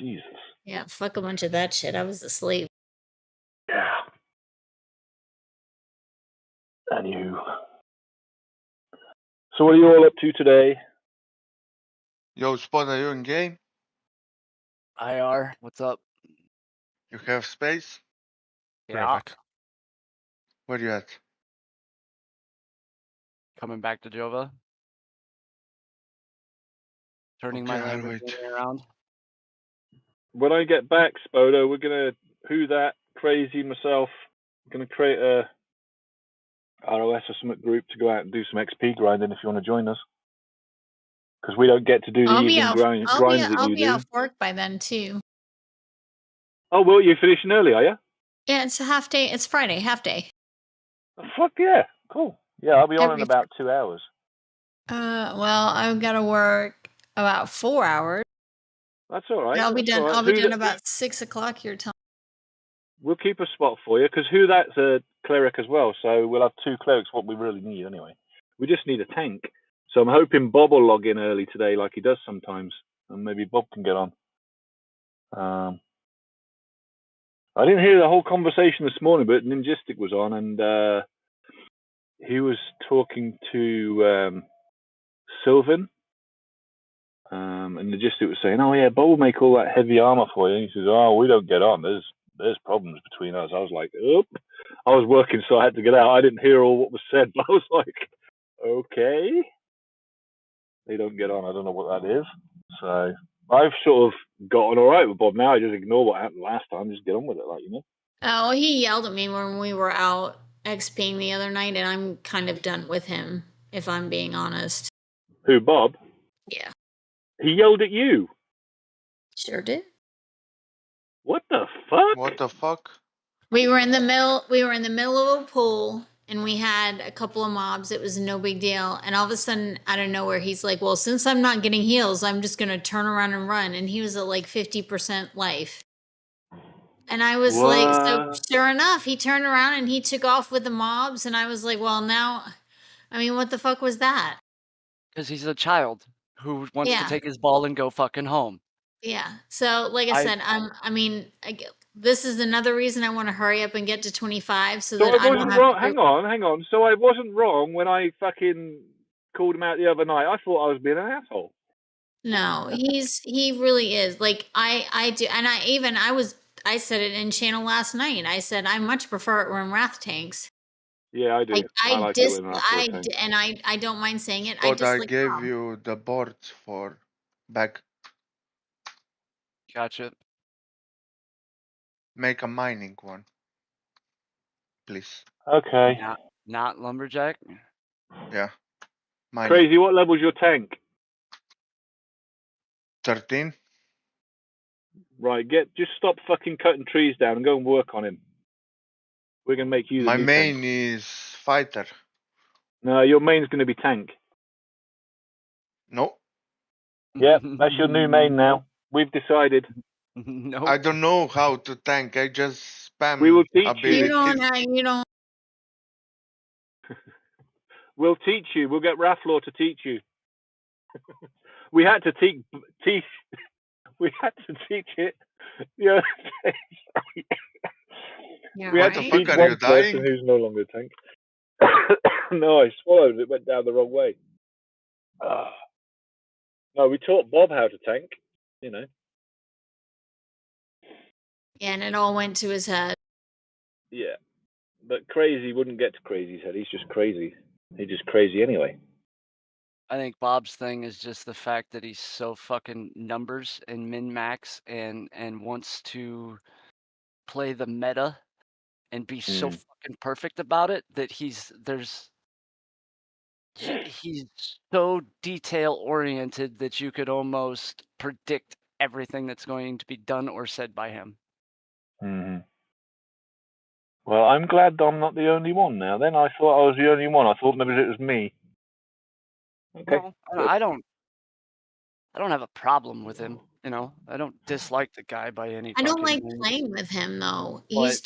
Jesus. Yeah, fuck a bunch of that shit. I was asleep. Yeah. Anywho. So what are you all up to today? Yo, Spot, are you in game? IR, what's up? You have space? Yeah. Where you at? Coming back to Jova. Turning Okay, my I'll Lamborghini wait. around. When I get back, Spodo, we're gonna crazy myself. We're gonna create a ROS or Summit group to go out and do some XP grinding if you want to join us. Because we don't get to do the evening grinds that I'll you be do. off work by then too. Oh, well, you're finishing early, are you? Yeah, it's a half day. It's Friday, half day. Oh, fuck yeah, cool. Yeah, I'll be on in about 2 hours. Well, I've got to work about 4 hours. That's all right. I'll be done. Right. I'll be done about 6 o'clock your time. We'll keep a spot for you because that's a cleric as well. So we'll have 2 clerics. What we really need anyway. We just need a tank. So I'm hoping Bob will log in early today, like he does sometimes, and maybe Bob can get on. I didn't hear the whole conversation this morning, but Ninjistic was on, and he was talking to Sylvan. And Ninjistic was saying, "Oh yeah, Bob will make all that heavy armor for you." And he says, "Oh, we don't get on. There's problems between us." I was like, "Oop." I was working, so I had to get out. I didn't hear all what was said, but I was like, "Okay." They don't get on. I don't know what that is. So I've sort of gotten all right with Bob now. I just ignore what happened last time. Just get on with it, like, you know. Oh, he yelled at me when we were out XPing the other night, and I'm kind of done with him, if I'm being honest. Who, Bob? Yeah. He yelled at you. Sure did. What the fuck? What the fuck? We were in the middle of a pool, and we had a couple of mobs. It was no big deal. And all of a sudden, out of nowhere, he's like, "Well, since I'm not getting heals, I'm just going to turn around and run." And he was at like 50% life. And I was like, so sure enough, he turned around and he took off with the mobs. And I was like, well, now, I mean, what the fuck was that? Because he's a child who wants to take his ball and go fucking home. Yeah. So, like I said, this is another reason I want to hurry up and get to 25 so that I wasn't wrong. Hang on. So I wasn't wrong when I fucking called him out the other night. I thought I was being an asshole. No, he really is. Like I do, and I said it in channel last night. I said I much prefer it when Wrath tanks. Yeah, I do. I like it when Wrath tanks. And I don't mind saying it. But I gave you the boards for back. Gotcha. Make a mining one, please. Okay. Not lumberjack. Yeah. Mining. Crazy. What level's your tank? 13. Right. Just stop fucking cutting trees down and go and work on him. We're gonna make you. My main is fighter. No, your main's gonna be tank. No. Yep, that's your new main now. We've decided. No. I don't know how to tank. I just spam. We will teach abilities. You don't. We'll teach you. We'll get Raflor to teach you. We had to teach. We had to teach it the other day. We had to teach one person who's no longer a tank. No, I swallowed it. It went down the wrong way. No, we taught Bob how to tank. You know. Yeah, and it all went to his head. Yeah, but crazy wouldn't get to crazy's head. He's just crazy. He's just crazy anyway. I think Bob's thing is just the fact that he's so fucking numbers and min-max and wants to play the meta and be so fucking perfect about it that he's so detail oriented that you could almost predict everything that's going to be done or said by him. Mm-hmm. Well, I'm glad I'm not the only one now. Then I thought I was the only one. I thought maybe it was me. Okay. No, I don't have a problem with him. You know, I don't dislike the guy by any I don't fucking like means. playing with him though. But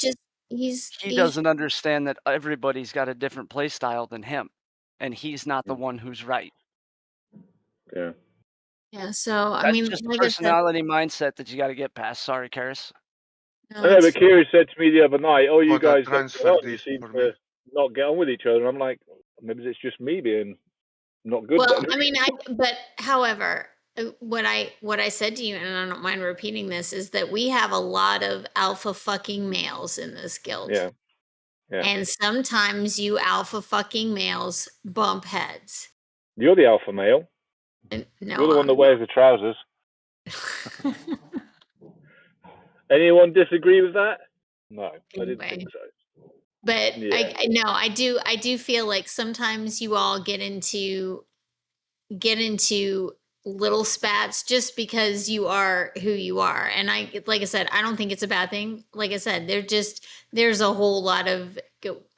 he doesn't understand that everybody's got a different play style than him, and he's not the one who's right. Yeah. Yeah. So I That's mean, just a like I said, personality mindset that you got to get past. Sorry, Karis. no, Yeah, but it's Kiri said to me the other night, "Oh, you Put a guys don't transfer get on. You this seem for to me. not get on with each other." And I'm like, maybe it's just me being not good. well, Then. I mean, but however, what I said to you, and I don't mind repeating this, is that we have a lot of alpha fucking males in this guild. Yeah. Yeah. And sometimes you alpha fucking males bump heads. You're the alpha male. No, You're the one that wears the trousers. Anyone disagree with that? No, I didn't think so. But yeah. I do feel like sometimes you all get into little spats just because you are who you are. And like I said, I don't think it's a bad thing. Like I said, there's a whole lot of,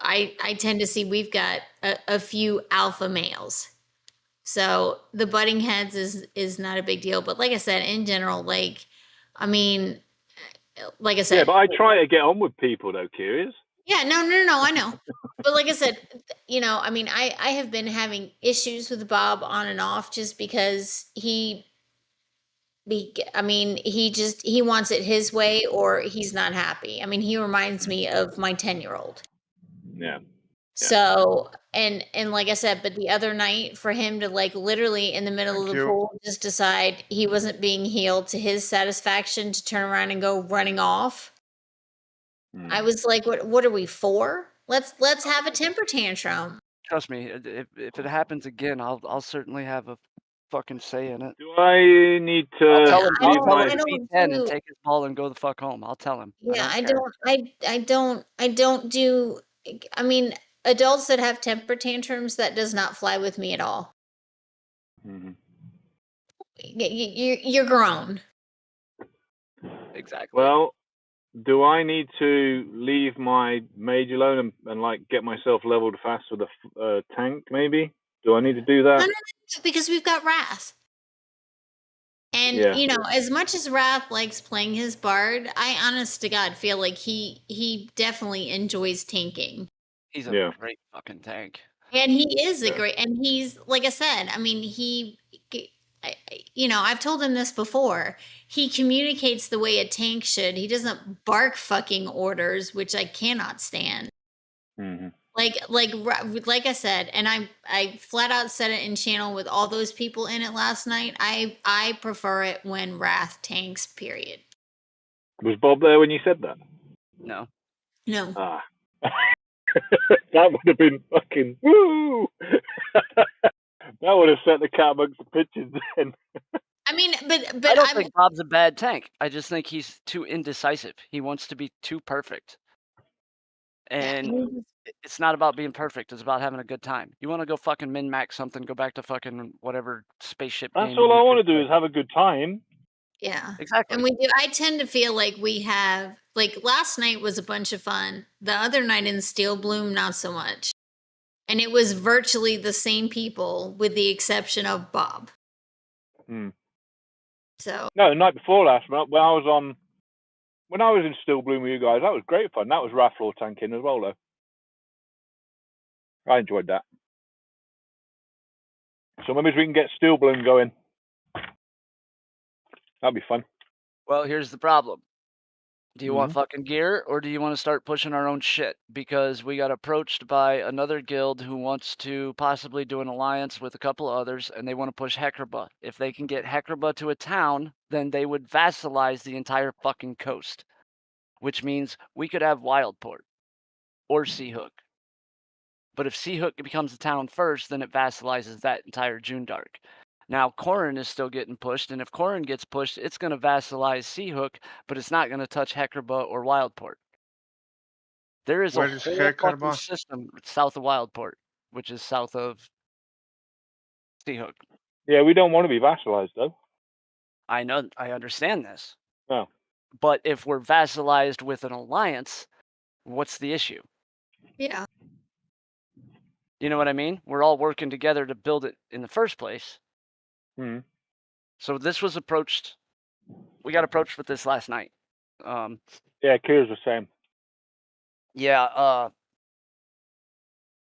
I tend to see we've got a few alpha males. So the butting heads is not a big deal. But like I said, in general, like, I mean, like I said. Yeah, but I try to get on with people though, curious. Yeah, no, I know. But like I said, you know, I mean, I have been having issues with Bob on and off just because he wants it his way or he's not happy. I mean, he reminds me of my 10-year-old. Yeah. So, and like I said, but the other night for him to like literally in the middle of the pool just decide he wasn't being healed to his satisfaction to turn around and go running off. I was like, what are we for? Let's have a temper tantrum. Trust me, if it happens again, I'll certainly have a fucking say in it. Do I need to I'll tell him leave to be 10 and take his ball and go the fuck home. I'll tell him. Yeah, I care. don't do, I mean, adults that have temper tantrums, that does not fly with me at all. You're grown. Exactly. Well, do I need to leave my mage alone and like get myself leveled fast with a tank? Maybe. Do I need to do that? No, because we've got Wrath. And you know, as much as Wrath likes playing his bard, I honest to God feel like he definitely enjoys tanking. He's a great fucking tank. And he is a great, and he's, like I said, I mean, you know, I've told him this before. He communicates the way a tank should. He doesn't bark fucking orders, which I cannot stand. Like I said, and I flat out said it in channel with all those people in it last night. I prefer it when Wrath tanks. Period. Was Bob there when you said that? No. No. Ah. That would have been fucking woo. That would have set the cat amongst the pigeons then. I mean, but I don't think Bob's a bad tank. I just think he's too indecisive. He wants to be too perfect. And it's not about being perfect. It's about having a good time. You want to go fucking min-max something, go back to fucking whatever spaceship game. That's all I want to do is have a good time. Yeah. Exactly. And we do. I tend to feel like we have, like, last night was a bunch of fun. The other night in Steel Bloom, not so much. And it was virtually the same people with the exception of Bob. So. No, the night before last, when I was in Steel Bloom with you guys, that was great fun. That was Rafflaw tanking as well, though. I enjoyed that. So maybe we can get Steel Bloom going. That'd be fun. Well, here's the problem. Do you want fucking gear, or do you want to start pushing our own shit? Because we got approached by another guild who wants to possibly do an alliance with a couple of others, and they want to push Hekrba. If they can get Hekrba to a town, then they would vassalize the entire fucking coast, which means we could have Wildport or Seahook. But if Seahook becomes a town first, then it vassalizes that entire Junedark. Now, Corrin is still getting pushed, and if Corrin gets pushed, it's going to vassalize Seahook, but it's not going to touch Hekrba or Wildport. There is Where a is whole fucking Hekrba? system south of Wildport, which is south of Seahook. Yeah, we don't want to be vassalized, though. I know, I understand this. No. But if we're vassalized with an alliance, what's the issue? Yeah. You know what I mean? We're all working together to build it in the first place. So this was approached. We got approached with this last night. Yeah, Kira's the same. Yeah.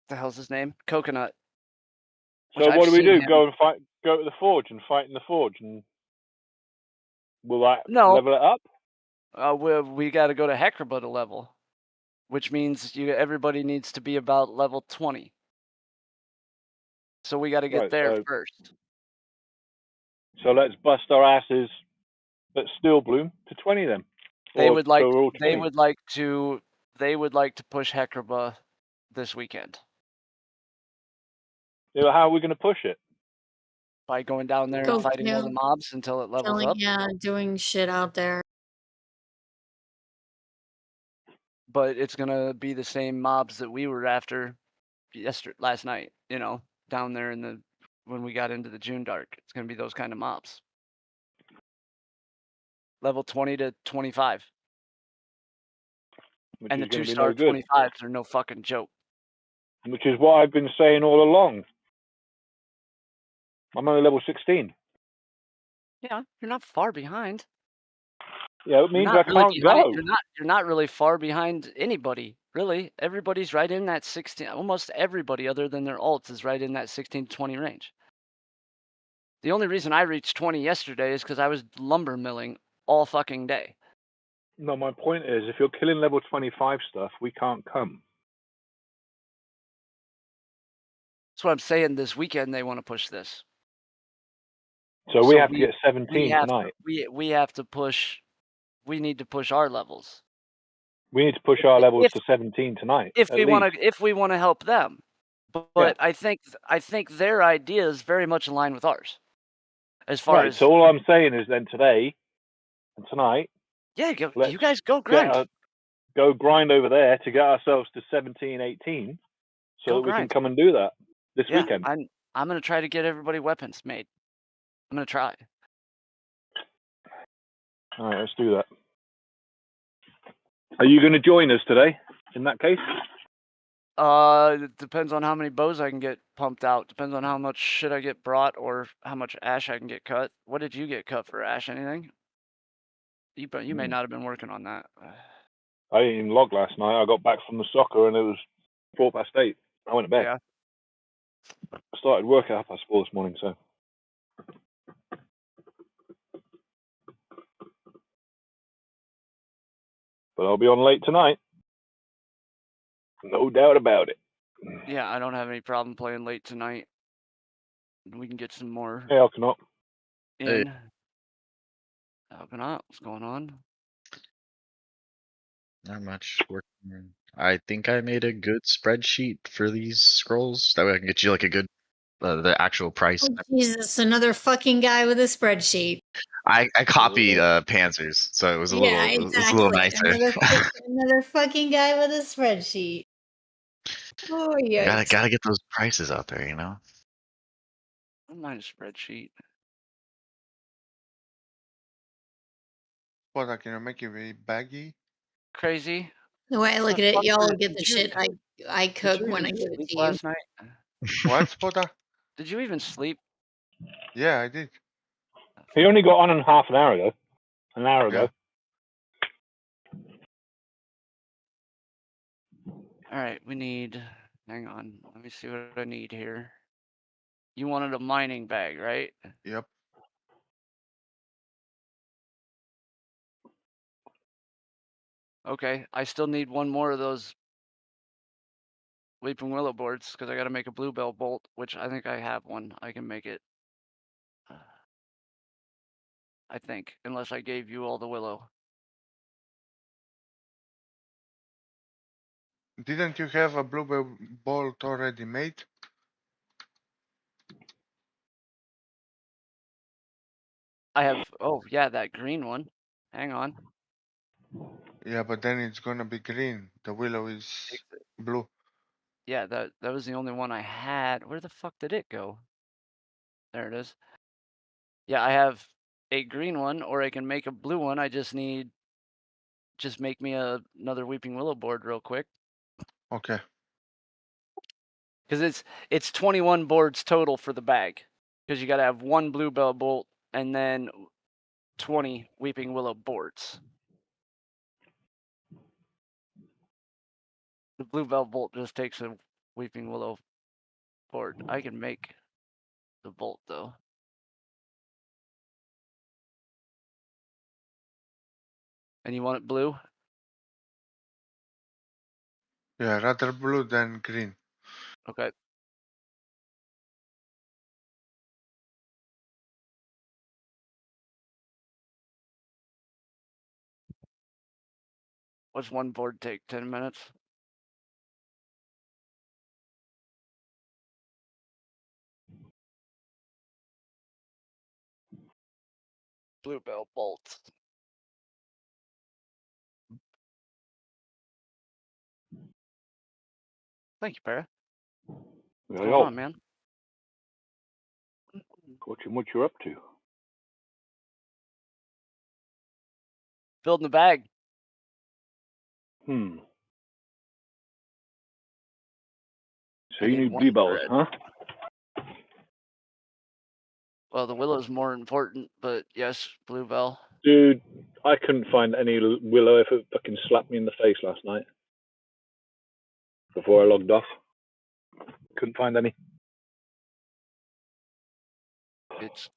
The hell's his name? Coconut. So what do we do? Go and fight? Go to the forge and fight in the forge, and will that level it up? We got to go to Hekrba to level, which means everybody needs to be about level 20. So we got to get there first. So let's bust our asses at Steel Bloom to 20 then. They would like to push Hekrba this weekend. Yeah, how are we going to push it? By going down there and fighting all the mobs until it levels up. Yeah, doing shit out there. But it's gonna be the same mobs that we were after last night. You know, down there when we got into the Junedark, it's gonna be those kind of mobs. Level 20 to 25. And the 2-star 25s are no fucking joke. Which is what I've been saying all along. I'm only level 16. Yeah, you're not far behind. Yeah, it means I can't go. You're not really far behind anybody, really. Everybody's right in that 16. Almost everybody, other than their alts, is right in that 16 to 20 range. The only reason I reached 20 yesterday is because I was lumber milling all fucking day. No, my point is, if you're killing level 25 stuff, we can't come. That's what I'm saying. This weekend they want to push this. So we have to get 17 tonight. We have to push. We need to push our levels. We need to push our levels to 17 tonight. If we want to help them, but I think their idea is very much in line with ours. As far as so, all I'm saying is then today and tonight. Yeah, you guys go grind. Go grind over there to get ourselves to 17, 18, so that we can come and do that this weekend. I'm gonna try to get everybody weapons made. I'm gonna try. All right, let's do that. Are you going to join us today? In that case. It depends on how many bows I can get pumped out. Depends on how much shit I get brought or how much ash I can get cut. What did you get cut for ash? Anything? You may not have been working on that. I didn't even log last night. I got back from the soccer and it was 8:04. I went to bed. Yeah. I started work at 4:30 this morning, so. But I'll be on late tonight. No doubt about it. Yeah, I don't have any problem playing late tonight. We can get some more. Hey, Alkanot. Hey. Alkanot, what's going on? Not much. Working. I think I made a good spreadsheet for these scrolls. That way I can get you like a good, the actual price. Oh, Jesus, another fucking guy with a spreadsheet. I copied Panzer's, so it was a little nicer. Another fucking guy with a spreadsheet. Oh yeah. Gotta get those prices out there, you know. I don't mind a spreadsheet. What, I can make it very baggy? Crazy. The way I look at it, y'all get the shit I cook when I give it to you. Last night? What, Spoda? Did you even sleep? Yeah, I did. He only got on half an hour ago. An hour ago. All right, we need. Hang on. Let me see what I need here. You wanted a mining bag, right? Yep. Okay, I still need one more of those Weeping Willow boards because I got to make a Bluebell bolt, which I think I have one. I can make it. I think, unless I gave you all the willow. Didn't you have a Bluebell bolt already made? I have, oh yeah, that green one. Hang on. Yeah, but then it's gonna be green. The willow is blue. Yeah, that was the only one I had. Where the fuck did it go? There it is. Yeah, I have a green one, or I can make a blue one. I just need, just make me another Weeping Willow board real quick. Okay. Because it's 21 boards total for the bag. Because you got to have one Bluebell bolt and then 20 Weeping Willow boards. The Bluebell bolt just takes a Weeping Willow board. I can make the bolt though. And you want it blue? Yeah, rather blue than green. Okay. What's one board take? 10 minutes? Bluebell bolts. Thank you, Para. What's going on, man? Watching what you're up to. Building the bag. So you need bluebells, huh? Well, the willow's more important, but yes, bluebell. Dude, I couldn't find any willow if it fucking slapped me in the face last night. Before I logged off. Couldn't find any. It's.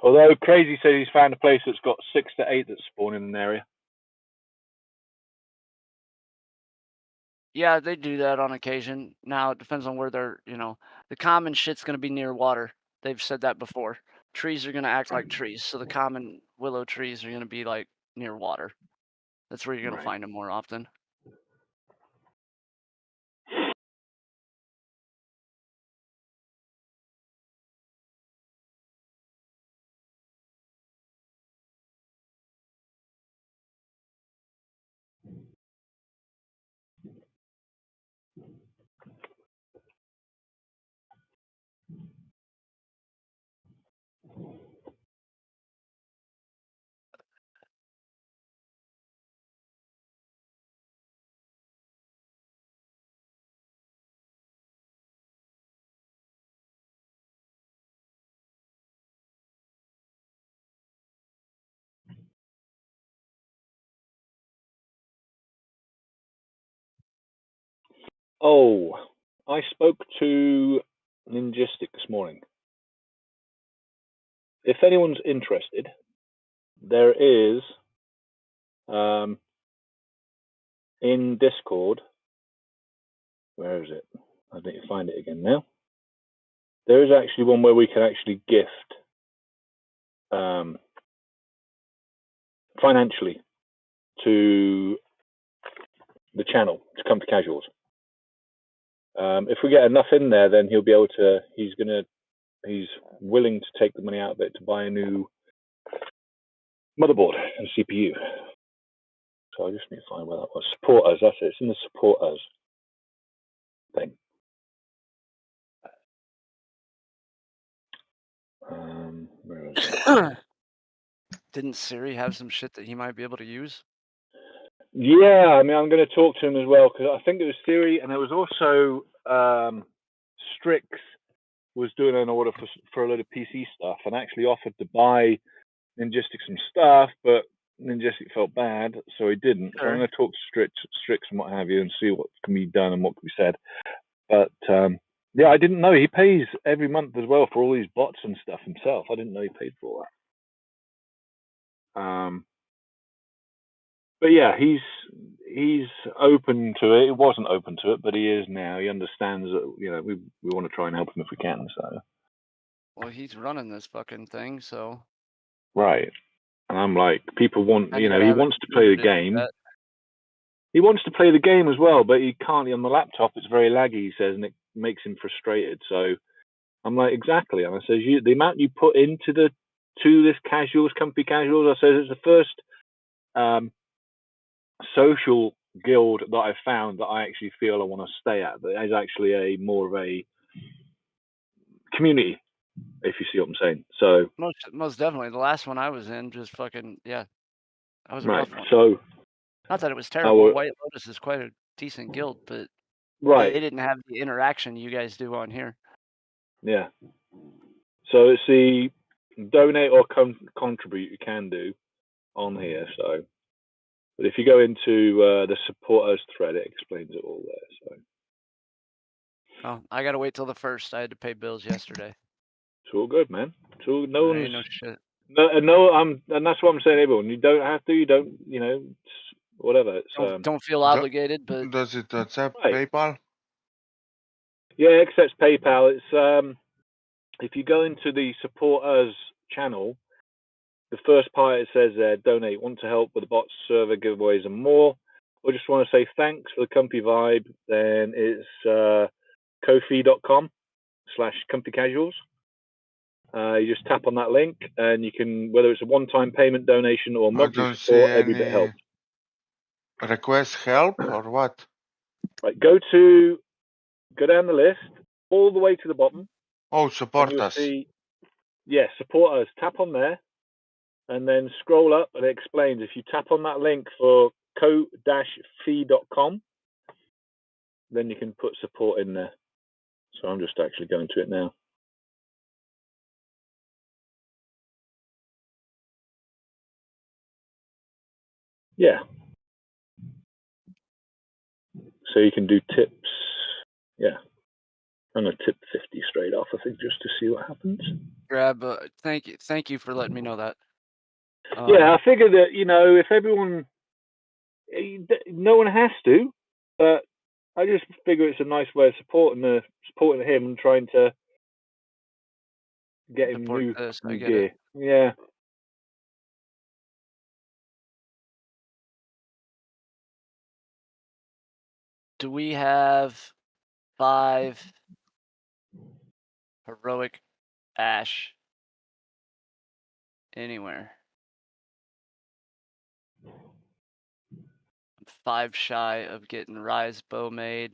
Although Crazy says he's found a place that's got 6 to 8 that spawn in an area. Yeah, they do that on occasion. Now, it depends on where they're, the common shit's going to be near water. They've said that before. Trees are going to act like trees. So the common willow trees are going to be like near water. That's where you're going to find them more often. Oh, I spoke to Ninjistic this morning. If anyone's interested, there is in Discord. Where is it? I need to find it again now. There is actually one where we can actually gift financially to the channel to come to Casuals. If we get enough in there, then he'll be able to. He's willing to take the money out of it to buy a new motherboard and CPU. So I just need to find where that was. Support us. That's it. It's in the support us thing. Where is it? Didn't Siri have some shit that he might be able to use? Yeah, I mean, I'm going to talk to him as well because I think it was Siri, and there was also Strix was doing an order for a load of PC stuff, and actually offered to buy Ninjistic some stuff, but Ninjistic felt bad, so he didn't. So I'm going to talk to Strix and what have you, and see what can be done and what can be said. But yeah, I didn't know he pays every month as well for all these bots and stuff himself. I didn't know he paid for all that. But yeah, he's open to it. He wasn't open to it, but he is now. He understands that we want to try and help him if we can. So. Well, he's running this fucking thing, so. Right. And I'm like, people want, And he wants to play the game. He wants to play the game as well, but he can't on the laptop. It's very laggy, he says, and it makes him frustrated. So I'm like, exactly. And I says, the amount you put into this comfy casuals, I says, it's the first social guild that I've found that I actually feel I want to stay at. That is actually more of a community, if you see what I'm saying. So most definitely, the last one I was in, just fucking that was a right. rough one. So not that it was terrible. White Lotus is quite a decent guild, but right, they didn't have the interaction you guys do on here. Yeah. So it's the donate or contribute you can do on here. So, but if you go into the support us thread, it explains it all there. So. Oh, I gotta wait till the 1st. I had to pay bills yesterday. It's all good, man. It's all Ain't no shit. No, and that's what I'm saying, everyone. You don't have to. You don't. Whatever. It's, don't feel obligated, but does it accept PayPal? Yeah, it accepts PayPal. It's if you go into the support us channel, the first part it says donate. Want to help with the bots, server giveaways, and more, or just want to say thanks for the comfy vibe? Then it's kofi.com/comfycasuals. You just tap on that link, and you can, whether it's a one-time payment donation or monthly support, every bit helps. Request help or what? Right, go down the list all the way to the bottom. Oh, support us. Support us. Tap on there, and then scroll up, and it explains. If you tap on that link for ko-fi.com, then you can put support in there. So I'm just actually going to it now. Yeah. So you can do tips. Yeah. I'm going to tip 50 straight off, I think, just to see what happens. Grab. Thank you for letting me know that. Yeah, I figured that, if everyone, no one has to, but I just figure it's a nice way of supporting him and trying to get him new gear. Yeah. Do we have 5 heroic ash anywhere? I'm 5 shy of getting Rise bow made.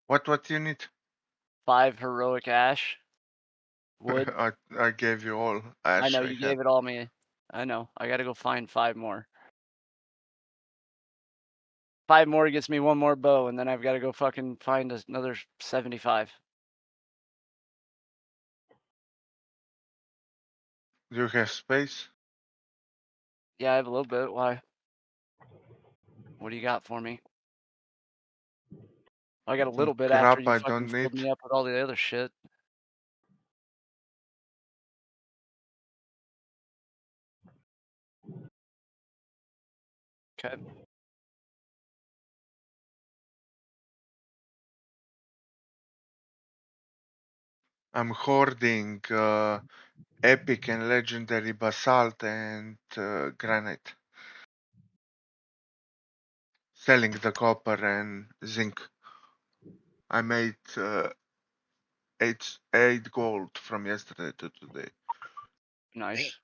What do you need? 5 heroic ash. Wood. I gave you all ash. I know you gave it all me. I know. I gotta go find 5 more. 5 more gets me 1 more bow, and then I've got to go fucking find another 75. Do you have space? Yeah, I have a little bit. Why? What do you got for me? I got a little bit after you fucking filled me up with all the other shit. Okay. I'm hoarding epic and legendary basalt and granite. Selling the copper and zinc. I made 8 gold from yesterday to today. Nice.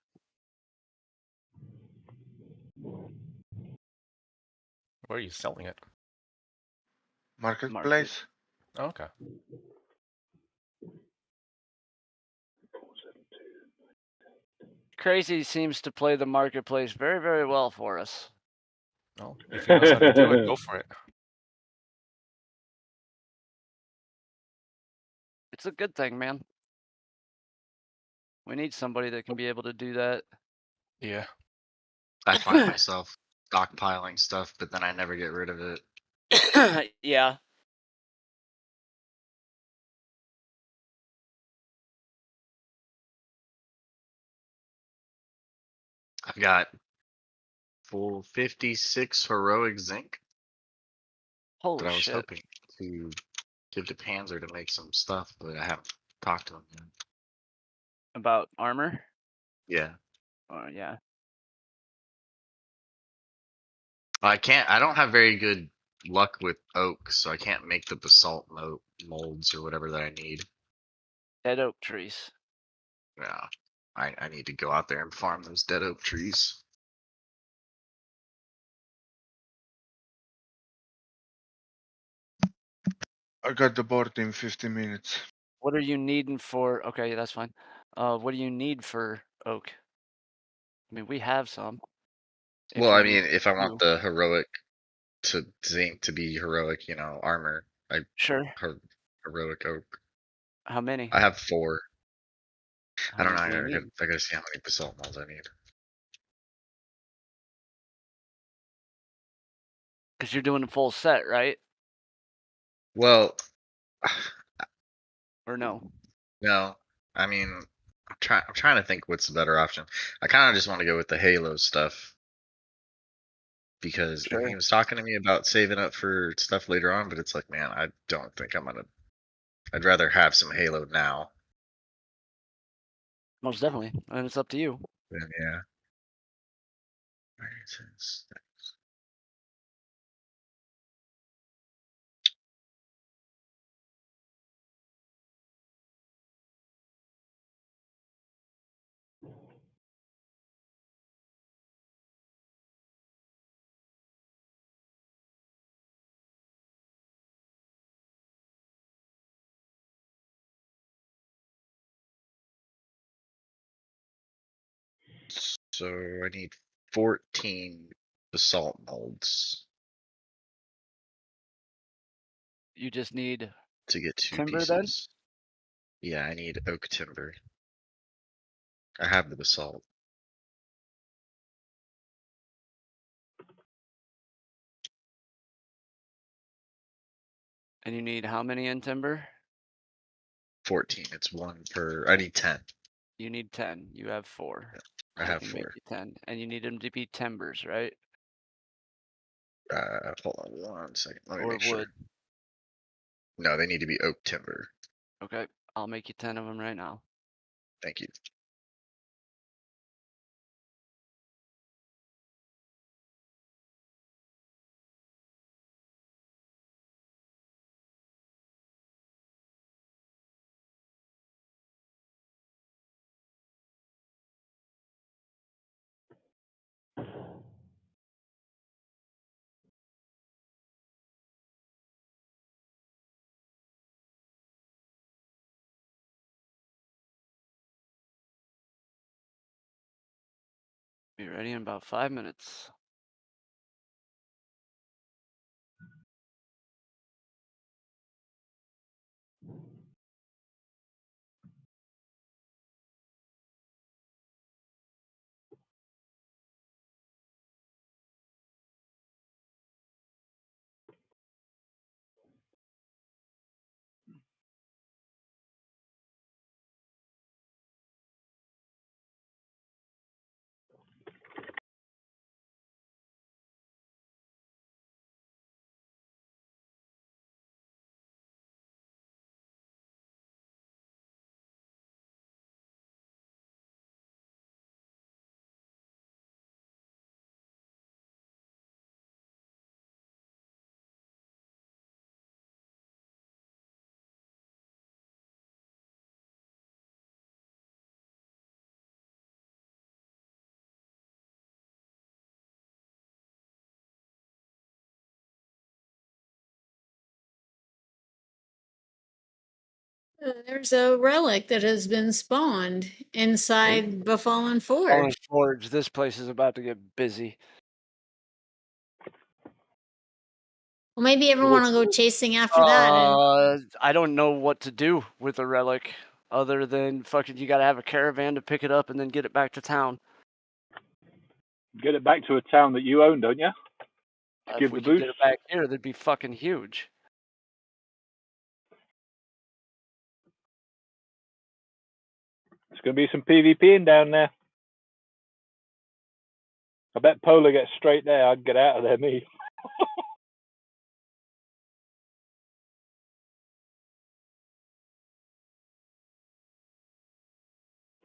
Where are you selling it? Marketplace. Oh, okay. Crazy seems to play the marketplace very, very well for us. Well, if he knows how to do it, go for it. It's a good thing, man. We need somebody that can be able to do that. Yeah. I find myself stockpiling stuff, but then I never get rid of it. Yeah. I've got full 56 heroic zinc Holy that I was shit. hoping to give to Panzer to make some stuff, but I haven't talked to him yet. About armor? Yeah. Yeah. I don't have very good luck with oak, so I can't make the basalt molds or whatever that I need. Dead oak trees. Yeah. I need to go out there and farm those dead oak trees. I got the board in 50 minutes. What are you needing for? Okay, that's fine. What do you need for oak? I mean, we have some. Well, I mean, if I want the heroic zinc to be heroic, armor, sure. Heroic oak. How many? I have 4. I don't know. I many do you need? gotta see how many basalt molds I need. Because you're doing a full set, right? Well, or no? No, I mean, I'm trying to think what's the better option. I kind of just want to go with the Halo stuff because Sure. he was talking to me about saving up for stuff later on, but it's like, man, I don't think I'm gonna. I'd rather have some Halo now. Most definitely, and it's up to you. Then yeah. So I need 14 basalt molds. You just need to get 2 timber pieces. Then? Yeah, I need oak timber. I have the basalt. And you need how many in timber? 14. It's 1 per. I need 10. You need 10. You have 4. Yeah, I have 4. Make you 10, and you need them to be timbers, right? Hold on 1 second. Let me or make wood. sure. No, they need to be oak timber. Okay, I'll make you 10 of them right now. Thank you. Be ready in about 5 minutes. There's a relic that has been spawned inside Befallen Forge. Forge, this place is about to get busy. Well, maybe everyone will go chasing after that. I don't know what to do with a relic other than fucking you gotta have a caravan to pick it up and then get it back to town. Get it back to a town that you own, don't you? If we could get it back here, that'd be fucking huge. It's going to be some PvPing down there. I bet Polar gets straight there. I'd get out of there, me.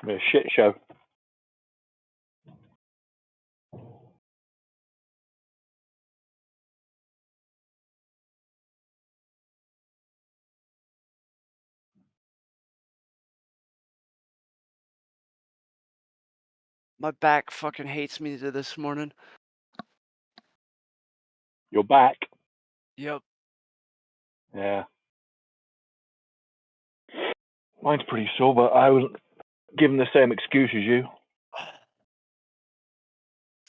A shit show. My back fucking hates me this morning. You're back. Yep. Yeah. Mine's pretty sore, but I was given the same excuse as you.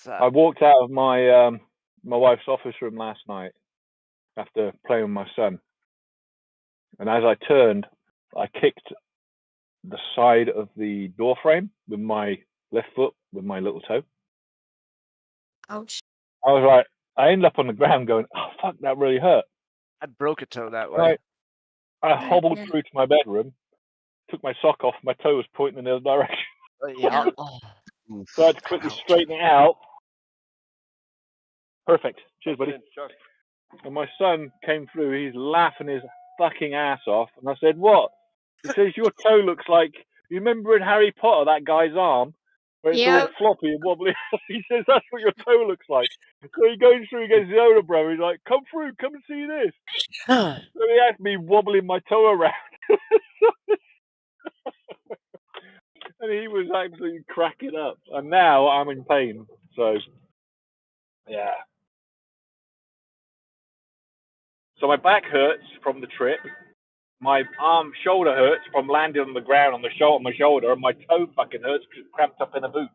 I walked out of my my wife's office room last night after playing with my son, and as I turned, I kicked the side of the door frame with my left foot with my little toe. Ouch. I was like, I ended up on the ground going, oh fuck, that really hurt. I broke a toe that way. I hobbled through to my bedroom, took my sock off, my toe was pointing in the other direction. Yeah. So I had to quickly straighten it out. Perfect. Cheers, buddy. And my son came through, he's laughing his fucking ass off. And I said, what? He says, your toe looks like, you remember in Harry Potter, that guy's arm? Where it's all floppy and wobbly. He says, that's what your toe looks like. So he goes through, he gets his older brother, he's like, come through, come and see this. So he had me wobbling my toe around. And he was absolutely cracking up. And now I'm in pain. So, yeah. So my back hurts from the trip. My shoulder hurts from landing on the ground on my shoulder, and my toe fucking hurts because it's cramped up in a boot.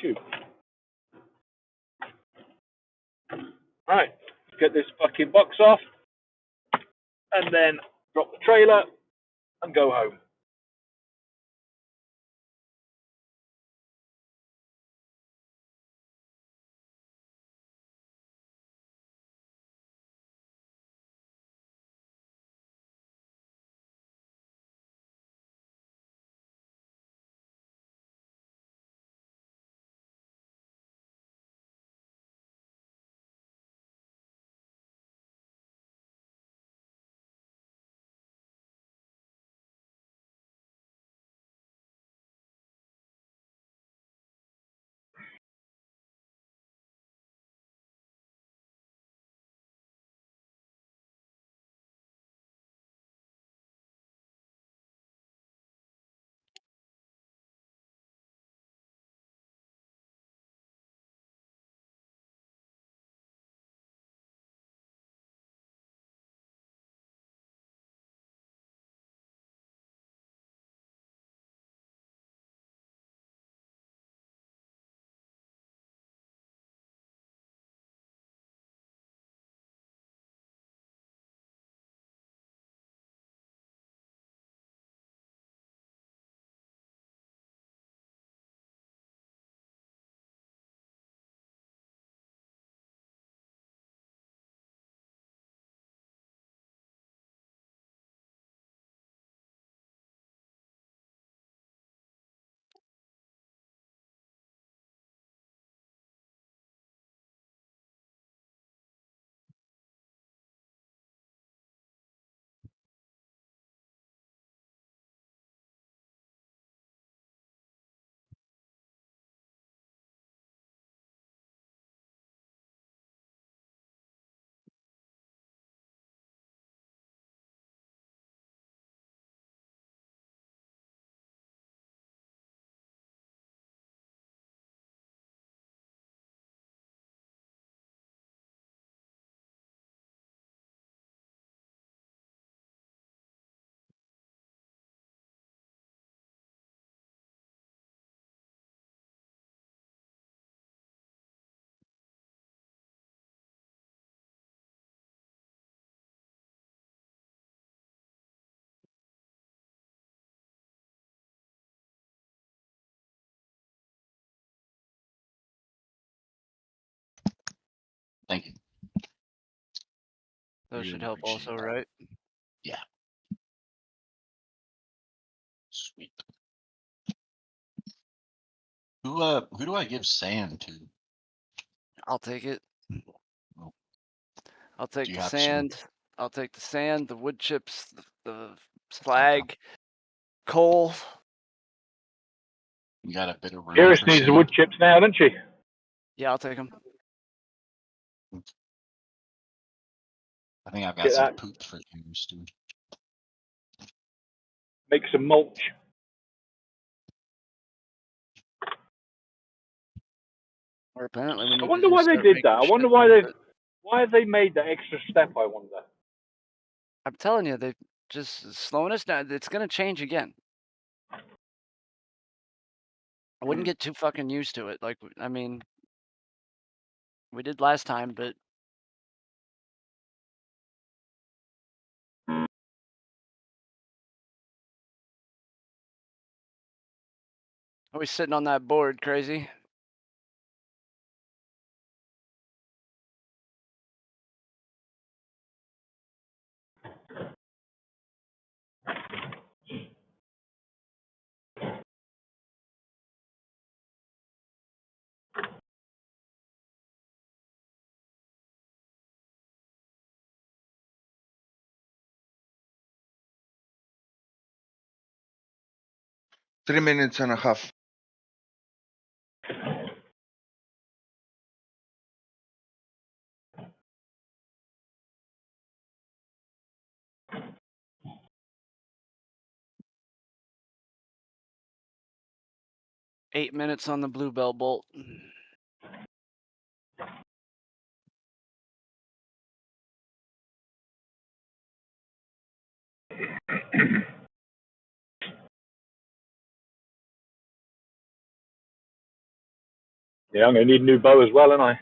Shoot. Alright, let's get this fucking box off, and then drop the trailer, and go home. Thank you. Those Really should help appreciate also, that. right? Yeah. Sweet. Who do I give sand to? I'll take it. Oh. I'll take Do you the have sand. I'll take the sand, the wood chips, the slag, coal. You got a bit of room Iris for needs the sand? wood chips now, doesn't she? Yeah, I'll take them. I think I've got Get some that. poop for Iris too. Make some mulch. Or apparently we need I wonder to why just they start did making that. I wonder shit why out of it. why have they made that extra step, I wonder. I'm telling you, they just slowing us down. It's gonna change again. I wouldn't get too fucking used to it. Like, I mean, we did last time, but always sitting on that board, crazy. Three minutes and a half. Eight minutes on the Bluebell bolt. Yeah, I'm going to need a new bow as well, aren't I?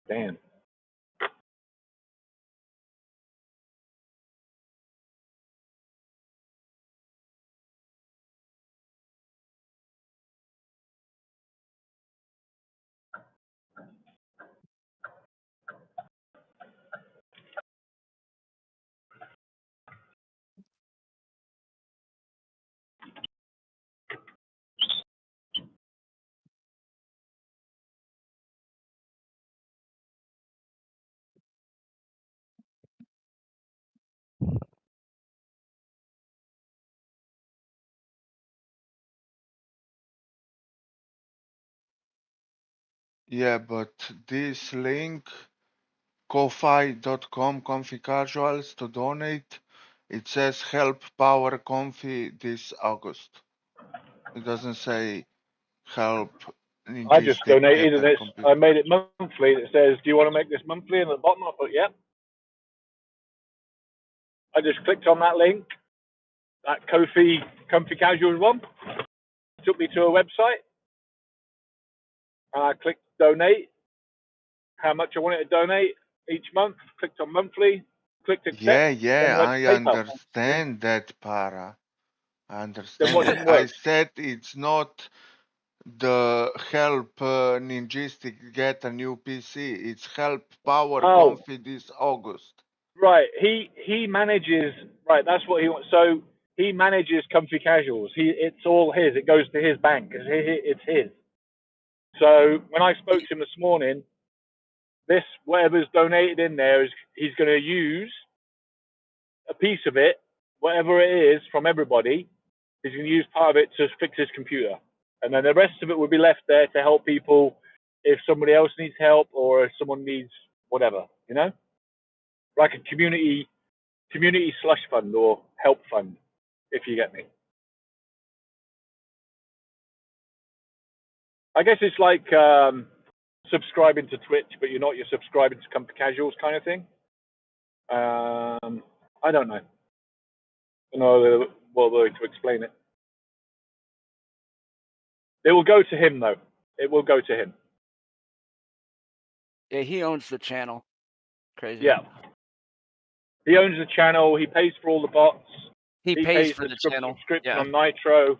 Damn. Yeah, but this link, ko-fi.com, Comfy Casuals, to donate, it says help power Comfy this August. It doesn't say help I just Ninjistic donated get and a it's, computer. I made it monthly. It says, do you want to make this monthly? And at the bottom I put, yep. I just clicked on that link, that Kofi Comfy Casuals one. Took me to a website. And I clicked donate, how much I wanted to donate each month. Clicked on monthly, clicked accept, then Yeah, went I to PayPal. understand that, Para. I Then understand what that. didn't I work? said it's not the help Ninjistic get a new PC. It's help power Oh, Comfy this August. right. He manages. Right, that's what he wants. So he manages Comfy Casuals. It's all his. It goes to his bank. It's his. So when I spoke to him this morning, this whatever's donated in there is he's going to use a piece of it, whatever it is from everybody. He's going to use part of it to fix his computer, and then the rest of it will be left there to help people if somebody else needs help or if someone needs whatever, you know, like a community slush fund or help fund, if you get me. I guess it's like subscribing to Twitch, but you're subscribing to Comfy Casuals kind of thing. I don't know. I don't know what way to explain it. It will go to him, though. It will go to him. Yeah, he owns the channel. Crazy. Yeah. He owns the channel. He pays for all the bots. He pays for the channel. Subscription Yeah. on Nitro.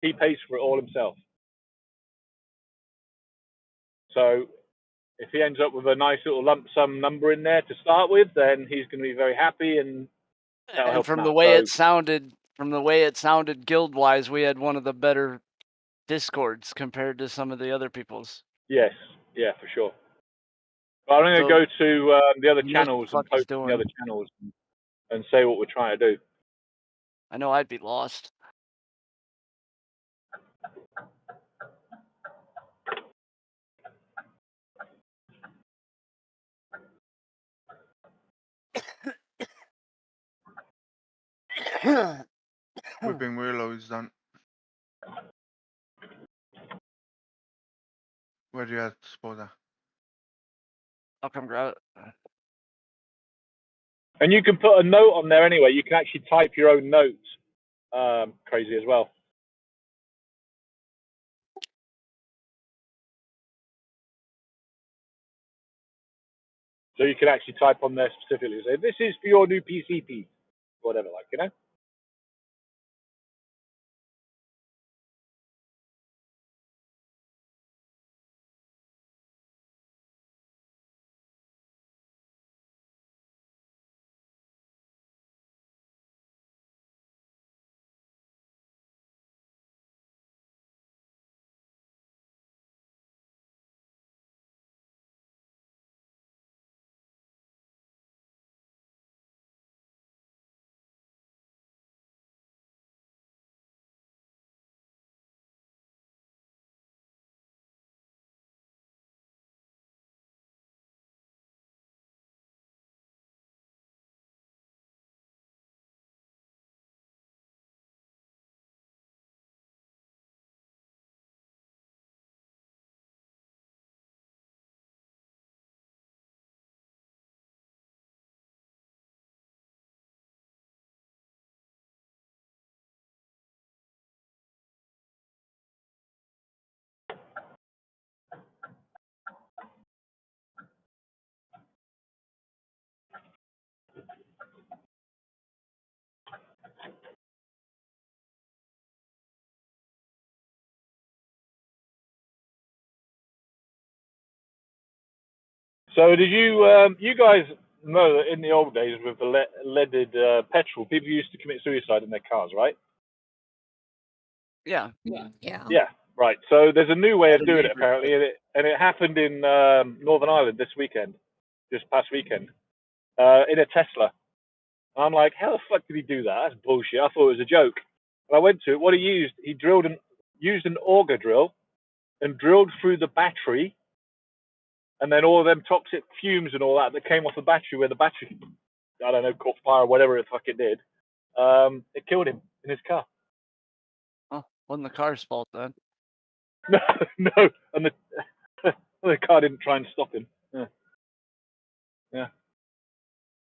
He pays for it all himself. So if he ends up with a nice little lump sum number in there to start with, then he's going to be very happy, and that'll help from him the out. way it sounded, guild wise, we had one of the better discords compared to some of the other people's. Yes, yeah, for sure. But I'm going to go to the other channels and post on the other channels and say what we're trying to do. I know I'd be lost. Whipping Willow is done. Where you at, Spoda? I'll come grab it. And you can put a note on there anyway. You can actually type your own notes. Crazy as well. So you can actually type on there specifically, say, this is for your new PCP, whatever, like, you know? So did you, you guys know that in the old days with the leaded petrol, people used to commit suicide in their cars, right? Yeah. Yeah, right. So there's a new way of doing it apparently, and it happened in Northern Ireland this past weekend, in a Tesla. And I'm like, how the fuck did he do that? That's bullshit. I thought it was a joke. And I went to it. What he used used an auger drill and drilled through the battery, and then all of them toxic fumes and all that came off the battery where the battery, I don't know, caught fire or whatever the fuck it did. It killed him in his car. Oh, wasn't the car's fault then? No, no, and the car didn't try and stop him. Yeah.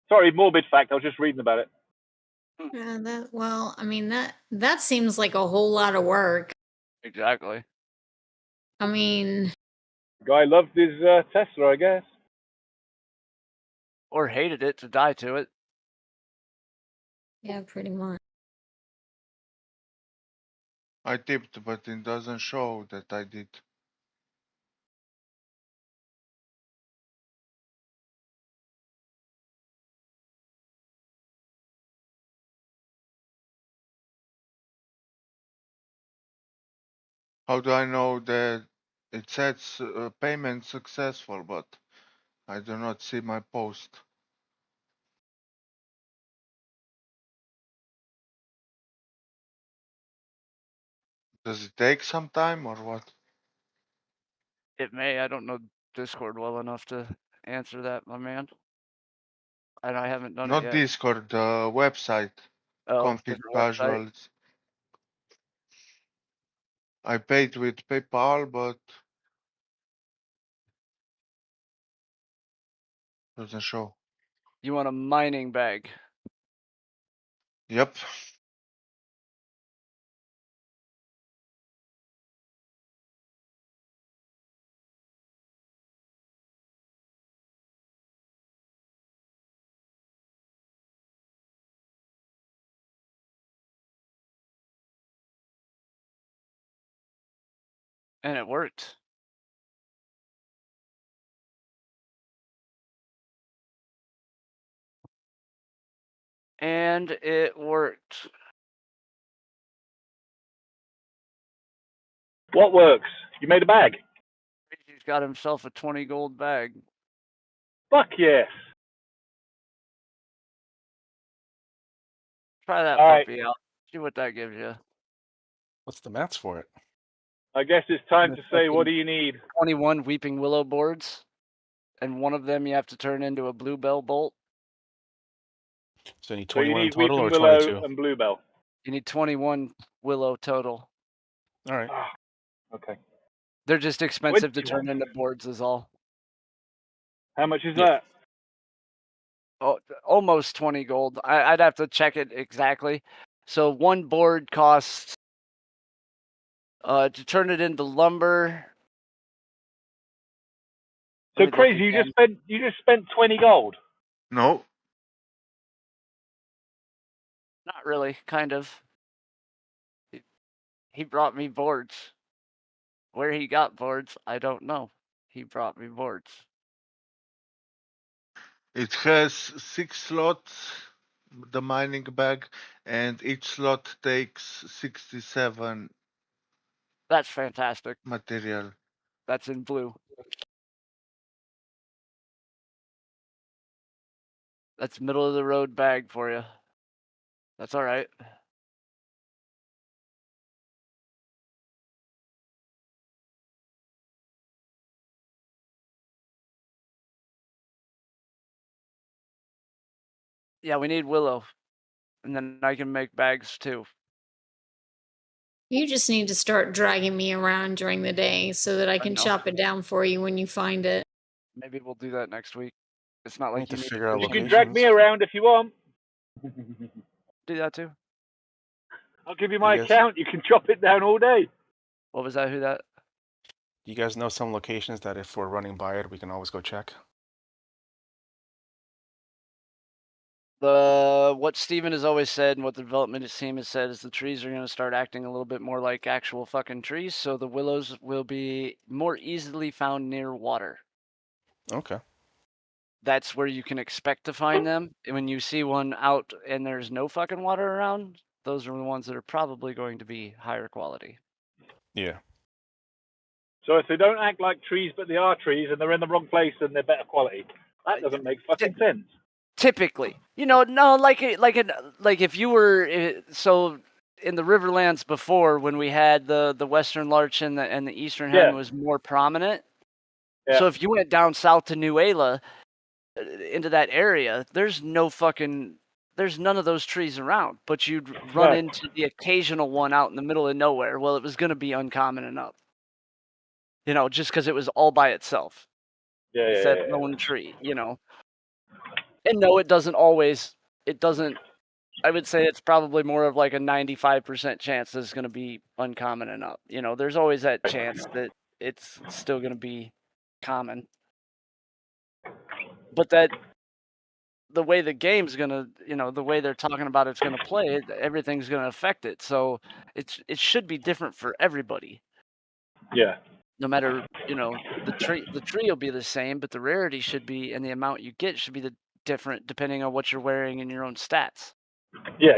Sorry, morbid fact. I was just reading about it. Yeah, I mean that seems like a whole lot of work. Exactly. I mean, the guy loved his Tesla, I guess. Or hated it to die to it. Yeah, pretty much. I tipped, but it doesn't show that I did. How do I know that it says payment successful, but I do not see my post? Does it take some time or what? It may. I don't know Discord well enough to answer that, my man. And I haven't done it Not yet. Discord, the website. Config different casual. website. I paid with PayPal, but doesn't show. You want a mining bag? Yep. And it worked. And it worked. What works? You made a bag. He's got himself a 20 gold bag. Fuck yes. Try that All puppy right. out. See what that gives you. What's the mats for it? I guess it's time to say, what do you need? 21 Weeping Willow boards, and one of them you have to turn into a bluebell bolt. So you need So you 21 need in total Weeping or Willow 22? and Bluebell. You need 21 willow total. All right. Okay. They're just expensive to turn into boards is all. How much is that? Oh, almost 20 gold. I'd have to check it exactly. So one board costs to turn it into lumber. So crazy, you just spent 20 gold. No. Not really, kind of. He brought me boards. Where he got boards, I don't know. He brought me boards. It has 6 slots, the mining bag, and each slot takes 67. That's fantastic. Material. That's in blue. That's middle of the road bag for you. That's all right. Yeah, we need willow. And then I can make bags too. You just need to start dragging me around during the day so that I can chop it down for you when you find it. Maybe we'll do that next week. It's not like you need to figure out You can drag me around if you want. Do that too. I'll give you my account. You can chop it down all day. What was that? Who that? You guys know some locations that if we're running by it, we can always go check? What Steven has always said and what the development team has said is the trees are going to start acting a little bit more like actual fucking trees, so the willows will be more easily found near water. Okay. That's where you can expect to find them. And when you see one out and there's no fucking water around, those are the ones that are probably going to be higher quality. Yeah. So if they don't act like trees, but they are trees, and they're in the wrong place, then they're better quality. That doesn't make fucking sense. Typically, no, like if you were so in the Riverlands before when we had the Western Larch and the Eastern Hen was more prominent. Yeah. So if you went down south to New Ayla, into that area, there's none of those trees around, but you'd run into the occasional one out in the middle of nowhere. Well, it was going to be uncommon enough, just because it was all by itself. It's that lone tree, And no, it doesn't always. It doesn't. I would say it's probably more of like a 95% chance that it's going to be uncommon enough. There's always that chance that it's still going to be common. But the way the game's going to, the way they're talking about it's going to play, everything's going to affect it. So it should be different for everybody. Yeah. No matter, the tree will be the same, but the rarity should be, and the amount you get should be different depending on what you're wearing and your own stats. Yeah.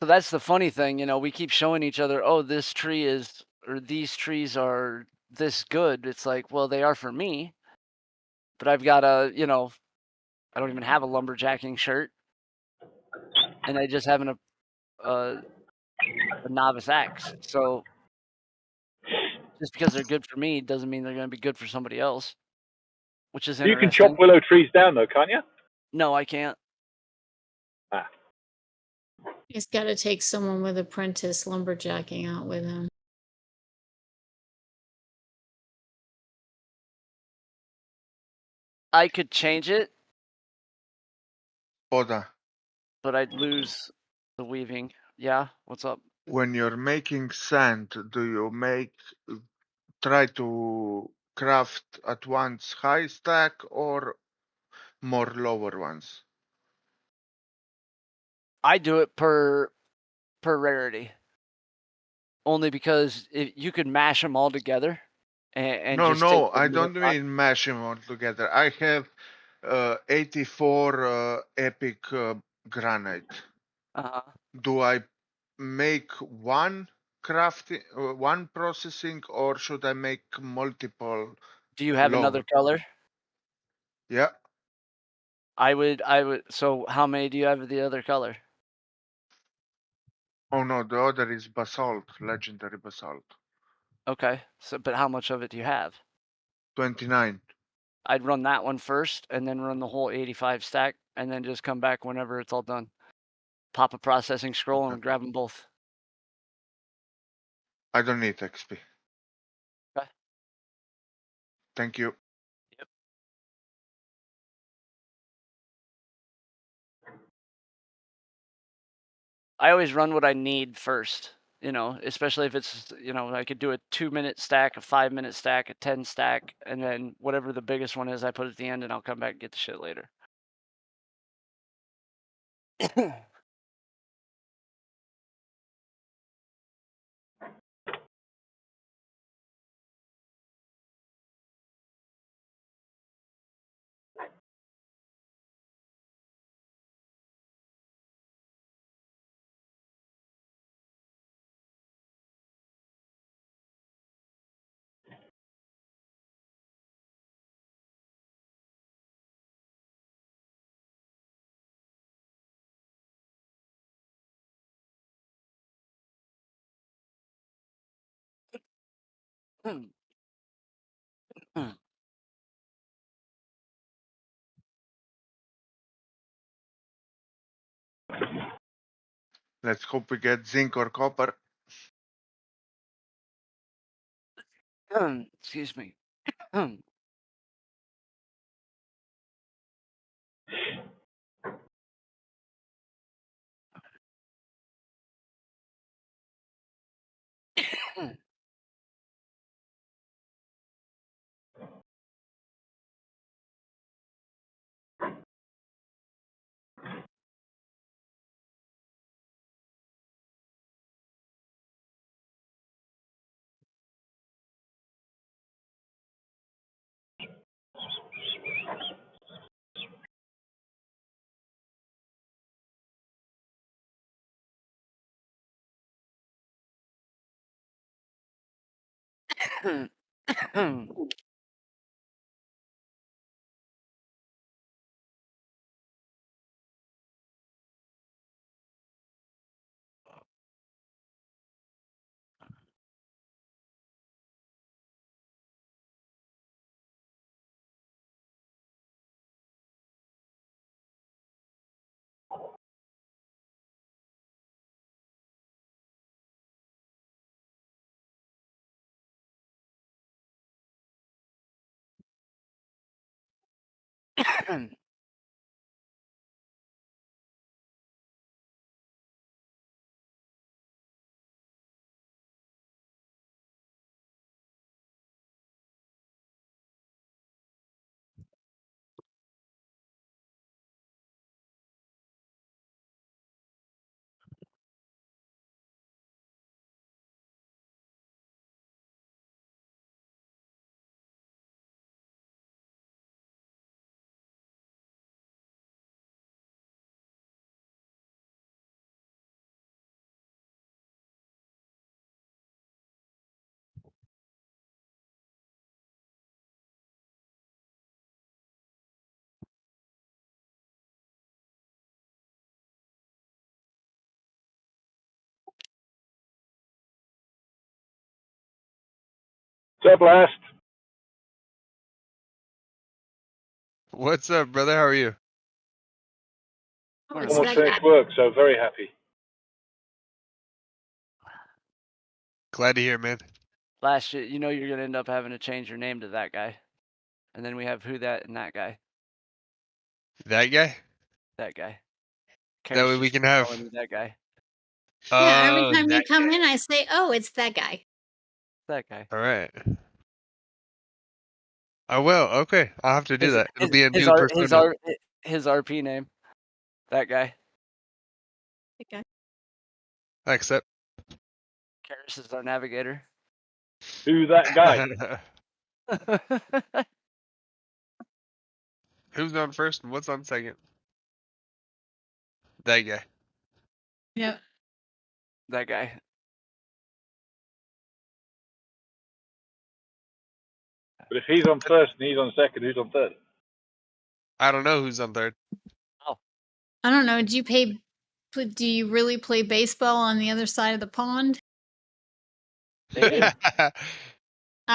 So that's the funny thing, we keep showing each other, oh, this tree is, or these trees are this good. It's like, well, they are for me, but I've got I don't even have a lumberjacking shirt, and I just have a novice axe. So just because they're good for me doesn't mean they're going to be good for somebody else, which is interesting. You can chop willow trees down though, can't you? No, I can't. He's got to take someone with apprentice lumberjacking out with him. I could change it. Oda. But I'd lose the weaving. Yeah, what's up? When you're making sand, do you try to craft at once high stack or more lower ones? I do it per rarity. Only because you could mash them all together and No, just take no, I don't mean mash them all together. I have 84 epic granite. Uh-huh. Do I make one crafting, one processing, or should I make multiple? Do you have another color? Yeah. I would. So how many do you have of the other color? Oh no, the other is basalt, legendary basalt. Okay. So, but how much of it do you have? 29. I'd run that one first, and then run the whole 85 stack, and then just come back whenever it's all done. Pop a processing scroll and grab them both. I don't need XP. Okay. Thank you. Yep. I always run what I need first, especially if it's, I could do a 2-minute stack, a 5-minute stack, a 10 stack, and then whatever the biggest one is, I put at the end, and I'll come back and get the shit later. Let's hope we get zinc or copper. Excuse me. What's up, Last? What's up, brother? How are you? Almost finished work, so very happy. Glad to hear, man. Last, you're going to end up having to change your name to that guy. And then we have who that and that guy. That guy? That guy. That way we can have that guy. Yeah, every time you come in, I say, "Oh, it's that guy." That guy. All right. I will. Okay, I'll have to do that. It'll be a new persona. His RP name. That guy. That guy. I accept. Karis is our navigator. Who's that guy? Who's on first and what's on second? That guy. Yep. That guy. But if he's on first and he's on second, who's on third? I don't know who's on third. Oh. I don't know. Do you really play baseball on the other side of the pond? I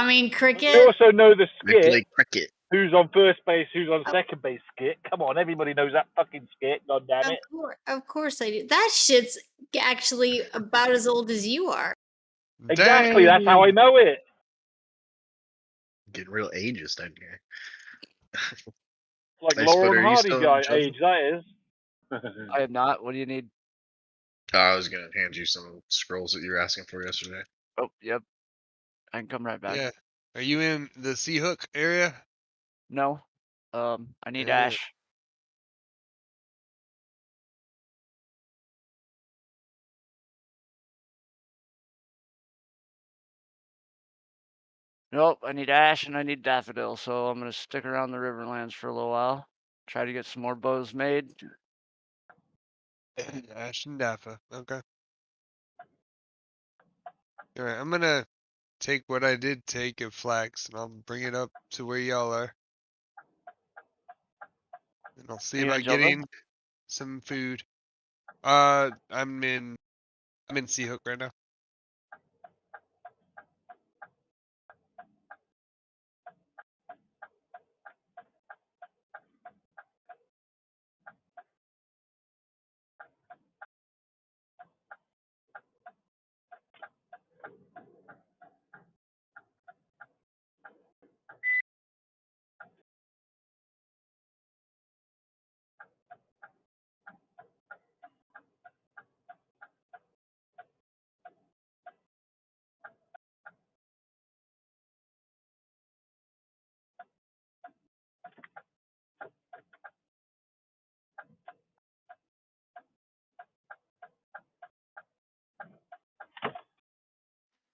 mean, cricket. You also know the skit. Play cricket. Who's on first base? Who's on second base? Skit. Come on, everybody knows that fucking skit. God damn it! Of course I do. That shit's actually about as old as you are. Exactly. That's how I know it. Getting real ageist down here. Like Hey, Laurel Sputter, and are you Hardy still guy in Java? age, that is. I am not. What do you need? I was gonna hand you some scrolls that you were asking for yesterday. Oh, yep. I can come right back. Yeah. Are you in the Sea Hook area? No. I need ash. Nope, I need ash and I need daffodil, so I'm gonna stick around the Riverlands for a little while. Try to get some more bows made. Ash and Dappa. Okay. Alright, I'm gonna take what I did take of flax and I'll bring it up to where y'all are. And I'll see Are you about in Java? getting some food. I'm in Sea Hook right now.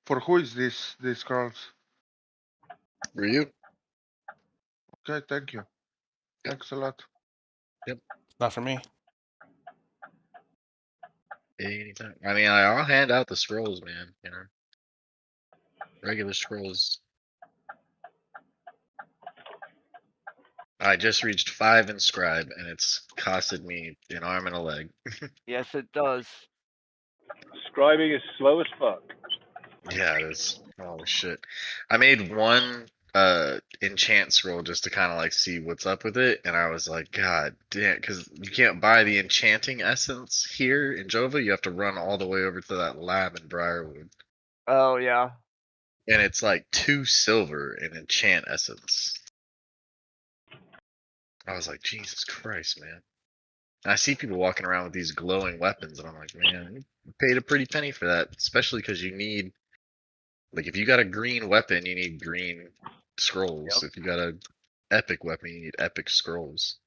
For who is this scrolls? For you? Okay, thank you. Thanks a lot. Yep. Not for me. Anytime. I mean, I'll hand out the scrolls, man. You know, regular scrolls. I just reached 5 in scribe, and it's costed me an arm and a leg. Yes, it does. Scribing is slow as fuck. Yeah, it is. Oh shit! I made one enchant scroll just to kind of like see what's up with it, and I was like, God damn, because you can't buy the enchanting essence here in Jova. You have to run all the way over to that lab in Briarwood. Oh yeah. And it's like 2 silver in enchant essence. I was like, Jesus Christ, man. And I see people walking around with these glowing weapons, and I'm like, man, you paid a pretty penny for that, especially because you need, like, if you got a green weapon, you need green scrolls. Yep. If you got a epic weapon, you need epic scrolls.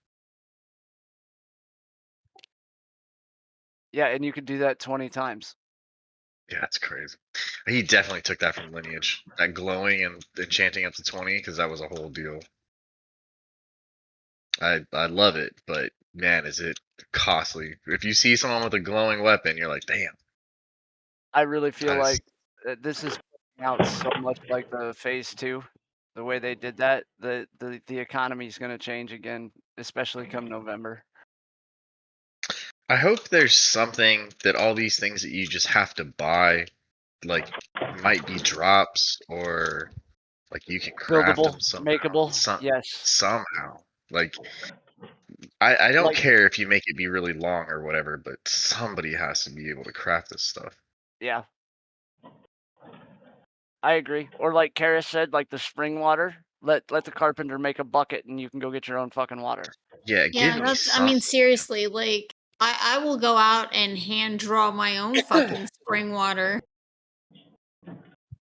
Yeah, and you could do that 20 times. Yeah, that's crazy. He definitely took that from Lineage. That glowing and enchanting up to 20, because that was a whole deal. I love it, but man, is it costly. If you see someone with a glowing weapon, you're like, damn. I really feel like this is out so much like the phase 2. The way they did that, the economy is going to change again, especially come November. I hope there's something that all these things that you just have to buy, like, might be drops, or like you can craft Buildable, them somehow. makeable, yes. Somehow. Like, I don't Like- care if you make it be really long or whatever, but somebody has to be able to craft this stuff. Yeah. I agree. Or like Karis said, like the spring water. Let the carpenter make a bucket and you can go get your own fucking water. Yeah, Yeah, that's. I mean, seriously, like I will go out and hand draw my own fucking spring water.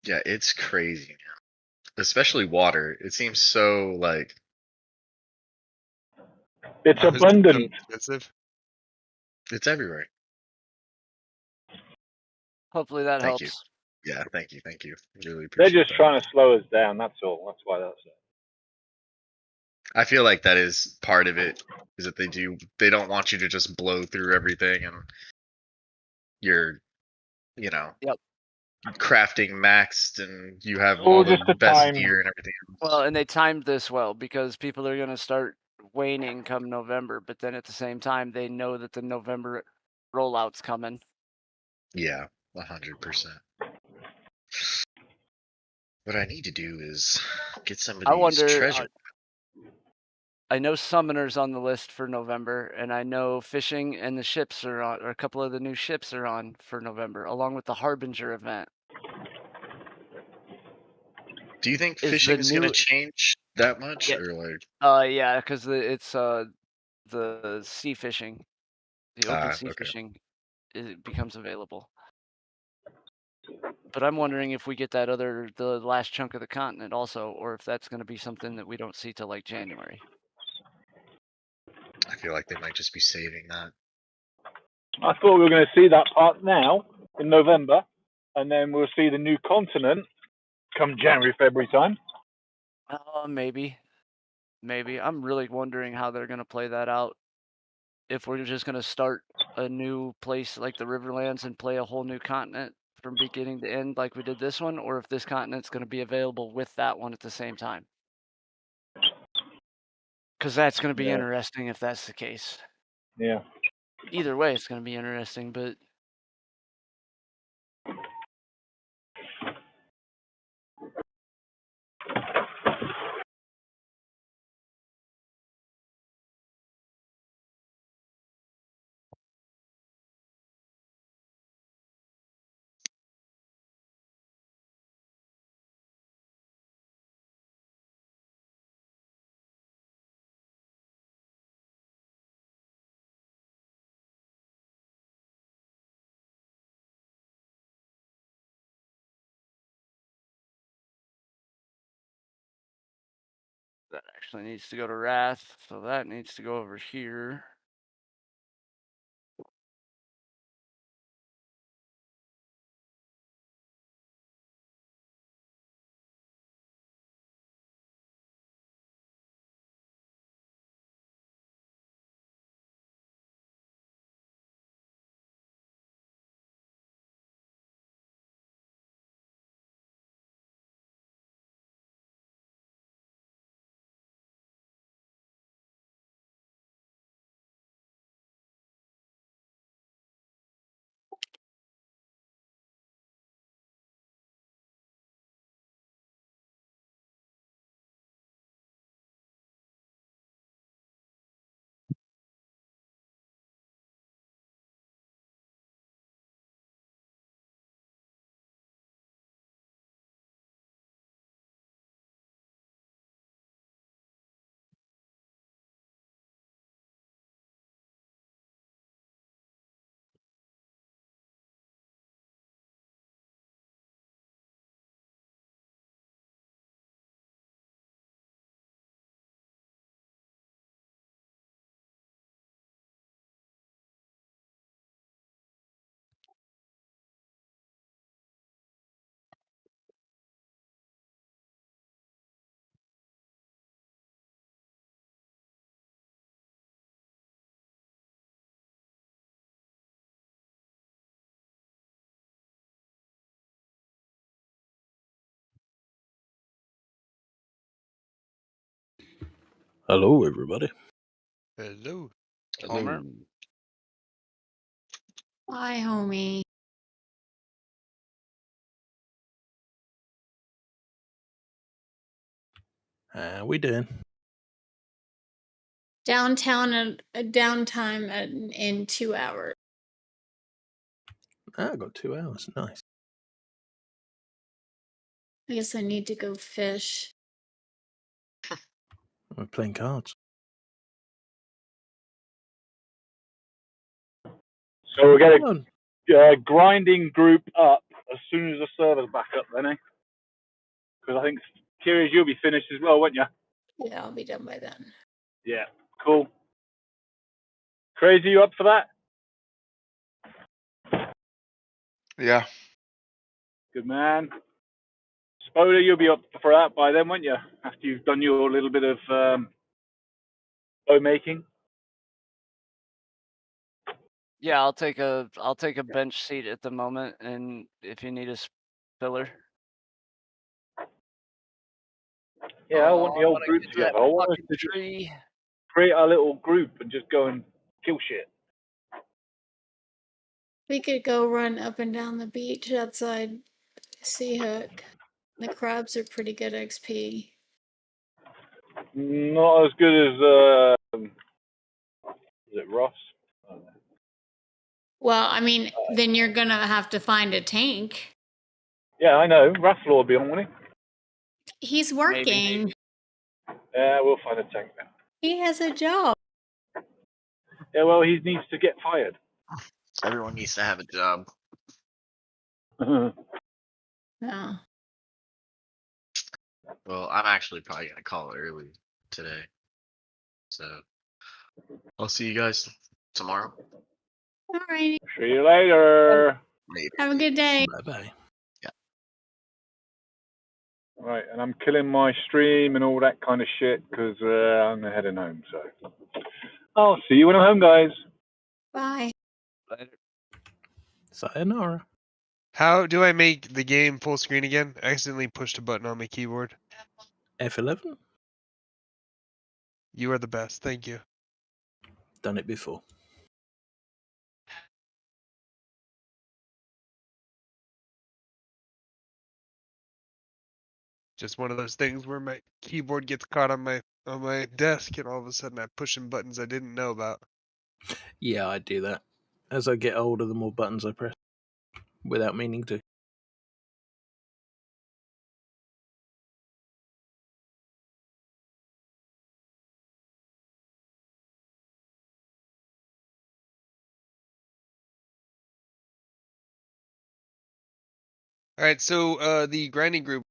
Yeah, it's crazy now. Especially water. It seems so like it's abundant. It's everywhere. Hopefully that Thank helps. Yeah, thank you. Really appreciate They're just that. trying to slow us down. That's all. That's why that's it. I feel like that is part of it. Is that they don't want you to just blow through everything and you're, Yep. crafting maxed and you have All all the just a best time. gear and everything else. Well, and they timed this well because people are going to start waning come November, but then at the same time, they know that the November rollout's coming. Yeah, 100%. What I need to do is get some of I these wonder. treasure. I know Summoner's on the list for November, and I know Fishing and the ships are on, or a couple of the new ships are on for November, along with the Harbinger event. Do you think fishing is going to change that much, or like? Yeah, because it's the sea fishing, the open sea fishing, it becomes available. But I'm wondering if we get the last chunk of the continent also, or if that's going to be something that we don't see till like January. I feel like they might just be saving that. I thought we were going to see that part now in November, and then we'll see the new continent come January, February time. Maybe. I'm really wondering how they're going to play that out. If we're just going to start a new place like the Riverlands and play a whole new continent from beginning to end like we did this one, or if this continent's going to be available with that one at the same time. Because that's going to be interesting if that's the case. Yeah. Either way, it's going to be interesting, but... That actually needs to go to Wrath, so that needs to go over here. Hello, everybody. Hello. Homer. Hi, homie. How we doing? Downtime in 2 hours. I got 2 hours. Nice. I guess I need to go fish. We're playing cards. So we'll get a grinding group up as soon as the server's back up, then, eh? Because I think, Kiri's, you'll be finished as well, won't you? Yeah, I'll be done by then. Yeah, cool. Crazy, you up for that? Yeah. Good man. Spoda, you'll be up for that by then, won't you? After you've done your little bit of bow making. Yeah, I'll take a bench seat at the moment, and if you need a filler. Yeah, I want the old group Get together. that I want us fucking to just tree. create our little group and just go and kill shit. We could go run up and down the beach outside Sea Hook. The crabs are pretty good XP. Not as good as is it Ross? I don't know. Well, I mean, then you're gonna have to find a tank. Yeah, I know. Raffle will be on, won't he? He's working. Yeah, we'll find a tank now. He has a job. Yeah, well, he needs to get fired. Everyone needs to have a job. No. Well, I'm actually probably gonna call it early today. So I'll see you guys tomorrow. All right. See you later. Later. Have a good day. Bye-bye. Right, and I'm killing my stream and all that kind of shit because I'm heading home. So I'll see you when I'm home, guys. Bye. Later. Sayonara. How do I make the game full screen again? I accidentally pushed a button on my keyboard. F11? You are the best. Thank you. Done it before. Just one of those things where my keyboard gets caught on my desk, and all of a sudden I'm pushing buttons I didn't know about. Yeah, I do that. As I get older, the more buttons I press. Without meaning to. All right, so the grinding group